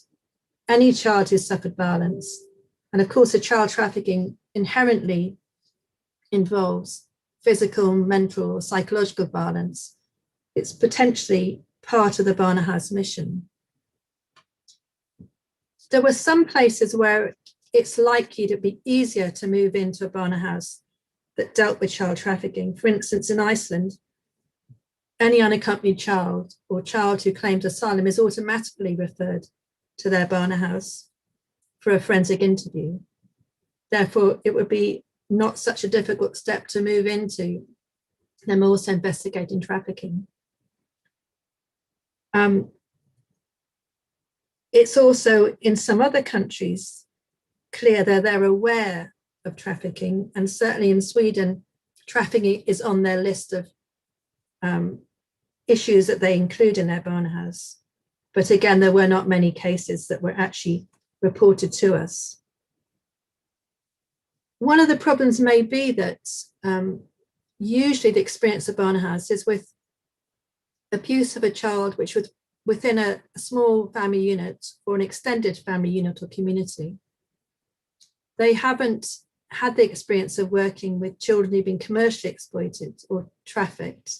any child who's suffered violence. And of course, the child trafficking inherently involves physical, mental, or psychological violence. It's potentially part of the Barnahus mission. There were some places where it's likely to be easier to move into a Barnahus that dealt with child trafficking. For instance, in Iceland, any unaccompanied child or child who claims asylum is automatically referred to their Barnahus for a forensic interview. Therefore, it would be not such a difficult step to move into them also investigating trafficking. It's also in some other countries clear that they're aware of trafficking, and certainly in Sweden, trafficking is on their list of issues that they include in their Barnahus. But again, there were not many cases that were actually reported to us. One of the problems may be that usually the experience of Barnahus is with abuse of a child which was within a small family unit or an extended family unit or community. They haven't had the experience of working with children who've been commercially exploited or trafficked.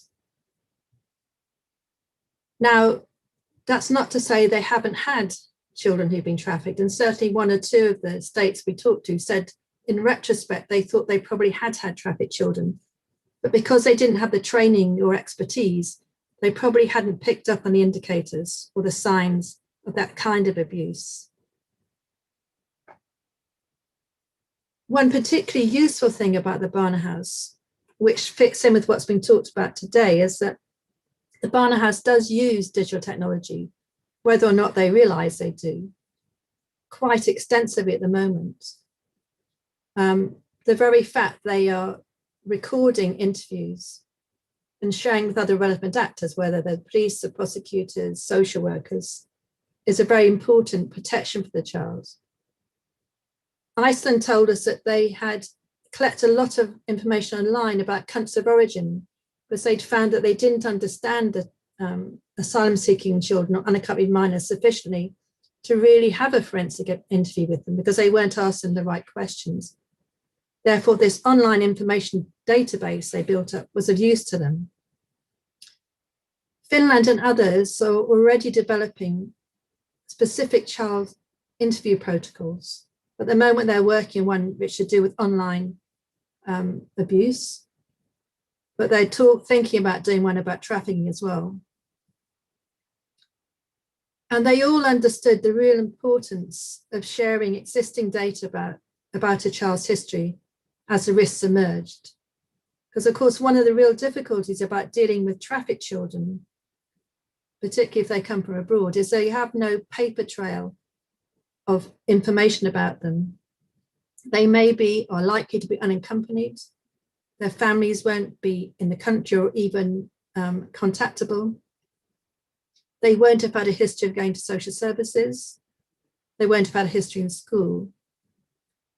Now, that's not to say they haven't had children who've been trafficked, and certainly 1 or 2 of the states we talked to said in retrospect they thought they probably had trafficked children, but because they didn't have the training or expertise, they probably hadn't picked up on the indicators or the signs of that kind of abuse. One particularly useful thing about the Barnahus, which fits in with what's been talked about today, is that the Barnahus does use digital technology, whether or not they realize they do, quite extensively at the moment. The very fact they are recording interviews and sharing with other relevant actors, whether they're police or prosecutors, social workers, is a very important protection for the child. Iceland told us that they had collected a lot of information online about countries of origin, because they'd found that they didn't understand the asylum-seeking children or unaccompanied minors sufficiently to really have a forensic interview with them because they weren't asking the right questions. Therefore, this online information database they built up was of use to them. Finland and others are already developing specific child interview protocols. At the moment, they're working on one which should do with online abuse, but they're thinking about doing one about trafficking as well. And they all understood the real importance of sharing existing data about a child's history as the risks emerged. Because of course, one of the real difficulties about dealing with trafficked children, particularly if they come from abroad, is they have no paper trail of information about them. They may be or likely to be unaccompanied. Their families won't be in the country or even contactable. They won't have had a history of going to social services. They won't have had a history in school.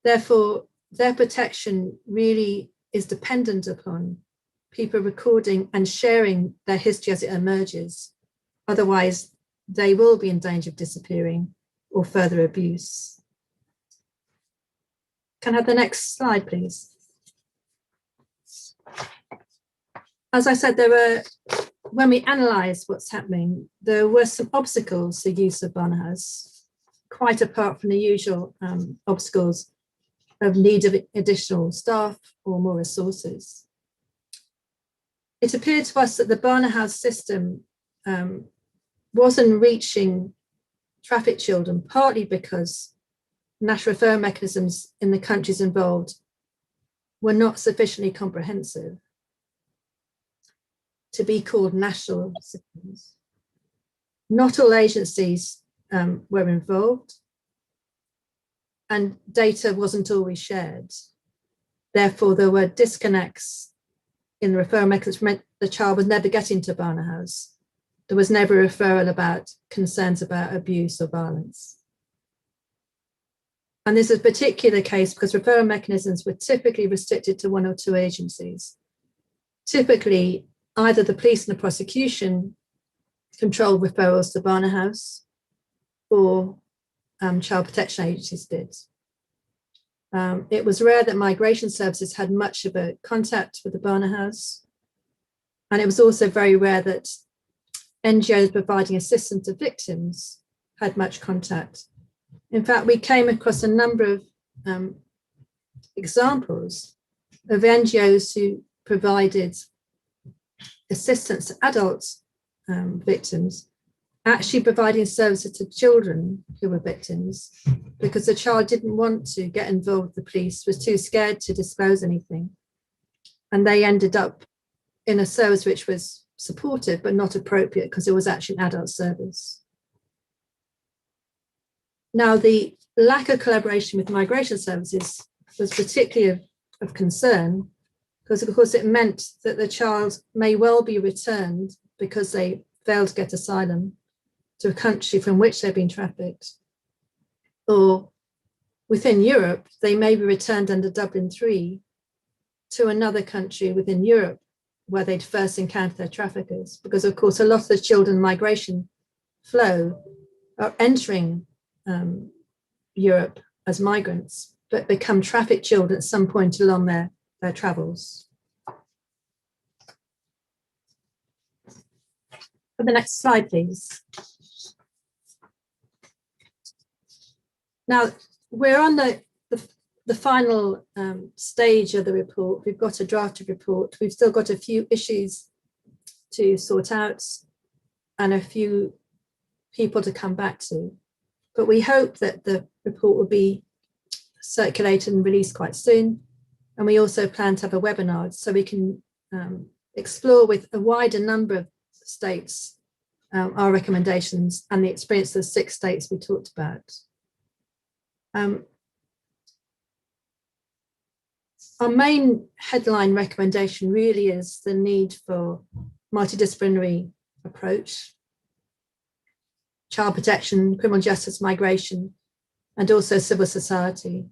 Therefore, their protection really is dependent upon people recording and sharing their history as it emerges. Otherwise, they will be in danger of disappearing or further abuse. Can I have the next slide, please? As I said, when we analysed what's happening, there were some obstacles to use of Barnahus, quite apart from the usual obstacles of need of additional staff or more resources. It appeared to us that the Barnahus system wasn't reaching trafficked children, partly because national referral mechanisms in the countries involved were not sufficiently comprehensive to be called national systems. Not all agencies were involved, and data wasn't always shared. Therefore, there were disconnects in the referral mechanism, meant the child was never getting to Barnahus. There was never a referral about concerns about abuse or violence. And this is a particular case because referral mechanisms were typically restricted to 1 or 2 agencies. Typically, either the police and the prosecution controlled referrals to Barnahus, or child protection agencies did. It was rare that migration services had much of a contact with the Barnahus. And it was also very rare that NGOs providing assistance to victims had much contact. In fact, we came across a number of examples of NGOs who provided assistance to adult victims, actually providing services to children who were victims, because the child didn't want to get involved with the police, was too scared to disclose anything. And they ended up in a service which was supportive but not appropriate because it was actually an adult service. Now, the lack of collaboration with migration services was particularly of concern because, of course, it meant that the child may well be returned because they failed to get asylum to a country from which they've been trafficked. Or within Europe, they may be returned under Dublin III to another country within Europe where they'd first encountered their traffickers. Because, of course, a lot of the children migration flow are entering Europe as migrants, but become trafficked children at some point along their travels. For the next slide, please. Now, we're on the final stage of the report. We've got a drafted report. We've still got a few issues to sort out and a few people to come back to. But we hope that the report will be circulated and released quite soon. And we also plan to have a webinar so we can explore with a wider number of states our recommendations and the experience of the 6 states we talked about. Our main headline recommendation really is the need for multidisciplinary approach, child protection, criminal justice, migration, and also civil society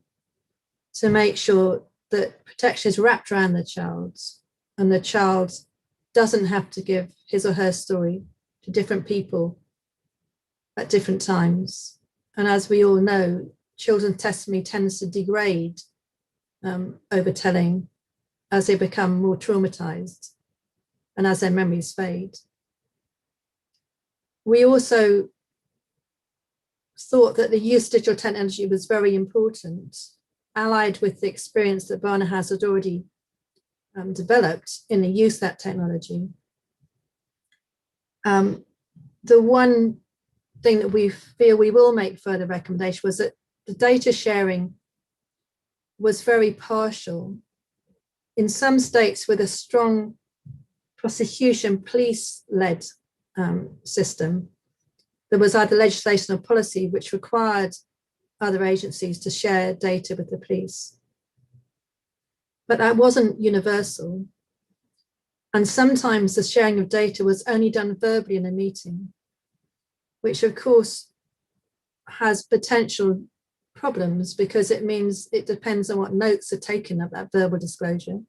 to make sure that protection is wrapped around the child and the child doesn't have to give his or her story to different people at different times. And as we all know, children's testimony tends to degrade over telling as they become more traumatized and as their memories fade. We also thought that the use of digital technology was very important, allied with the experience that Barnahus had already developed in the use of that technology. The one thing that we feel we will make further recommendation was that the data sharing was very partial. In some states with a strong prosecution police-led system, there was either legislation or policy which required other agencies to share data with the police. But that wasn't universal. And sometimes the sharing of data was only done verbally in a meeting, which of course has potential problems because it means it depends on what notes are taken of that verbal disclosure.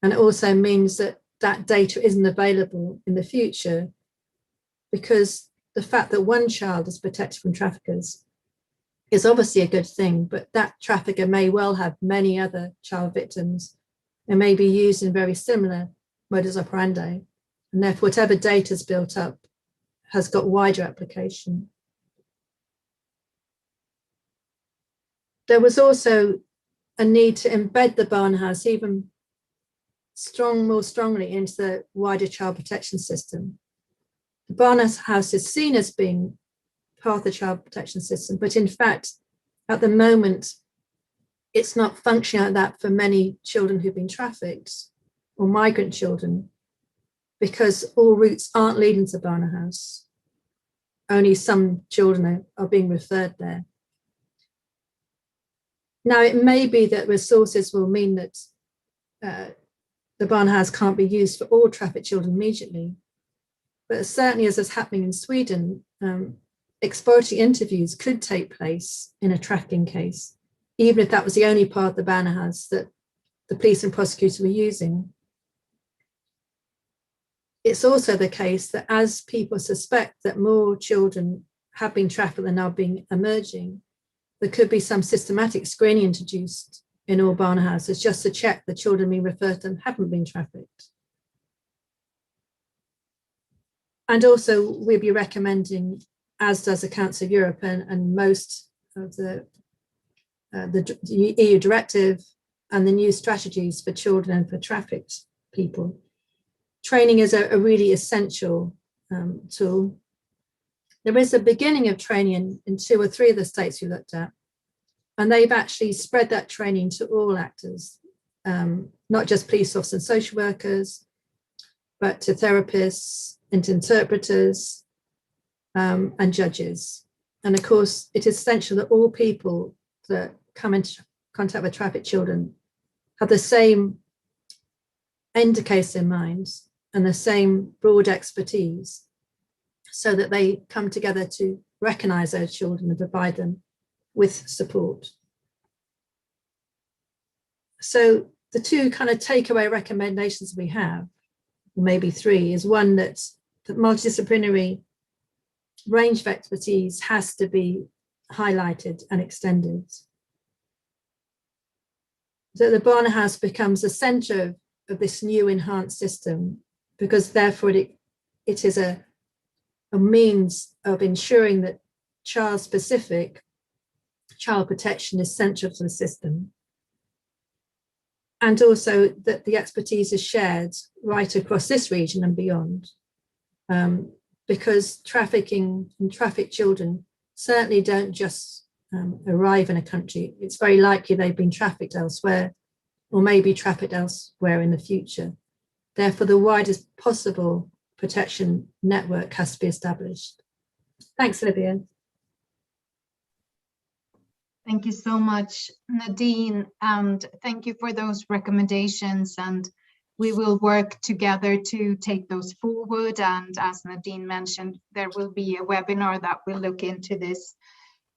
And it also means that that data isn't available in the future because the fact that one child is protected from traffickers is obviously a good thing, but that trafficker may well have many other child victims and may be used in very similar modus operandi. And therefore, whatever data is built up has got wider application. There was also a need to embed the Barnahus even more strongly into the wider child protection system. The Barnahus is seen as being part of the child protection system, but in fact, at the moment, it's not functioning like that for many children who've been trafficked or migrant children because all routes aren't leading to Barnahus. only some children are being referred there. Now, it may be that resources will mean that the Barnahus can't be used for all trafficked children immediately, but certainly as is happening in Sweden, exploratory interviews could take place in a trafficking case, even if that was the only part of the Barnahus that the police and prosecutor were using. It's also the case that as people suspect that more children have been trafficked and are being emerging, there could be some systematic screening introduced in all Barnahus just to check the children being referred to haven't been trafficked. And also we'll be recommending, as does the Council of Europe and most of the EU directive and the new strategies for children and for trafficked people. Training is a really essential tool. There is a beginning of training in 2 or 3 of the states we looked at, and they've actually spread that training to all actors, not just police officers and social workers, but to therapists and to interpreters and judges. And of course, it is essential that all people that come into contact with trafficked children have the same end case in mind and the same broad expertise, so that they come together to recognize those children and provide them with support. So the 2 kind of takeaway recommendations we have, maybe 3, is one that the multidisciplinary range of expertise has to be highlighted and extended. So the Barnahus becomes the center of this new enhanced system, because therefore it is a means of ensuring that child-specific child protection is central to the system, and also that the expertise is shared right across this region and beyond, because trafficking and trafficked children certainly don't just arrive in a country. It's very likely they've been trafficked elsewhere, or maybe trafficked elsewhere in the future. Therefore, the widest possible protection network has to be established. Thanks, Olivia. Thank you so much, Nadine, and thank you for those recommendations. And we will work together to take those forward. And as Nadine mentioned, there will be a webinar that will look into this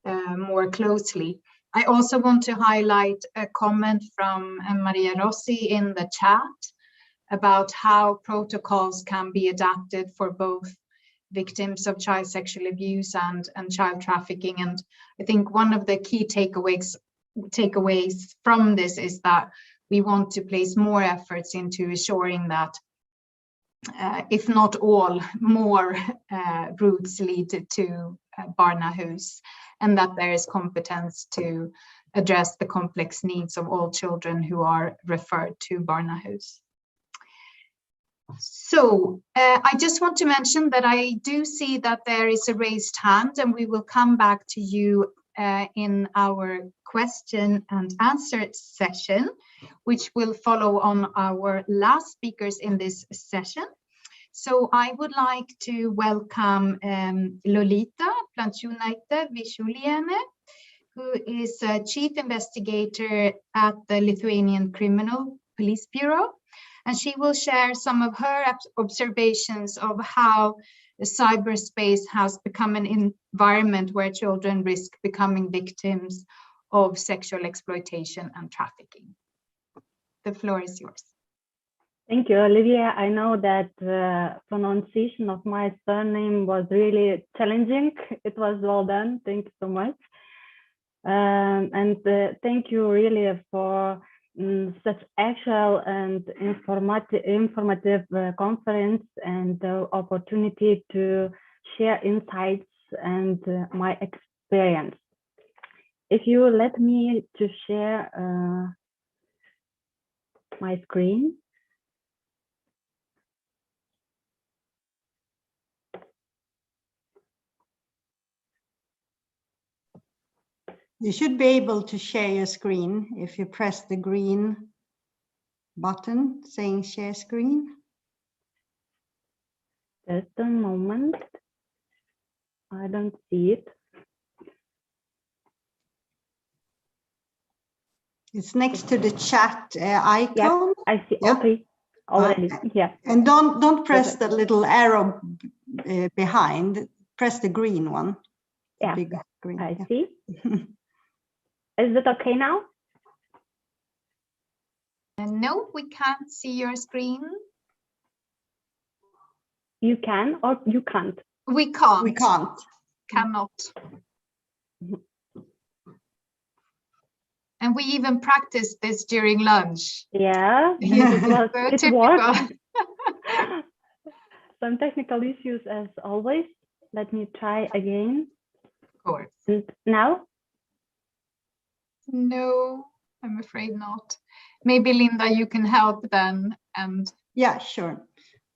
more closely. I also want to highlight a comment from Maria Rossi in the chat about how protocols can be adapted for both victims of child sexual abuse and child trafficking. And I think one of the key takeaways from this is that we want to place more efforts into assuring that if not all, more routes lead to Barnahus, and that there is competence to address the complex needs of all children who are referred to Barnahus. So I just want to mention that I do see that there is a raised hand, and we will come back to you in our question and answer session, which will follow on our last speakers in this session. So I would like to welcome Lolita Plančiūnaitė-Vaičiulienė, who is a chief investigator at the Lithuanian Criminal Police Bureau. And she will share some of her observations of how cyberspace has become an environment where children risk becoming victims of sexual exploitation and trafficking. The floor is yours. Thank you, Olivia. I know that the pronunciation of my surname was really challenging. It was well done. Thank you so much. And thank you really for such actual and informative conference and the opportunity to share insights and my experience. If you let me to share my screen. You should be able to share your screen if you press the green button saying share screen. Just a moment. I don't see it. It's next to the chat icon. Yep, I see. Yeah. Okay, already. Yeah. And don't press the little arrow behind. Press the green one. Yeah. Big green. I see. Is it okay now? No, we can't see your screen. You can or you can't? We can't. We can't. Cannot. And we even practiced this during lunch. Yeah, it worked. Some technical issues as always. Let me try again. Of course. And now? No, I'm afraid not. Maybe Linda, you can help then. And yeah, sure.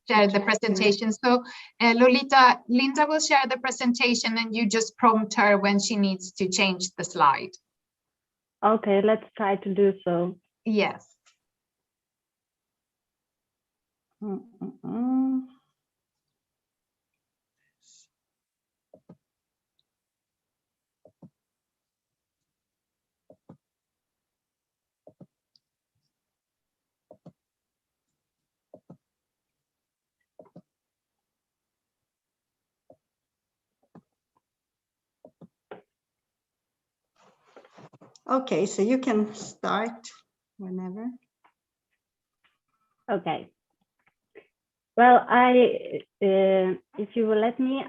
Share the presentation. So Lolita, Linda will share the presentation and you just prompt her when she needs to change the slide. Okay, let's try to do so. Yes. Okay, so you can start whenever. Okay. Well, if you will let me,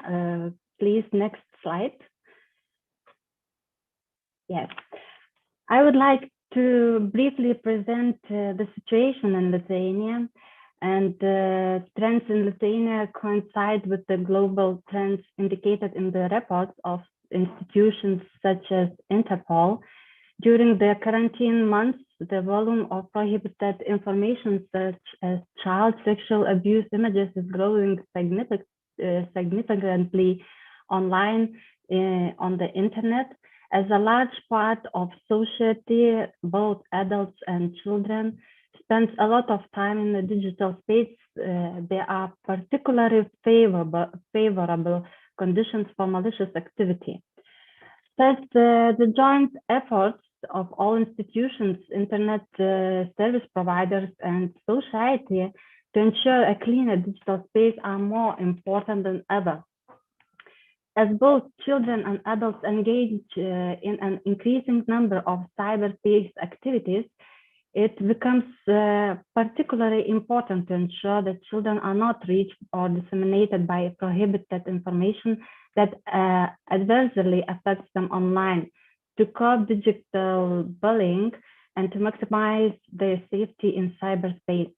please, next slide. Yes. I would like to briefly present the situation in Lithuania, and the trends in Lithuania coincide with the global trends indicated in the reports of institutions such as Interpol. During the quarantine months, the volume of prohibited information such as child sexual abuse images is growing significantly online on the internet. As a large part of society, both adults and children, spends a lot of time in the digital space, there are particularly favorable conditions for malicious activity. Thus, the joint efforts of all institutions, internet service providers, and society to ensure a cleaner digital space are more important than ever. As both children and adults engage in an increasing number of cyberspace activities, it becomes particularly important to ensure that children are not reached or disseminated by prohibited information that adversely affects them online, to curb digital bullying and to maximize their safety in cyberspace.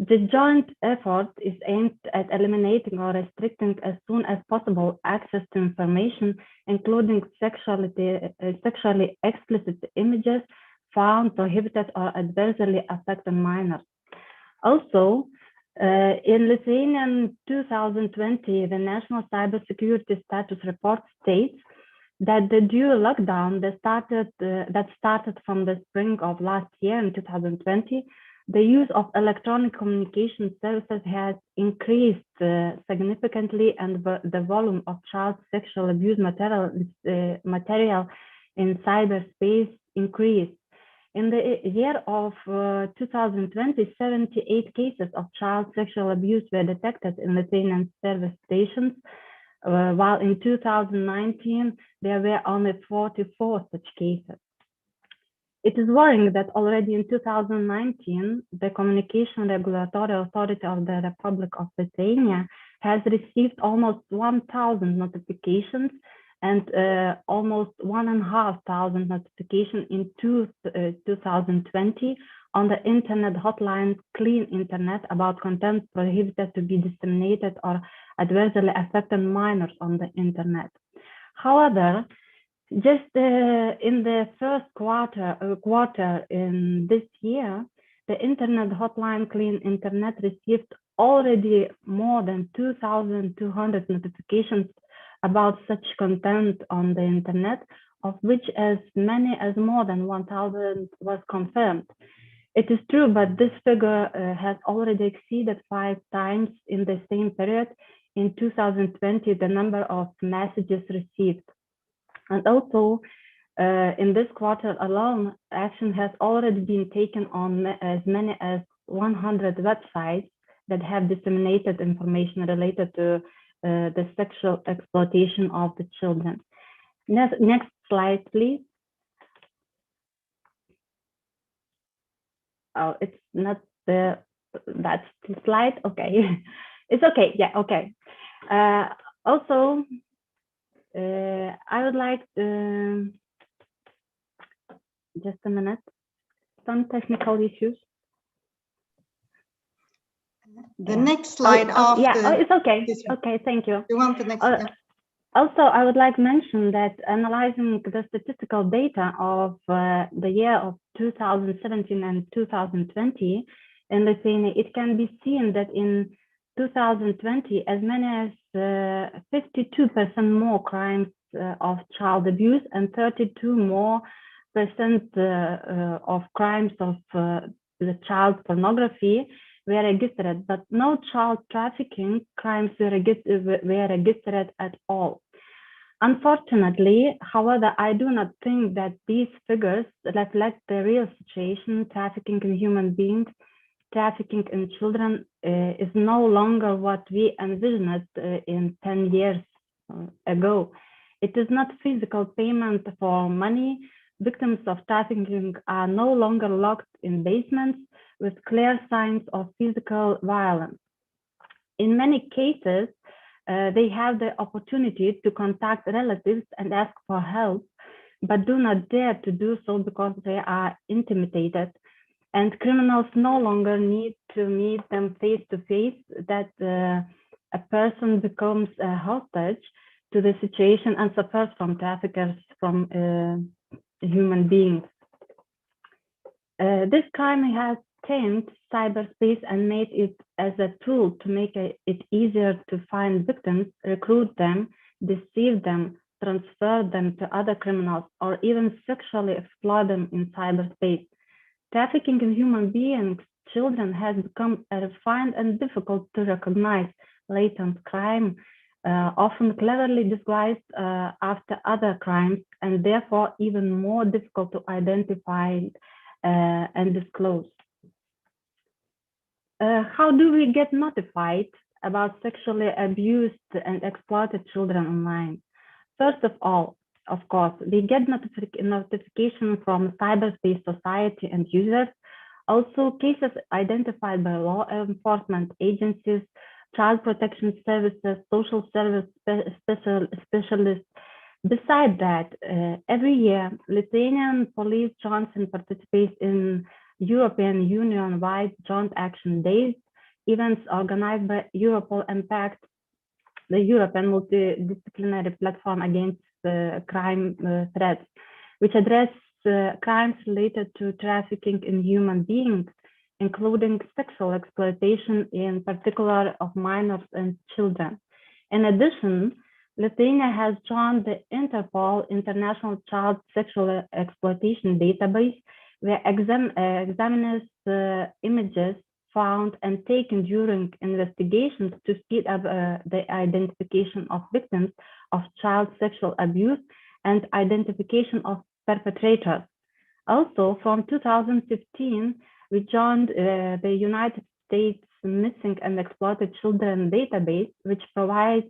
The joint effort is aimed at eliminating or restricting as soon as possible access to information, including sexually explicit images found prohibited or adversely affecting minors. Also, in Lithuanian 2020, the National Cybersecurity Status Report states that the dual lockdown that started from the spring of last year in 2020, the use of electronic communication services has increased significantly, and the volume of child sexual abuse material in cyberspace increased. In the year of 2020, 78 cases of child sexual abuse were detected in Lithuanian service stations, while in 2019, there were only 44 such cases. It is worrying that already in 2019, the Communication Regulatory Authority of the Republic of Lithuania has received almost 1,000 notifications and almost 1,500 notifications in 2020 on the internet hotline Clean Internet about content prohibited to be disseminated or adversely affecting minors on the internet. However, just in the first quarter in this year, the internet hotline Clean Internet received already more than 2,200 notifications about such content on the internet, of which as many as more than 1,000 was confirmed. It is true, but this figure has already exceeded 5 times in the same period in 2020 the number of messages received. And also, in this quarter alone, action has already been taken on as many as 100 websites that have disseminated information related to the sexual exploitation of the children. Next slide, please. Oh, it's not that's the slide. Okay, it's okay. Yeah, okay. Also, I would like just a minute. Some technical issues. The next slide after. Yeah, it's okay. Okay, thank you. You want the next? Also, I would like to mention that analyzing the statistical data of the year of 2017 and 2020 in Lithuania, it can be seen that in 2020, as many as 52% more crimes of child abuse and 32% of crimes of the child pornography were registered, but no child trafficking crimes were registered at all. Unfortunately, however, I do not think that these figures reflect the real situation. Trafficking in human beings, trafficking in children is no longer what we envisioned in 10 years ago. It is not physical payment for money. Victims of trafficking are no longer locked in basements with clear signs of physical violence. In many cases, they have the opportunity to contact relatives and ask for help, but do not dare to do so because they are intimidated. And criminals no longer need to meet them face to face, that a person becomes a hostage to the situation and suffers from traffickers, from human beings. This crime has tamed cyberspace and made it as a tool to make it easier to find victims, recruit them, deceive them, transfer them to other criminals, or even sexually exploit them in cyberspace. Trafficking in human beings, children, has become a refined and difficult to recognize latent crime, often cleverly disguised after other crimes, and therefore even more difficult to identify and disclose. How do we get notified about sexually abused and exploited children online? First of all, of course, we get notification from Cyberspace Society and users, also cases identified by law enforcement agencies, child protection services, social service specialists. Besides that, every year, Lithuanian Police Jonsson participates in European Union-wide Joint Action Days, events organized by Europol and PACT, the European multidisciplinary platform against crime threats, which address crimes related to trafficking in human beings, including sexual exploitation, in particular of minors and children. In addition, Lithuania has joined the Interpol International Child Sexual Exploitation Database, where examiners images found and taken during investigations to speed up the identification of victims of child sexual abuse and identification of perpetrators. Also, from 2015, we joined the United States Missing and Exploited Children database, which provides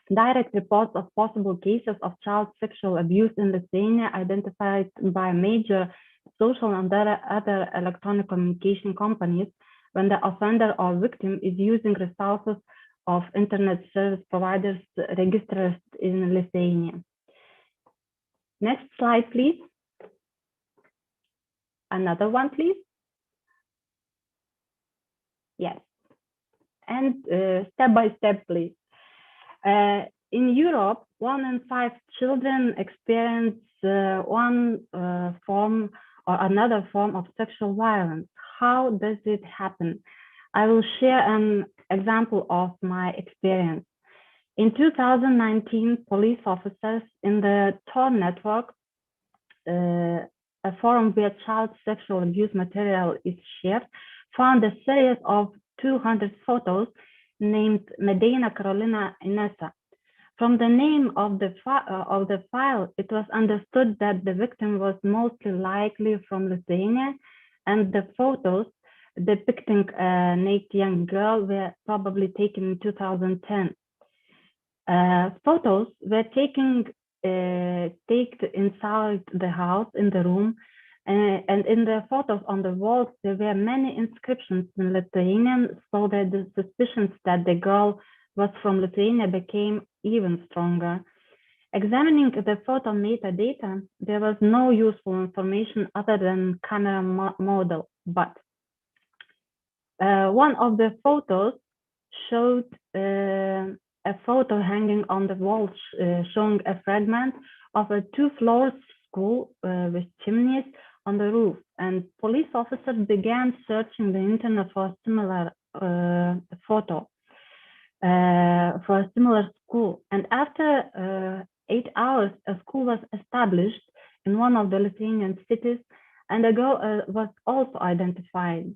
direct reports of possible cases of child sexual abuse in Lithuania identified by major social and other electronic communication companies when the offender or victim is using resources of internet service providers registered in Lithuania. Next slide, please. Another one, please. Yes. And step by step, please. In Europe, 1 in 5 children experience one form or another form of sexual violence. How does it happen? I will share an example of my experience. In 2019, police officers in the Tor network, a forum where child sexual abuse material is shared, found a series of 200 photos named Medina Carolina Inessa. From the name of the file, it was understood that the victim was mostly likely from Lithuania, and the photos depicting a naked young girl were probably taken in 2010. Photos were taken inside the house in the room, and in the photos on the walls there were many inscriptions in Lithuanian, so that the suspicions that the girl was from Lithuania became even stronger. Examining the photo metadata, there was no useful information other than camera model, but one of the photos showed a photo hanging on the wall showing a fragment of a two-floor school with chimneys on the roof, and police officers began searching the internet for a similar photo for a similar school. And after 8 hours, a school was established in one of the Lithuanian cities, and a girl was also identified.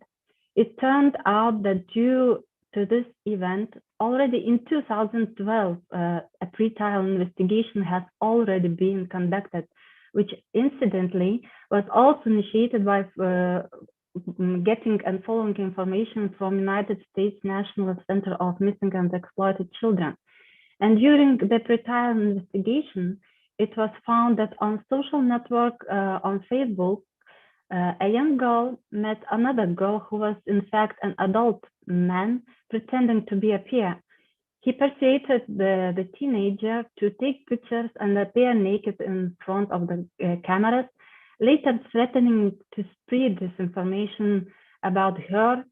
It turned out that due to this event, already in 2012, a pretrial investigation has already been conducted, which incidentally was also initiated by getting and following information from United States National Center of Missing and Exploited Children. And during the pretrial investigation, it was found that on social network on Facebook, a young girl met another girl who was in fact an adult man pretending to be a peer. He persuaded the teenager to take pictures and appear naked in front of the cameras, later threatening to spread this information about her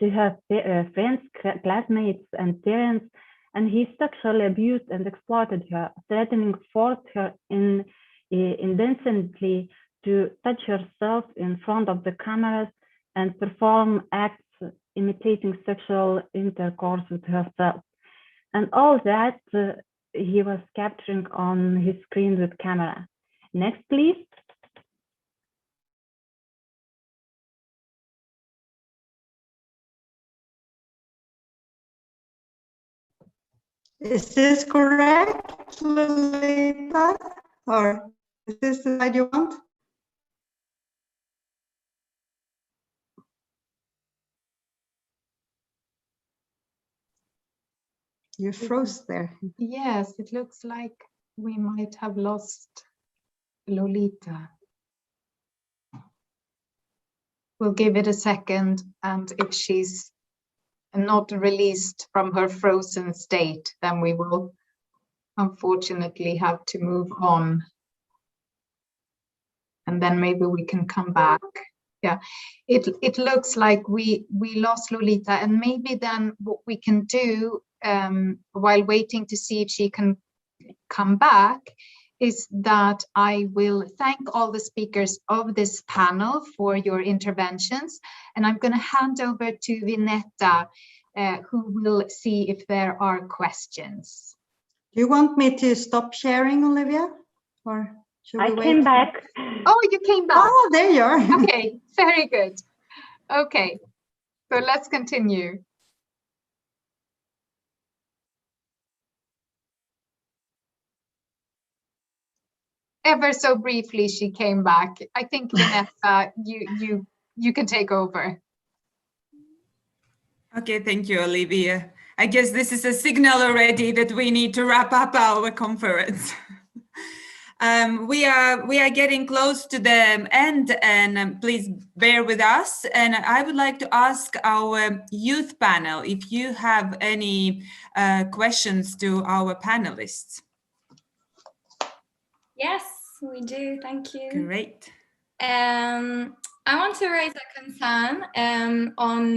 to her friends, classmates, and parents, and he sexually abused and exploited her, threatening to force her indecently to touch herself in front of the cameras and perform acts imitating sexual intercourse with herself. And all that he was capturing on his screen with camera. Next, please. Is this correct, Lolita? Or is this the slide you want? You froze there. Yes, it looks like we might have lost Lolita. We'll give it a second, and if she's not released from her frozen state, then we will unfortunately have to move on. And then maybe we can come back. Yeah, it looks like we lost Lolita, and maybe then what we can do while waiting to see if she can come back is that I will thank all the speakers of this panel for your interventions, and I'm going to hand over to Vineta, who will see if there are questions. Do you want me to stop sharing, Olivia? Or should we I wait? came back. Oh, you came back. Oh, there you are. Okay, very good. Okay, so let's continue. Ever so briefly, she came back. I think, Vineta, you can take over. Okay, thank you, Olivia. I guess this is a signal already that we need to wrap up our conference. We are getting close to the end, and please bear with us. And I would like to ask our youth panel if you have any questions to our panelists. Yes, we do. Thank you. Great. I want to raise a concern on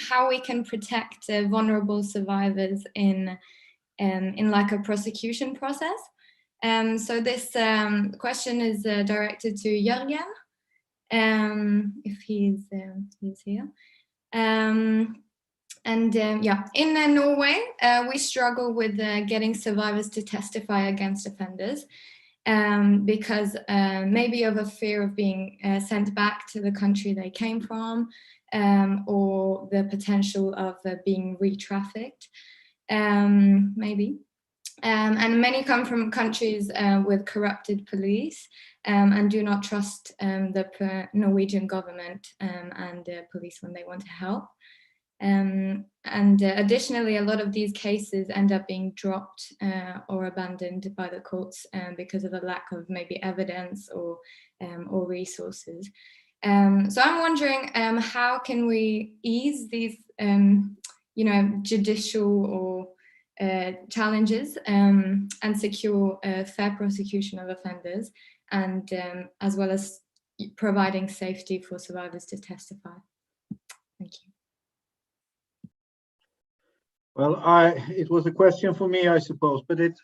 how we can protect vulnerable survivors in like a prosecution process. So this question is directed to Jørgen, if he's here. Yeah, in Norway, we struggle with getting survivors to testify against offenders. because maybe of a fear of being sent back to the country they came from, or the potential of being re-trafficked, maybe. And many come from countries with corrupted police and do not trust the Norwegian government and the police when they want to help. And additionally, a lot of these cases end up being dropped or abandoned by the courts because of a lack of maybe evidence or resources. So I'm wondering, how can we ease these, judicial or challenges and secure fair prosecution of offenders, and as well as providing safety for survivors to testify? Thank you. Well, it was a question for me, I suppose, but it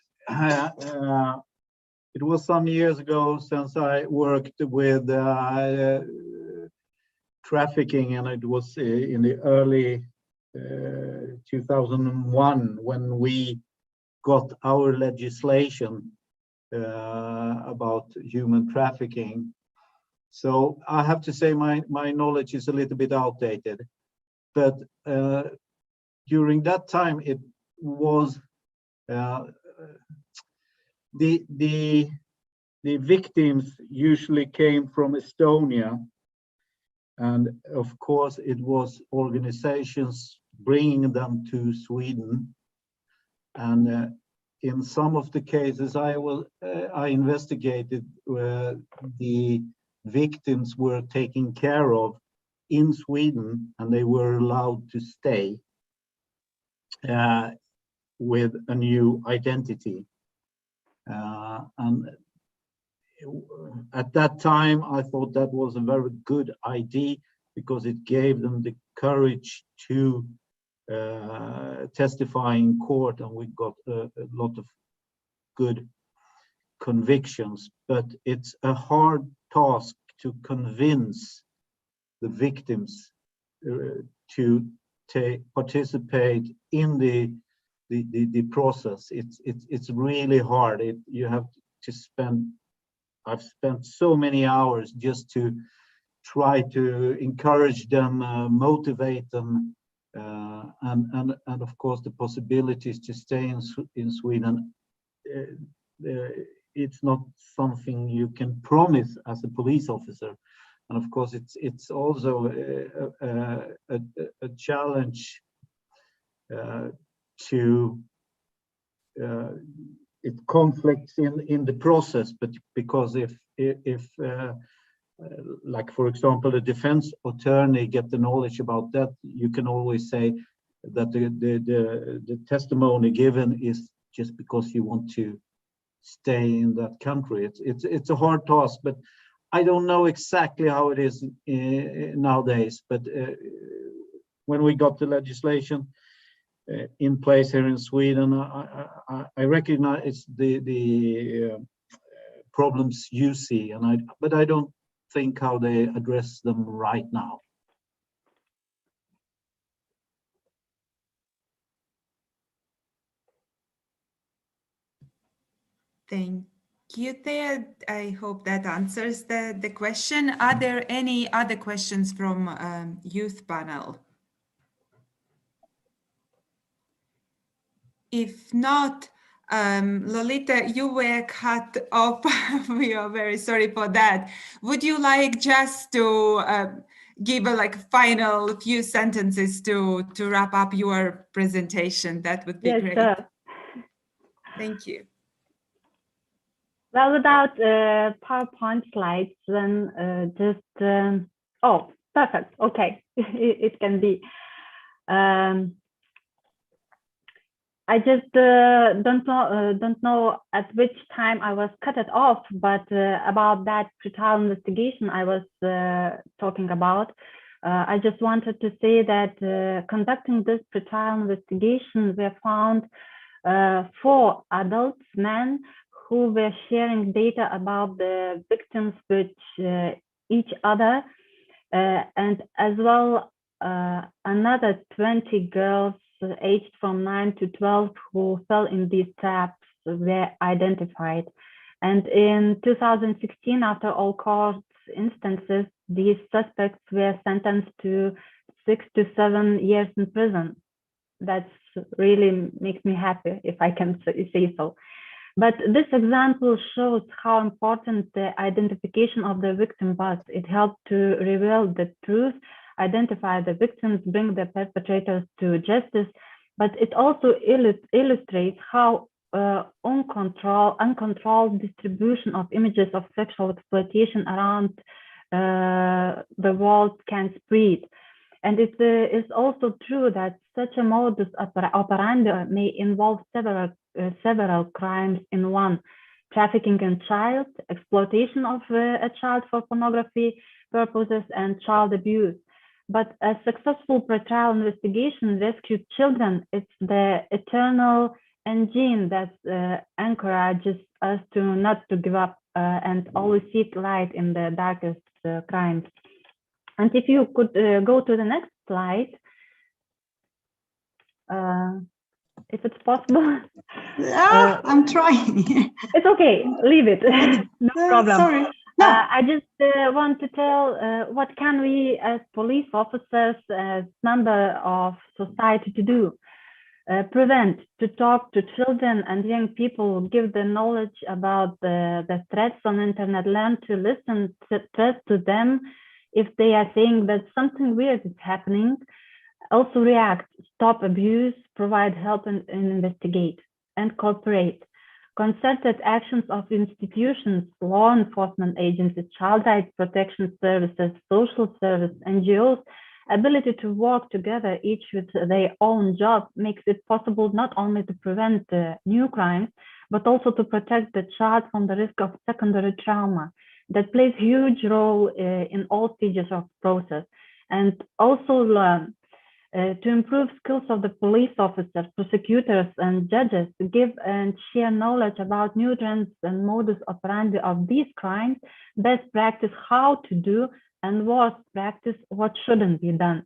was some years ago since I worked with trafficking, and it was in the early 2001 when we got our legislation about human trafficking. So I have to say my knowledge is a little bit outdated, but during that time it was the victims usually came from Estonia, and of course it was organizations bringing them to Sweden. And in some of the cases I investigated, where the victims were taken care of in Sweden and they were allowed to stay with a new identity. And at that time, I thought that was a very good idea, because it gave them the courage to testify in court, and we got a lot of good convictions. But it's a hard task to convince the victims to participate in the process. It's really hard. You have to spend. I've spent so many hours just to try to encourage them, motivate them, and of course the possibilities to stay in Sweden. It's not something you can promise as a police officer, and of course it's also a challenge to it conflicts in the process, but because if like for example the defense attorney get the knowledge about that, you can always say that the testimony given is just because you want to stay in that country. It's a hard task, but I don't know exactly how it is nowadays. But when we got the legislation in place here in Sweden, I recognize the problems you see, but I don't think how they address them right now. Thank you, Thea. I hope that answers the question. Are there any other questions from youth panel? If not, Lolita, you were cut off. We are very sorry for that. Would you like just to give a final few sentences to wrap up your presentation? That would be great. Sure. Thank you. Well, without PowerPoint slides, then oh, perfect. Okay, it can be. I just don't know at which time I was cut it off, but about that Trilateral investigation I was talking about, I just wanted to say that conducting this Trilateral investigation, we found 4 adults, men, who were sharing data about the victims with each other, and as well another 20 girls aged from 9 to 12 who fell in these traps were identified. And in 2016, after all court instances, these suspects were sentenced to 6 to 7 years in prison. That really makes me happy, if I can say so. But this example shows how important the identification of the victim was. It helped to reveal the truth, identify the victims, bring the perpetrators to justice, but it also illustrates how uncontrolled distribution of images of sexual exploitation around the world can spread. And it is also true that such a modus operandi may involve several crimes in one: trafficking in child, exploitation of a child for pornography purposes, and child abuse. But a successful pretrial investigation rescued children. It's the eternal engine that encourages us to not to give up and always seek light in the darkest crimes. And if you could go to the next slide, if it's possible. I'm trying. It's okay, leave it. No problem. Sorry. No. I just want to tell what can we as police officers, as member of society to do. Prevent, to talk to children and young people, give the knowledge about the threats on internet, learn to listen, trust to them if they are saying that something weird is happening. Also react, stop abuse, provide help and investigate, and cooperate. Concerted actions of institutions, law enforcement agencies, child rights protection services, social service, NGOs, ability to work together, each with their own job, makes it possible not only to prevent new crimes, but also to protect the child from the risk of secondary trauma that plays a huge role in all stages of the process. And also learn to improve skills of the police officers, prosecutors, and judges, to give and share knowledge about new trends and modus operandi of these crimes, best practice how to do, and worst practice what shouldn't be done.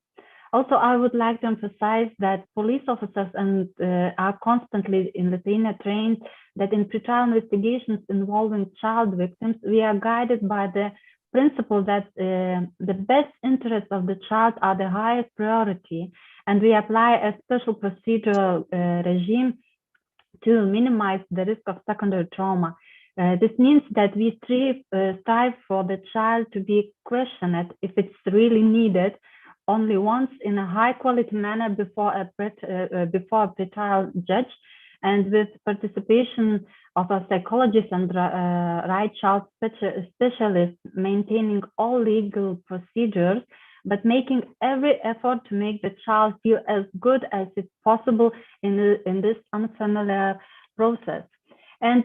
Also, I would like to emphasize that police officers are constantly in Lithuania trained that in pretrial investigations involving child victims, we are guided by the principle that the best interests of the child are the highest priority, and we apply a special procedural regime to minimize the risk of secondary trauma. This means that we strive for the child to be questioned if it's really needed only once in a high quality manner before a pretrial judge, and with participation of a psychologist and right child specialist, maintaining all legal procedures, but making every effort to make the child feel as good as it's possible in this unfamiliar process. And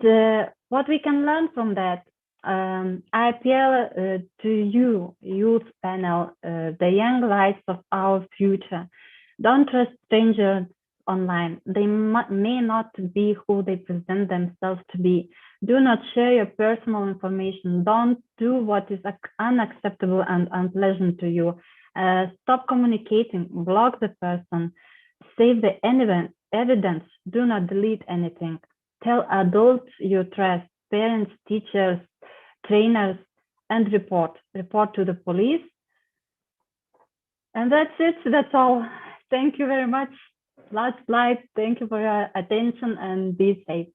what we can learn from that, I appeal to you, youth panel, the young lights of our future. Don't trust strangers online. They may not be who they present themselves to be. Do not share your personal information. Don't do what is unacceptable and unpleasant to you. Stop communicating, block the person, save the evidence, do not delete anything. Tell adults you trust, parents, teachers, trainers, and report to the police. And that's it, that's all. Thank you very much. Last slide. Thank you for your attention and be safe.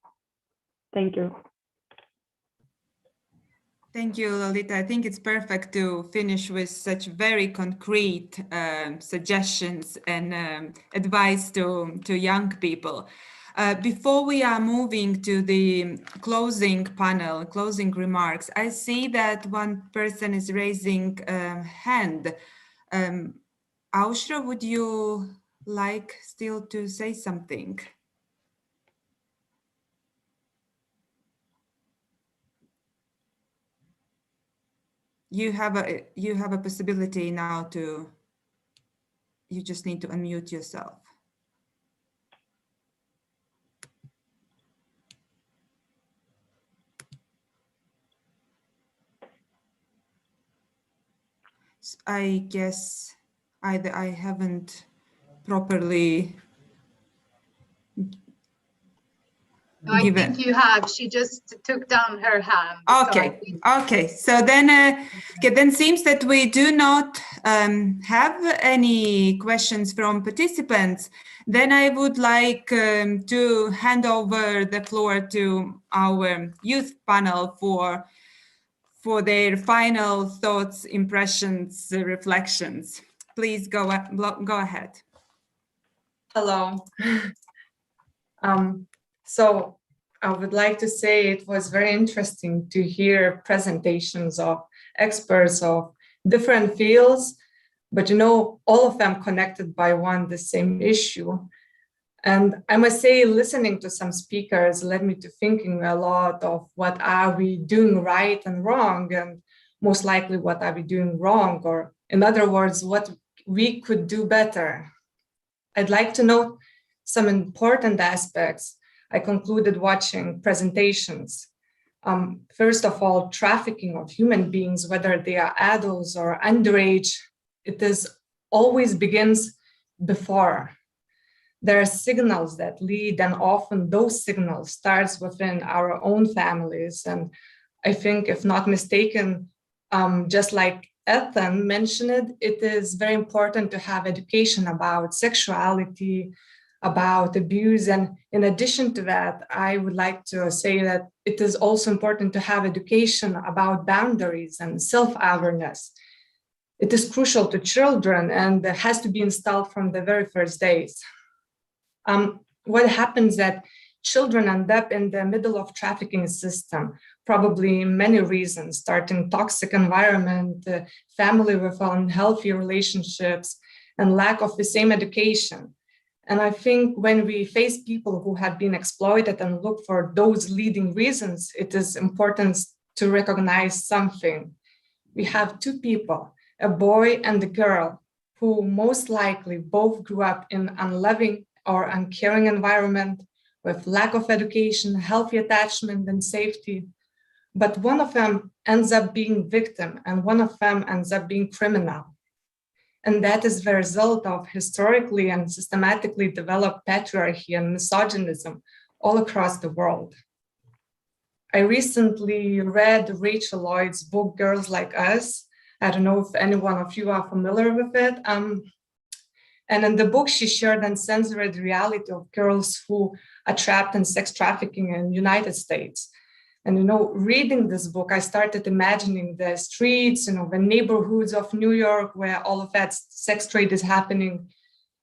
Thank you. Thank you, Lolita. I think it's perfect to finish with such very concrete suggestions and advice to young people. Before we are moving to the closing panel, closing remarks, I see that one person is raising a hand. Aushra, would you like still to say something? You have a possibility now to, you just need to unmute yourself. I guess either I haven't properly. I think you have. She just took down her hand. Okay. Okay. So then, then seems that we do not have any questions from participants. Then I would like to hand over the floor to our youth panel for their final thoughts, impressions, reflections. Please go ahead. Hello. So I would like to say it was very interesting to hear presentations of experts of different fields, but all of them connected by the same issue. And I must say, listening to some speakers led me to thinking a lot of what are we doing right and wrong, and most likely what are we doing wrong, or in other words, what we could do better. I'd like to note some important aspects I concluded watching presentations. First of all, trafficking of human beings, whether they are adults or underage, always begins before. There are signals that lead, and often those signals starts within our own families. And I think, if not mistaken, just like Ethel mentioned it is very important to have education about sexuality, about abuse. And in addition to that, I would like to say that it is also important to have education about boundaries and self-awareness. It is crucial to children and has to be installed from the very first days. What happens that children end up in the middle of trafficking system, probably many reasons, starting toxic environment, family with unhealthy relationships, and lack of the same education. And I think when we face people who have been exploited and look for those leading reasons, it is important to recognize something. We have two people, a boy and a girl, who most likely both grew up in unloving or uncaring environment with lack of education, healthy attachment, and safety. But one of them ends up being victim and one of them ends up being criminal. And that is the result of historically and systematically developed patriarchy and misogynism all across the world. I recently read Rachel Lloyd's book, Girls Like Us. I don't know if any one of you are familiar with it. And in the book, she shared uncensored reality of girls who are trapped in sex trafficking in the United States. And, reading this book, I started imagining the streets, the neighborhoods of New York where all of that sex trade is happening.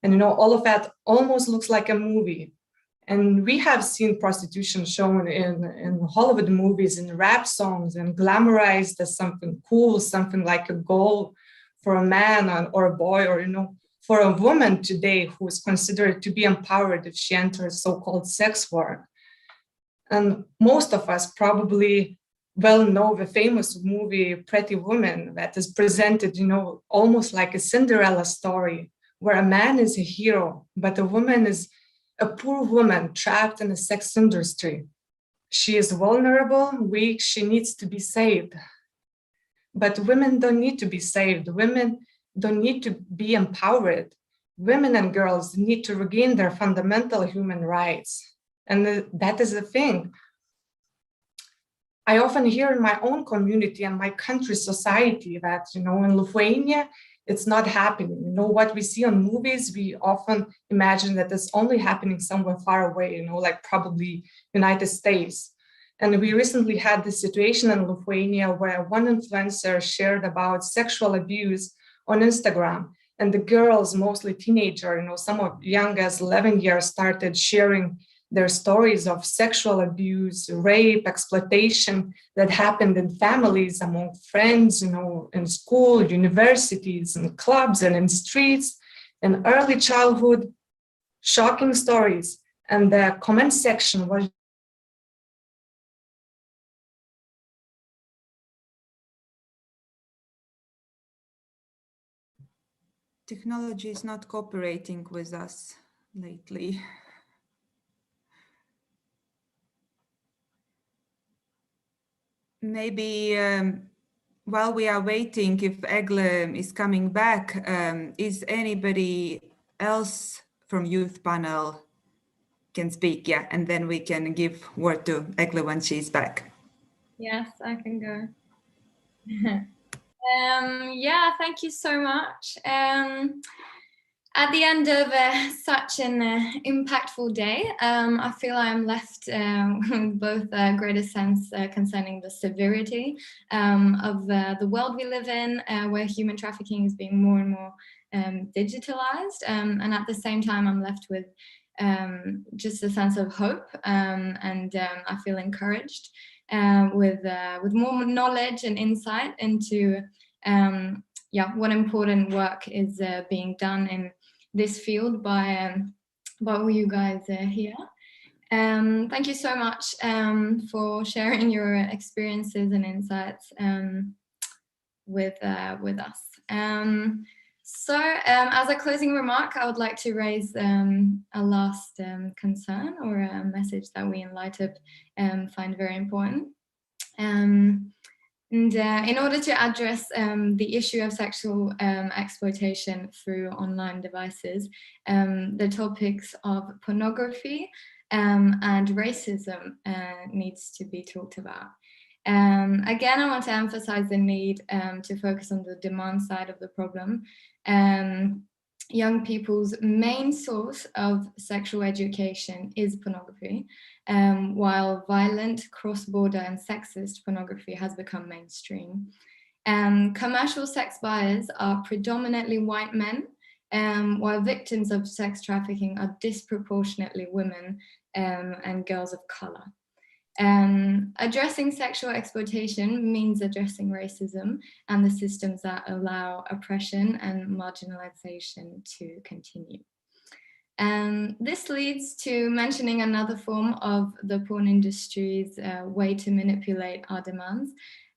And, all of that almost looks like a movie. And we have seen prostitution shown in Hollywood movies, in rap songs, and glamorized as something cool, something like a goal for a man or a boy, or, for a woman today who is considered to be empowered if she enters so-called sex work. And most of us probably well know the famous movie Pretty Woman that is presented, almost like a Cinderella story, where a man is a hero, but a woman is a poor woman trapped in the sex industry. She is vulnerable, weak, she needs to be saved. But women don't need to be saved. Women don't need to be empowered. Women and girls need to regain their fundamental human rights. And that is the thing. I often hear in my own community and my country society that, in Lithuania, it's not happening. What we see on movies, we often imagine that it's only happening somewhere far away, like probably United States. And we recently had this situation in Lithuania where one influencer shared about sexual abuse on Instagram, and the girls, mostly teenager, some of young as 11 years, started sharing their stories of sexual abuse, rape, exploitation that happened in families, among friends, in school, universities, in clubs, and in streets, in early childhood, shocking stories. And the comment section was Technology is not cooperating with us lately. Maybe while we are waiting, if Agnė is coming back, is anybody else from youth panel can speak, yeah, and then we can give word to Ethel when she's back. Yes, I can go. Yeah, thank you so much. At the end of such an impactful day, I feel I'm left with both a greater sense concerning the severity of the world we live in, where human trafficking is being more and more digitalized, and at the same time I'm left with just a sense of hope, and I feel encouraged with more knowledge and insight into what important work is being done in this field by all you guys here. Thank you so much for sharing your experiences and insights with us. So as a closing remark, I would like to raise a last concern or a message that we in LITUP find very important. And in order to address the issue of sexual exploitation through online devices, the topics of pornography and racism needs to be talked about. Again, I want to emphasize the need to focus on the demand side of the problem. Young people's main source of sexual education is pornography, while violent, cross-border and sexist pornography has become mainstream. Commercial sex buyers are predominantly white men, while victims of sex trafficking are disproportionately women and girls of color. Addressing sexual exploitation means addressing racism and the systems that allow oppression and marginalization to continue. This leads to mentioning another form of the porn industry's way to manipulate our demands.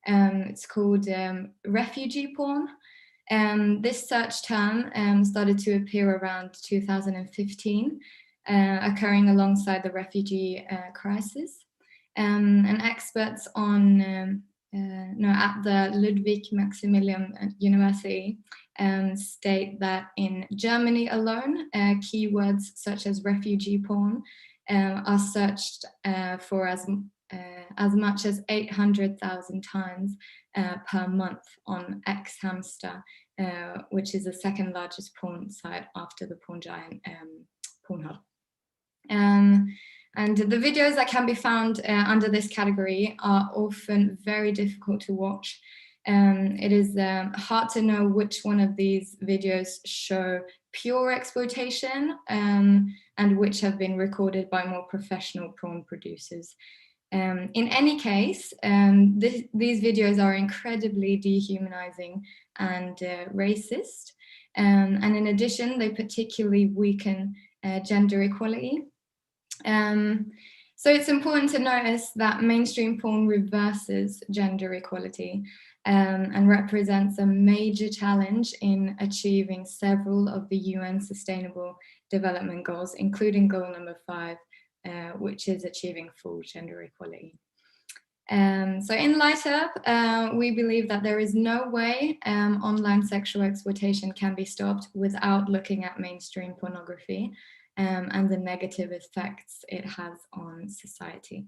It's called refugee porn. This search term started to appear around 2015, occurring alongside the refugee crisis. And experts on at the Ludwig Maximilian University state that in Germany alone, keywords such as refugee porn are searched for as much as 800,000 times per month on Xhamster, which is the second largest porn site after the porn giant Pornhub. And the videos that can be found under this category are often very difficult to watch. It is hard to know which one of these videos show pure exploitation and which have been recorded by more professional porn producers. In any case, these videos are incredibly dehumanizing and racist. And in addition, they particularly weaken gender equality. So it's important to notice that mainstream porn reverses gender equality and represents a major challenge in achieving several of the UN Sustainable Development Goals, including goal number 5, which is achieving full gender equality. So in LITUP, we believe that there is no way online sexual exploitation can be stopped without looking at mainstream pornography and the negative effects it has on society.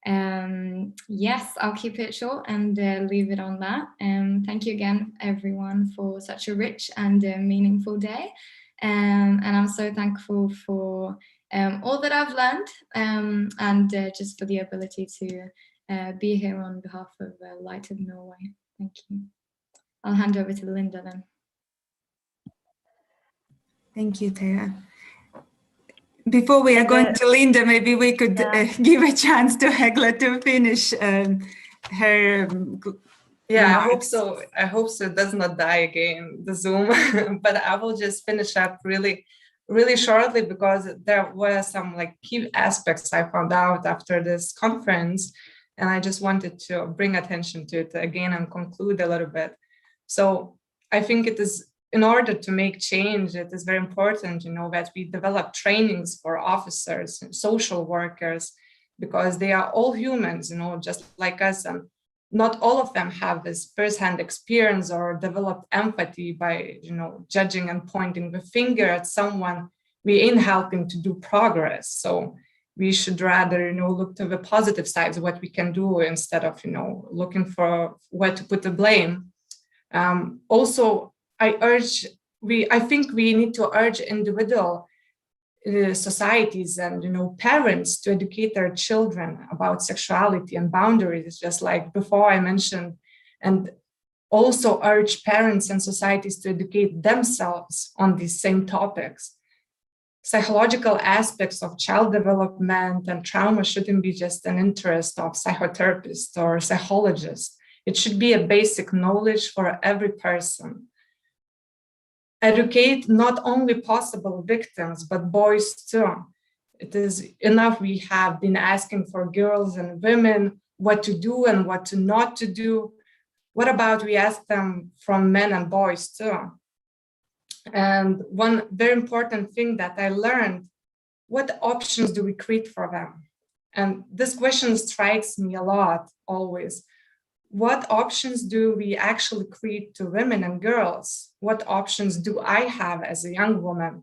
Yes, I'll keep it short and leave it on that. Thank you again, everyone, for such a rich and meaningful day. And I'm so thankful for all that I've learned and just for the ability to be here on behalf of LITUP Norway. Thank you. I'll hand over to Linda then. Thank you, Thea. Before we are going to Linda, maybe we could give a chance to Helga to finish her. Yeah, I hope so. I hope so. It does not die again, the Zoom. But I will just finish up really shortly because there were some key aspects I found out after this conference, and I just wanted to bring attention to it again and conclude a little bit. So I think it is. In order to make change, it is very important, that we develop trainings for officers and social workers, because they are all humans, just like us, and not all of them have this first-hand experience or developed empathy by, judging and pointing the finger at someone we in helping to do progress. So we should rather, look to the positive sides of what we can do instead of, looking for where to put the blame. Also, I think we need to urge individual societies and parents to educate their children about sexuality and boundaries, just like before I mentioned, and also urge parents and societies to educate themselves on these same topics. Psychological aspects of child development and trauma shouldn't be just an interest of psychotherapists or psychologists. It should be a basic knowledge for every person. Educate not only possible victims, but boys too. It is enough we have been asking for girls and women what to do and what to not to do. What about we ask them from men and boys too? And one very important thing that I learned, what options do we create for them? And this question strikes me a lot always. What options do we actually create to women and girls? What options do I have as a young woman?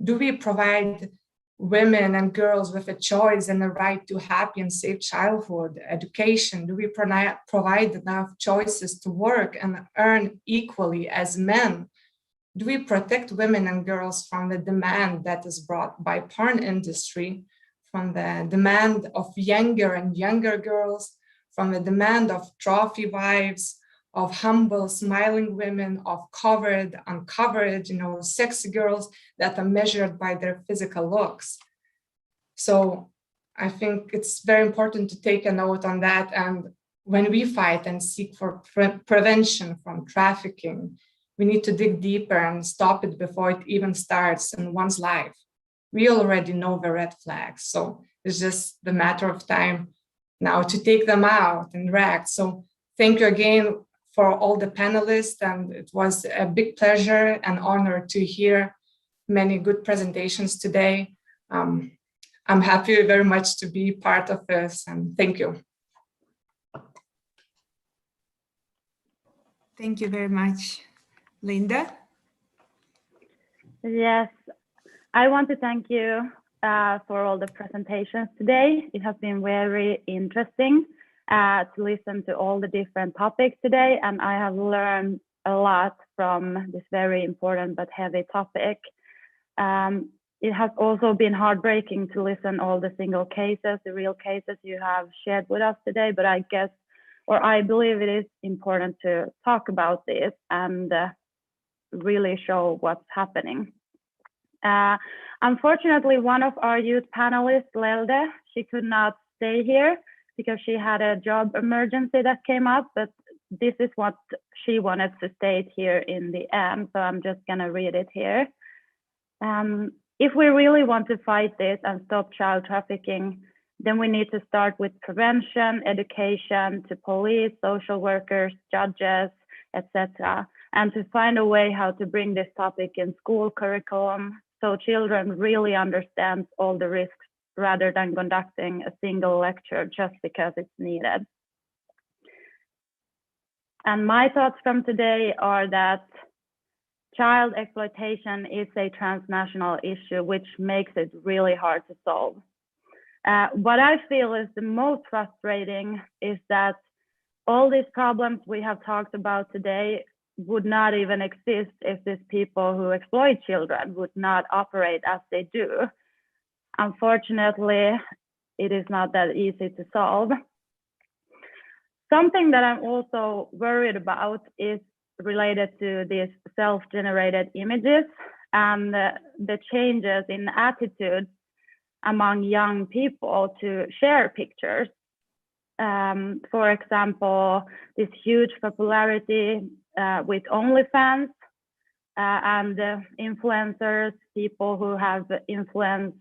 Do we provide women and girls with a choice and a right to happy and safe childhood, education? Do we provide enough choices to work and earn equally as men? Do we protect women and girls from the demand that is brought by porn industry, from the demand of younger and younger girls, from the demand of trophy wives, of humble, smiling women, of covered, uncovered, sexy girls that are measured by their physical looks? So I think it's very important to take a note on that. And when we fight and seek for prevention from trafficking, we need to dig deeper and stop it before it even starts in one's life. We already know the red flags, so it's just the matter of time now to take them out and react. So thank you again for all the panelists, and it was a big pleasure and honor to hear many good presentations today. I'm happy very much to be part of this, and thank you. Thank you very much. Linda? Yes, I want to thank you for all the presentations today. It has been very interesting to listen to all the different topics today, and I have learned a lot from this very important but heavy topic. It has also been heartbreaking to listen all the single cases, the real cases you have shared with us today, but I guess, or I believe it is important to talk about this and really show what's happening. Unfortunately, one of our youth panelists, Lelde, she could not stay here because she had a job emergency that came up, but this is what she wanted to state here in the end, so I'm just gonna read it here. If we really want to fight this and stop child trafficking, then we need to start with prevention, education to police, social workers, judges, etc., and to find a way how to bring this topic in school curriculum so children really understand all the risks rather than conducting a single lecture just because it's needed. And my thoughts from today are that child exploitation is a transnational issue, which makes it really hard to solve. What I feel is the most frustrating is that all these problems we have talked about today would not even exist if these people who exploit children would not operate as they do. Unfortunately, it is not that easy to solve. Something that I'm also worried about is related to these self-generated images and the changes in attitudes among young people to share pictures. For example, this huge popularity with OnlyFans and influencers, people who have influence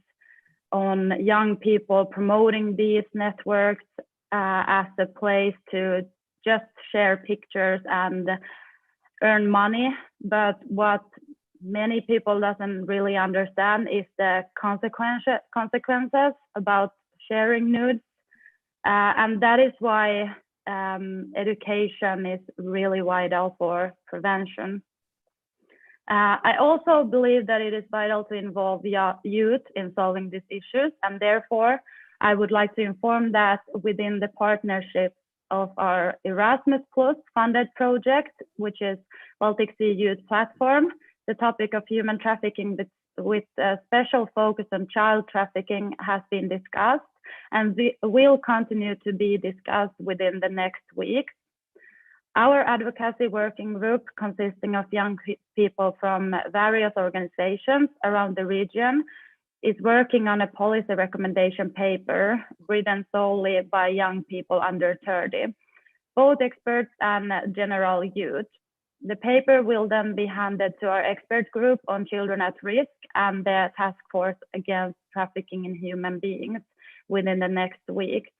on young people promoting these networks as a place to just share pictures and earn money. But what many people doesn't really understand is the consequences about sharing nudes. And that is why education is really vital for prevention. I also believe that it is vital to involve youth in solving these issues, and therefore I would like to inform that within the partnership of our Erasmus Plus funded project, which is Baltic Sea Youth Platform, the topic of human trafficking with a special focus on child trafficking has been discussed and will continue to be discussed within the next week. Our advocacy working group, consisting of young people from various organizations around the region, is working on a policy recommendation paper written solely by young people under 30, both experts and general youth. The paper will then be handed to our expert group on children at risk and the task force against trafficking in human beings within the next week.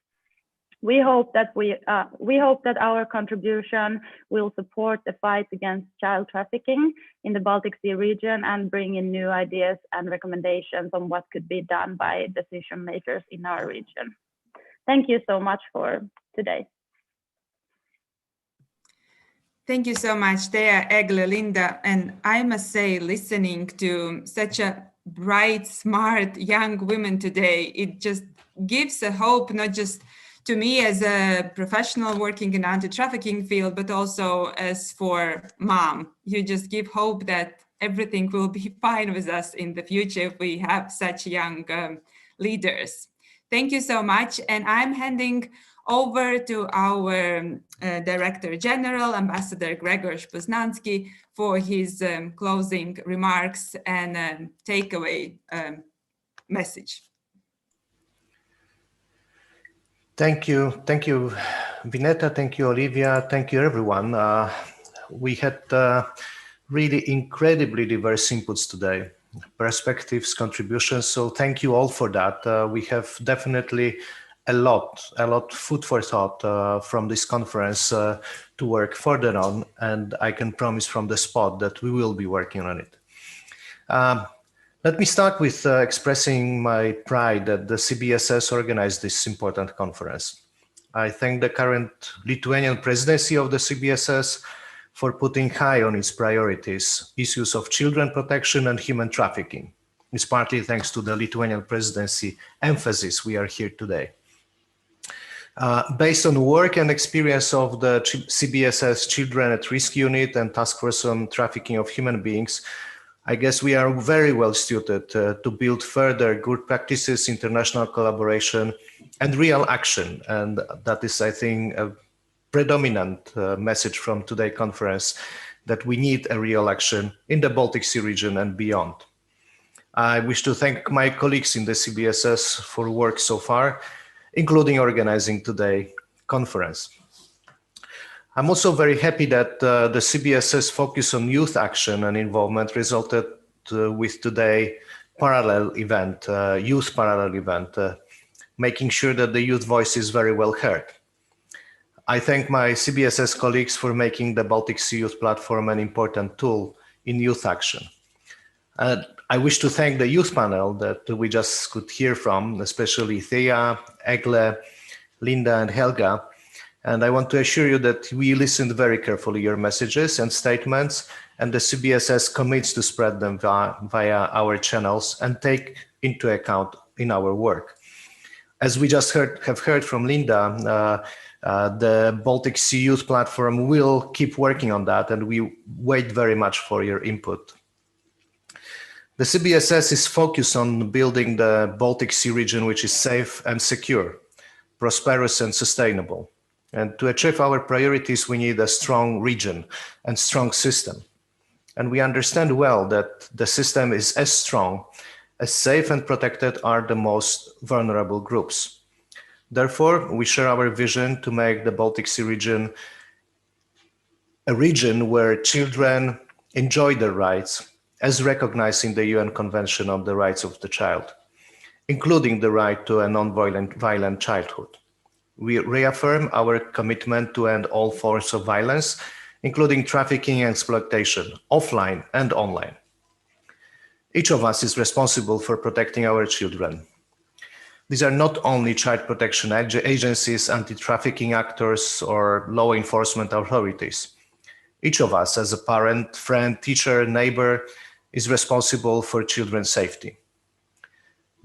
We hope that our contribution will support the fight against child trafficking in the Baltic Sea region and bring in new ideas and recommendations on what could be done by decision makers in our region. Thank you so much for today. Thank you so much, Thea, Egle, Linda, and I must say, listening to such a bright, smart young women today, it just gives a hope, not just to me as a professional working in anti-trafficking field, but also as for mom. You just give hope that everything will be fine with us in the future if we have such young leaders. Thank you so much. And I'm handing over to our Director General, Ambassador Grzegorz Poznański, for his closing remarks and takeaway message. Thank you, Vineta. Thank you, Olivia. Thank you, everyone. We had really incredibly diverse inputs today, perspectives, contributions. So thank you all for that. We have definitely a lot food for thought from this conference to work further on, and I can promise from the spot that we will be working on it. Let me start with expressing my pride that the CBSS organized this important conference. I thank the current Lithuanian presidency of the CBSS for putting high on its priorities issues of children protection and human trafficking. It's partly thanks to the Lithuanian presidency emphasis we are here today. Based on work and experience of the CBSS Children at Risk Unit and Task Force on Trafficking of Human Beings, I guess we are very well suited to build further good practices, international collaboration, and real action. And that is, I think, a predominant message from today's conference, that we need a real action in the Baltic Sea region and beyond. I wish to thank my colleagues in the CBSS for work so far, including organizing today's conference. I'm also very happy that the CBSS focus on youth action and involvement resulted with today's parallel event, youth parallel event, making sure that the youth voice is very well heard. I thank my CBSS colleagues for making the Baltic Sea Youth Platform an important tool in youth action. I wish to thank the youth panel that we just could hear from, especially Thea, Egle, Linda, and Helga. And I want to assure you that we listened very carefully to your messages and statements, and the CBSS commits to spread them via our channels and take into account in our work. As we just have heard from Linda, the Baltic Sea Youth Platform will keep working on that, and we wait very much for your input. The CBSS is focused on building the Baltic Sea region, which is safe and secure, prosperous and sustainable. And to achieve our priorities, we need a strong region and strong system. And we understand well that the system is as strong as safe and protected are the most vulnerable groups. Therefore, we share our vision to make the Baltic Sea region a region where children enjoy their rights as recognized in the UN Convention on the Rights of the Child, including the right to a non-violent childhood. We reaffirm our commitment to end all forms of violence, including trafficking and exploitation, offline and online. Each of us is responsible for protecting our children. These are not only child protection agencies, anti-trafficking actors, or law enforcement authorities. Each of us, as a parent, friend, teacher, neighbor, is responsible for children's safety.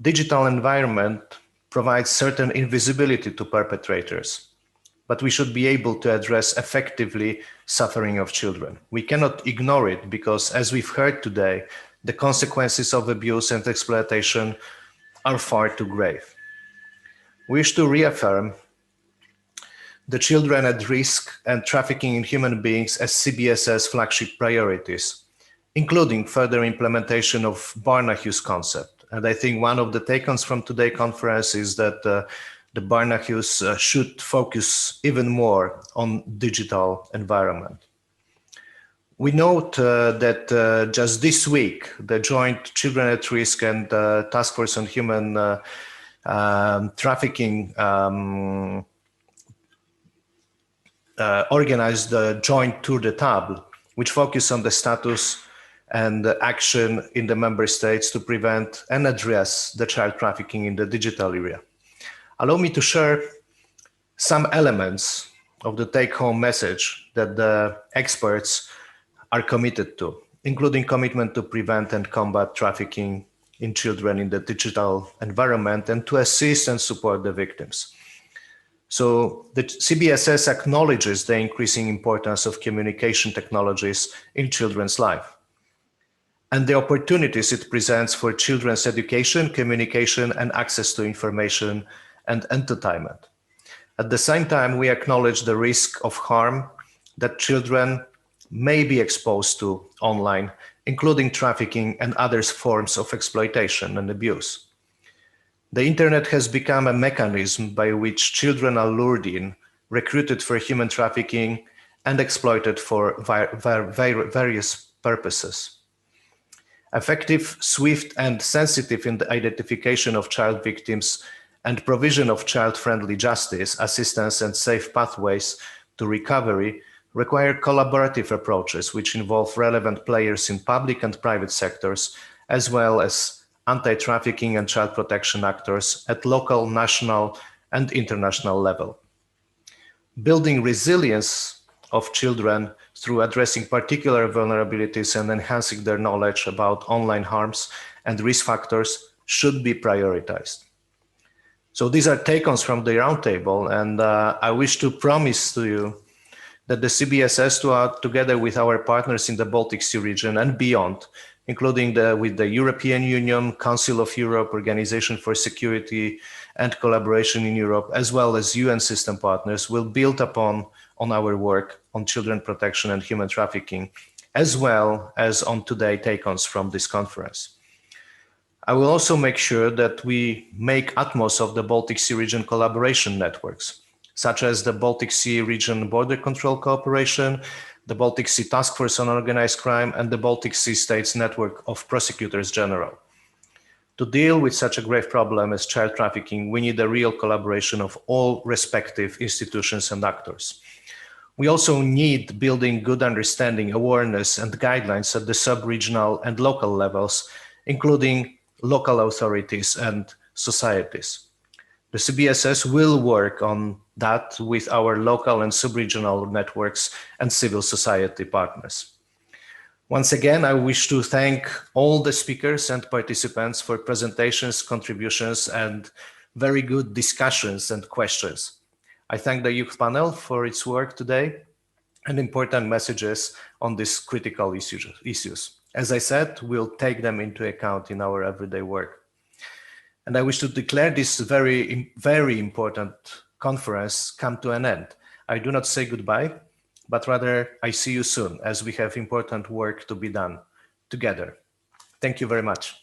Digital environment provides certain invisibility to perpetrators, but we should be able to address effectively suffering of children. We cannot ignore it because, as we've heard today, the consequences of abuse and exploitation are far too grave. We wish to reaffirm the children at risk and trafficking in human beings as CBSS flagship priorities, including further implementation of Barnahus concept. And I think one of the take-ons from today's conference is that the Barnahus should focus even more on digital environment. We note that just this week, the Joint Children at Risk and Task Force on Human Trafficking organized the joint Tour de Table, which focused on the status and action in the member states to prevent and address the child trafficking in the digital area. Allow me to share some elements of the take-home message that the experts are committed to, including commitment to prevent and combat trafficking in children in the digital environment and to assist and support the victims. So the CBSS acknowledges the increasing importance of communication technologies in children's life and the opportunities it presents for children's education, communication, and access to information and entertainment. At the same time, we acknowledge the risk of harm that children may be exposed to online, including trafficking and other forms of exploitation and abuse. The internet has become a mechanism by which children are lured in, recruited for human trafficking, and exploited for various purposes. Effective, swift, and sensitive in the identification of child victims and provision of child-friendly justice, assistance, and safe pathways to recovery require collaborative approaches which involve relevant players in public and private sectors, as well as anti-trafficking and child protection actors at local, national, and international level. Building resilience of children through addressing particular vulnerabilities and enhancing their knowledge about online harms and risk factors should be prioritized. So these are take-ons from the roundtable, and I wish to promise to you that the CBSS, together with our partners in the Baltic Sea region and beyond, including with the European Union, Council of Europe, Organization for Security and Collaboration in Europe, as well as UN system partners, will build upon our work on children protection and human trafficking, as well as on today's take-ons from this conference. I will also make sure that we make utmost of the Baltic Sea region collaboration networks, such as the Baltic Sea region border control cooperation, the Baltic Sea Task Force on Organized Crime, and the Baltic Sea States Network of Prosecutors General. To deal with such a grave problem as child trafficking, we need a real collaboration of all respective institutions and actors. We also need building good understanding, awareness, and guidelines at the sub-regional and local levels, including local authorities and societies. The CBSS will work on that with our local and sub-regional networks and civil society partners. Once again, I wish to thank all the speakers and participants for presentations, contributions, and very good discussions and questions. I thank the youth panel for its work today and important messages on these critical issues. As I said, we'll take them into account in our everyday work. And I wish to declare this very, very important conference come to an end. I do not say goodbye, but rather I see you soon as we have important work to be done together. Thank you very much.